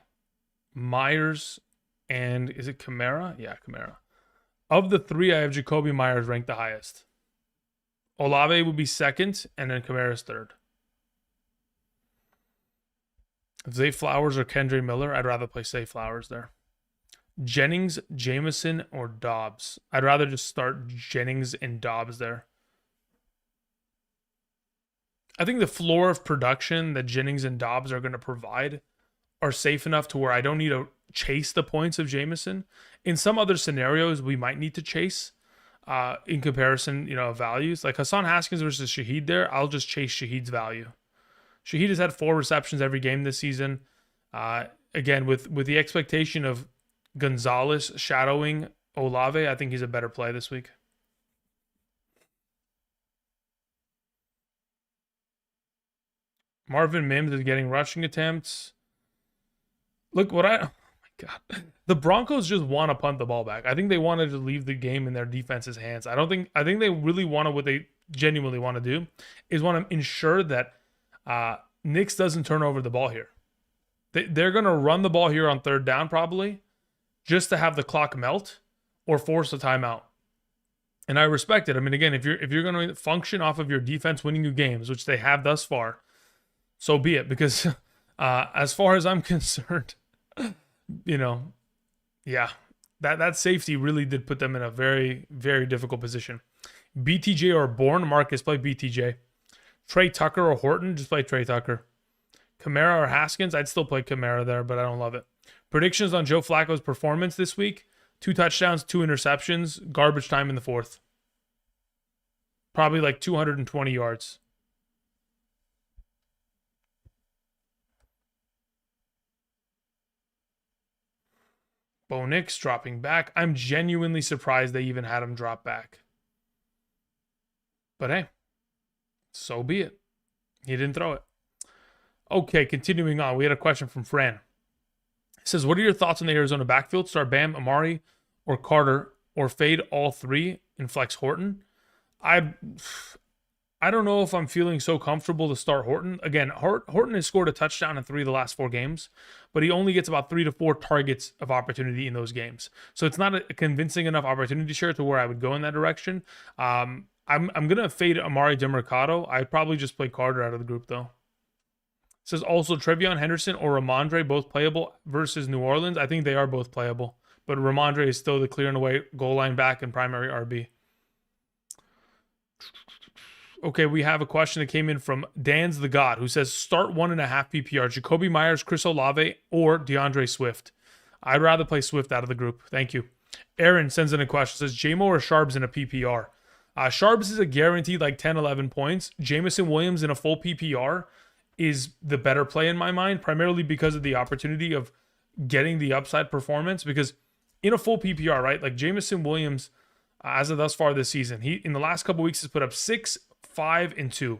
Myers, and is it Kamara? Yeah, Kamara. Of the three, I have Jacoby Myers ranked the highest. Olave would be second, and then Kamara's third. Zay Flowers or Kendre Miller, I'd rather play Zay Flowers there. Jennings, Jameson, or Dobbs? I'd rather just start Jennings and Dobbs there. I think the floor of production that Jennings and Dobbs are going to provide are safe enough to where I don't need to chase the points of Jameson. In some other scenarios, we might need to chase in comparison, of values. Like Hassan Haskins versus Shaheed there, I'll just chase Shaheed's value. Shaheed has had 4 receptions every game this season. Again, with the expectation of Gonzalez shadowing Olave, I think he's a better play this week. Marvin Mims is getting rushing attempts. Look, oh my God. The Broncos just want to punt the ball back. I think they wanted to leave the game in their defense's hands. I think they really want to, what they genuinely want to do is want to ensure that Knicks doesn't turn over the ball here. They're going to run the ball here on 3rd down probably just to have the clock melt or force a timeout. And I respect it. I mean, again, if you're going to function off of your defense winning you games, which they have thus far, so be it. Because as far as I'm concerned, that safety really did put them in a very, very difficult position. BTJ or Bourne, Marcus, play BTJ. Trey Tucker or Horton, just play Trey Tucker. Kamara or Haskins, I'd still play Kamara there, but I don't love it. Predictions on Joe Flacco's performance this week: 2 touchdowns, 2 interceptions, garbage time in the 4th. Probably like 220 yards. Bo Nix dropping back. I'm genuinely surprised they even had him drop back. But hey, so be it. He didn't throw it. Okay, continuing on. We had a question from Fran. It says, what are your thoughts on the Arizona backfield? Start Bam, Amari, or Carter, or fade all 3 and flex Horton? I don't know if I'm feeling so comfortable to start Horton. Again, Horton has scored a touchdown in 3 of the last 4 games, but he only gets about 3 to 4 targets of opportunity in those games. So it's not a convincing enough opportunity share to where I would go in that direction. I'm going to fade Amari DeMercado. I'd probably just play Carter out of the group, though. It says also Trevion Henderson or Ramondre both playable versus New Orleans. I think they are both playable, but Ramondre is still the clear and away goal line back and primary RB. Okay, we have a question that came in from Dan's the God, who says start 1.5 PPR, Jacoby Myers, Chris Olave, or DeAndre Swift. I'd rather play Swift out of the group. Thank you. Aaron sends in a question, says JMO or Sharps in a PPR. Sharps is a guaranteed like 10, 11 points. Jameson Williams in a full PPR is the better play in my mind, primarily because of the opportunity of getting the upside performance. Because in a full PPR, right, like Jameson Williams, as of thus far this season, he in the last couple weeks has put up 6, 5, and 2.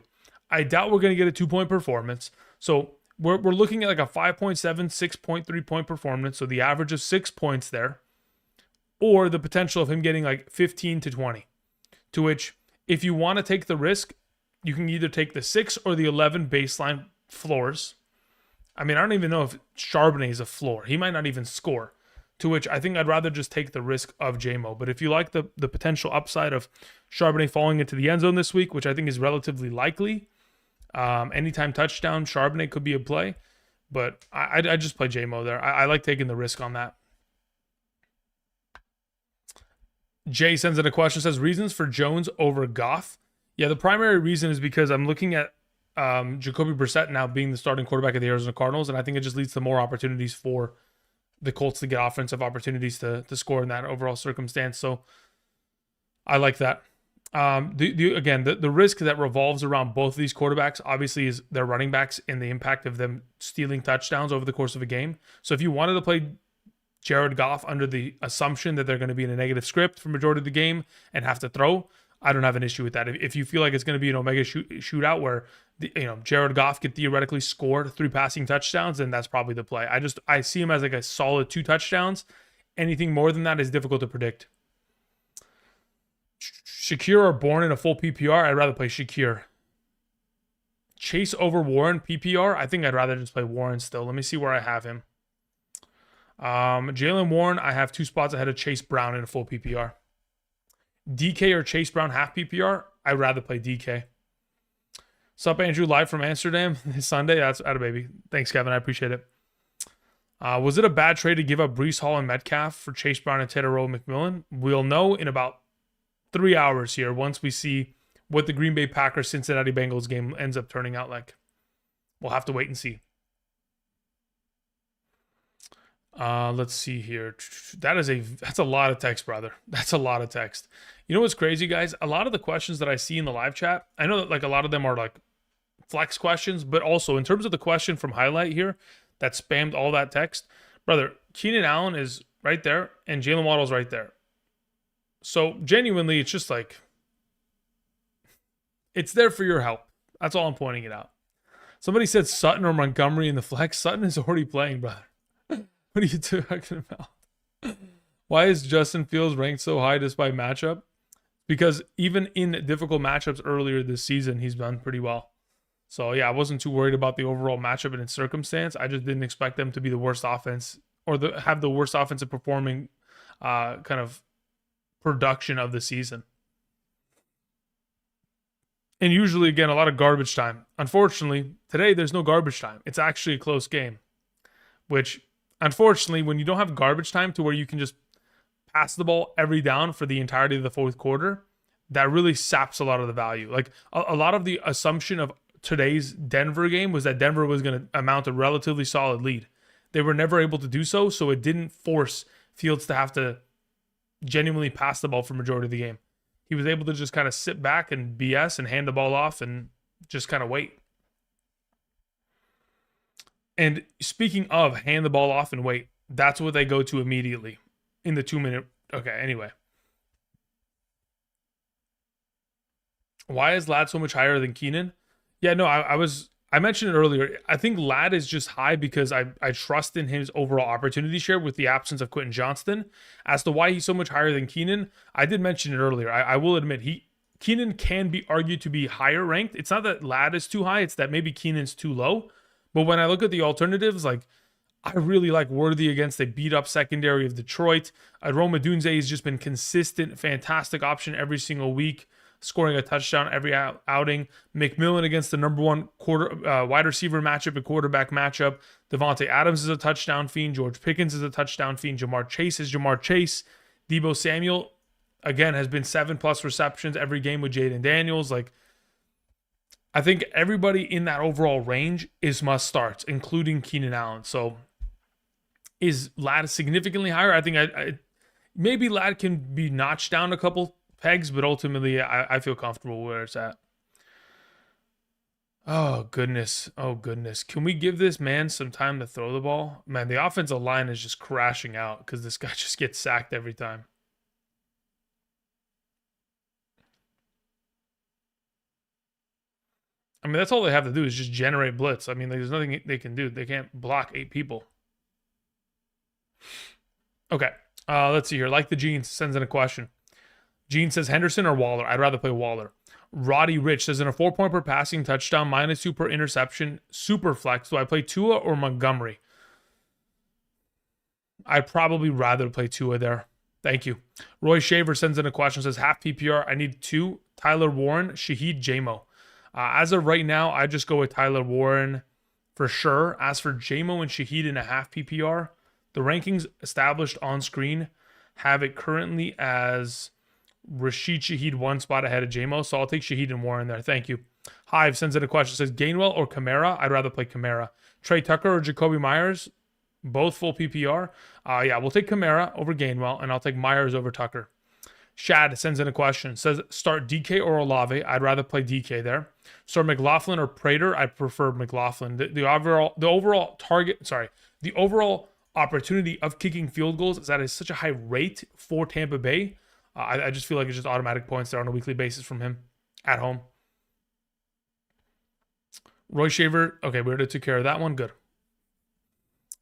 I doubt we're going to get a 2-point performance. So we're looking at like a 5.7, 6.3 point performance. So the average of 6 points there, or the potential of him getting like 15 to 20. To which, if you want to take the risk, you can either take the 6 or the 11 baseline floors. I mean, I don't even know if Charbonnet is a floor. He might not even score. To which I think I'd rather just take the risk of JMO. But if you like the potential upside of Charbonnet falling into the end zone this week, which I think is relatively likely, anytime touchdown, Charbonnet could be a play. But I just play JMO there. I like taking the risk on that. Jay sends in a question, says reasons for Jones over Goff. Yeah, the primary reason is because I'm looking at Jacoby Brissett now being the starting quarterback of the Arizona Cardinals, and I think it just leads to more opportunities for the Colts to get offensive opportunities to score in that overall circumstance. So I like that. The risk that revolves around both of these quarterbacks obviously is their running backs and the impact of them stealing touchdowns over the course of a game. So if you wanted to play Jared Goff under the assumption that they're going to be in a negative script for majority of the game and have to throw, I don't have an issue with that. If you feel like it's going to be an omega shootout where Jared Goff could theoretically score 3 passing touchdowns, then that's probably the play. I see him as like a solid 2 touchdowns. Anything more than that is difficult to predict. Shakir or Bourne in a full PPR, I'd rather play Shakir. Chase over Warren PPR, I think I'd rather just play Warren still. Let me see where I have him. Jalen Warren, I have 2 spots ahead of Chase Brown in a full PPR. DK or Chase Brown half PPR, I'd rather play DK. Sup, Andrew, live from Amsterdam this Sunday. That's out of baby. Thanks, Kevin. I appreciate it. Was it a bad trade to give up Breece Hall and Metcalf for Chase Brown and Tedero McMillan? We'll know in about 3 hours here once we see what the Green Bay Packers Cincinnati Bengals game ends up turning out like. We'll have to wait and see. Let's see here. That's a lot of text, brother. That's a lot of text. You know what's crazy, guys? A lot of the questions that I see in the live chat, I know that like a lot of them are like flex questions, but also in terms of the question from highlight here that spammed all that text, brother, Keenan Allen is right there and Jalen Waddle's right there. So genuinely, it's just like, it's there for your help. That's all I'm pointing it out. Somebody said Sutton or Montgomery in the flex. Sutton is already playing, brother. What are you talking about? Why is Justin Fields ranked so high despite matchup? Because even in difficult matchups earlier this season, he's done pretty well. So yeah, I wasn't too worried about the overall matchup and its circumstance. I just didn't expect them to be the worst offense or have the worst offensive performing kind of production of the season. And usually, again, a lot of garbage time. Unfortunately, today there's no garbage time. It's actually a close game, which unfortunately, when you don't have garbage time to where you can just pass the ball every down for the entirety of the fourth quarter, that really saps a lot of the value. Like a lot of the assumption of today's Denver game was that Denver was going to amount a relatively solid lead. They were never able to do so, so it didn't force Fields to have to genuinely pass the ball for majority of the game. He was able to just kind of sit back and BS and hand the ball off and just kind of wait. And speaking of hand the ball off and wait, that's what they go to immediately in the 2-minute. Okay, anyway. Why is Ladd so much higher than Keenan? Yeah, no, I mentioned it earlier. I think Ladd is just high because I trust in his overall opportunity share with the absence of Quentin Johnston. As to why he's so much higher than Keenan, I did mention it earlier. I will admit Keenan can be argued to be higher ranked. It's not that Ladd is too high, it's that maybe Keenan's too low. But when I look at the alternatives, like I really like Worthy against a beat up secondary of Detroit. Rome Odunze has just been consistent, fantastic option every single week, scoring a touchdown every outing. McMillan against the number one wide receiver matchup and quarterback matchup. Devontae Adams is a touchdown fiend. George Pickens is a touchdown fiend. Jamar Chase is Jamar Chase. Deebo Samuel, again, has been 7+ receptions every game with Jaden Daniels. Like, I think everybody in that overall range is must starts, including Keenan Allen. So is Ladd significantly higher? I think maybe Ladd can be notched down a couple pegs, but ultimately I feel comfortable where it's at. Oh, goodness. Oh, goodness. Can we give this man some time to throw the ball? Man, the offensive line is just crashing out because this guy just gets sacked every time. I mean, that's all they have to do is just generate blitz. I mean, there's nothing they can do. They can't block 8 people. Okay, let's see here. Like the Jeans sends in a question. Gene says Henderson or Waller. I'd rather play Waller. Roddy Rich says in a 4-point per passing touchdown, -2 per interception, super flex. Do I play Tua or Montgomery? I'd probably rather play Tua there. Thank you. Roy Shaver sends in a question. Says half PPR. I need 2. Tyler Warren, Shaheed Jamo. As of right now, I just go with Tyler Warren for sure. As for Jamo and Shaheed in a half PPR, the rankings established on screen have it currently as Rashid Shaheed 1 spot ahead of Jamo, so I'll take Shaheed and Warren there. Thank you. Hive sends in a question. Says Gainwell or Kamara? I'd rather play Kamara. Trey Tucker or Jacoby Myers? Both full PPR. Yeah, we'll take Kamara over Gainwell, and I'll take Myers over Tucker. Shad sends in a question. Says start DK or Olave. I'd rather play DK there. Start McLaughlin or Prater. I prefer McLaughlin. The overall opportunity of kicking field goals is at such a high rate for Tampa Bay. I just feel like it's just automatic points there on a weekly basis from him at home. Roy Shaver. Okay, we already took care of that one. Good.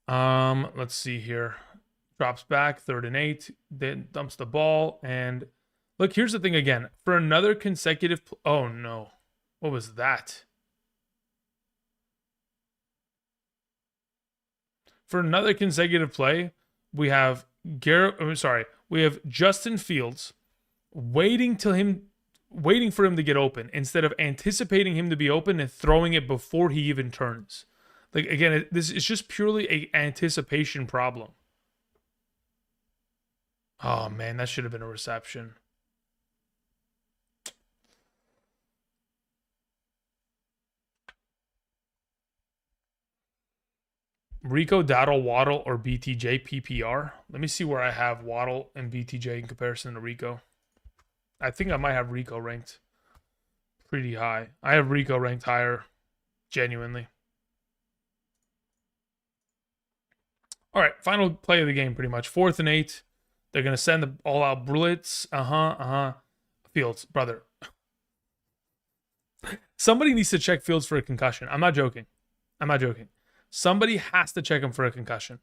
Let's see here. Drops back, 3rd and 8, then dumps the ball. And look, here's the thing again. For another consecutive... Oh, no. What was that? For another consecutive play, we have we have Justin Fields waiting till him waiting for him to get open instead of anticipating him to be open and throwing it before he even turns. Like, again, this is just purely a anticipation problem. Oh, man, that should have been a reception. Rico, Dowdle, Waddle, or BTJ PPR. Let me see where I have Waddle and BTJ in comparison to Rico. I think I might have Rico ranked pretty high. I have Rico ranked higher, genuinely. All right, final play of the game, pretty much. 4th and 8. They're going to send the all-out blitz. Fields, brother. Somebody needs to check Fields for a concussion. I'm not joking. Somebody has to check him for a concussion.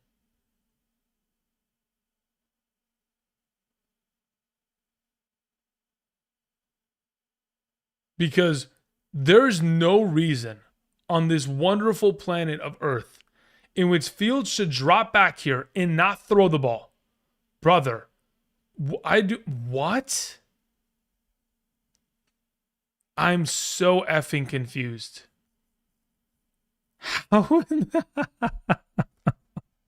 Because there's no reason on this wonderful planet of Earth in which Fields should drop back here and not throw the ball. Brother, what? I'm so effing confused. How?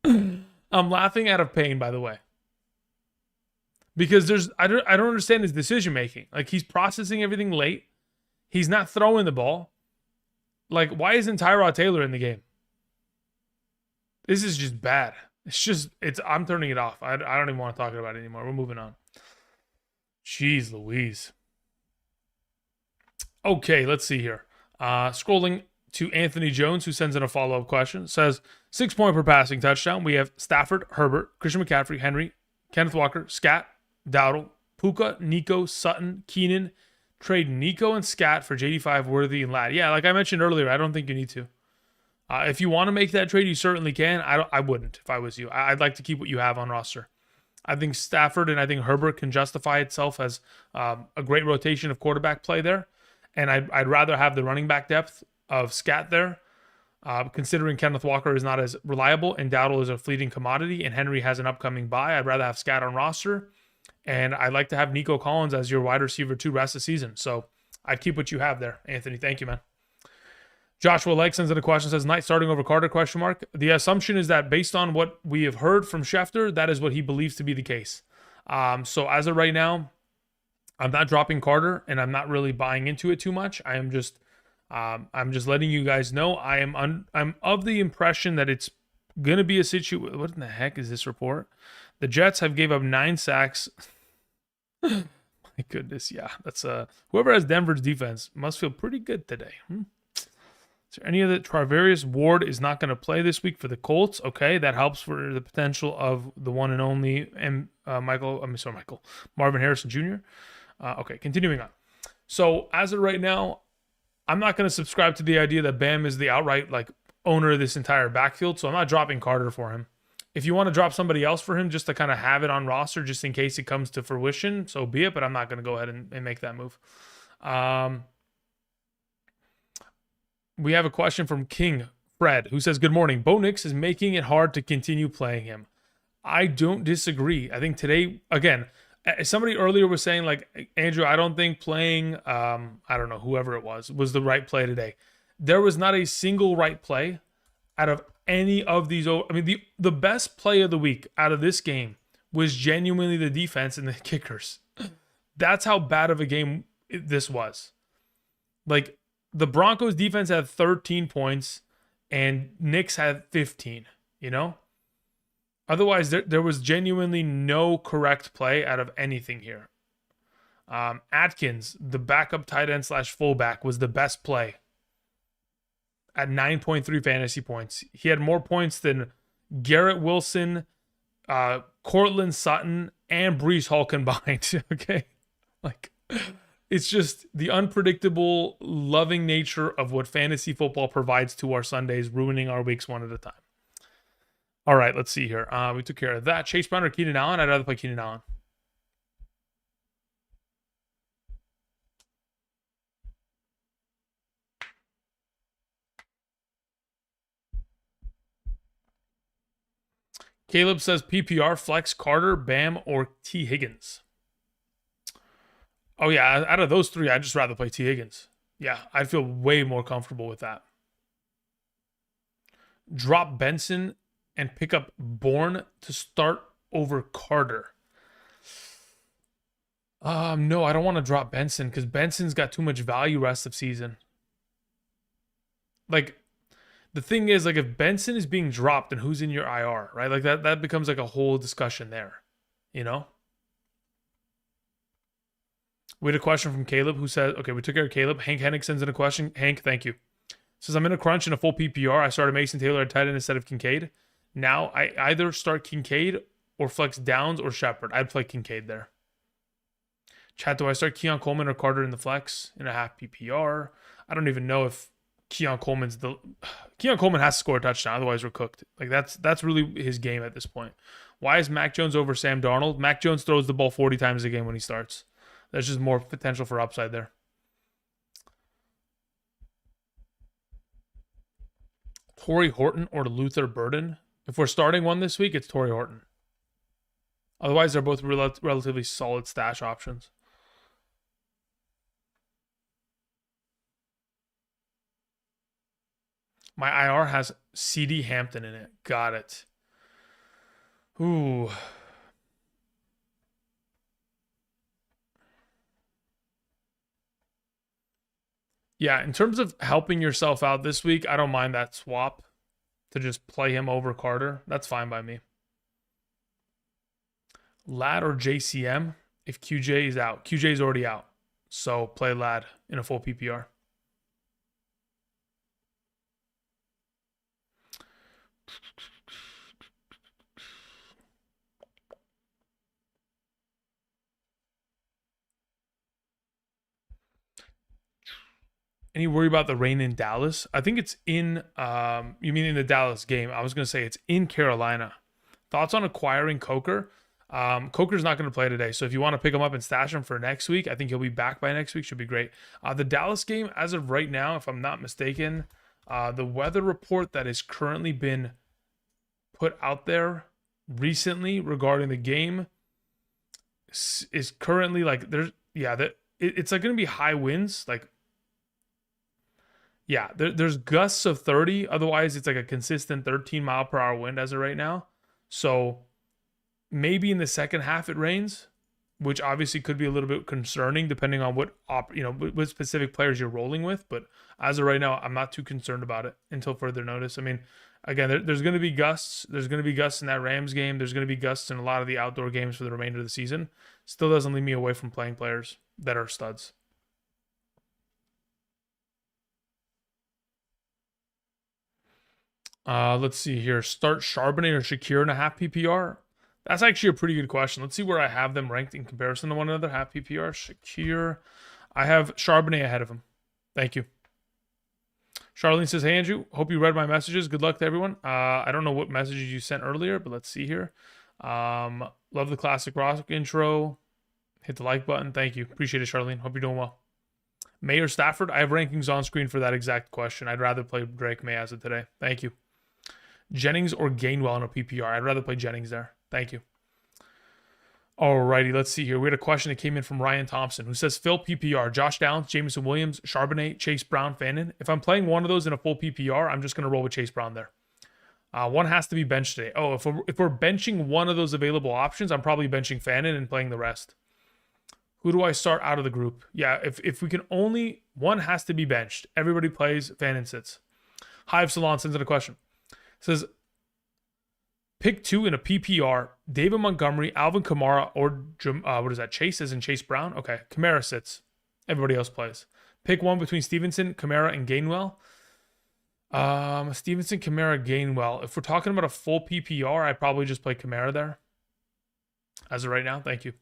I'm laughing out of pain, by the way. Because I don't understand his decision making. Like, he's processing everything late. He's not throwing the ball. Like, why isn't Tyrod Taylor in the game? This is just bad. I'm turning it off. I don't even want to talk about it anymore. We're moving on. Jeez Louise. Okay, let's see here. Scrolling to Anthony Jones, who sends in a follow-up question. Says, 6 point per passing touchdown. We have Stafford, Herbert, Christian McCaffrey, Henry, Kenneth Walker, Scat, Dowdle, Puka, Nico, Sutton, Keenan. Trade Nico and Scat for JD5, Worthy, and Ladd. Yeah, like I mentioned earlier, I don't think you need to. If you want to make that trade, you certainly can. I wouldn't if I was you. I'd like to keep what you have on roster. I think Stafford and I think Herbert can justify itself as a great rotation of quarterback play there. And I'd rather have the running back depth of Scat there, considering Kenneth Walker is not as reliable and Dowdle is a fleeting commodity and Henry has an upcoming bye. I'd rather have Scat on roster. And I'd like to have Nico Collins as your wide receiver 2 rest of the season. So I'd keep what you have there, Anthony. Thank you, man. Joshua Lake sends in a question, says, Knight starting over Carter, question mark. The assumption is that based on what we have heard from Schefter, that is what he believes to be the case. So as of right now, I'm not dropping Carter, and I'm not really buying into it too much. I'm just letting you guys know I'm of the impression that it's going to be a situation. What in the heck is this report? The Jets have gave up 9 sacks. My goodness, yeah. That's whoever has Denver's defense must feel pretty good today. Is there any of the Travarius Ward is not going to play this week for the Colts? Okay, that helps for the potential of the one and only Marvin Harrison Jr. Okay, continuing on. So as of right now, I'm not going to subscribe to the idea that Bam is the outright owner of this entire backfield. So I'm not dropping Carter for him. If you want to drop somebody else for him just to kind of have it on roster just in case it comes to fruition, so be it, but I'm not going to go ahead and make that move. We have a question from King Fred, who says, good morning. Bo Nix is making it hard to continue playing him. I don't disagree. I think today, again, somebody earlier was saying, Andrew, I don't think playing, I don't know, whoever it was the right play today. There was not a single right play out of any of these. I mean, the best play of the week out of this game was genuinely the defense and the kickers. That's how bad of a game this was. The Broncos defense had 13 points and Knicks had 15, Otherwise, there was genuinely no correct play out of anything here. Atkins, the backup tight end / fullback, was the best play at 9.3 fantasy points. He had more points than Garrett Wilson, Cortland Sutton, and Breece Hall combined. Okay? It's just the unpredictable, loving nature of what fantasy football provides to our Sundays, ruining our weeks one at a time. All right, let's see here. We took care of that. Chase Brown or Keenan Allen? I'd rather play Keenan Allen. Caleb says PPR, flex Carter, Bam, or T. Higgins. Oh yeah, out of those three, I'd just rather play T. Higgins. Yeah, I'd feel way more comfortable with that. Drop Benson and pick up Bourne to start over Carter. No, I don't want to drop Benson because Benson's got too much value rest of season. Like, the thing is, like, if Benson is being dropped, then who's in your IR, right? Like that becomes like a whole discussion there, you know? We had a question from Caleb who said, okay, we took care of Caleb. Hank Hennig sends in a question. Hank, thank you. Says, I'm in a crunch in a full PPR. I started Mason Taylor at tight end instead of Kincaid. Now I either start Kincaid or flex Downs or Shepard. I'd play Kincaid there. Chat, do I start Keon Coleman or Carter in the flex in a half PPR? I don't even know if Keon Coleman has to score a touchdown, otherwise we're cooked. Like that's really his game at this point. Why is Mac Jones over Sam Darnold? Mac Jones throws the ball 40 times a game when he starts. There's just more potential for upside there. Torrey Horton or Luther Burden? If we're starting one this week, it's Torrey Horton. Otherwise, they're both relatively solid stash options. My IR has CD Hampton in it. Got it. Ooh. Yeah, in terms of helping yourself out this week, I don't mind that swap to just play him over Carter. That's fine by me. Lad or JCM if QJ is out. QJ is already out. So play Lad in a full PPR. Any worry about the rain in Dallas? I think it's in, you mean in the Dallas game? I was going to say it's in Carolina. Thoughts on acquiring Coker? Coker's not going to play today, so if you want to pick him up and stash him for next week, I think he'll be back by next week. Should be great. The Dallas game, as of right now, if I'm not mistaken, the weather report that has currently been put out there recently regarding the game is currently like it's like going to be high winds, like. Yeah, there's gusts of 30. Otherwise, it's like a consistent 13-mile-per-hour wind as of right now. So maybe in the second half it rains, which obviously could be a little bit concerning depending on what specific players you're rolling with. But as of right now, I'm not too concerned about it until further notice. I mean, again, there's going to be gusts. There's going to be gusts in that Rams game. There's going to be gusts in a lot of the outdoor games for the remainder of the season. Still doesn't leave me away from playing players that are studs. Let's see here. Start Charbonnet or Shakir in a half PPR? That's actually a pretty good question. Let's see where I have them ranked in comparison to one another. Half PPR, Shakir. I have Charbonnet ahead of him. Thank you. Charlene says, hey, Andrew. Hope you read my messages. Good luck to everyone. I don't know what messages you sent earlier, but let's see here. Love the classic rock intro. Hit the like button. Thank you. Appreciate it, Charlene. Hope you're doing well. Mayor Stafford. I have rankings on screen for that exact question. I'd rather play Drake May as of today. Thank you. Jennings or Gainwell in a PPR? I'd rather play Jennings there. Thank you. Alrighty, let's see here. We had a question that came in from Ryan Thompson who says, Phil PPR, Josh Downs, Jameson Williams, Charbonnet, Chase Brown, Fannin. If I'm playing one of those in a full PPR, I'm just going to roll with Chase Brown there. One has to be benched today. Oh, if we're benching one of those available options, I'm probably benching Fannin and playing the rest. Who do I start out of the group? Yeah, if we can only, one has to be benched. Everybody plays, Fannin sits. Hive Salon sends in a question. Says, pick two in a PPR. David Montgomery, Alvin Kamara, or what is that? Chase as in Chase Brown? Okay, Kamara sits. Everybody else plays. Pick one between Stevenson, Kamara, and Gainwell. Stevenson, Kamara, Gainwell. If we're talking about a full PPR, I'd probably just play Kamara there. As of right now, thank you.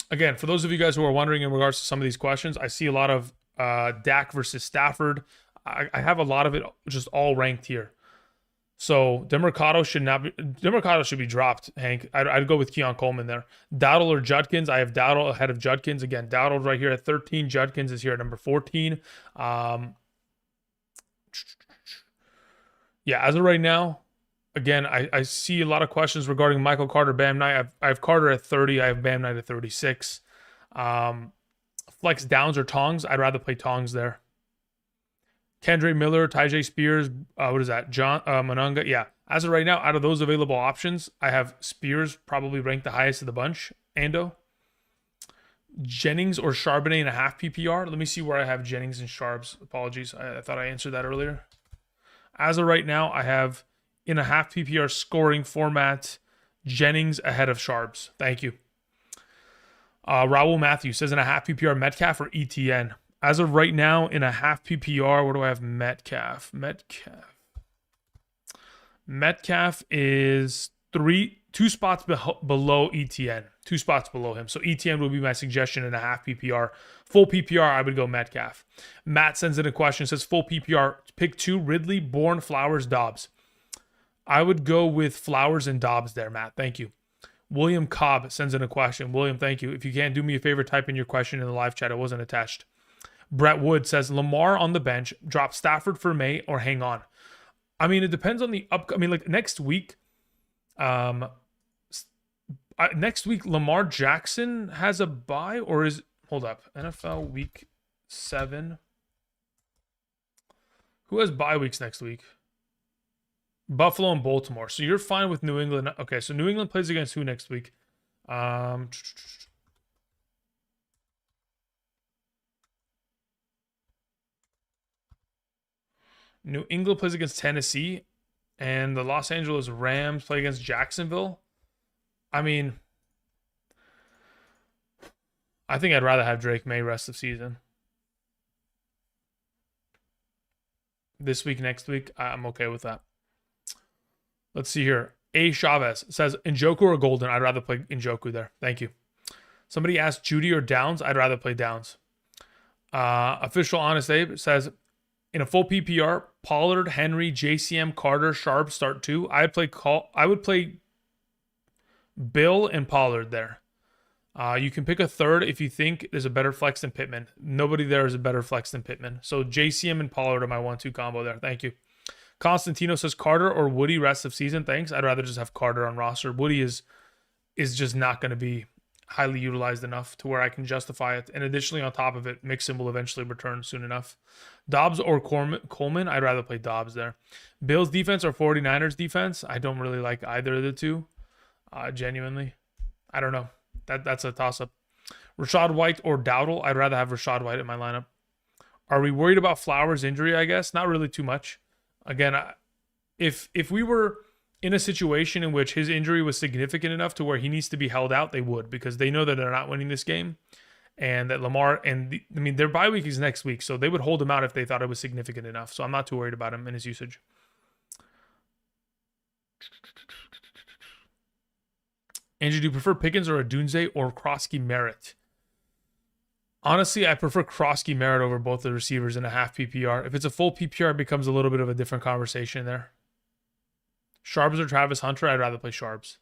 Again, for those of you guys who are wondering in regards to some of these questions, I see a lot of Dak versus Stafford. I have a lot of it just all ranked here. So Demercado should be dropped, Hank. I'd go with Keon Coleman there. Dowdle or Judkins. I have Dowdle ahead of Judkins. Again, Dowdle's right here at 13. Judkins is here at number 14. Yeah, as of right now, Again, I see a lot of questions regarding Michael Carter, Bam Knight. I have Carter at 30. I have Bam Knight at 36. Flex Downs or Tongs. I'd rather play Tongs there. Kendre Miller, Tyjae Spears. What is that? John Monunga. Yeah. As of right now, out of those available options, I have Spears probably ranked the highest of the bunch. Ando. Jennings or Charbonnet in a half PPR. Let me see where I have Jennings and Charbs. Apologies. I thought I answered that earlier. As of right now, I have in a half PPR scoring format Jennings ahead of Charbs. Thank you. Raul Matthews says in a half PPR Metcalf or ETN. As of right now, in a half PPR, where do I have Metcalf? Metcalf is two spots below ETN. 2 spots below him. So ETN would be my suggestion in a half PPR. Full PPR, I would go Metcalf. Matt sends in a question, says full PPR, pick 2, Ridley, Bourne, Flowers, Dobbs. I would go with Flowers and Dobbs there, Matt. Thank you. William Cobb sends in a question. William, thank you. If you can't do me a favor, type in your question in the live chat. It wasn't attached. Brett Wood says Lamar on the bench, drop Stafford for May, or hang on. I mean, it depends on the like next week. Next week, Lamar Jackson has a bye, or is hold up? NFL Week 7. Who has bye weeks next week? Buffalo and Baltimore. So you're fine with New England. Okay, so New England plays against who next week? New England plays against Tennessee, and the Los Angeles Rams play against Jacksonville. I mean, I think I'd rather have Drake May rest of season. This week, next week, I'm okay with that. Let's see here. A. Chavez says, Njoku or Golden? I'd rather play Njoku there. Thank you. Somebody asked Judy or Downs? I'd rather play Downs. Official Honest Abe says, in a full PPR, Pollard, Henry, JCM, Carter, Sharp start 2. I would play Bill and Pollard there. You can pick a third if you think there's a better flex than Pittman. Nobody there is a better flex than Pittman. So JCM and Pollard are my 1-2 combo there. Thank you. Constantino says Carter or Woody rest of season. Thanks. I'd rather just have Carter on roster. Woody is just not going to be highly utilized enough to where I can justify it. And additionally, on top of it, Mixon will eventually return soon enough. Dobbs or Coleman? I'd rather play Dobbs there. Bills defense or 49ers defense? I don't really like either of the two. Genuinely. I don't know. That's a toss-up. Rashad White or Dowdle? I'd rather have Rashad White in my lineup. Are we worried about Flowers' injury, I guess? Not really too much. Again, if we were in a situation in which his injury was significant enough to where he needs to be held out, they would, because they know that they're not winning this game, and that Lamar their bye week is next week, so they would hold him out if they thought it was significant enough. So I'm not too worried about him and his usage. Andrew, do you prefer Pickens or Adunze or Krosky Merritt? Honestly, I prefer Krosky Merritt over both the receivers in a half PPR. If it's a full PPR, it becomes a little bit of a different conversation there. Sharps or Travis Hunter? I'd rather play Sharps.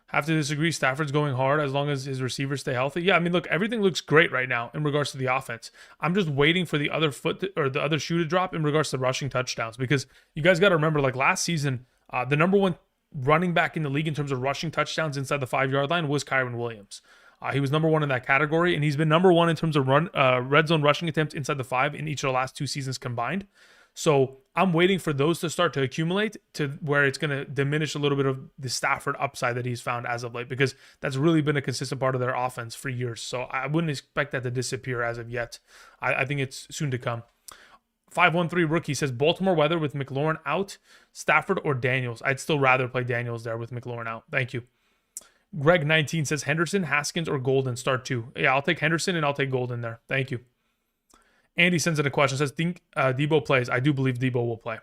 Have to disagree. Stafford's going hard as long as his receivers stay healthy. Yeah, I mean, look, everything looks great right now in regards to the offense. I'm just waiting for the other the other shoe to drop in regards to rushing touchdowns, because you guys got to remember, like last season, the number one running back in the league in terms of rushing touchdowns inside the 5-yard line was Kyren Williams. He was number 1 in that category, and he's been number 1 in terms of red zone rushing attempts inside the 5 in each of the last 2 seasons combined. So I'm waiting for those to start to accumulate to where it's going to diminish a little bit of the Stafford upside that he's found as of late, because that's really been a consistent part of their offense for years. So I wouldn't expect that to disappear as of yet. I think it's soon to come. 513 Rookie says Baltimore weather with McLaurin out, Stafford or Daniels? I'd still rather play Daniels there with McLaurin out. Thank you. Greg 19 says Henderson, Haskins, or Golden start 2. Yeah, I'll take Henderson and I'll take Golden there. Thank you. Andy sends in a question, says, think Debo plays. I do believe Debo will play.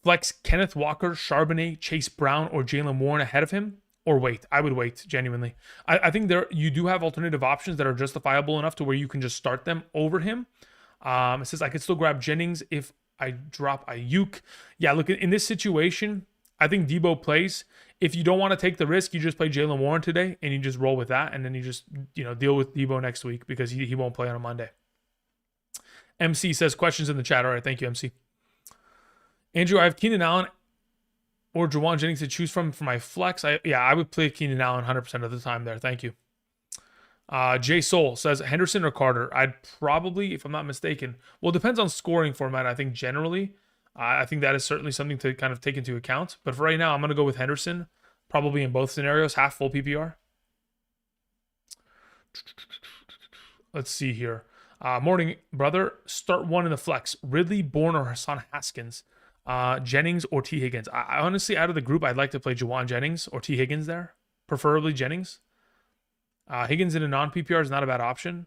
Flex Kenneth Walker, Charbonnet, Chase Brown, or Jalen Warren ahead of him? Or wait? I would wait, genuinely. I think you do have alternative options that are justifiable enough to where you can just start them over him. It says, I could still grab Jennings if I drop Ayuk. Yeah, look, in this situation, I think Debo plays. If you don't want to take the risk, you just play Jalen Warren today, and you just roll with that, and then you just deal with Debo next week, because he won't play on a Monday. MC says questions in the chat. All right, thank you, MC. Andrew, I have Keenan Allen or Juwan Jennings to choose from for my flex. I would play Keenan Allen 100% of the time there. Thank you. Jay Soul says Henderson or Carter. I'd probably, if I'm not mistaken, well, it depends on scoring format. I think generally, I think that is certainly something to kind of take into account. But for right now, I'm going to go with Henderson, probably in both scenarios, half full PPR. Let's see here. Morning, brother. Start one in the flex. Ridley, Bourne, or Hassan Haskins. Jennings or T. Higgins. I honestly, out of the group, I'd like to play Juwan Jennings or T. Higgins there. Preferably Jennings. Higgins in a non-PPR is not a bad option.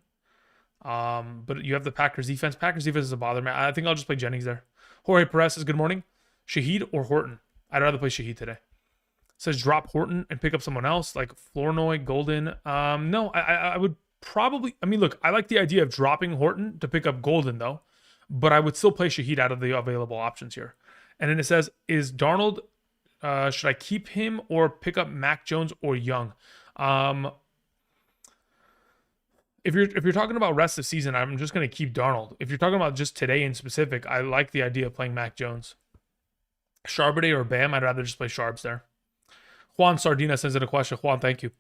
But you have the Packers defense. Packers defense is a bother, man. I think I'll just play Jennings there. Jorge Perez says, good morning. Shaheed or Horton? I'd rather play Shaheed today. Says drop Horton and pick up someone else like Flournoy, Golden. No, I would probably, I mean, look, I like the idea of dropping Horton to pick up Golden though, but I would still play Shaheed out of the available options here. And then it says, is Darnold, should I keep him or pick up Mac Jones or Young? If you're talking about rest of season, I'm just going to keep Darnold. If you're talking about just today in specific, I like the idea of playing Mac Jones. Charbonnet or Bam, I'd rather just play Sharps there. Juan Sardina sends in a question. Juan, thank you.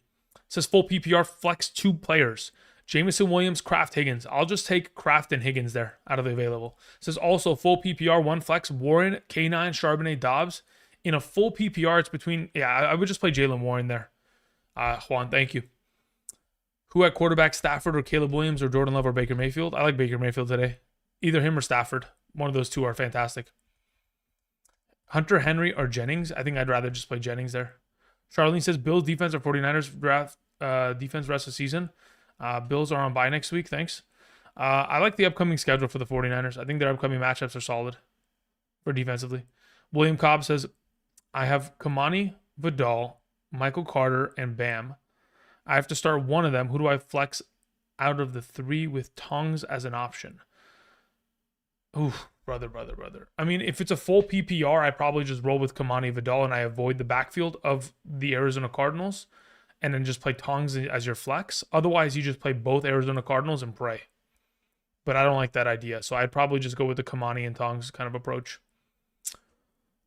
Says full PPR, flex 2 players. Jameson Williams, Kraft, Higgins. I'll just take Kraft and Higgins there out of the available. Says also full PPR, 1 flex, Warren, K9, Charbonnet, Dobbs. In a full PPR, it's between, I would just play Jalen Warren there. Juan, thank you. Who at quarterback, Stafford or Caleb Williams or Jordan Love or Baker Mayfield? I like Baker Mayfield today. Either him or Stafford. One of those two are fantastic. Hunter Henry or Jennings? I think I'd rather just play Jennings there. Charlene says Bills defense or 49ers draft defense rest of the season. Bills are on bye next week. Thanks. I like the upcoming schedule for the 49ers. I think their upcoming matchups are solid for defensively. William Cobb says, I have Kamani, Vidal, Michael Carter, and Bam. I have to start one of them. Who do I flex out of the 3 with Tongs as an option? Ooh, brother. I mean, if it's a full PPR, I probably just roll with Kamani Vidal and I avoid the backfield of the Arizona Cardinals and then just play Tongs as your flex. Otherwise, you just play both Arizona Cardinals and pray. But I don't like that idea. So I'd probably just go with the Kamani and Tongs kind of approach.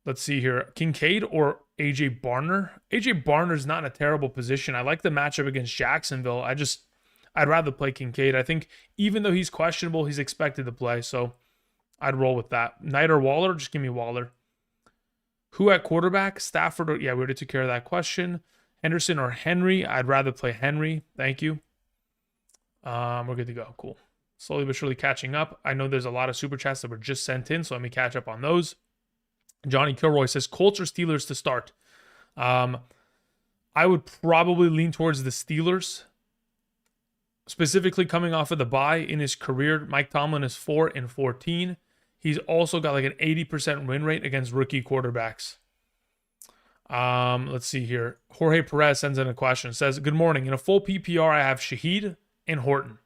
Let's see here. Kincaid or AJ Barner? AJ Barner's not in a terrible position. I like the matchup against Jacksonville. I'd rather play Kincaid. I think even though he's questionable, he's expected to play. So I'd roll with that. Knight or Waller? Just give me Waller. Who at quarterback? Stafford or, we already took care of that question. Henderson or Henry? I'd rather play Henry. Thank you. We're good to go. Cool. Slowly but surely catching up. I know there's a lot of super chats that were just sent in, so let me catch up on those. Johnny Kilroy says Colts or Steelers to start. I would probably lean towards the Steelers. Specifically coming off of the bye in his career, Mike Tomlin is 4-14. He's also got like an 80% win rate against rookie quarterbacks. Let's see here. Jorge Perez sends in a question. Says, good morning. In a full PPR, I have Shaheed and Horton.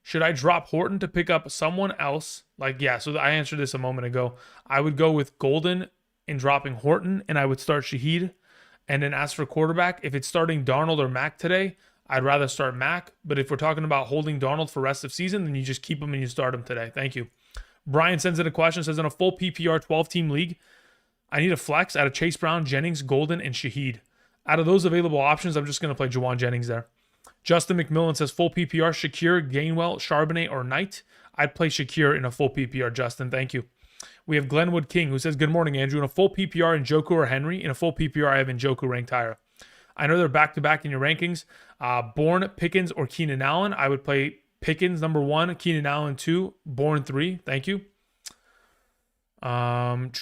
Should I drop Horton to pick up someone else? So I answered this a moment ago. I would go with Golden in dropping Horton, and I would start Shaheed. And then as for quarterback, if it's starting Darnold or Mac today, I'd rather start Mac. But if we're talking about holding Darnold for rest of season, then you just keep him and you start him today. Thank you. Brian sends in a question. Says, in a full PPR 12-team league, I need a flex out of Chase Brown, Jennings, Golden, and Shaheed. Out of those available options, I'm just going to play Juwan Jennings there. Justin McMillan says full PPR, Shakir, Gainwell, Charbonnet, or Knight. I'd play Shakir in a full PPR, Justin. Thank you. We have Glenwood King who says, good morning, Andrew. In a full PPR, Njoku or Henry. In a full PPR, I have Njoku ranked higher. I know they're back-to-back in your rankings. Bourne, Pickens, or Keenan Allen. I would play Pickens, number 1, Keenan Allen, 2, Bourne, 3. Thank you. Booger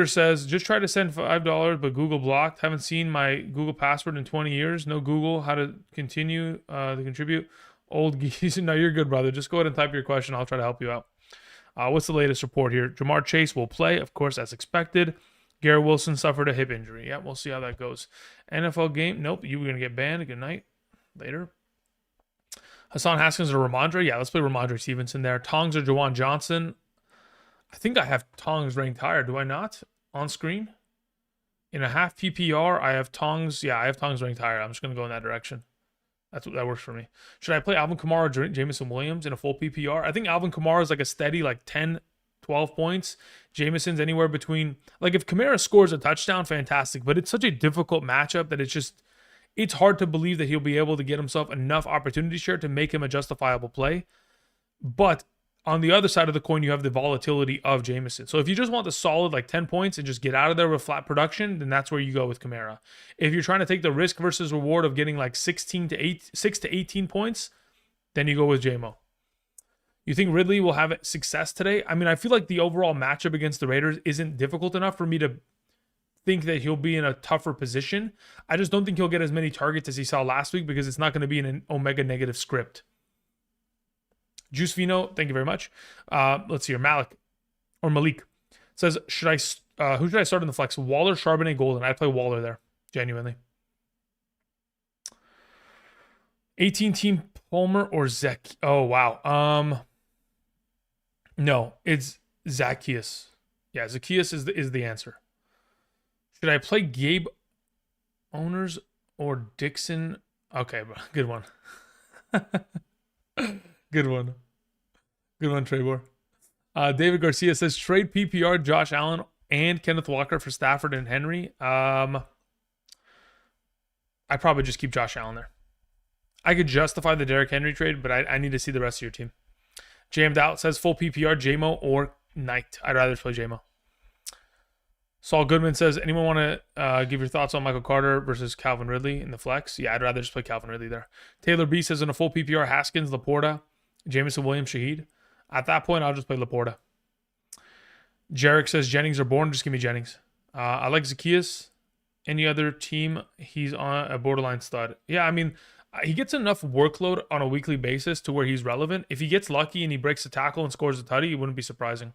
says, just try to send $5, but Google blocked. Haven't seen my Google password in 20 years. No Google. How to continue to contribute. Old geese. No, you're good, brother. Just go ahead and type your question. I'll try to help you out. What's the latest report here? Jamar Chase will play, of course, as expected. Garrett Wilson suffered a hip injury. Yeah, we'll see how that goes. NFL game. Nope, you were going to get banned. Good night. Later. Hassan Haskins or Ramondre? Yeah, let's play Ramondre Stevenson there. Tongs or Jawan Johnson? I think I have Tongs ranked higher. Do I not? On screen? In a half PPR, I have Tongs. Yeah, I have Tongs ranked higher. I'm just going to go in that direction. That works for me. Should I play Alvin Kamara or Jameson Williams in a full PPR? I think Alvin Kamara is like a steady 10 12 points. Jameson's anywhere between, like, if Kamara scores a touchdown, fantastic. But it's such a difficult matchup that it's hard to believe that he'll be able to get himself enough opportunity share to make him a justifiable play. But on the other side of the coin, you have the volatility of Jameson. So if you just want the solid like 10 points and just get out of there with flat production, then that's where you go with Kamara. If you're trying to take the risk versus reward of getting like 6 to 18 points, then you go with JMO. You think Ridley will have success today? I mean, I feel like the overall matchup against the Raiders isn't difficult enough for me to think that he'll be in a tougher position. I just don't think he'll get as many targets as he saw last week because it's not going to be in an omega negative script. Juice Vino, thank you very much. Let's see here. Malik says, who should I start in the flex? Waller, Charbonnet, Golden. I'd play Waller there, genuinely. 18-team Palmer or Zach? Oh, wow. No, it's Zacchaeus. Yeah, Zacchaeus is the answer. Should I play Gabe Owners or Dixon? Okay, good one. Good one. Good one, Trebor. David Garcia says, trade PPR, Josh Allen, and Kenneth Walker for Stafford and Henry. I'd probably just keep Josh Allen there. I could justify the Derrick Henry trade, but I need to see the rest of your team. Jammed Out says, full PPR, JMO or Knight. I'd rather play JMO. Saul Goodman says, anyone want to give your thoughts on Michael Carter versus Calvin Ridley in the flex? Yeah, I'd rather just play Calvin Ridley there. Taylor B says, in a full PPR, Haskins, Laporta, Jameson Williams, Shaheed. At that point, I'll just play Laporta. Jarek says, Jennings or Bourne, just give me Jennings. I like Zacchaeus. Any other team, he's on a borderline stud. Yeah, I mean, he gets enough workload on a weekly basis to where he's relevant. If he gets lucky and he breaks a tackle and scores a tutty, it wouldn't be surprising.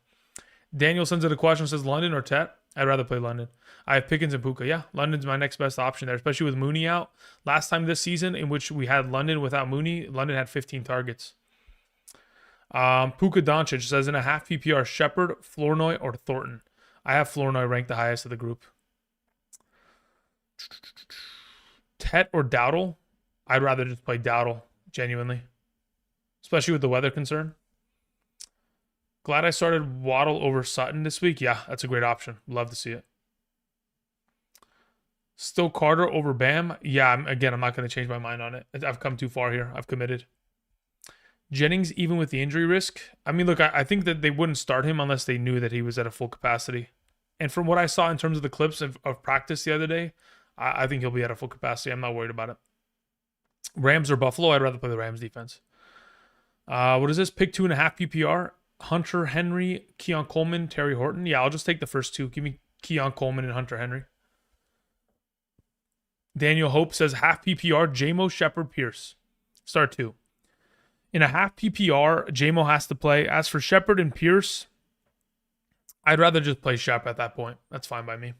Daniel sends in a question, says London or Tet? I'd rather play London. I have Pickens and Puka. Yeah, London's my next best option there, especially with Mooney out. Last time this season in which we had London without Mooney, London had 15 targets. Puka Doncic says in a half PPR, Shepard, Flournoy, or Thornton. I have Flournoy ranked the highest of the group. Tet or Dowdle? I'd rather just play Dowdle, genuinely. Especially with the weather concern. Glad I started Waddle over Sutton this week. Yeah, that's a great option. Love to see it. Still Carter over Bam? Yeah, I'm not going to change my mind on it. I've come too far here. I've committed. Jennings, even with the injury risk? I mean, look, I think that they wouldn't start him unless they knew that he was at a full capacity. And from what I saw in terms of the clips of practice the other day, I think he'll be at a full capacity. I'm not worried about it. Rams or Buffalo? I'd rather play the Rams defense. What is this? Pick 2.5 PPR. Hunter Henry, Keon Coleman, Terry Horton. Yeah, I'll just take the first two. Give me Keon Coleman and Hunter Henry. Daniel Hope says half PPR, JMO, Shepard, Pierce. Start two. In a half PPR, JMO has to play. As for Shepard and Pierce, I'd rather just play Shep at that point. That's fine by me.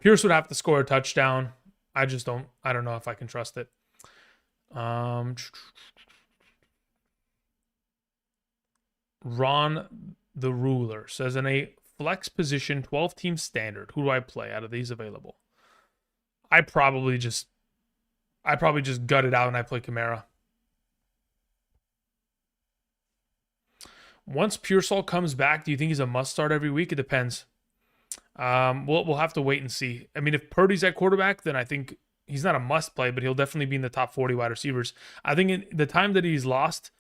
Pierce would have to score a touchdown. I don't know if I can trust it. Ron the Ruler says, in a flex position, 12-team standard, who do I play out of these available? I probably just gut it out and I play Kamara. Once Pearsall comes back, do you think he's a must start every week? It depends. We'll have to wait and see. I mean, if Purdy's at quarterback, then I think he's not a must play, but he'll definitely be in the top 40 wide receivers. I think in the time that he's lost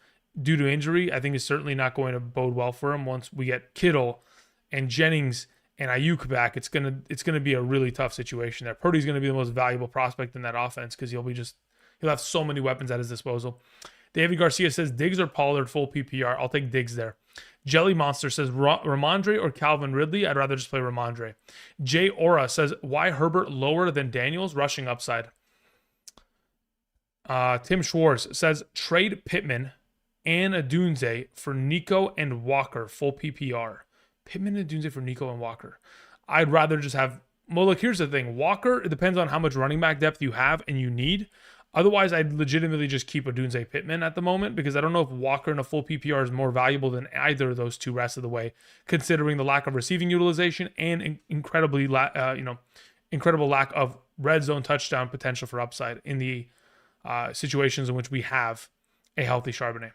due to injury, I think is certainly not going to bode well for him. Once we get Kittle and Jennings and Ayuk back, it's gonna be a really tough situation there. Purdy's gonna be the most valuable prospect in that offense because he'll have so many weapons at his disposal. David Garcia says Diggs or Pollard full PPR. I'll take Diggs there. Jelly Monster says Ramondre or Calvin Ridley. I'd rather just play Ramondre. Jay Ora says why Herbert lower than Daniels rushing upside. Tim Schwartz says trade Pittman and Adunze for Nico and Walker full PPR. Pittman and Adunze for Nico and Walker. I'd rather just have. Well, look, here's the thing. Walker, it depends on how much running back depth you have and you need. Otherwise, I'd legitimately just keep Odunze Pittman at the moment because I don't know if Walker in a full PPR is more valuable than either of those two rest of the way, considering the lack of receiving utilization and incredible lack of red zone touchdown potential for upside in the situations in which we have a healthy Charbonnet.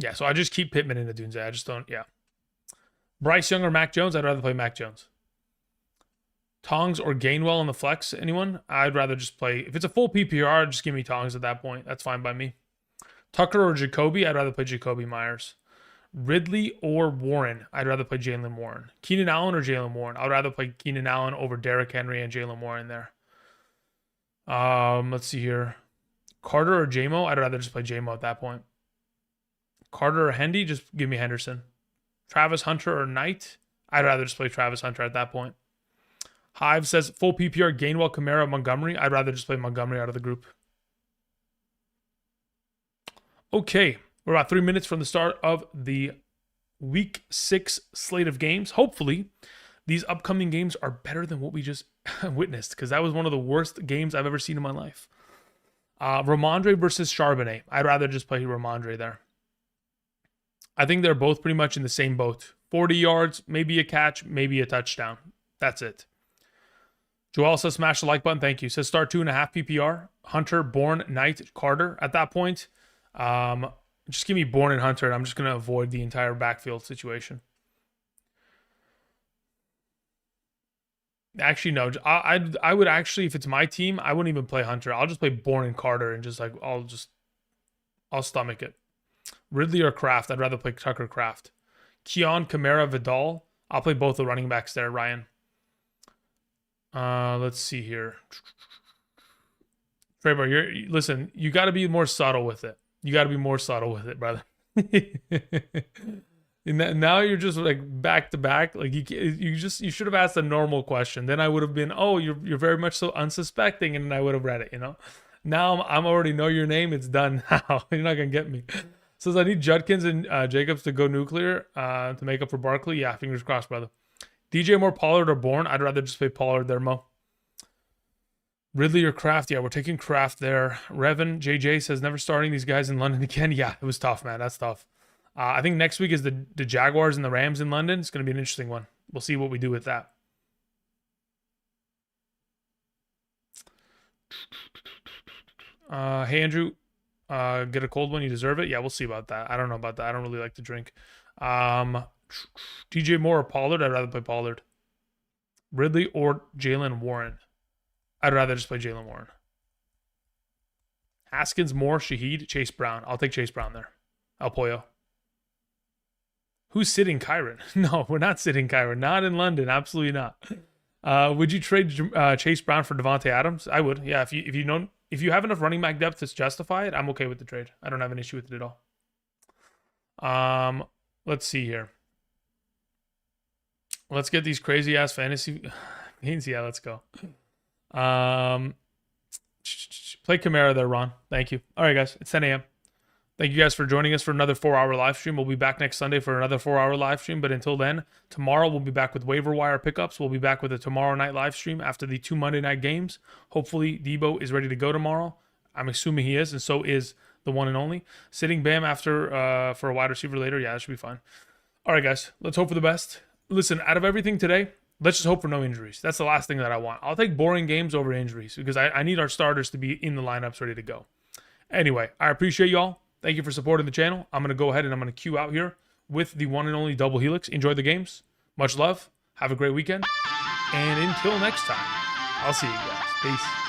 Yeah, so I just keep Pittman in the Dunze. I just don't, yeah. Bryce Young or Mac Jones? I'd rather play Mac Jones. Tongs or Gainwell in the flex? Anyone? I'd rather just play, if it's a full PPR, just give me Tongs at that point. That's fine by me. Tucker or Jacoby? I'd rather play Jacoby Myers. Ridley or Warren? I'd rather play Jalen Warren. Keenan Allen or Jalen Warren? I'd rather play Keenan Allen over Derrick Henry and Jalen Warren there. Let's see here. Carter or JMO? I'd rather just play JMO at that point. Carter or Hendy? Just give me Henderson. Travis Hunter or Knight? I'd rather just play Travis Hunter at that point. Hive says full PPR, Gainwell, Kamara, Montgomery. I'd rather just play Montgomery out of the group. Okay, we're about 3 minutes from the start of the Week 6 slate of games. Hopefully, these upcoming games are better than what we just witnessed, because that was one of the worst games I've ever seen in my life. Ramondre versus Charbonnet. I'd rather just play Ramondre there. I think they're both pretty much in the same boat. 40 yards, maybe a catch, maybe a touchdown. That's it. Joel says smash the like button. Thank you. Says start 2.5 PPR. Hunter, Bourne, Knight, Carter. At that point, just give me Bourne and Hunter, and I'm just going to avoid the entire backfield situation. Actually, no. I would actually, if it's my team, I wouldn't even play Hunter. I'll just play Bourne and Carter, and just like I'll stomach it. Ridley or Kraft? I'd rather play Tucker Kraft. Keon, Kamara, Vidal. I'll play both the running backs there, Ryan. Let's see here. Trevor, listen, you got to be more subtle with it. You got to be more subtle with it, brother. And now you're just like back to back. Like you should have asked a normal question. Then I would have been, oh, you're very much so unsuspecting, and then I would have read it. You know. Now I'm already know your name. It's done now. You're not gonna get me. Says I need Judkins and Jacobs to go nuclear to make up for Barkley. Yeah, fingers crossed, brother. DJ Moore, Pollard, or Bourne? I'd rather just play Pollard there, Mo. Ridley or Kraft? Yeah, we're taking Kraft there. Revan, JJ says never starting these guys in London again. Yeah, it was tough, man. That's tough. I think next week is the Jaguars and the Rams in London. It's going to be an interesting one. We'll see what we do with that. Hey, Andrew. Get a cold one. You deserve it. Yeah, we'll see about that. I don't know about that. I don't really like to drink. DJ Moore or Pollard? I'd rather play Pollard. Ridley or Jalen Warren? I'd rather just play Jalen Warren. Haskins, Moore, Shaheed, Chase Brown. I'll take Chase Brown there. El Pollo. Who's sitting Kyron? No, we're not sitting Kyron. Not in London. Absolutely not. Would you trade Chase Brown for Devontae Adams? I would. Yeah, if you have enough running back depth to justify it, I'm okay with the trade. I don't have an issue with it at all. Let's see here. Let's get these crazy ass fantasy games. Yeah, let's go. Play Kamara there, Ron. Thank you. All right, guys. It's 10 a.m. Thank you guys for joining us for another 4-hour live stream. We'll be back next Sunday for another 4-hour live stream. But until then, tomorrow we'll be back with waiver wire pickups. We'll be back with a tomorrow night live stream after the 2 Monday night games. Hopefully, Debo is ready to go tomorrow. I'm assuming he is, and so is the one and only. Sitting Bam after for a wide receiver later. Yeah, that should be fine. All right, guys. Let's hope for the best. Listen, out of everything today, let's just hope for no injuries. That's the last thing that I want. I'll take boring games over injuries because I need our starters to be in the lineups ready to go. Anyway, I appreciate y'all. Thank you for supporting the channel. I'm going to go ahead and I'm going to queue out here with the one and only Double Helix. Enjoy the games. Much love. Have a great weekend. And until next time, I'll see you guys. Peace.